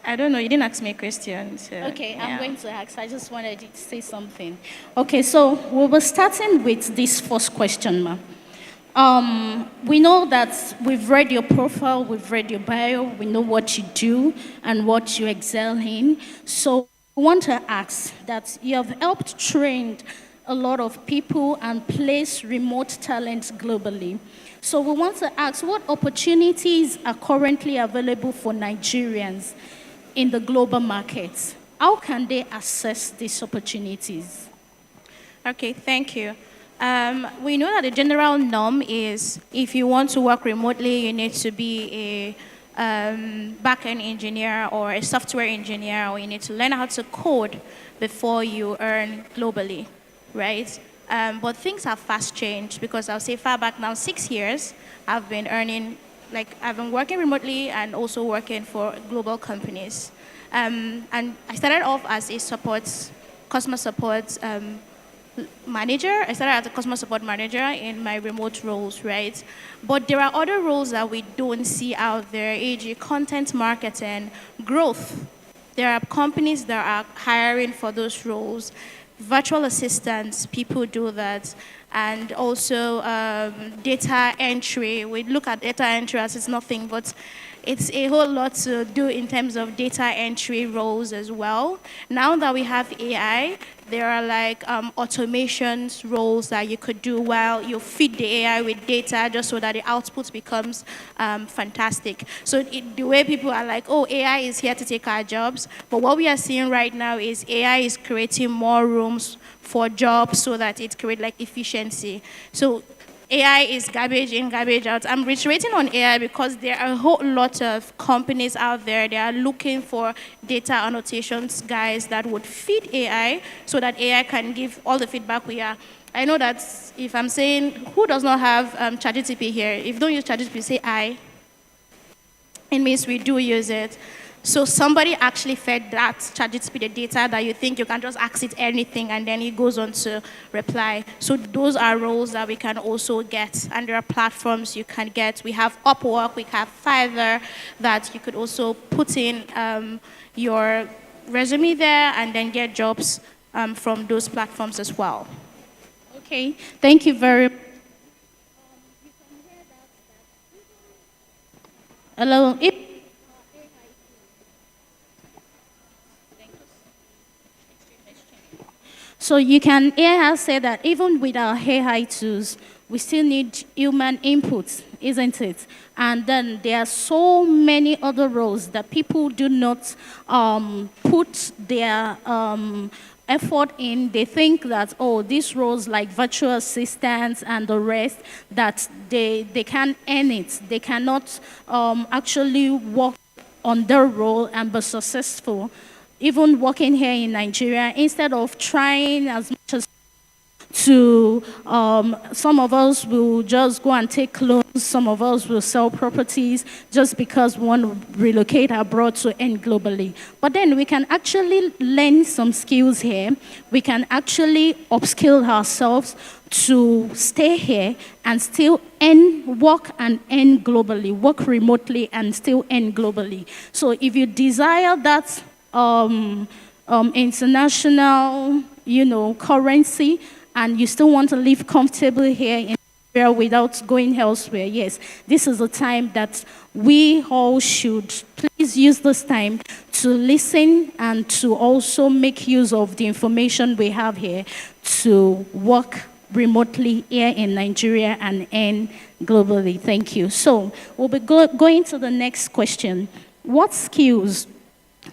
I don't know, you didn't ask me a question. So,
Okay,
yeah.
I'm going to ask. I just wanted you to say something. Okay, so we were starting with this first question, ma'am. We know that we've read your profile, we've read your bio, we know what you do and what you excel in. So we want to ask that you have helped train a lot of people and place remote talents globally. So we want to ask what opportunities are currently available for Nigerians in the global markets? How can they access these opportunities?
Okay, thank you. We know that the general norm is if you want to work remotely, you need to be a back-end engineer or a software engineer, or you need to learn how to code before you earn globally, right? But things have fast changed because I'll say far back now, 6 years, I've been working remotely and also working for global companies. And I started off as a customer support manager. I started as a customer support manager in my remote roles, right? But there are other roles that we don't see out there, e.g. content marketing, growth. There are companies that are hiring for those roles. Virtual assistants, people do that. And also data entry. We look at data entry as it's nothing, but it's a whole lot to do in terms of data entry roles as well. Now that we have AI, there are like automations roles that you could do while you feed the AI with data just so that the output becomes fantastic. So the way people are like, oh, AI is here to take our jobs. But what we are seeing right now is AI is creating more rooms for jobs so that it creates like efficiency. So AI is garbage in, garbage out. I'm reiterating on AI because there are a whole lot of companies out there. They are looking for data annotations guys that would feed AI so that AI can give all the feedback we are. I know that if I'm saying, who does not have ChatGPT here? If you don't use ChatGPT, say I. It means we do use it. So somebody actually fed that ChatGPT the data that you think you can just ask it anything and then it goes on to reply. So those are roles that we can also get, and there are platforms you can get. We have Upwork, we have Fiverr that you could also put in your resume there and then get jobs from those platforms as well.
Okay, thank you very much. Hello. So you can hear her say that even with our AI tools, we still need human input, isn't it? And then there are so many other roles that people do not put their effort in. They think that, oh, these roles like virtual assistants and the rest, that they can't earn it. They cannot actually work on their role and be successful. Even working here in Nigeria, instead of trying as much as to, some of us will just go and take loans, some of us will sell properties just because we want to relocate abroad to earn globally. But then we can actually learn some skills here. We can actually upskill ourselves to stay here and still work and earn globally, work remotely and still earn globally. So if you desire that international, currency, and you still want to live comfortably here in Nigeria without going elsewhere, yes, this is a time that we all should please use this time to listen and to also make use of the information we have here to work remotely here in Nigeria and earn globally. Thank you. So we'll be going to the next question. What skills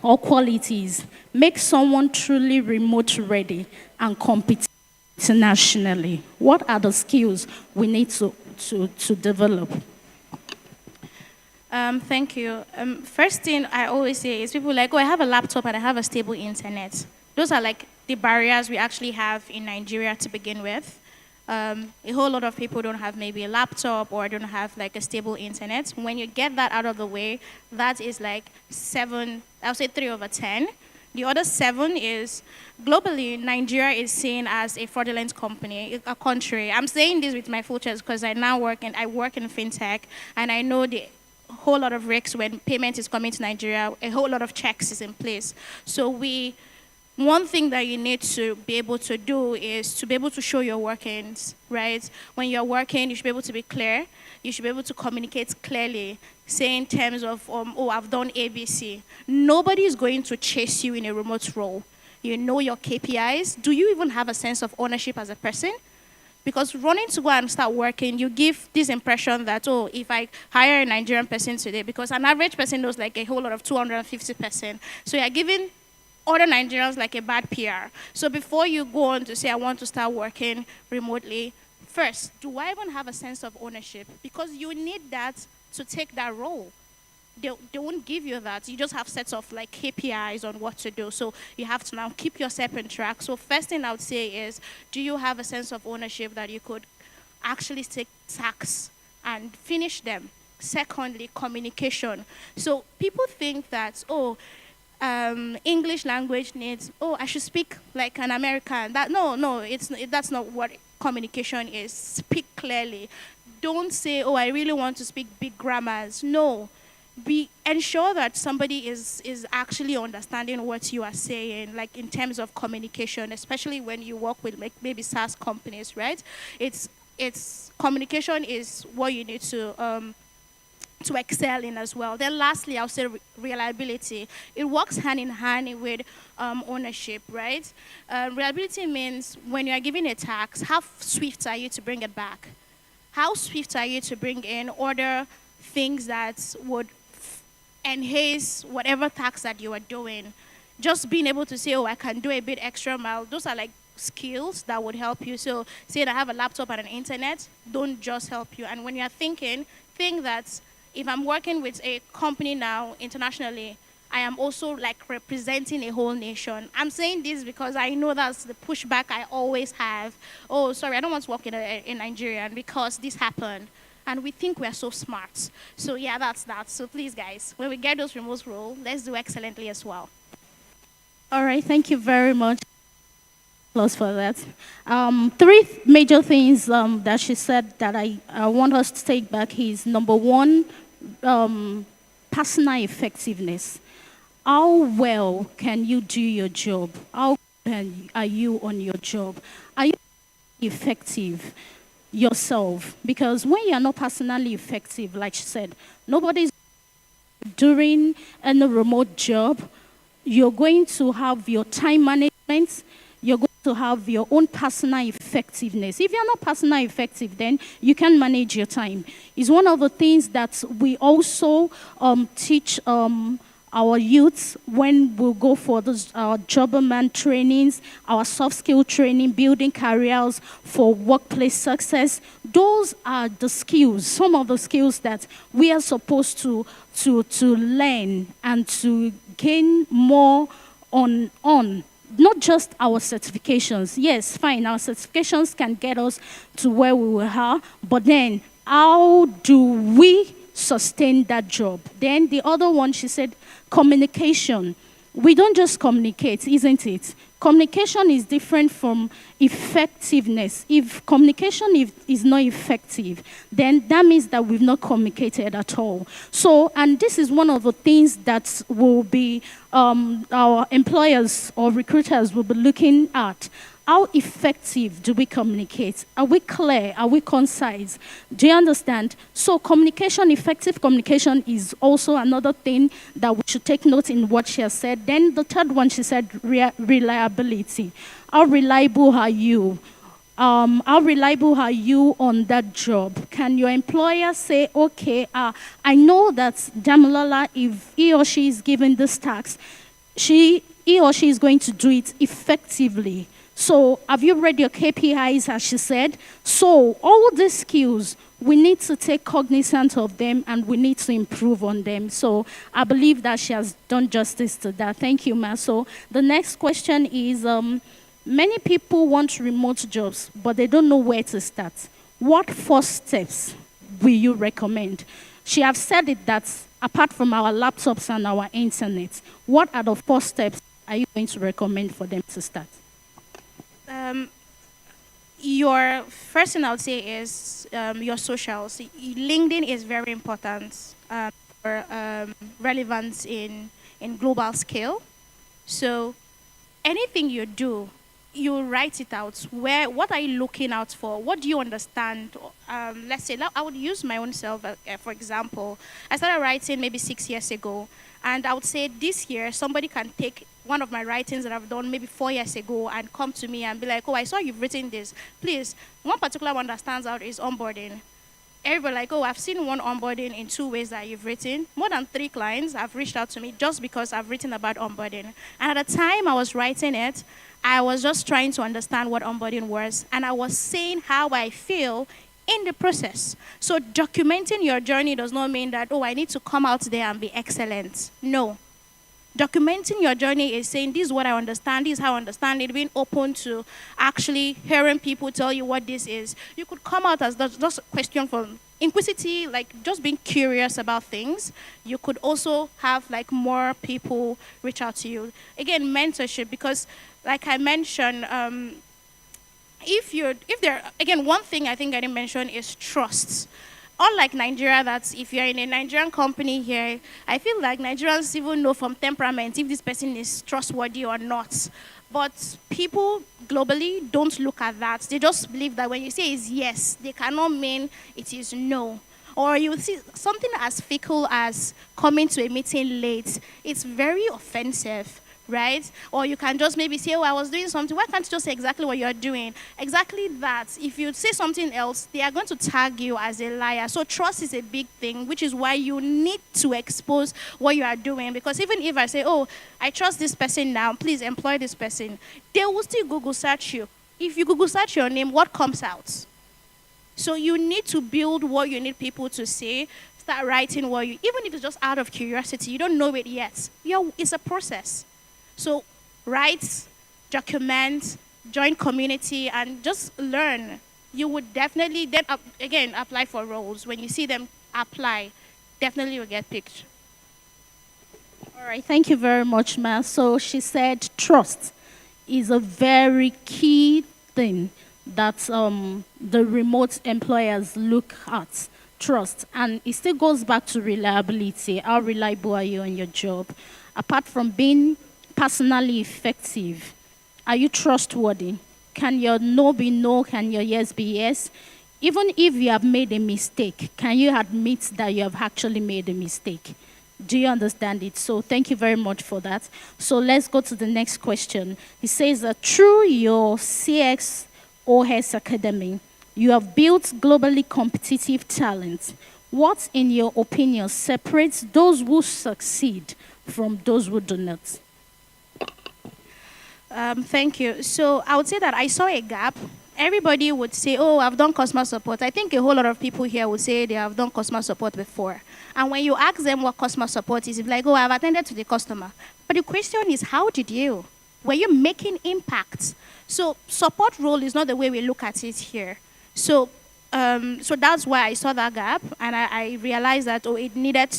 or qualities make someone truly remote ready and competent internationally? What are the skills we need to develop?
Thank you. First thing I always say is people like, oh, I have a laptop and I have a stable internet. Those are like the barriers we actually have in Nigeria to begin with. A whole lot of people don't have maybe a laptop or don't have like a stable internet. When you get that out of the way, that is like 7, I'll say 3 over 10. The other 7 is globally, Nigeria is seen as a fraudulent a country. I'm saying this with my full chest because I work in fintech, and I know the whole lot of risks when payment is coming to Nigeria. A whole lot of checks is in place. So one thing that you need to be able to do is to be able to show your workings, right? When you're working, you should be able to be clear. You should be able to communicate clearly, say in terms of, oh, I've done ABC. Nobody is going to chase you in a remote role. You know your KPIs. Do you even have a sense of ownership as a person? Because running to go and start working, you give this impression that, oh, if I hire a Nigerian person today, because an average person knows like a whole lot of 250%. So you're giving other Nigerians like a bad PR. So before you go on to say, I want to start working remotely, first, do I even have a sense of ownership? Because you need that to take that role. They won't give you that. You just have sets of like KPIs on what to do. So you have to now keep yourself in track. So first thing I would say is, do you have a sense of ownership that you could actually take tasks and finish them? Secondly, communication. So people think that, oh, English language needs, oh, I should speak like an American. That's not what communication is. Speak clearly. Don't say, oh, I really want to speak big grammars. No. Ensure that somebody is actually understanding what you are saying, like in terms of communication, especially when you work with like maybe SaaS companies, right? It's communication is what you need to excel in as well. Then lastly, I'll say reliability. It works hand in hand with ownership, right? Reliability means when you are given a task, how swift are you to bring it back? How swift are you to bring in other things that would enhance whatever task that you are doing? Just being able to say, oh, I can do a bit extra mile, those are like skills that would help you. So say that I have a laptop and an internet, don't just help you. And when you're thinking, think that if I'm working with a company now internationally, I am also like representing a whole nation. I'm saying this because I know that's the pushback I always have. Oh, sorry, I don't want to work in Nigeria because this happened. And we think we're so smart. So yeah, that's that. So please, guys, when we get those remote roles, let's do excellently as well.
All right, thank you very much. Applause for that. Three major things that she said that I want us to take back is number one, personal effectiveness. How well can you do your job? How are you on your job? Are you effective yourself? Because when you're not personally effective, like she said, nobody's doing any remote job. You're going to have your time management. You're going to have your own personal effectiveness. If you're not personal effective, then you can manage your time. It's one of the things that we also teach our youths when we go for those Jobberman trainings, our soft skill training, building careers for workplace success. Those are the skills, some of the skills that we are supposed to learn and to gain more on. Not just our certifications. Yes, fine, our certifications can get us to where we are, but then how do we sustain that job? Then the other one, she said, communication. We don't just communicate, isn't it? Communication is different from effectiveness. If communication is not effective, then that means that we've not communicated at all. So, and this is one of the things that will be our employers or recruiters will be looking at. How effective do we communicate? Are we clear? Are we concise? Do you understand? So communication, effective communication is also another thing that we should take note in what she has said. Then the third one, she said reliability. How reliable are you? How reliable are you on that job? Can your employer say, okay, I know that Damilola, if he or she is given this task, he or she is going to do it effectively. So have you read your KPIs, as she said? So all these skills, we need to take cognizance of them and we need to improve on them. So I believe that she has done justice to that. Thank you, Ma. So the next question is, many people want remote jobs, but they don't know where to start. What first steps will you recommend? She has said it that apart from our laptops and our internet, what are the first steps are you going to recommend for them to start?
Your first thing I would say is your socials. LinkedIn is very important for relevance in global scale. So anything you do, you write it out. What are you looking out for? What do you understand? Let's say, I would use my own self, for example. I started writing maybe 6 years ago. And I would say this year, somebody can take one of my writings that I've done maybe 4 years ago and come to me and be like, oh, I saw you've written this. Please, one particular one that stands out is onboarding. Everybody like, oh, I've seen one onboarding in 2 ways that you've written. More than 3 clients have reached out to me just because I've written about onboarding. And at the time I was writing it, I was just trying to understand what onboarding was. And I was saying how I feel in the process. So documenting your journey does not mean that, oh, I need to come out there and be excellent. No. Documenting your journey is saying, this is what I understand, this is how I understand it, being open to actually hearing people tell you what this is. You could come out as just a question from inquisitive, like just being curious about things, you could also have like more people reach out to you. Again, mentorship, because like I mentioned, if there, again, one thing I think I didn't mention is trust. Unlike Nigeria, that if you're in a Nigerian company here, I feel like Nigerians even know from temperament if this person is trustworthy or not. But people globally don't look at that. They just believe that when you say is yes, they cannot mean it is no. Or you see something as fickle as coming to a meeting late. It's very offensive, right? Or you can just maybe say, oh, I was doing something. Why can't you just say exactly what you're doing? Exactly that. If you say something else, they are going to tag you as a liar. So trust is a big thing, which is why you need to expose what you are doing. Because even if I say, oh, I trust this person now, please employ this person, they will still Google search you. If you Google search your name, what comes out? So you need to build what you need people to say. Start writing what you, even if it's just out of curiosity, you don't know it yet. It's a process. So write, document, join community, and just learn. You would definitely, then again, apply for roles. When you see them apply, definitely you'll get picked.
All right, thank you very much, Ma. So she said trust is a very key thing that the remote employers look at. Trust. And it still goes back to reliability. How reliable are you on your job? Apart from being personally effective, are you trustworthy? Can your no be no? Can your yes be yes? Even if you have made a mistake, can you admit that you have actually made a mistake? Do you understand it? So thank you very much for that. So let's go to the next question. He says that through your CXOS Academy, you have built globally competitive talent. What, in your opinion, separates those who succeed from those who do not?
Thank you. So I would say that I saw a gap. Everybody would say, oh, I've done customer support. I think a whole lot of people here would say they have done customer support before. And when you ask them what customer support is, it's like, oh, I've attended to the customer. But the question is, how did you? Were you making impact? So support role is not the way we look at it here. So that's why I saw that gap, and I realized that, oh, it needed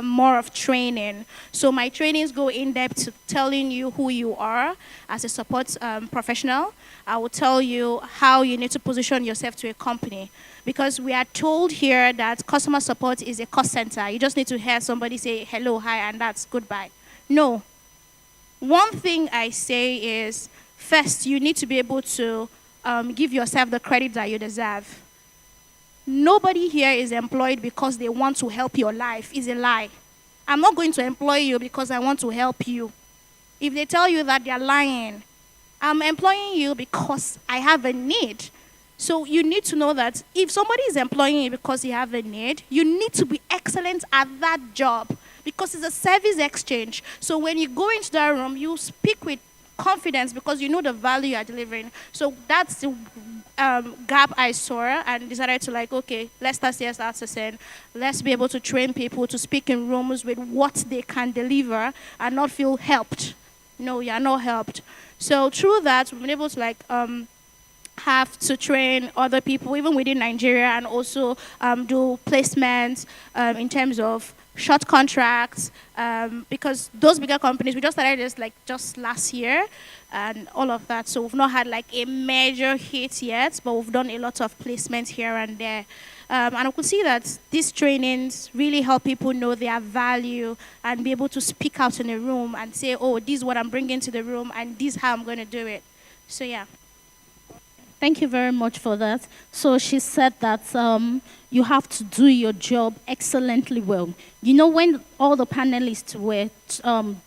more of training. So my trainings go in depth to telling you who you are as a support professional. I will tell you how you need to position yourself to a company, because we are told here that customer support is a cost center. You just need to hear somebody say hello, hi, and that's goodbye. No. One thing I say is, first, you need to be able to give yourself the credit that you deserve. Nobody here is employed because they want to help your life. It's a lie. I'm not going to employ you because I want to help you. If they tell you that, they're lying. I'm employing you because I have a need. So you need to know that if somebody is employing you because you have a need, you need to be excellent at that job, because it's a service exchange. So when you go into that room, you speak with confidence because you know the value you are delivering. So that's the gap I saw, and decided to like, okay, let's start CSR, let's be able to train people to speak in rooms with what they can deliver and not feel helped. No, you're not helped. So through that, we've been able to like have to train other people, even within Nigeria, and also do placements in terms of short contracts, because those bigger companies, we just started this like just last year and all of that. So we've not had like a major hit yet, but we've done a lot of placements here and there. And I could see that these trainings really help people know their value and be able to speak out in a room and say, oh, this is what I'm bringing to the room and this is how I'm going to do it. So yeah.
Thank you very much for that. So she said that you have to do your job excellently well. You know, when all the panelists were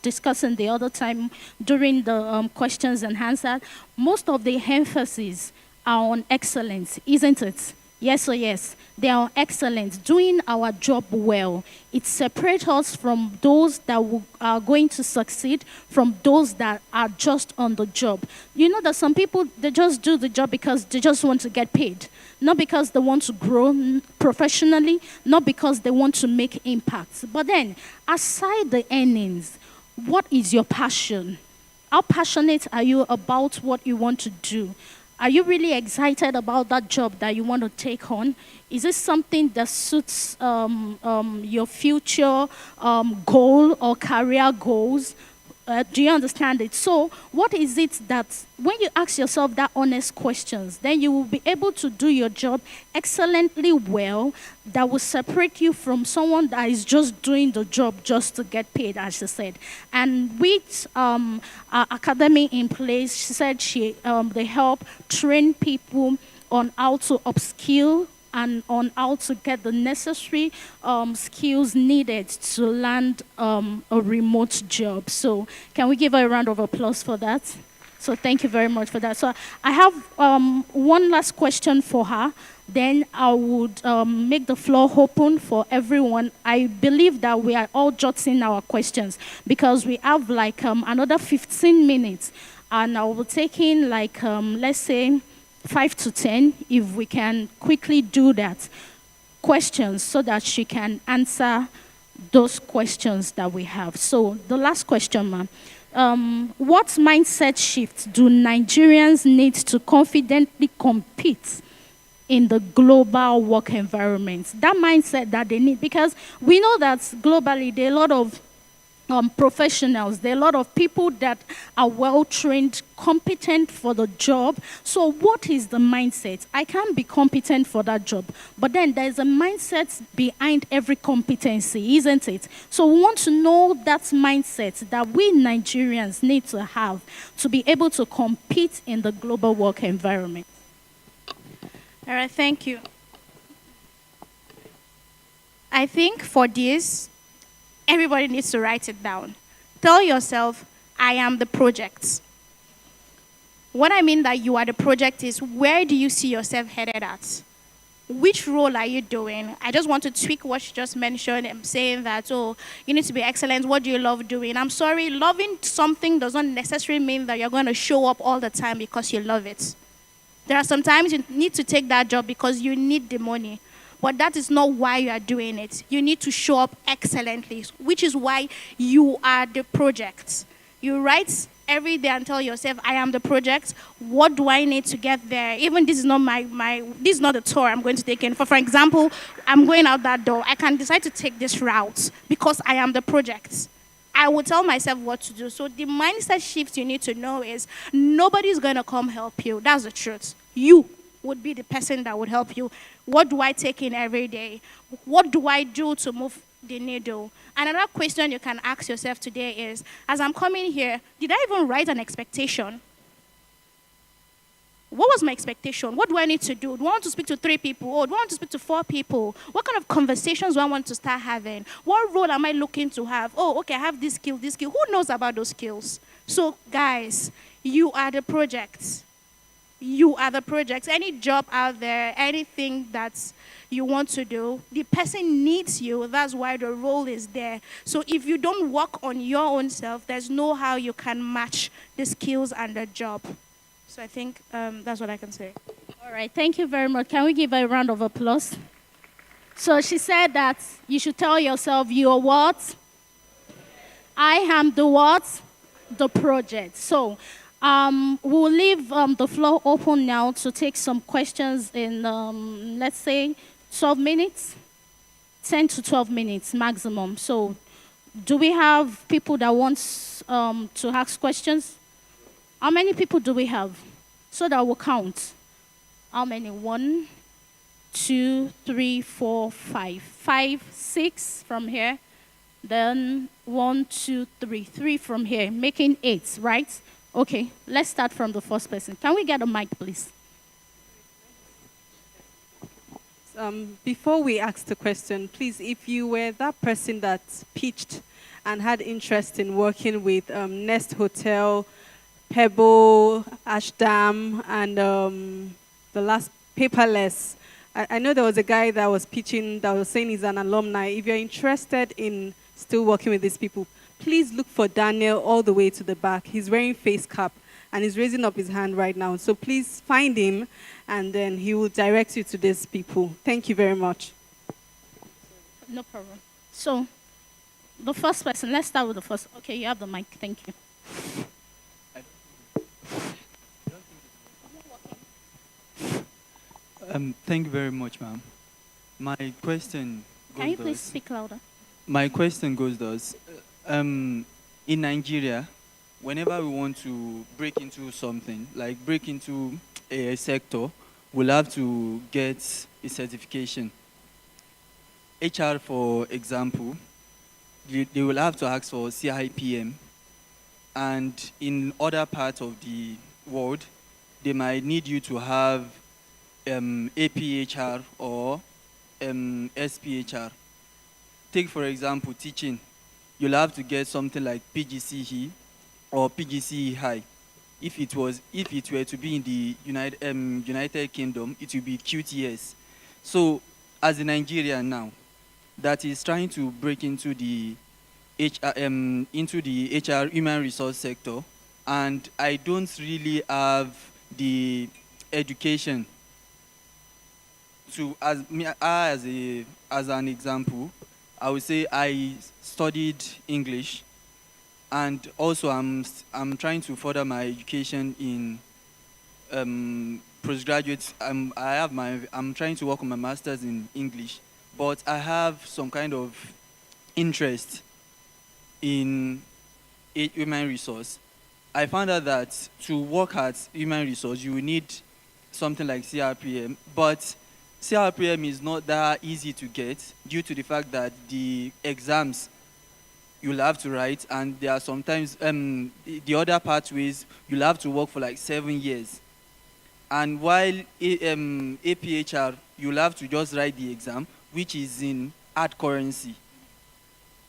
discussing the other time during the questions and answers, most of the emphasis are on excellence, isn't it? Yes or yes? They are excellent, doing our job well. It separates us from those that are going to succeed from those that are just on the job. You know that some people, they just do the job because they just want to get paid. Not because they want to grow professionally, not because they want to make impacts. But then, aside the earnings, what is your passion? How passionate are you about what you want to do? Are you really excited about that job that you want to take on? Is it something that suits your future goal or career goals? Do you understand it? So, what is it that when you ask yourself that honest questions, then you will be able to do your job excellently well, that will separate you from someone that is just doing the job just to get paid, as she said. And with our academy in place, she said they help train people on how to upskill and on how to get the necessary skills needed to land a remote job. So can we give her a round of applause for that? So thank you very much for that. So I have one last question for her. Then I would make the floor open for everyone. I believe that we are all jotting our questions because we have like another 15 minutes. And I will take in like, let's say, 5 to 10, if we can quickly do that, questions so that she can answer those questions that we have. So the last question, ma'am. What mindset shift do Nigerians need to confidently compete in the global work environment? That mindset that they need, because we know that globally there are a lot of professionals, there are a lot of people that are well-trained, competent for the job. So what is the mindset? I can't be competent for that job, but then there's a mindset behind every competency, isn't it? So we want to know that mindset that we Nigerians need to have to be able to compete in the global work environment.
All right, thank you. I think for this, everybody needs to write it down. Tell yourself, I am the project. What I mean that you are the project is, where do you see yourself headed at? Which role are you doing? I just want to tweak what she just mentioned. I'm saying that, oh, you need to be excellent. What do you love doing? I'm sorry, loving something does not necessarily mean that you're going to show up all the time because you love it. There are some times you need to take that job because you need the money. But that is not why you are doing it. You need to show up excellently, which is why you are the project. You write every day and tell yourself, I am the project. What do I need to get there? Even this is not this is not the tour I'm going to take in. For example, I'm going out that door. I can decide to take this route because I am the project. I will tell myself what to do. So the mindset shift you need to know is nobody's going to come help you. That's the truth. You would be the person that would help you. What do I take in every day? What do I do to move the needle? Another question you can ask yourself today is, as I'm coming here, did I even write an expectation? What was my expectation? What do I need to do? Do I want to speak to 3 people? Or do I want to speak to 4 people? What kind of conversations do I want to start having? What role am I looking to have? Oh, okay, I have this skill, this skill. Who knows about those skills? So, guys, you are the project. You are the project. Any job out there, anything that you want to do, the person needs you. That's why the role is there. So if you don't work on your own self, there's no how you can match the skills and the job. So I think that's what I can say.
All right, thank you very much. Can we give her a round of applause? So she said that you should tell yourself, you are what? I am the what? The project. So we'll leave the floor open now to take some questions in, let's say, 12 minutes, 10 to 12 minutes maximum. So do we have people that want to ask questions? How many people do we have? So that we'll count. How many? 1, 2, 3, 4, 5. 5, 6 from here. Then 1, 2, 3. 3 from here, making 8, right? Okay, let's start from the first person. Can we get a mic, please?
Before we ask the question, please, if you were that person that pitched and had interest in working with Nest Hotel, Pebble, Ashdam, and the last Paperless, I know there was a guy that was pitching that was saying he's an alumni. If you're interested in still working with these people, please look for Daniel all the way to the back. He's wearing face cap and he's raising up his hand right now. So please find him and then he will direct you to these people. Thank you very much.
No problem. So the first person, let's start with the first. Okay, you have the mic. Thank you.
Thank you very much, ma'am. My question goes
Can you please
thus.
speak louder?
My question goes thus. In Nigeria, whenever we want to break into something, like break into a sector, we'll have to get a certification. HR, for example, they will have to ask for CIPM, and in other parts of the world, they might need you to have APHR or SPHR. Take, for example, teaching. You'll have to get something like PGCE or PGCE High. If it were to be in the United Kingdom, it would be QTS. So, as a Nigerian now, that is trying to break into the HR human resource sector, and I don't really have the education to, as an example, I would say I studied English, and also I'm trying to further my education in postgraduate. I'm trying to work on my master's in English, but I have some kind of interest in human resource. I found out that to work at human resource, you will need something like CRPM, but CRPM is not that easy to get due to the fact that the exams you'll have to write, and there are sometimes the other pathways you'll have to work for like 7 years. And while APHR, you'll have to just write the exam, which is in hard currency.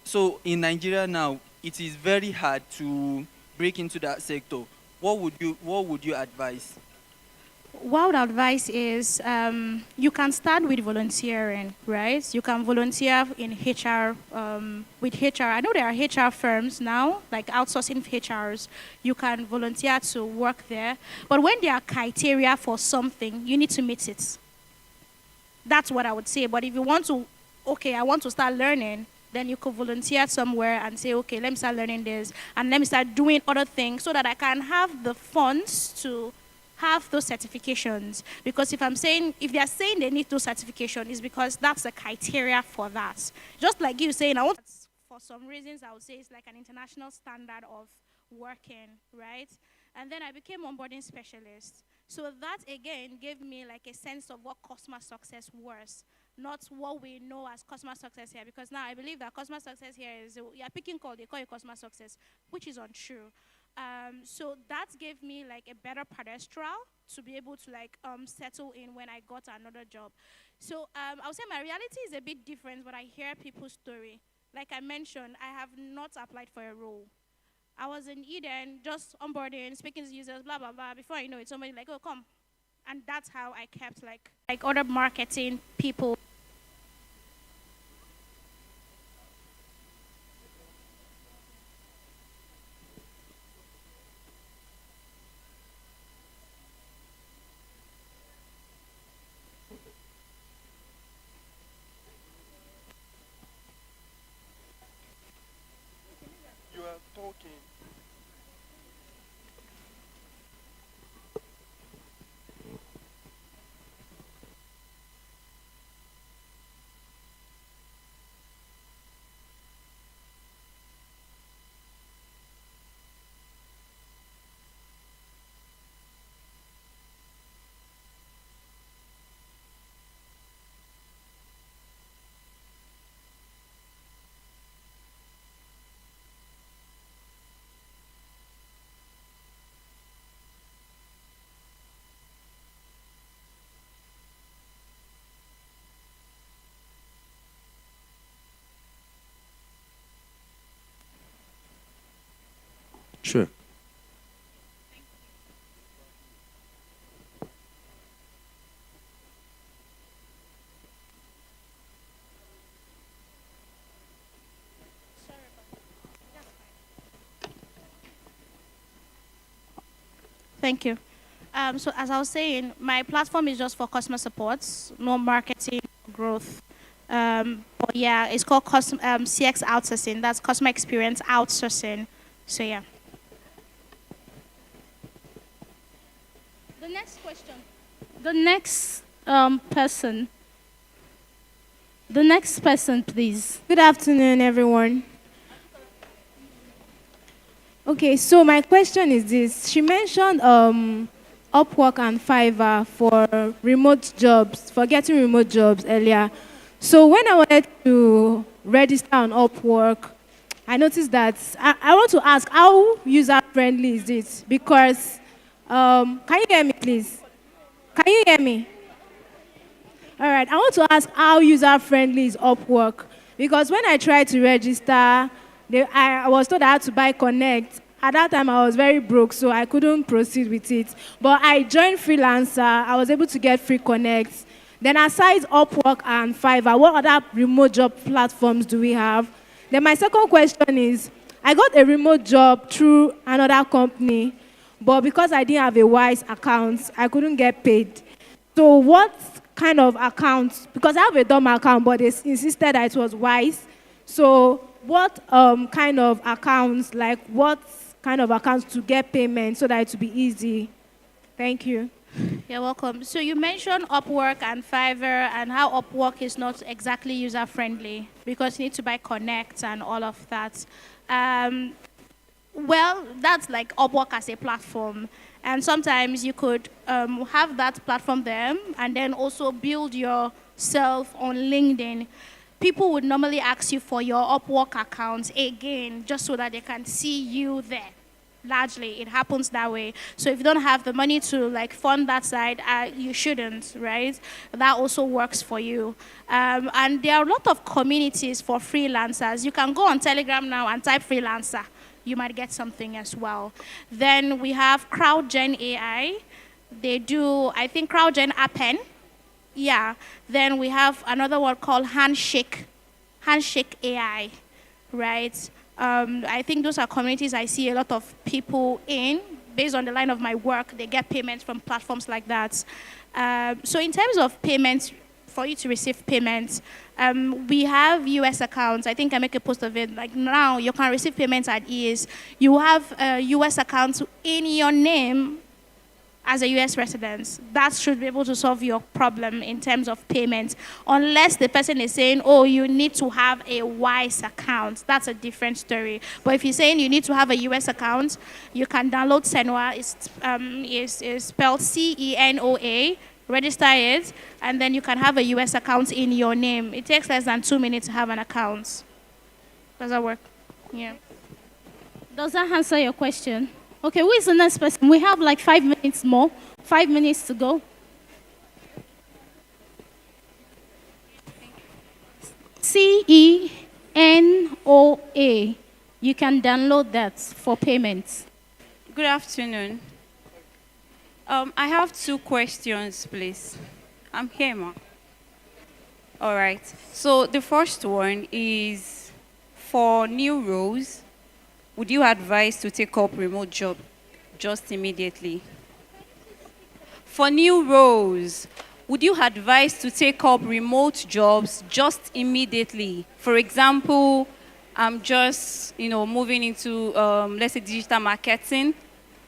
So in Nigeria now, it is very hard to break into that sector. What would you advise?
What I would advise is you can start with volunteering, right? You can volunteer in HR, with HR. I know there are HR firms now, like outsourcing HRs. You can volunteer to work there. But when there are criteria for something, you need to meet it. That's what I would say. But if you want to, I want to start learning, then you could volunteer somewhere and say, okay, let me start learning this, and let me start doing other things so that I can have the funds to have those certifications. Because if they are saying they need those certifications, it's because that's the criteria for that. Just like you saying, for some reasons, I would say it's like an international standard of working, right? And then I became onboarding specialist. So that again gave me like a sense of what customer success was, not what we know as customer success here. Because now I believe that customer success here is, you're picking call, they call it customer success, which is untrue. So that gave me like a better pedestal to be able to like settle in when I got another job. So I would say my reality is a bit different, but I hear people's story. Like I mentioned, I have not applied for a role. I was in Eden, just onboarding, speaking to users, blah, blah, blah. Before I know it, somebody like, oh, come. And that's how I kept like other marketing people.
You are talking.
Sure.
Thank you. So as I was saying, my platform is just for customer support, no marketing, growth. But yeah, it's called CX outsourcing. That's customer experience outsourcing. So yeah. The next question. The next
person. The next person, please.
Good afternoon, everyone. Okay, so my question is this. She mentioned Upwork and Fiverr for remote jobs, for getting remote jobs earlier. So when I wanted to register on Upwork, I noticed that I want to ask how user-friendly is it? Because, can you hear me, please? Can you hear me? All right, I want to ask how user-friendly is Upwork? Because when I tried to register, I was told I had to buy Connect. At that time, I was very broke, so I couldn't proceed with it. But I joined Freelancer. I was able to get free Connect. Then aside Upwork and Fiverr, what other remote job platforms do we have? Then my second question is, I got a remote job through another company, but because I didn't have a Wise account, I couldn't get paid. So what kind of account? Because I have a dumb account, but they insisted that it was Wise. So what kind of accounts, like what kind of accounts to get payment so that it will be easy? Thank you.
You're welcome. So you mentioned Upwork and Fiverr and how Upwork is not exactly user-friendly because you need to buy Connect and all of that. Well, that's like Upwork as a platform. And sometimes you could have that platform there and then also build yourself on LinkedIn. People would normally ask you for your Upwork account again, just so that they can see you there. Largely, it happens that way. So if you don't have the money to like fund that side, you shouldn't, right? That also works for you. And there are a lot of communities for freelancers. You can go on Telegram now and type freelancer. You might get something as well. Then we have CrowdGen AI. They do, I think, CrowdGen Appen. Yeah. Then we have another one called Handshake AI, right? I think those are communities I see a lot of people in. Based on the line of my work, they get payments from platforms like that. So in terms of payments, for you to receive payments, we have US accounts. I think I make a post of it. Like now, you can receive payments at ease. You have US accounts in your name as a US resident. That should be able to solve your problem in terms of payments. Unless the person is saying, oh, you need to have a Wise account. That's a different story. But if you're saying you need to have a US account, you can download Senwa. It's spelled CENOA. Register it, and then you can have a US account in your name. It takes less than 2 minutes to have an account. Does that work? Yeah.
Does that answer your question? Okay, who is the next person? We have like 5 minutes more. 5 minutes to go. CENOA. You can download that for payments.
Good afternoon. I have 2 questions, please. I'm here, ma. All right. So the first one is, for new roles, would you advise to take up remote job just immediately? For new roles, would you advise to take up remote jobs just immediately? For example, I'm just, moving into, let's say, digital marketing,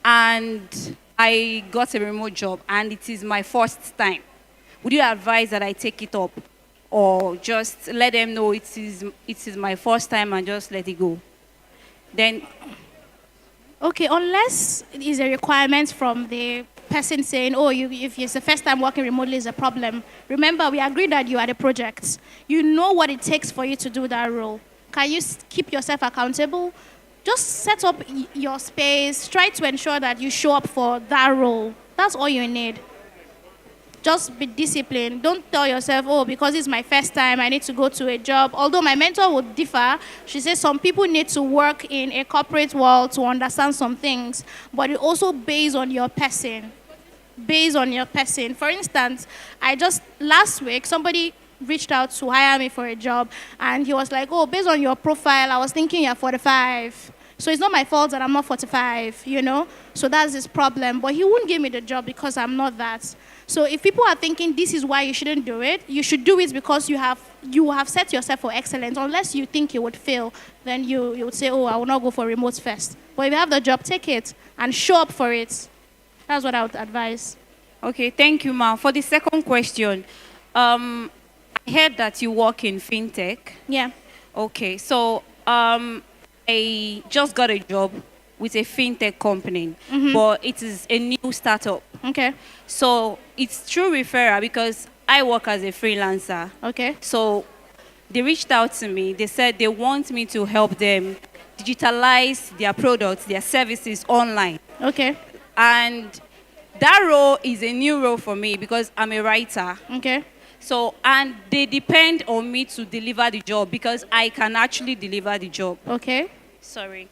and I got a remote job, and it is my first time. Would you advise that I take it up, or just let them know it is my first time and just let it go? Then,
okay, unless it is a requirement from the person saying, oh, if it's the first time working remotely is a problem. Remember, we agreed that you are the project. You know what it takes for you to do that role. Can you keep yourself accountable? Just set up your space. Try to ensure that you show up for that role. That's all you need. Just be disciplined. Don't tell yourself, oh, because it's my first time, I need to go to a job. Although my mentor would differ. She says some people need to work in a corporate world to understand some things, but it also based on your person. Based on your person. For instance, last week, somebody reached out to hire me for a job, and he was like, oh, based on your profile, I was thinking you're 45. So it's not my fault that I'm not 45, So that's his problem. But he won't give me the job because I'm not that. So if people are thinking this is why you shouldn't do it, you should do it because you have set yourself for excellence. Unless you think you would fail, then you would say, oh, I will not go for remote first. But if you have the job, take it and show up for it. That's what I would advise.
Okay, thank you, ma'am. For the second question, I heard that you work in fintech.
Yeah.
Okay, so I just got a job with a fintech company, but it is a new startup.
Okay.
So it's through referral because I work as a freelancer.
Okay.
So they reached out to me. They said they want me to help them digitalize their products, their services online.
Okay.
And that role is a new role for me because I'm a writer.
Okay.
So, and they depend on me to deliver the job because I can actually deliver the job.
Okay.
Sorry.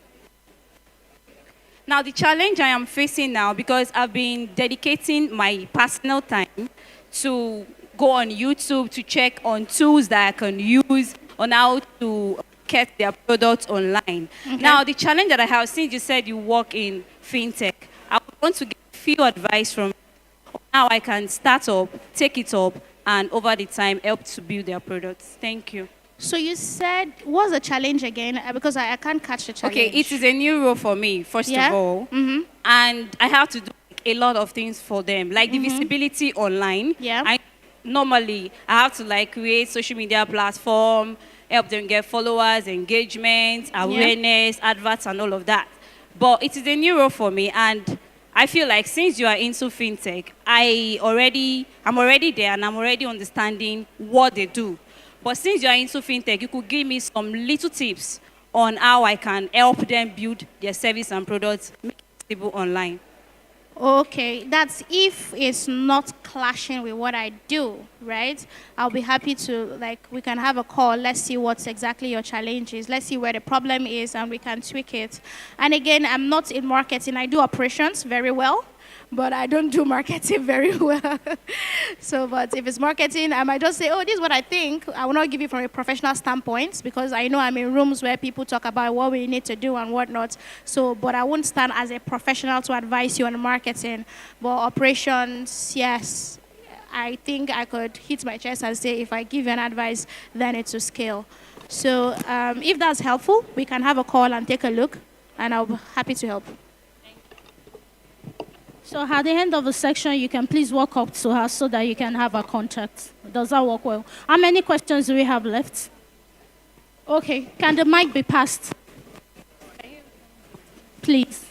Now, the challenge I am facing now, because I've been dedicating my personal time to go on YouTube to check on tools that I can use on how to get their products online.
Okay.
Now, the challenge that I have, since you said you work in fintech, I would want to get a few advice from you on how I can start up, take it up, and over the time help to build their products. Thank you.
So you said, what's the challenge again? Because I can't catch the challenge.
Okay, it is a new role for me, first
Yeah?
of all. And I have to do a lot of things for them, like the visibility online.
Yeah.
Normally, I have to create social media platform, help them get followers, engagement, awareness, adverts, and all of that. But it is a new role for me, and I feel like since you are into fintech, I'm already there and I'm already understanding what they do. But since you are into fintech, you could give me some little tips on how I can help them build their service and products, make it stable online.
Okay, that's if it's not clashing with what I do, right? I'll be happy to, we can have a call. Let's see what exactly your challenge is. Let's see where the problem is and we can tweak it. And again, I'm not in marketing. I do operations very well, but I don't do marketing very well. But if it's marketing, I might just say, oh, this is what I think. I will not give it from a professional standpoint because I know I'm in rooms where people talk about what we need to do and whatnot. But I won't stand as a professional to advise you on marketing. But operations, yes, I think I could hit my chest and say, if I give you an advice, then it's to scale. So if that's helpful, we can have a call and take a look, and I'll be happy to help.
So at the end of the section, you can please walk up to her so that you can have her contact. Does that work well? How many questions do we have left? Okay, can the mic be passed? Please.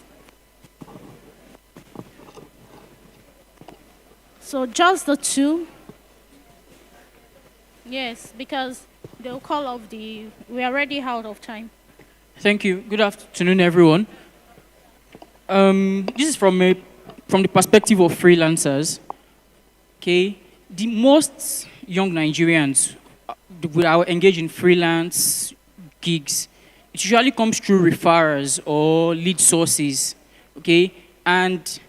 So just the two? Yes, because they'll call off we're already out of time.
Thank you. Good afternoon, everyone. This is from the perspective of freelancers. Okay, the most young Nigerians who are engaged in freelance gigs, it usually comes through referrals or lead sources. Okay, and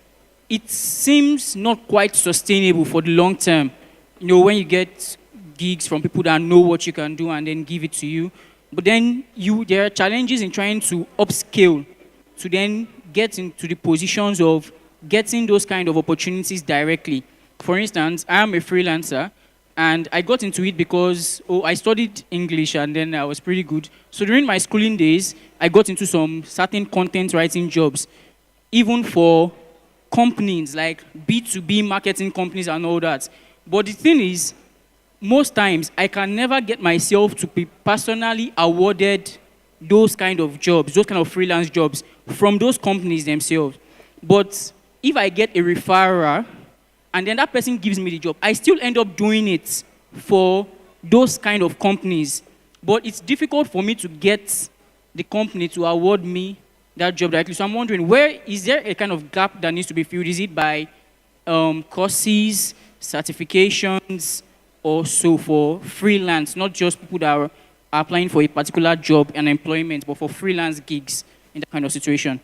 it seems not quite sustainable for the long term. When you get gigs from people that know what you can do and then give it to you, but then there are challenges in trying to upscale to then get into the positions of getting those kind of opportunities directly. For instance, I am a freelancer and I got into it because I studied English and then I was pretty good. So during my schooling days, I got into some certain content writing jobs, even for companies like B2B marketing companies and all that. But the thing is, most times I can never get myself to be personally awarded those kind of jobs, those kind of freelance jobs from those companies themselves. But if I get a referrer and then that person gives me the job, I still end up doing it for those kind of companies. But it's difficult for me to get the company to award me that job directly. So I'm wondering, is there a kind of gap that needs to be filled? Is it by courses, certifications, or so for freelance, not just people that are applying for a particular job and employment, but for freelance gigs in that kind of situation?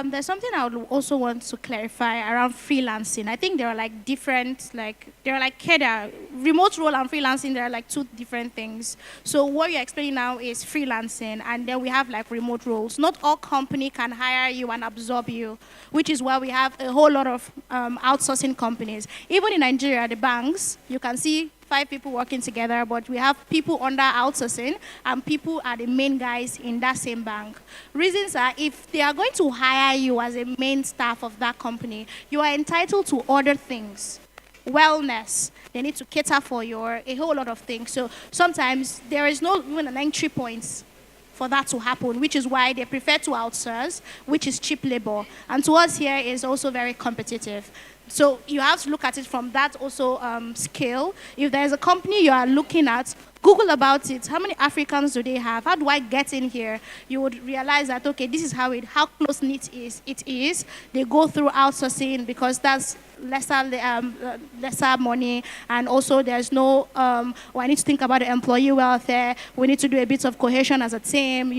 There's something I would also want to clarify around freelancing. I think there are different, remote role and freelancing, there are two different things. So what you're explaining now is freelancing, and then we have remote roles. Not all company can hire you and absorb you, which is why we have a whole lot of outsourcing companies. Even in Nigeria, the banks, you can see 5 people working together, but we have people under outsourcing and people are the main guys in that same bank. Reasons are, if they are going to hire you as a main staff of that company, you are entitled to other things. Wellness, they need to cater for a whole lot of things. So sometimes there is no even an entry point for that to happen, which is why they prefer to outsource, which is cheap labor. And to us here is also very competitive. So you have to look at it from that also scale. If there's a company you are looking at, Google about it. How many Africans do they have? How do I get in here? You would realize that, okay, this is how close-knit it is. They go through outsourcing because that's lesser money, and also there's no, I need to think about the employee welfare. We need to do a bit of cohesion as a team,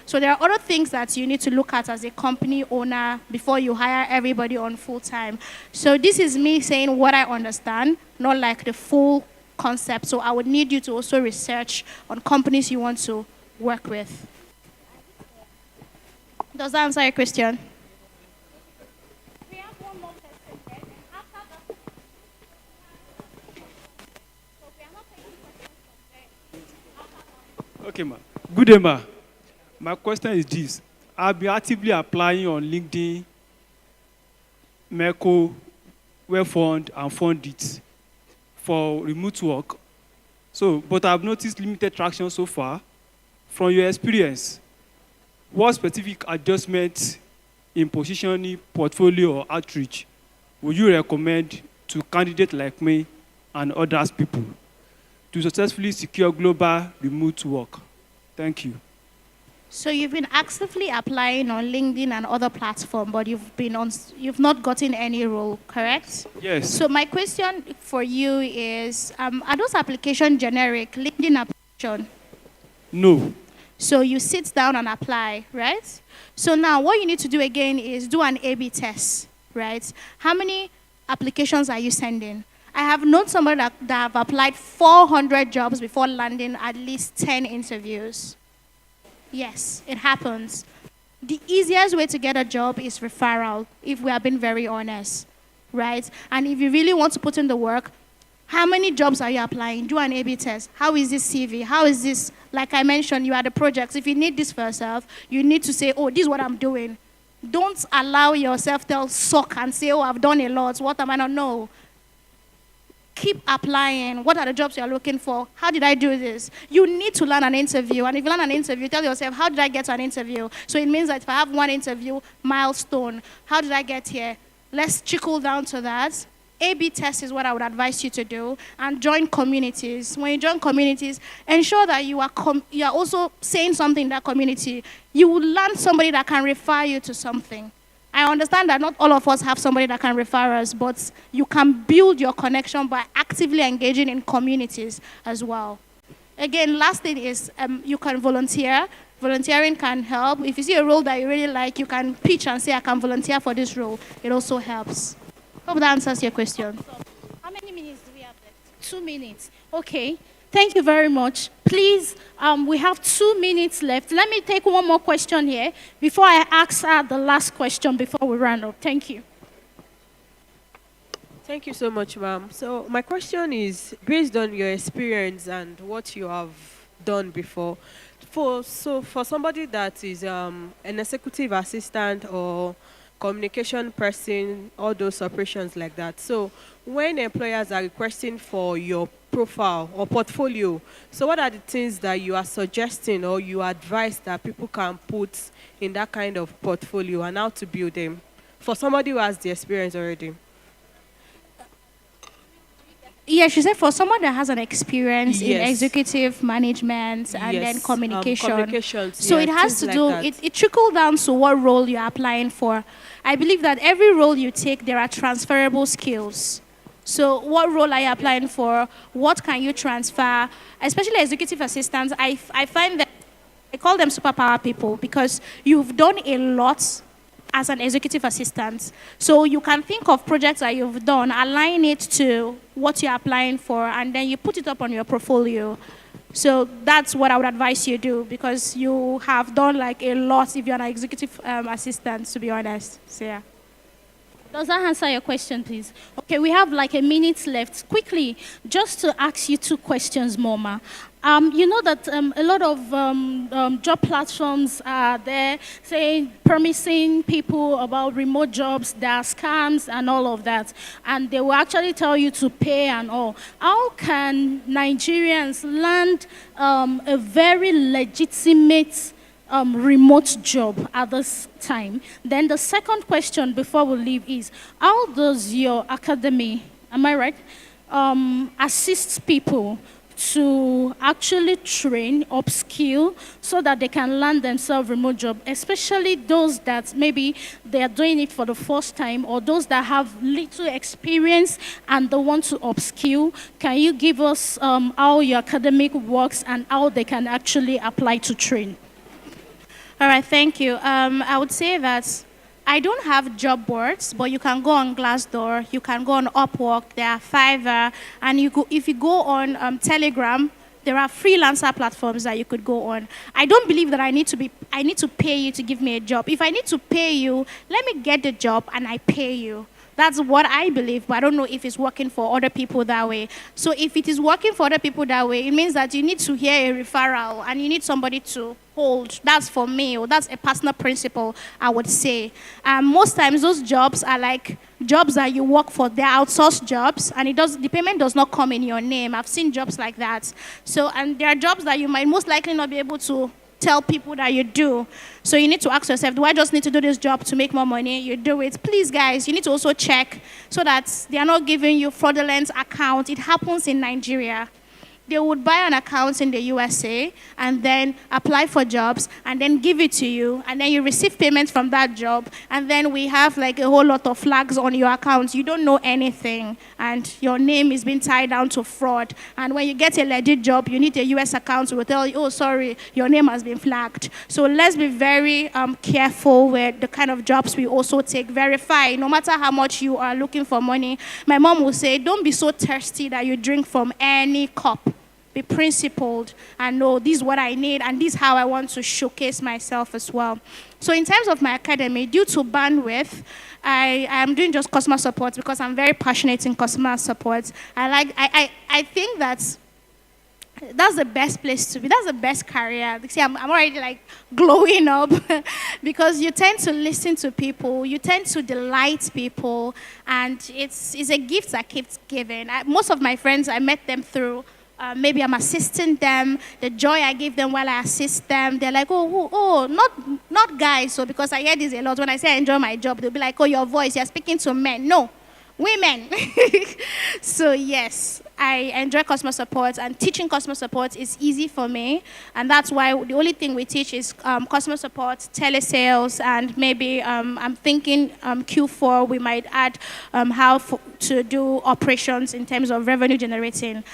So there are other things that you need to look at as a company owner before you hire everybody on full-time. So this is me saying what I understand, not like the full concept. So I would need you to also research on companies you want to work with. Does that answer your question?
Okay, ma. Good day, ma. My question is this. I've been actively applying on LinkedIn, Merco, WellFund, and Fundit for remote work. But I've noticed limited traction so far. From your experience, what specific adjustments in positioning, portfolio, or outreach would you recommend to candidates like me and others people to successfully secure global remote work? Thank you.
So you've been actively applying on LinkedIn and other platforms, but you've not gotten any role, correct?
Yes.
So my question for you is, are those applications generic, LinkedIn application?
No.
So you sit down and apply, right? So now what you need to do again is do an A/B test, right? How many applications are you sending? I have known somebody that have applied 400 jobs before landing at least 10 interviews. Yes, it happens. The easiest way to get a job is referral, if we are being very honest, right? And if you really want to put in the work, how many jobs are you applying? Do an A/B test. How is this CV? How is this? Like I mentioned, you are the projects. If you need this for yourself, you need to say, oh, this is what I'm doing. Don't allow yourself to suck and say, oh, I've done a lot. What am I not know? Keep applying. What are the jobs you're looking for? How did I do this? You need to learn an interview. And if you learn an interview, tell yourself, how did I get to an interview? So it means that if I have one interview, milestone, how did I get here? Let's trickle down to that. A/B test is what I would advise you to do, and join communities. When you join communities, ensure that you are also saying something in that community. You will learn somebody that can refer you to something. I understand that not all of us have somebody that can refer us, but you can build your connection by actively engaging in communities as well. Again, last thing is you can volunteer. Volunteering can help. If you see a role that you really like, you can pitch and say, I can volunteer for this role. It also helps. Hope that answers your question.
How many minutes do we have left? 2 minutes. Okay. Thank you very much. Please, we have 2 minutes left. Let me take one more question here before I ask her the last question before we round up. Thank you.
Thank you so much, ma'am. So my question is, based on your experience and what you have done before, for somebody that is an executive assistant or communication person, all those operations like that. So when employers are requesting for your profile or portfolio, so what are the things that you are suggesting or you advise that people can put in that kind of portfolio and how to build them for somebody who has the experience already?
Yeah, she said for someone that has an experience in executive management and then communication. So it has to do, it trickles down to what role you're applying for. I believe that every role you take, there are transferable skills. So what role are you applying for? What can you transfer? Especially executive assistants, I find that I call them superpower people because you've done a lot as an executive assistant. So you can think of projects that you've done, align it to what you're applying for, and then you put it up on your portfolio. So that's what I would advise you do because you have done like a lot if you're an executive assistant, to be honest. So yeah.
Does that answer your question, please? Okay, we have like a minute left. Quickly, just to ask you two questions more, ma. You know that a lot of job platforms are there saying, promising people about remote jobs, there are scams and all of that. And they will actually tell you to pay and all. How can Nigerians land a very legitimate remote job at this time? Then the second question before we leave is, how does your academy, am I right, assist people to actually train, upskill, so that they can land themselves remote job, especially those that maybe they are doing it for the first time, or those that have little experience and they want to upskill? Can you give us how your academic works and how they can actually apply to train?
All right, thank you. I would say that I don't have job boards, but you can go on Glassdoor, you can go on Upwork, there are Fiverr, and if you go on Telegram, there are freelancer platforms that you could go on. I don't believe that I need to pay you to give me a job. If I need to pay you, let me get the job and I pay you. That's what I believe, but I don't know if it's working for other people that way. So if it is working for other people that way, it means that you need to hear a referral and you need somebody to hold. That's for me, or that's a personal principle, I would say. Most times those jobs are like jobs that you work for. They're outsourced jobs, and the payment does not come in your name. I've seen jobs like that. So, and there are jobs that you might most likely not be able to tell people that you do. So you need to ask yourself, do I just need to do this job to make more money? You do it. Please, guys, you need to also check so that they are not giving you fraudulent account. It happens in Nigeria. They would buy an account in the USA and then apply for jobs and then give it to you, and then you receive payment from that job, and then we have like a whole lot of flags on your account. You don't know anything and your name is being tied down to fraud. And when you get a legit job, you need a US account to tell you, oh, sorry, your name has been flagged. So let's be very careful with the kind of jobs we also take. Verify, no matter how much you are looking for money. My mom will say, don't be so thirsty that you drink from any cup. Be principled and know this is what I need and this is how I want to showcase myself as well. So in terms of my academy, due to bandwidth, I am doing just customer support because I'm very passionate in customer support. I think that's the best place to be. That's the best career. See, I'm already like glowing up because you tend to listen to people, you tend to delight people, and it's a gift that keeps giving. Most of my friends, I met them through maybe I'm assisting them, the joy I give them while I assist them. They're like, not guys. So because I hear this a lot, when I say I enjoy my job, they'll be like, oh, your voice, you're speaking to men. No, women. So yes, I enjoy customer support, and teaching customer support is easy for me, and that's why the only thing we teach is customer support, telesales, and maybe I'm thinking Q4 we might add how to do operations in terms of revenue generating.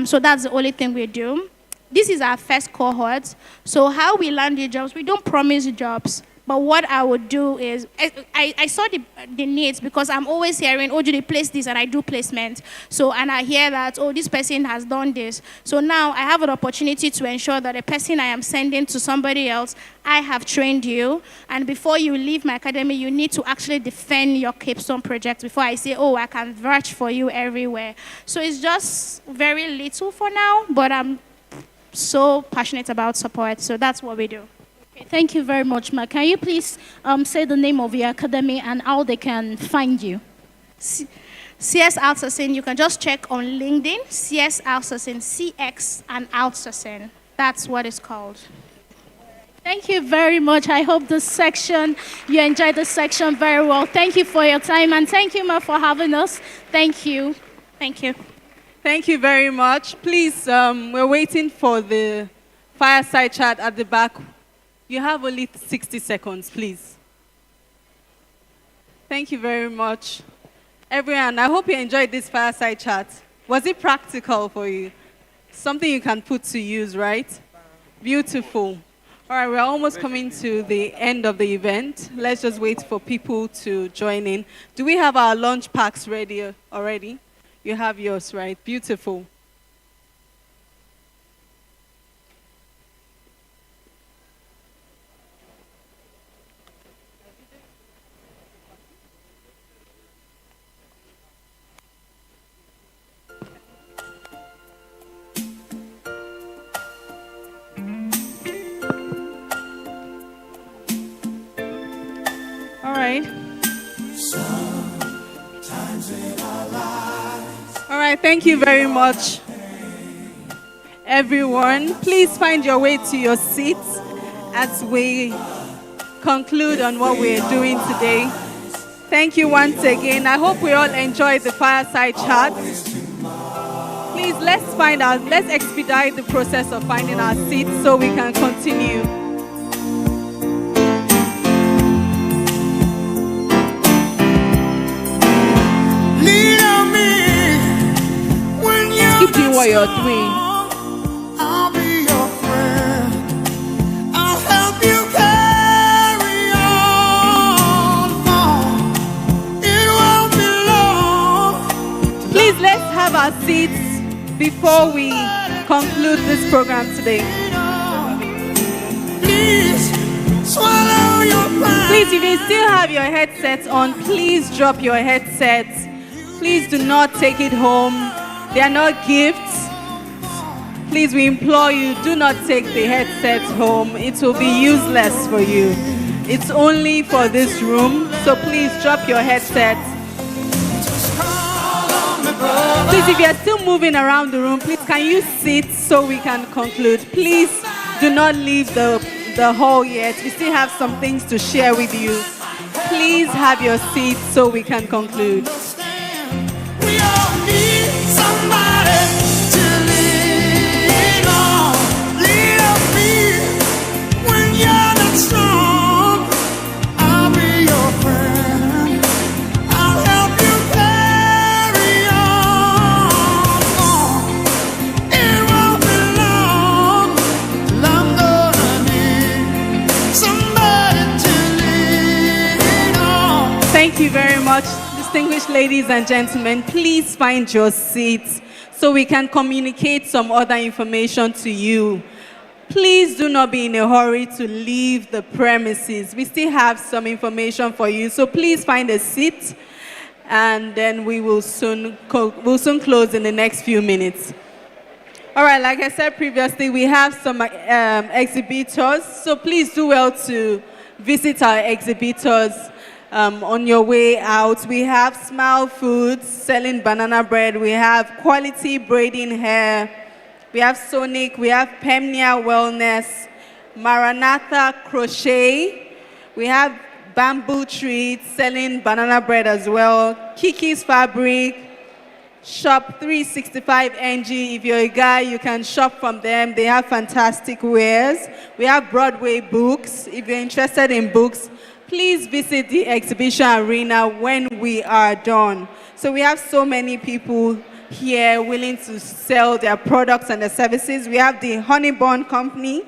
So that's the only thing we do. This is our first cohort. So how we land the jobs, we don't promise jobs. But what I would do is, I saw the needs because I'm always hearing, oh, do they place this? And I do placement. So, and I hear that, oh, this person has done this. So now I have an opportunity to ensure that the person I am sending to somebody else, I have trained you. And before you leave my academy, you need to actually defend your capstone project before I say, oh, I can vouch for you everywhere. So it's just very little for now, but I'm so passionate about support. So that's what we do. Okay, thank you very much, Ma. Can you please say the name of your academy and how they can find you? CS Outsourcing, you can just check on LinkedIn, CS Outsourcing, CX and Outsourcing. That's what it's called. Thank you very much. I hope you enjoyed this section very well. Thank you for your time, and thank you, Ma, for having us. Thank you. Thank you.
Thank you very much. Please, we're waiting for the fireside chat at the back. You have only 60 seconds, please. Thank you very much. Everyone, I hope you enjoyed this fireside chat. Was it practical for you? Something you can put to use, right? Beautiful. All right, we're almost coming to the end of the event. Let's just wait for people to join in. Do we have our lunch packs ready already? You have yours, right? Beautiful. All right, thank you very much, everyone. Please find your way to your seats as we conclude on what we're doing today. Thank you once again. I hope we all enjoyed the fireside chat. Please, let's expedite the process of finding our seats so we can continue.
Keep doing what you're doing.
I'll be your friend. I'll help you carry on. It won't be long.
Please, let's have our seats before we conclude this program today.
Please swallow your pride.
Please, if you still have your headsets on, please drop your headsets. Please do not take it home. They are not gifts. Please, we implore you, do not take the headsets home. It will be useless for you. It's only for this room, so please drop your headsets. Please, if you're still moving around the room, please, can you sit so we can conclude? Please do not leave the hall yet. We still have some things to share with you. Please have your seats so we can conclude.
We all need somebody to lean on. Lean on me when you're not strong. I'll be your friend. I'll help you carry on. It won't be long till I'm gonna need somebody to lean on.
Thank you very much. Distinguished ladies and gentlemen, please find your seats so we can communicate some other information to you. Please do not be in a hurry to leave the premises. We still have some information for you, so please find a seat, and then we will soon close in the next few minutes. All right, like I said previously, we have some exhibitors, so please do well to visit our exhibitors. On your way out, we have Smile Foods selling banana bread. We have Quality Braiding Hair. We have Sonic. We have Pemnia Wellness. Maranatha Crochet. We have Bamboo Treats selling banana bread as well. Kiki's Fabric. Shop 365 NG. If you're a guy, you can shop from them. They have fantastic wares. We have Broadway Books. If you're interested in books, please visit the exhibition arena when we are done. So we have so many people here willing to sell their products and their services. We have the Honey Bun Company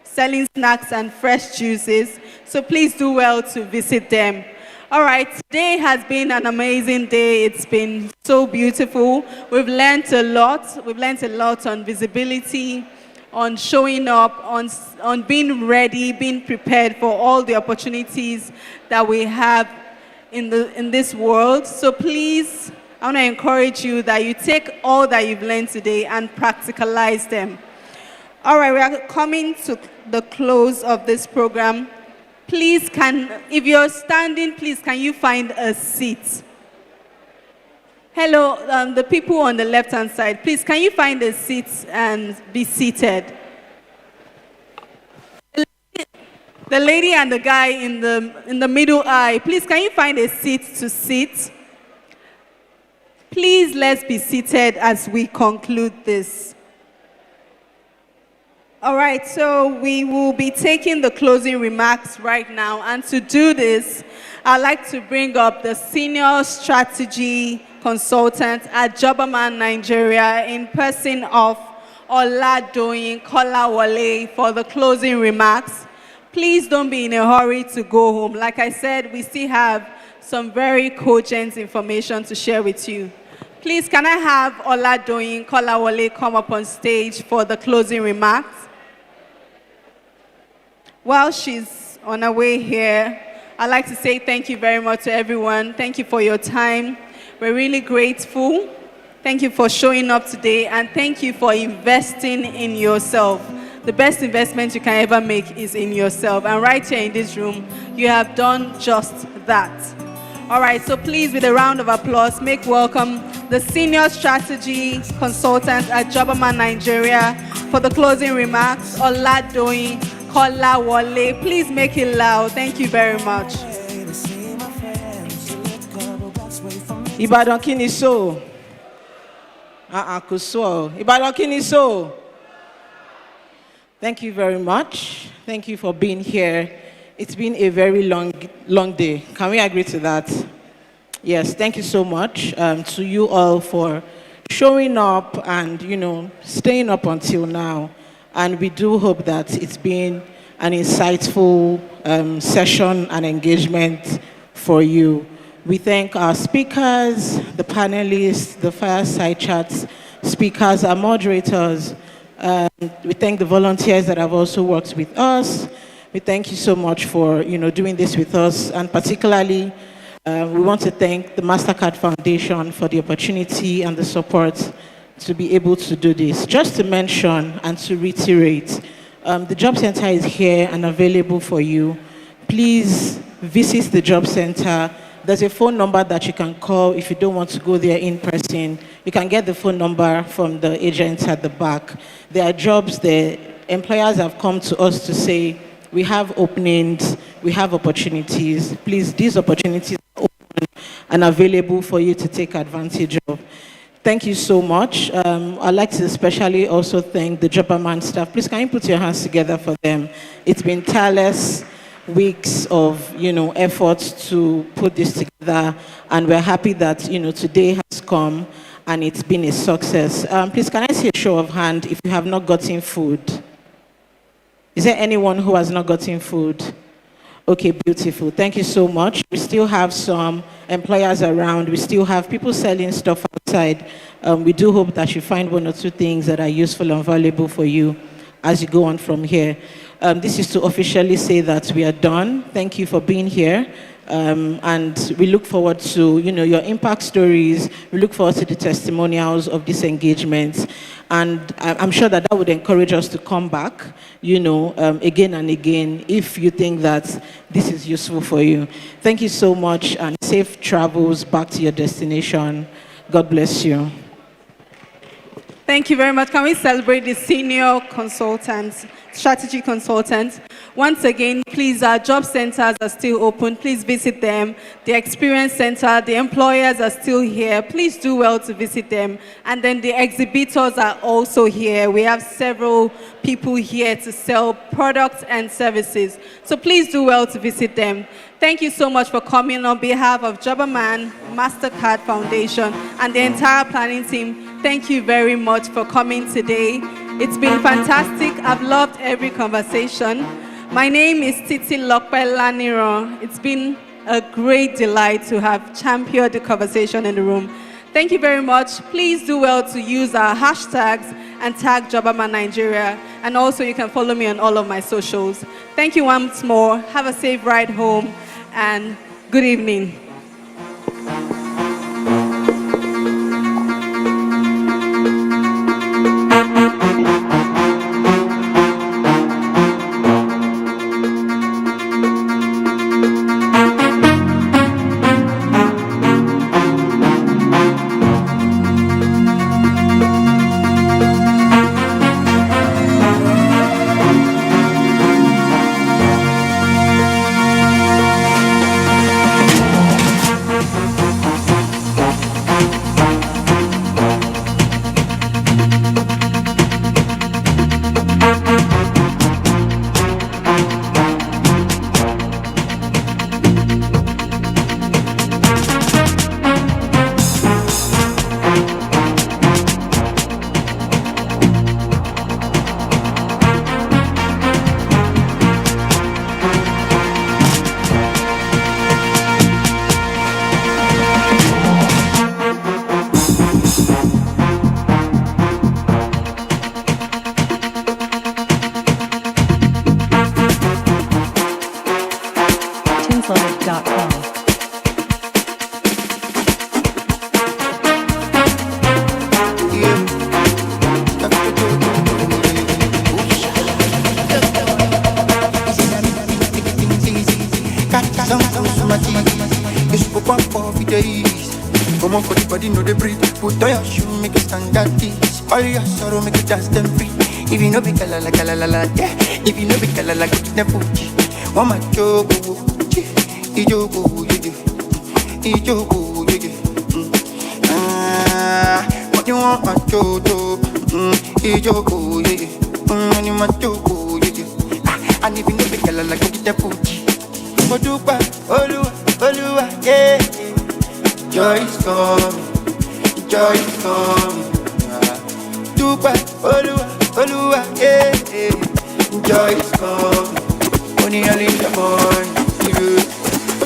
selling snacks and fresh juices. So please do well to visit them. All right, today has been an amazing day. It's been so beautiful. We've learned a lot. We've learned a lot on visibility, on showing up, on being ready, being prepared for all the opportunities that we have in this world. So please, I want to encourage you that you take all that you've learned today and practicalize them. All right, we are coming to the close of this program. Please, if you're standing, please, can you find a seat? Hello, the people on the left-hand side, please, can you find a seat and be seated? The lady and the guy in the middle aisle, please, can you find a seat to sit? Please, let's be seated as we conclude this. All right, so we will be taking the closing remarks right now. And to do this, I'd like to bring up the Senior Strategy Consultant at Jobberman Nigeria in person of Oladoyin Kolawole for the closing remarks. Please don't be in a hurry to go home. Like I said, we still have some very cogent information to share with you. Please, can I have Oladoyin Kolawole come up on stage for the closing remarks? While she's on her way here, I'd like to say thank you very much to everyone. Thank you for your time. We're really grateful. Thank you for showing up today, and thank you for investing in yourself. The best investment you can ever make is in yourself. And right here in this room, you have done just that. All right, so please, with a round of applause, make welcome the Senior Strategy Consultant at Jobberman Nigeria for the closing remarks, Oladoyin Kolawole. Please make it loud. Thank you very much.
Ibadan kini so. Kò so. Ibadan kini so. Thank you very much. Thank you for being here. It's been a very long day. Can we agree to that? Yes, thank you so much to you all for showing up and, staying up until now. And we do hope that it's been an insightful session and engagement for you. We thank our speakers, the panelists, the fireside chats speakers, our moderators. We thank the volunteers that have also worked with us. We thank you so much for doing this with us, and particularly we want to thank the MasterCard Foundation for the opportunity and the support to be able to do this. Just to mention and to reiterate, the Job Center is here and available for you. Please visit the Job Center. There's a phone number that you can call if you don't want to go there in person. You can get the phone number from the agents at the back. There are jobs there. Employers have come to us to say, we have openings, we have opportunities. Please, these opportunities are open and available for you to take advantage of. Thank you so much. I'd like to especially also thank the Jobberman staff. Please, can you put your hands together for them? It's been tireless weeks of effort to put this together, and we're happy that today has come and it's been a success. Please, can I see a show of hand if you have not gotten food? Is there anyone who has not gotten food? Okay, beautiful. Thank you so much. We still have some employers around. We still have people selling stuff outside. We do hope that you find one or two things that are useful and valuable for you as you go on from here. This is to officially say that we are done. Thank you for being here. And we look forward to your impact stories. We look forward to the testimonials of this engagement. And I'm sure that would encourage us to come back, again and again, if you think that this is useful for you. Thank you so much, and safe travels back to your destination. God bless you.
Thank you very much. Can we celebrate the senior consultants, strategy consultants? Once again, please, our job centers are still open. Please visit them. The experience center, the employers are still here. Please do well to visit them. And then the exhibitors are also here. We have several people here to sell products and services. So please do well to visit them. Thank you so much for coming on behalf of Jobberman, MasterCard Foundation, and the entire planning team. Thank you very much for coming today. It's been fantastic. I've loved every conversation. My name is Titi Lokpe Laniro. It's been a great delight to have championed the conversation in the room. Thank you very much. Please do well to use our hashtags and tag Jobberman Nigeria. And also you can follow me on all of my socials. Thank you once more. Have a safe ride home and good evening.
for days. Come on for the body, no they breathe. Put on your shoe, make it stand at this. All your sorrow, make it dance them free. If you know be kalala kalala, yeah. If you know be kalala, go to the Fuji. One my jogo, ijogo, ijogo, what you want, my jojo? Ijogo, you my jogo, and if you know be kalala, go to the Fuji. Odupa, Olua, yeah. Joy is coming, joy is coming. Dupa, Olua, yeah. Joy is coming, only early in the morning.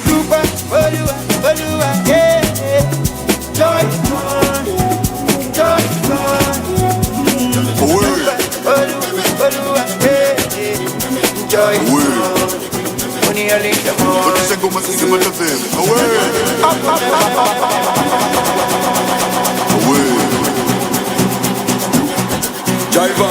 Dupa, Olua, yeah. Joy is coming, joy is coming. Dupa, Olua, yeah. Joy is coming.
What you say, go my sister, what you feel? Away! Jiva!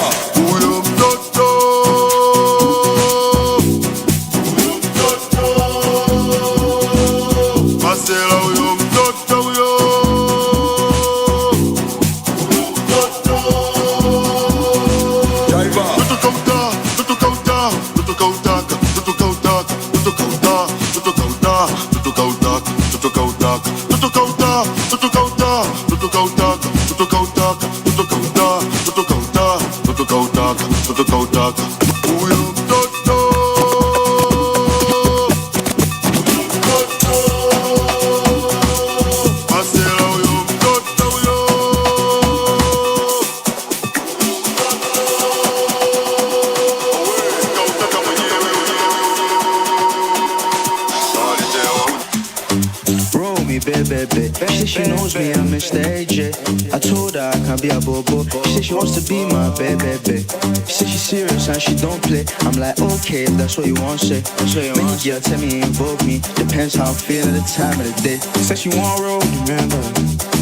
She knows me, I'm Mr. AJ. I told her I can't be a bobo. She said she wants to be my baby. She said she's serious and she don't play. I'm like, okay, if that's what you want, say. Many girls tell me involve me. Depends how I'm feeling at the time of the day.
Said she want road, remember.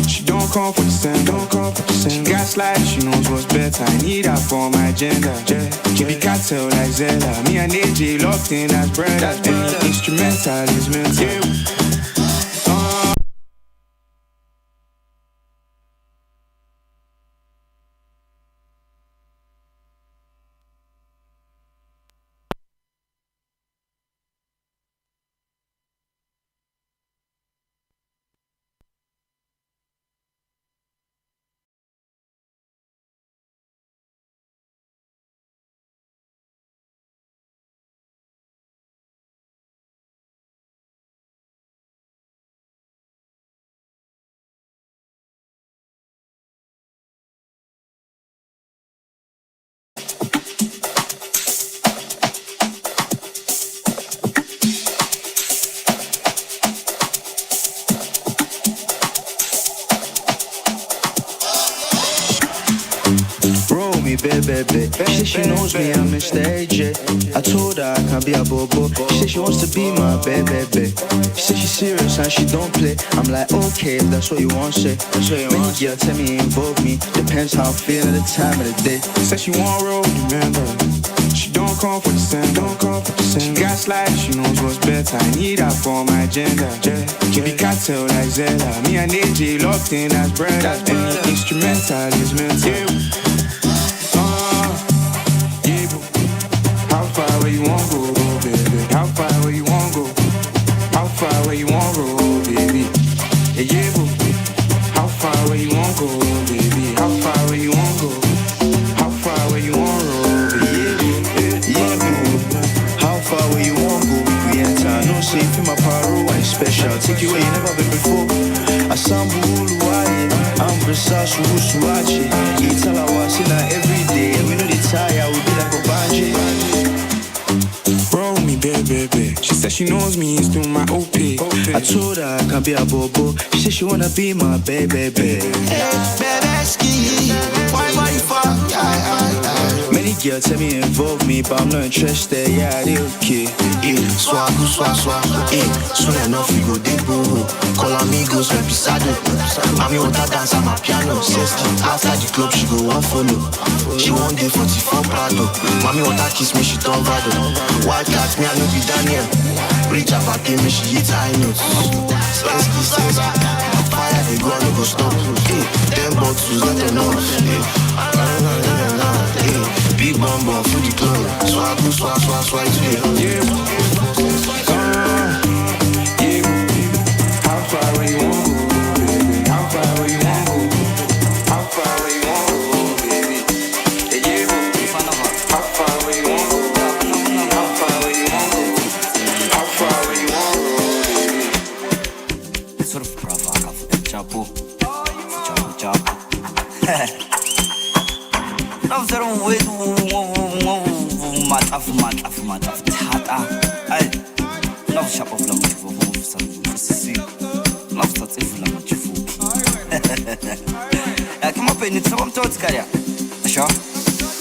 She don't come for the same, She gaslight, she knows what's better. I need her for my agenda. Keep it cartel like Zella. Me and AJ locked in as brothers. Any instrumental is mental.
Baby. She said she knows me, I'm Mr. AJ. I told her I can't be a bobo. She said she wants to be my baby. She said she's serious and she don't play. I'm like, okay, if that's what you want, say. Many girls tell me involve me. Depends how I'm feeling at the time of the day.
Said she want road, remember. She don't come for the same, She gaslight, she knows what's better. I need her for my agenda. Keep it cartel like Zella. Me and AJ locked in as brothers. Any instrumental is mental. How far where you want go, baby? How far where you want go? How far where you want go, baby? Yeah, boo. How far where you want go, baby? How far where you want go? How far where you want go, baby?
Yeah, boo. How far where you want go? We enter. No safe in my paro, I'm special. Take you where you never been before. Asambu Uluwaye, I'm precise Usuachi. Itala wasina every day. We know the tire will be like a banji.
Roll me, baby. She said she knows me, it's through my OP.
I told her I can't be a bobo. She said she wanna be my baby. Many girls tell me involve me, but I'm not interested. Yeah, they okay.
Swag, soon enough we go deep. Call amigos, me pisado.
Mommy want to dance on my piano. Says outside the club she go one follow. She want day 44 Prado. Mommy want to kiss me, she turn Vado. Wild cat me, I know be Daniel. Reach up at me, she hit high notes. Sensi, fire they go, no go stop. Them bottles, let them know. Big bomb bomb for the club. Swag today.
How far away you want go, baby? How far away you want go? How far away you want go, baby? How far away you want go? How far away you want go? How far away you want go, baby?
Sort of provoca for the chapo. Chapo. Now there on way to mata tata. Ay, now shop of love for see. Now start if love chifu. Come up in it, so I'm told to carry. Sure.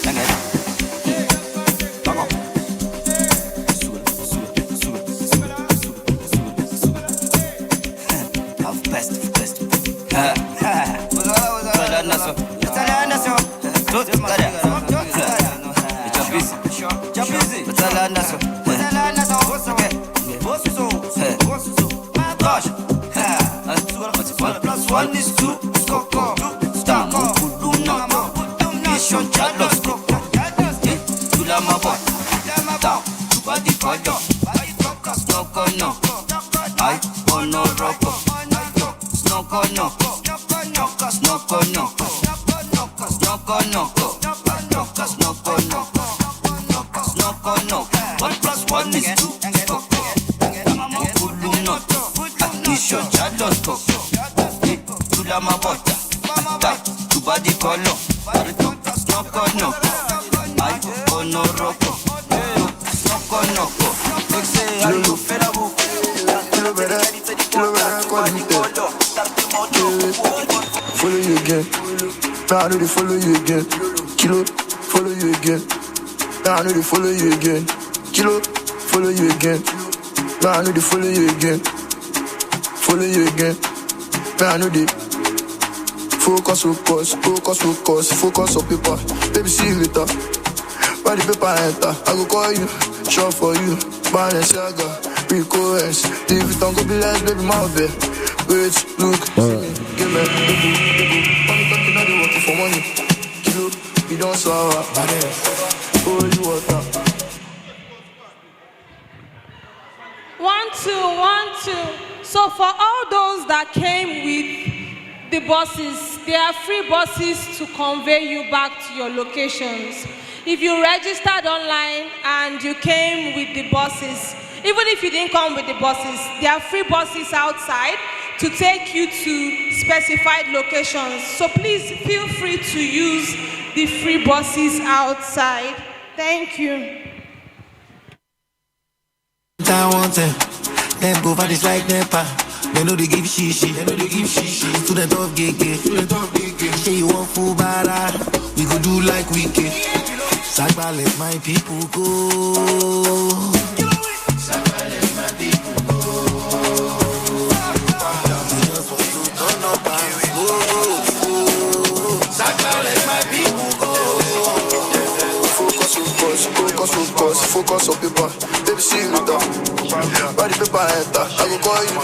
Thank Have best. One is two, Coco, Stam, Pudumna, Mission Chalos, Tulama, Down, Body Kodo, Snoko, I Ono Rocco, Snoko, no. 1 plus 1 is 2, Coco, Pudumna, Mission Chalos, Coco. Tulama bota, tu body color, no, I ono roko, no.
Follow you again, now I know they follow you again. Kilo, follow you again, now I know they follow you again. Kilo, follow you again, now I know they follow you again. Follow you again, now I know they. Focus on paper. Baby, see you later. By the paper enter, I go call you, shop for you. Balenciaga, Rico's. If it don't go be less, baby, my bed. Wait, look, see me, give me, money talking, now they working for money. Kilo, you don't sour, oh, you water.
1, 2, 1, 2. So for all those that came with the buses, there are free buses to convey you back to your locations. If you registered online and you came with the buses, even if you didn't come with the buses, there are free buses outside to take you to specified locations. So please feel free to use the free buses outside. Thank you.
I want them. Them go for this like Nepa. They know they give shishi. Student of gay. Say you want full bada. We go do like we can. Sagba let my people go. Sagba let my people go. Sagba let my people go. Focus on paper. Baby, see you later. By the paper enter, I go call you.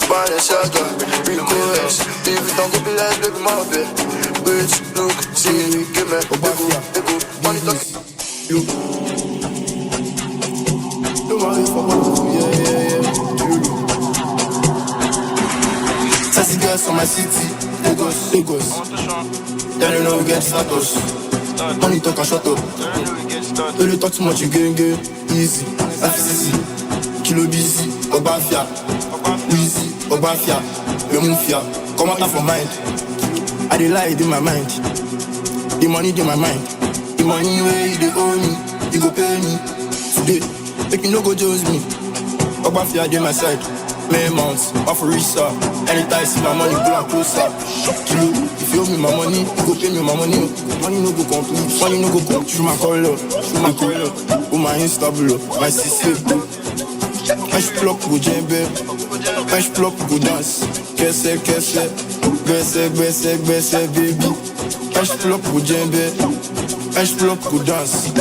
Balenciaga, Rico's. If it don't go be less, baby, my bed. Wait, look, see, give me, ego, money talk. You. Don't worry for money, yeah. Sassy girls from my city, Lagos. Then you know we get status. Money talk and shut up. Don't you talk too much, you get easy. FCC, Kilo busy, Obafia, Wheezy, Obafia, Lemufia. Come out from mind. I dey lie in my mind. The money in my mind. The money where you dey owe me, you go pay me today. Make you no go jose me. Obafia dey my side. May months, Afurisa. Anytime see my money, go and closer. Kilo, if you owe me my money, you go pay me my money. Money no go complete, money no go come. Through my color, oh my instable, my sister. Fresh plop go djembe, fresh plop go dance.
kese, kese. Gbese, gbese, gbese, baby. Explode pour djembe. Explode pour danse.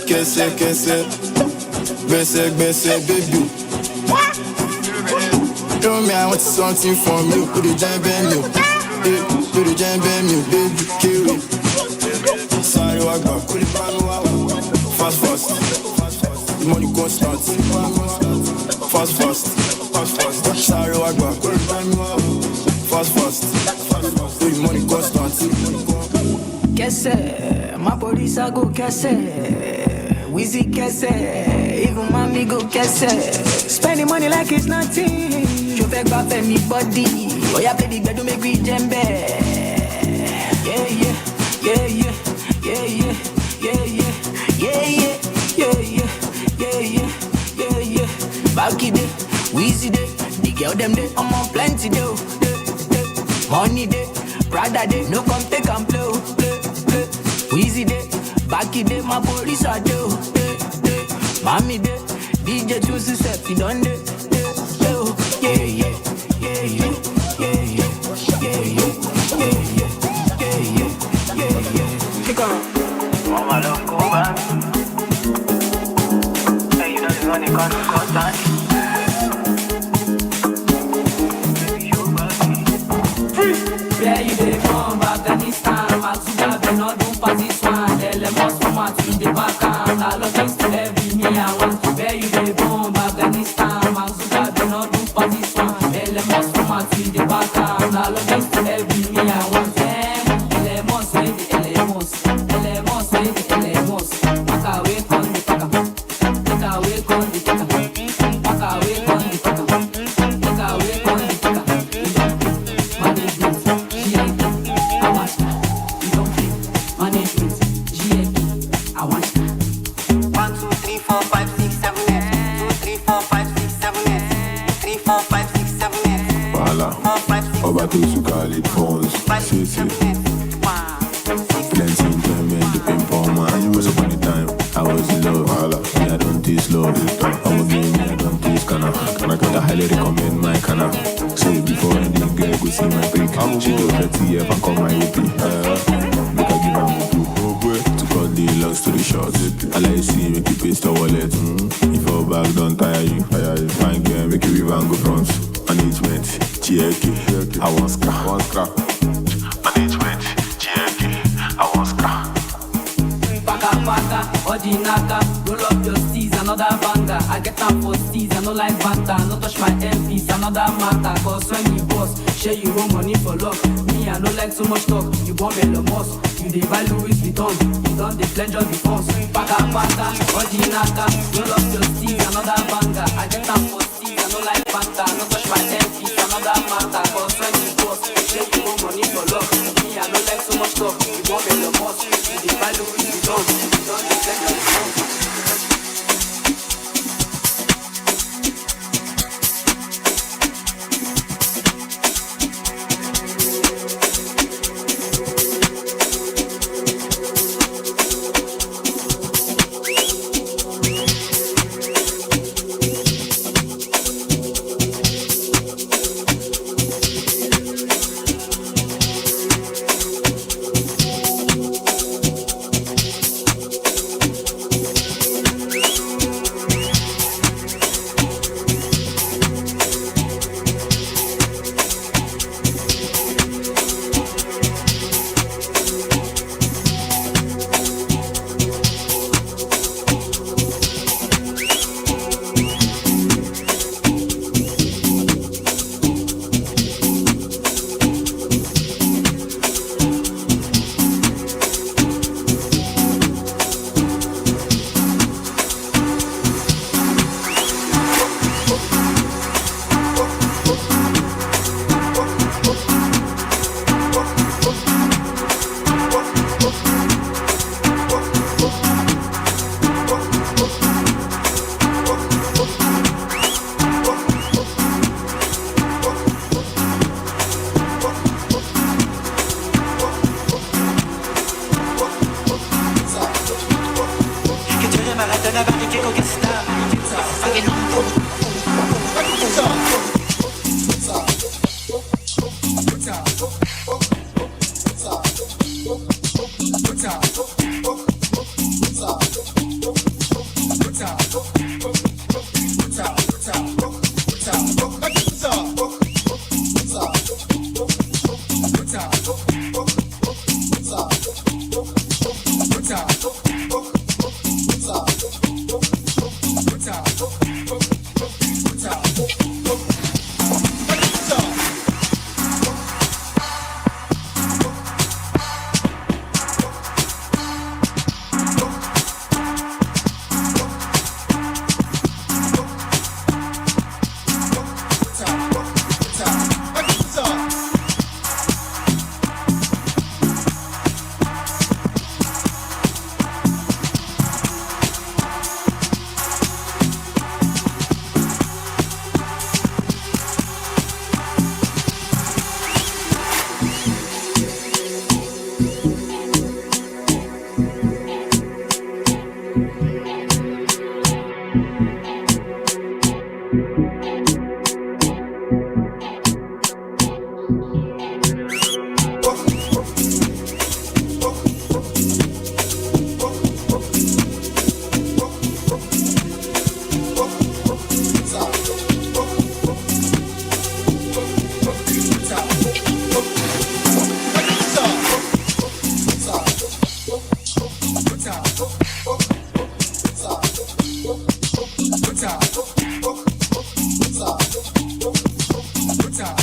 Kese, kese. Gbese, gbese, baby. Tell me I want something from you. Do the djembe me. Do the djembe me, baby. Kill it. Sorry, wagba. Fast, fast. The money constant. Fast, fast. Sorry, wagba. Fast, fast. The money constant.
Kese, my police I go kese. Wheezy kese, even mommy go kese. Spending money like it's nothing. You fake back me body. Oh yeah, baby, better make me jembe. Yeah, yeah, yeah, yeah, yeah, yeah, yeah, yeah, yeah, yeah, yeah, yeah, yeah, yeah, yeah, yeah. Back it, Wheezy day, the girl them day, I'm on plenty day. Money day, Prada day, no come take and play. Wheezy day, back it day, my police are do. Mommy day, DJ choose to step, he done day. Yeah, yeah, yeah, yeah, yeah, yeah, yeah, yeah, yeah, yeah, yeah, yeah, yeah. Kick on. Mama don't go back. Hey, you know the money can't constant.
Yeah, you dey from Afghanistan, Masuda be not do pass this one. Lemos format in the back and all of things to every me I want. Where you dey from Afghanistan, Masuda be not do pass this one. Lemos format in the back and all of things to every me I want. Lemos, baby, lemos, lemos, baby, lemos. Pack away from the pack, take away from the pack, pack away from the pack, take away from the pack.
Over to Sukali phones, city. Plenty enjoyment, the ping pong man. Was upon the time, I was in love. Me, I don't taste love. I'm a game, me, I don't taste canna. I highly recommend my canna. So before ending, girl, go see my break. She do 30 if I come my AP. Make I give her my two. To cut the long story short, I like to see make you paste the wallet. If your bag don't tire you, fine girl, make you even go front. Management, Chieki, I want scrap. Management, Chieki, I want scrap.
Paka paka, ordinaka, roll up your steez, another banger. I get up for steez, I no like banter. No touch my MPs, another matter. Cause when you boss, share you own money for love. Me, I no like too much talk. You want Bello Moss, you dey value Louis Vuitton. You don't dey pledge the funds. Paka paka, ordinaka, roll up your steez, another banger. I get up for steez, I no like banter. No touch my MPs, another matter. Cause when you boss, share you own money for love. Me, I no like too much talk. You want Bello Moss, you dey value Louis Vuitton. You don't dey pledge the funds.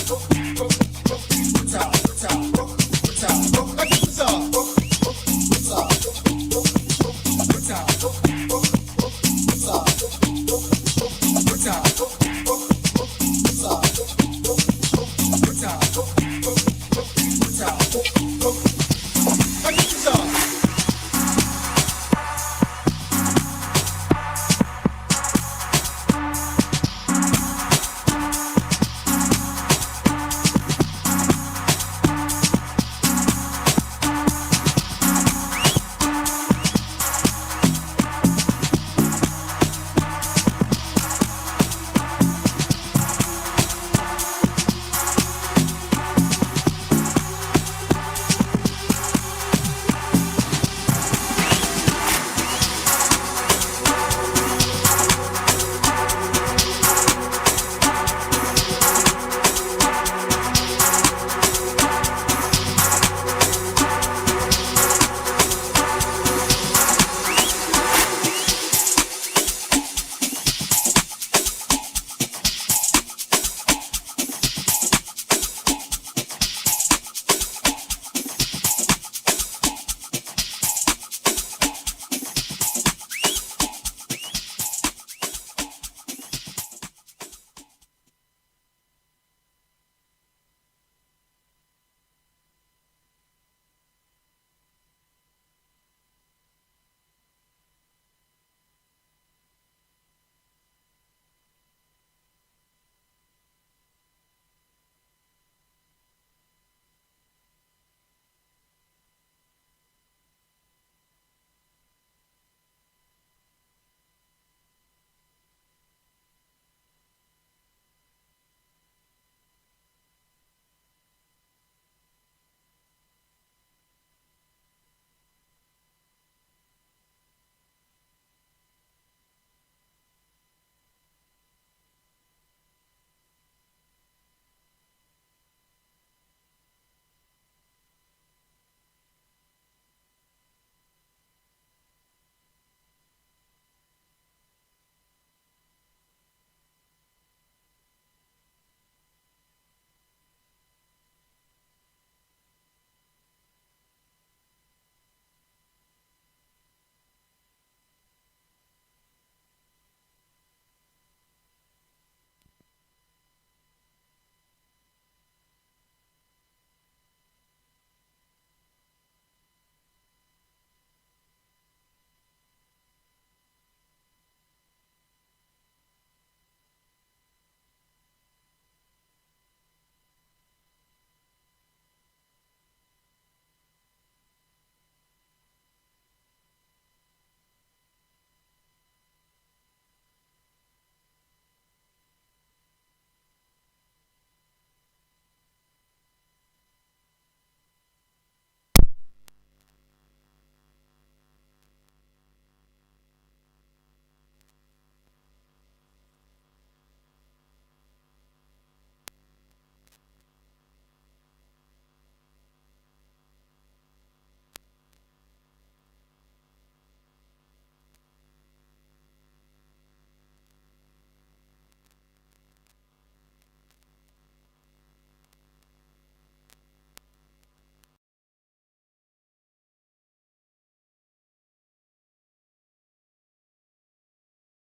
Put